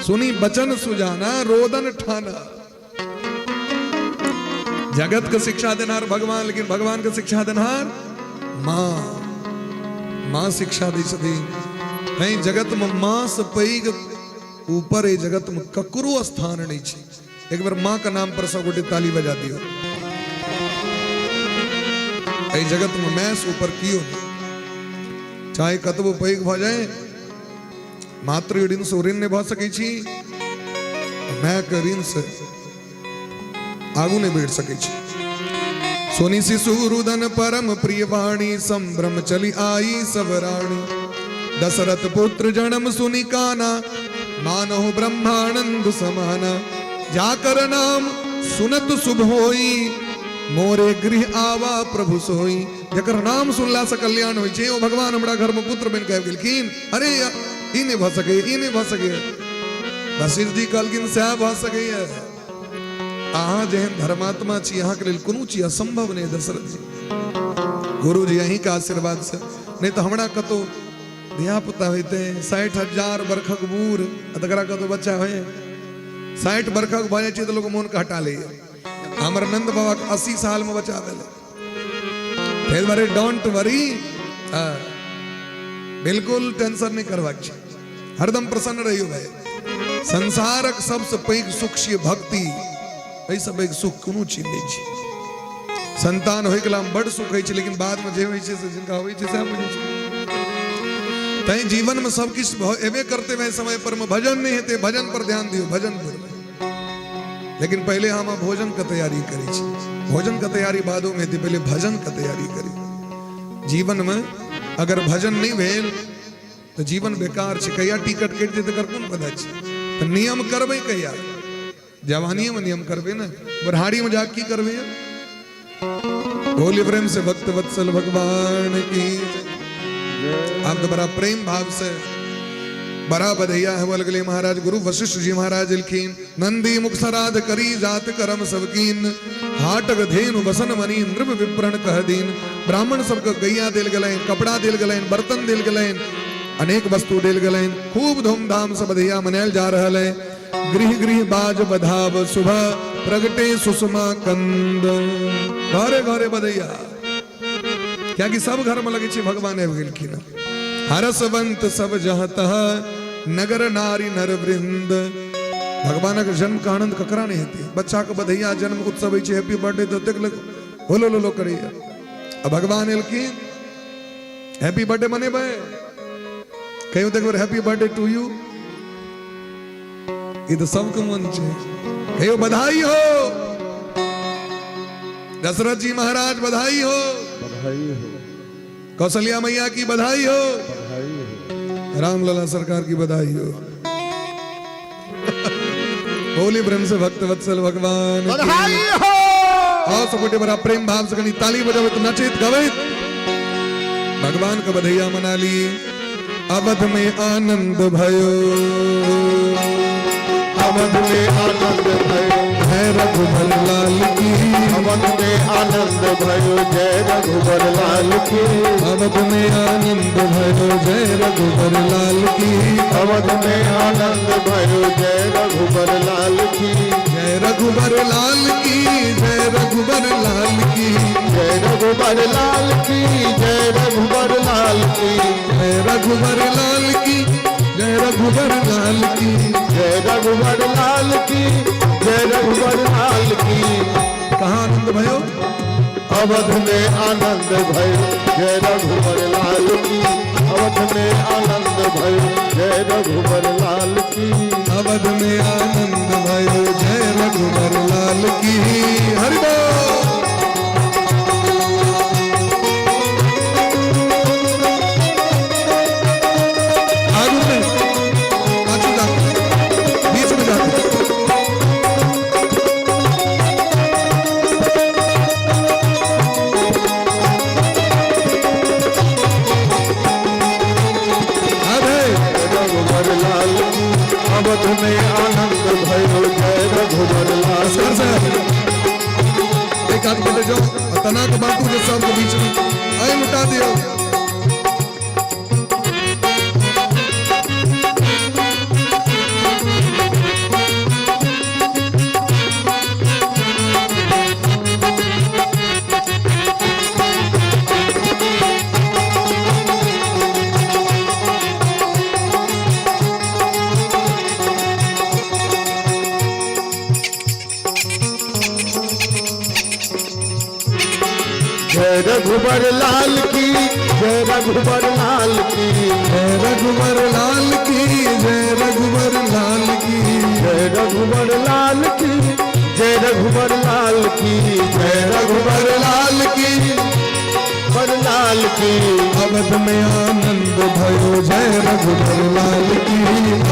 सुनी बचन सुजाना रोदन ठाना। जगत के शिक्षा देनार भगवान, लेकिन भगवान के शिक्षा देनार माँ। माँ शिक्षा दै छथिन। नहीं जगत में माँ से पैघ ऊपर ए जगत में ककरो स्थान नहीं छै। एक बार माँ का नाम पर सब गोटे ताली बजा दियो। ए जगत में मैं से ऊपर कियो नहीं। चाहे कतबो पैघ भ जाए मात्र ऋण से ऋण नहीं भ सकै छी। मैं के ऋण से आगू नहीं बैठ सकै छी। सोनी शिशु रुदन परम प्रिय वाणी संभ्रम चली आई सब रानी। दशरथ पुत्र जन्म सुनि काना मानो ब्रह्मानंद समाना। जाकर नाम सुनत शुभ होई मोरे गृह आवा प्रभु सोई। जकर नाम सुनला से कल्याण होई छै। ओ भगवान हमरा घर में पुत्र बन के गेलखिन। अरे ई नहीं भ सके, ई नहीं भ सके। वशिष्ठ जी कहलखिन सएह भ सकैया। अहाँ जेहन धर्मात्मा छी अहाँ के लेल कोनो चीज असंभव नहीं। दशरथ जी गुरु जी यहीं का आशीर्वाद से नहीं तो हमरा कतो धिया पुता होते 60,000 बरखक बूढ़ तकरा कतो बच्चा होए 60 बरखक भए छै तो लोग मोन के हटा ले हमर नंद बाबा के 80 साल में बचा देले तेल बारे डोंट वरी बिल्कुल टेंशन नहीं करबाक छै हरदम प्रसन्न रहियो भाई संसारक सबसे पैघ सुख छियै भक्ति एहि सब पैघ सुख कोनो चीज नहीं छै संतान होय गेला बड़ सुख होइ छै लेकिन बाद में जे होइ छै से जिनका होइ छै से बुझै छै तै जीवन में सब किछ एबे करते वह समय पर में भजन नहीं हेते भजन पर ध्यान दियो भजन पर लेकिन पहले हम भोजन का तैयारी करी छी भोजन का तैयारी बादो में हेते पहले भजन का तैयारी करी जीवन में अगर भजन नहीं भेल तो जीवन बेकार छै कहिया टिकट कट जेते कर कोन पता छै तो नियम करबे कहिया जवानी में नियम करबे ना बुढ़ारी में जाके की करबे बोलिए प्रेम से भक्त वत्सल भगवान की आप तो बड़ा प्रेम भाव से बड़ा बधैया है बोल गए महाराज गुरु वशिष्ठ जी महाराज लिखीन नंदी मुख सराध करी जात करम सबकीन हाटक धेनु बसन मनी नृप विप्रण कह दीन ब्राह्मण सबके गैया दिल गलाइन कपड़ा दिल गलाइन बर्तन दिल गलाइन अनेक वस्तु दिल गलाइन खूब धूमधाम से बधैया मनायल जा रहा है गृह गृह बाज बधाव सुबह प्रगटे सुषमा कंद घरे घरे बधैया क्या कि सब घर में लगे छे भगवान आबि गेलखिन हरसवंत सब जहाँ तह नगर नारी नर वृंद भगवान के जन्म का आनंद ककरा नहीं हेते बच्चा के बधैया जन्म उत्सव है हैप्पी बर्थडे तो देख लग होलो लो करे अब भगवान एलखिन हैप्पी बर्थडे मनेबे कहियो देख हैप्पी बर्थडे टू यू ये तो सबके मन छे कहियो बधाई हो दशरथ जी महाराज बधाई हो कौशल्या मैया की बधाई हो रामलला सरकार की बधाई हो होली ब्रह्म से भक्त वत्सल भगवान
बधाई हो
और सबके बड़ा प्रेम भाव से कनी ताली बजावे तो नचित गवित भगवान का बधैया मना ली अवध में आनंद भयो
अवध में आनंद भयो
है रघुबर लाल की
अवध में आनंद भयो जय रघुबर लाल की
अवध में आनंद भयो जय रघुबर लाल की
अवध में आनंद भयो जय रघुबर लाल की
जय रघुबर लाल की जय रघुबर लाल की
जय रघुबर लाल की जय रघुबर लाल की
जय रघुबर लाल की जय रघुबर लाल की
जय रघुबर लाल की जय रघुबर लाल की
कहाँ आनंद भयो
अवध में आनंद भयो जय रघुबर लाल की अवध में आनंद भयो जय रघुबर लाल की
अवध में आनंद भयो जय रघुबर लाल की हरि बोल आगू में पाछू जाके बीच में जाके
रघुबर लाल की अवध में आनंद भयो जय रघुबर लाल
नमस्कार सर एक हाथ पकड़ जाओ और तना को बांटू जो सबके बीच में आए लुटा दियो
जय रघुबर लाल की जय रघुबर लाल की
जय रघुबर लाल की जय रघुबर लाल की
जय रघुबर लाल की जय रघुबर लाल की जय रघुबर लाल की बर लाल की
अवध में आनंद भयो जय रघुबर लाल की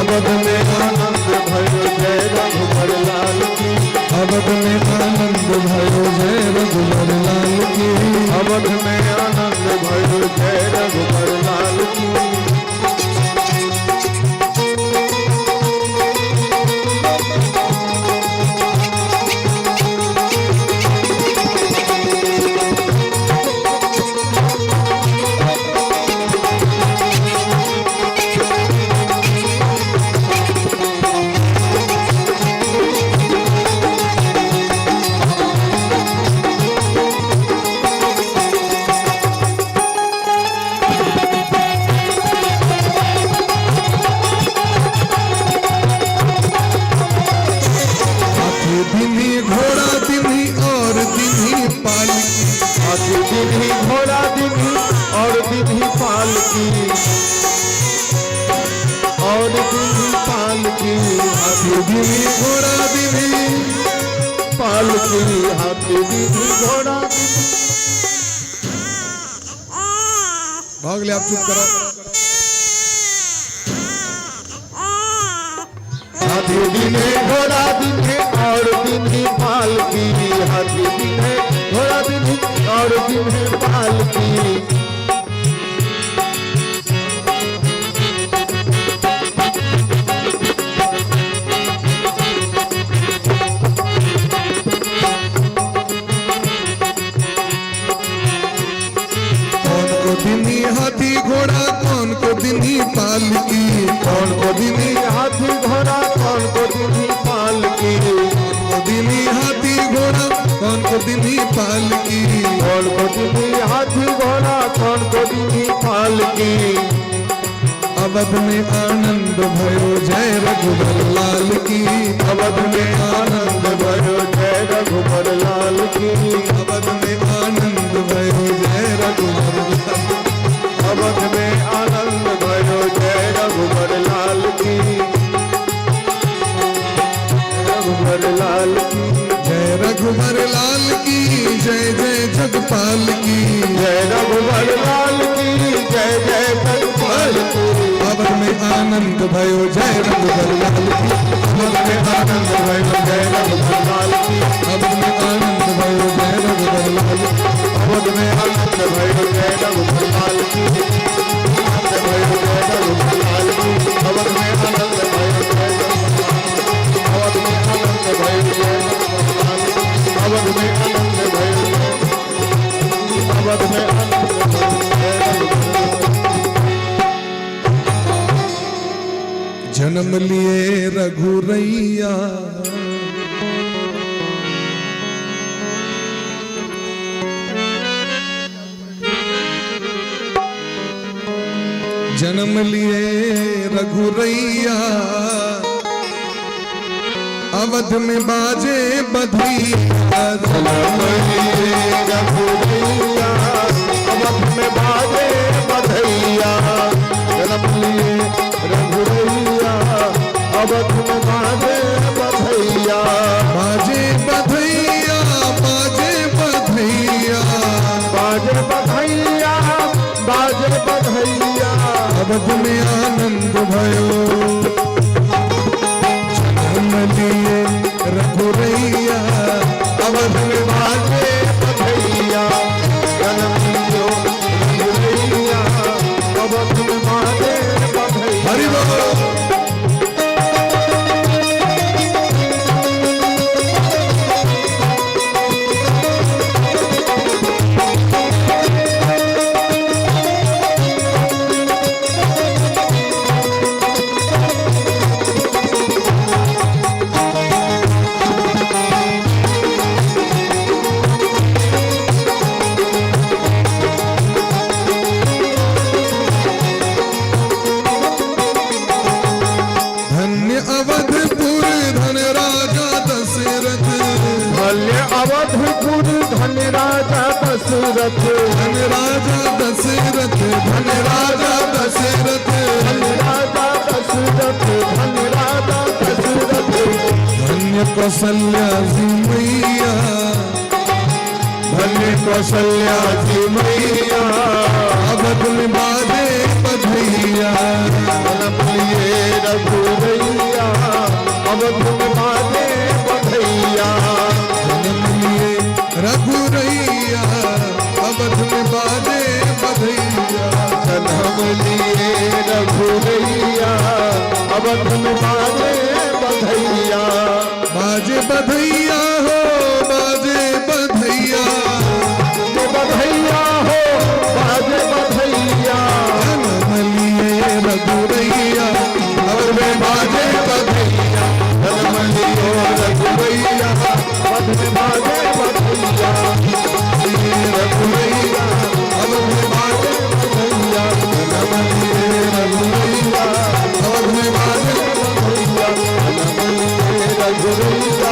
अवध में आनंद भयो जय रघुबर लाल की
अवध में आनंद भयो जय रघुबर लाल की
अवध में आनंद भयो जय रघुबर लाल की
पालकी,
हाथी दिन्ही घोड़ा दिन्ही और दिन्ही पालकी, और दिन्ही पालकी,
हाथी दिन्ही घोड़ा दिन्ही
पालकी, हाथी दिन्ही घोड़ा दिन्ही।
भाग ले, आप चुप करो।
हाथी दिन्ही घोड़ा दिन्ही और दिन्ही पालकी, हाथी दिन्ही घोड़ा दिन्ही और दिन्ही पालकी।
दिन्ही हाथी घोड़ा, कौन को दिन्ही पालकी,
कौन को दिन्ही हाथी घोड़ा, कौन को दिन्ही पालकी,
कौन को दिन्ही हाथी घोड़ा, कौन को दिन्ही पालकी,
कौन को दिन्ही हाथी घोड़ा, कौन को दिन्ही पालकी।
अवध में आनंद भयो जय रघुबर लाल की,
अवध में आनंद भयो जय रघुबर लाल की,
अवध में आनंद भयो जय रघुबर लाल,
अवध में आनंद भयो जय रघुबर लाल की, रघुबर लाल की,
जय रघुबर लाल की, जय जय जगपाल की,
जय रघुबर लाल की, जय जय जगपाल की।
अवध में आनंद भयो जय रघुबर लाल की,
अवध में आनंद भयो जय रघुबर लाल की,
अवध में आनंद भयो जय रघुबर लाल की,
अवध में आनंद भयो जय रघुबर लाल की, आनंद भयो जय रघुबर लाल की, अवध में आनंद भयो जय अवध में आनंद भयो जय रघुबर लाल की, अवध में आनंद भयो जय अवध में आनंद भयो जय रघुबर लाल की।
जन्म लिए रघुरैया, जन्म लिए रघुरैया, अवध में बाजे बधैया,
जन्म लिए रघुरैया, अवध में बाजे बधैया, जन्म लिए रघुरैया, अवध में बाजे बधैया,
बाजे बधैया, बाजे बधैया,
बाजे बधैया, बाजे बधैया,
अवध में आनंद भयो जन्म लिए रघुरैया,
अवध में बाजे बधैया, जन्म लियो रघुरैया, अवध में बाजे बधैया।
हरि बोल।
अवधपुर धन राजा दशरथ,
धन राजा दशरथ, धन राजा दशरथ,
धन राजा दशरथ, धन राजा दशरथ,
धन्य कौशल्या जी मैया,
धन्य कौशल्या जी मैया,
अवध में बाजे बधैया,
जन्म लिए रघुरैया, अवध में बाजे बधैया,
जन्म लिए रघुरैया, अवध में बाजे बधैया,
जन्म लिए रघुरैया, अवध में बाजे बधैया,
बाजे बधैया हो, बाजे बधैया,
बधैया हो, बाजे बधैया,
जन्म लिए रघुरैया, अवध में बाजे बधैया,
जन्म लियो रघुरैया, अवध में बाजे बधैया,
रघुरैया, अवध में बाजे
बधैया, जन्म लिए रघुरैया, अवध में बाजे बधैया, जन्म लिए रघुरैया,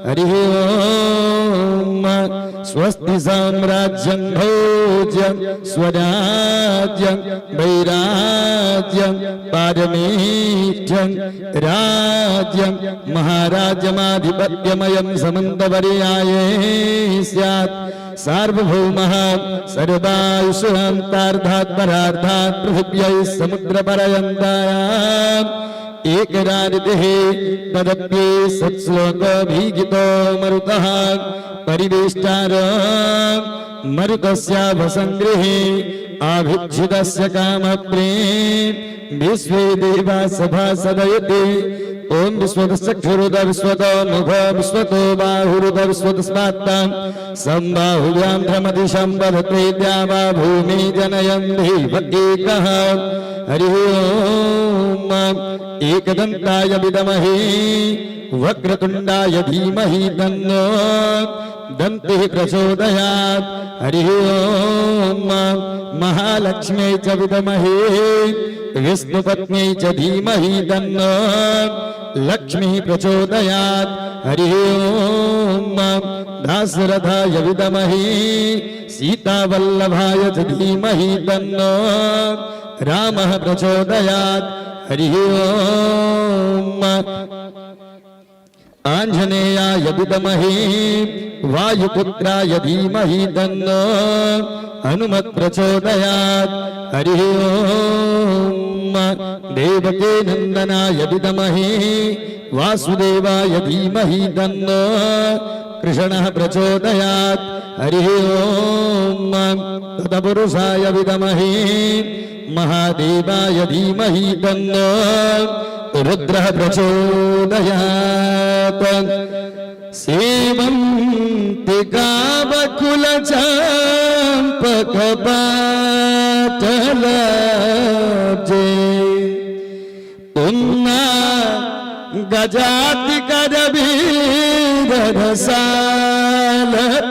हरि ओम स्वस्ति साम्राज्यं भोज्यं स्वराज्यं वैराज्यं पारमेष्ठ्यं राज्यं महाराज्यमाधिपत्यमयं समन्तपर्याये स्यात् सार्वभौमः सर्वायुषान्तार्धात् परार्धात् पृथिव्यै समुद्रपर्यन्तायाम् एकरारितिः तदप्ये सत्श्लोकभिगीतो मरुतः परिवेष्टारो मरुतस्याभसङ्गृहे आभिक्षितस्य कामप्रेम विश्वे देवा सभा सदयते ओम विश्वतश्चक्षुरुद विश्वतो मुख विश्वतो बाहुरुद विश्वतस्मात्तां सम्बाहुव्यां भ्रमदिशं वदते द्यावा भूमि जनयन्ति एकः हरि ओम एकदन्ताय विद्महे वक्रतुण्डाय धीमहि तन्नो दन्तिः प्रचोदयात् हरि ओम महालक्ष्म्यै च विद्महे विष्णुपत्न्यै च धीमहि तन्नो लक्ष्मीः प्रचोदयात् हरि ओम दाशरथाय विद्महे सीतावल्लभाय च धीमहि तन्नो रामः प्रचोदयात् हरि ओम आंजनेयाय विद्महे वायुपुत्राय धीमहि तन्नो हनुमत् प्रचोदयात् हरि ओम देवकी नंदनाय विद्महे वासुदेवाय धीमहि तन्नो कृष्णः प्रचोदयात् हरि ओम तत्पुरुषाय विद्महे महादेवाय धीमहि तन्नो रुद्रः प्रचोदयात् सेवन्ति गावकुलचम्पकपाटलाब्जे पुन्ना गजाति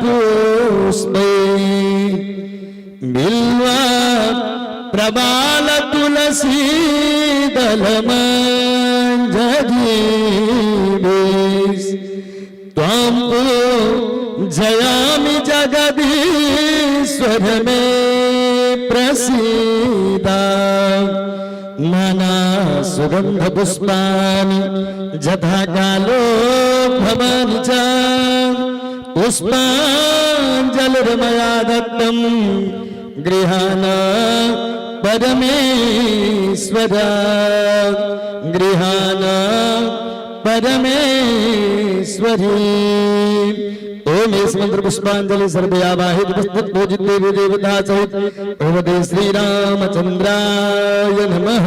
करवीररसालपुष्पे बिल्वा प्रबाल तुलसी दलमंजरीभिः त्वां जयामि जगदीश्वर मे प्रसीद नाना सुगंध पुष्पाणि यथा कालो भवानि च पुष्पाञ्जलिर्मया दत्तं गृहाण परमेश्वर गृहाण परमेश्वरी ओम इस मंत्र पुष्पांजलि सर्वे आवाहित उपस्थित पूजित देवी देवता सहित भगवते श्री रामचंद्राय नमः।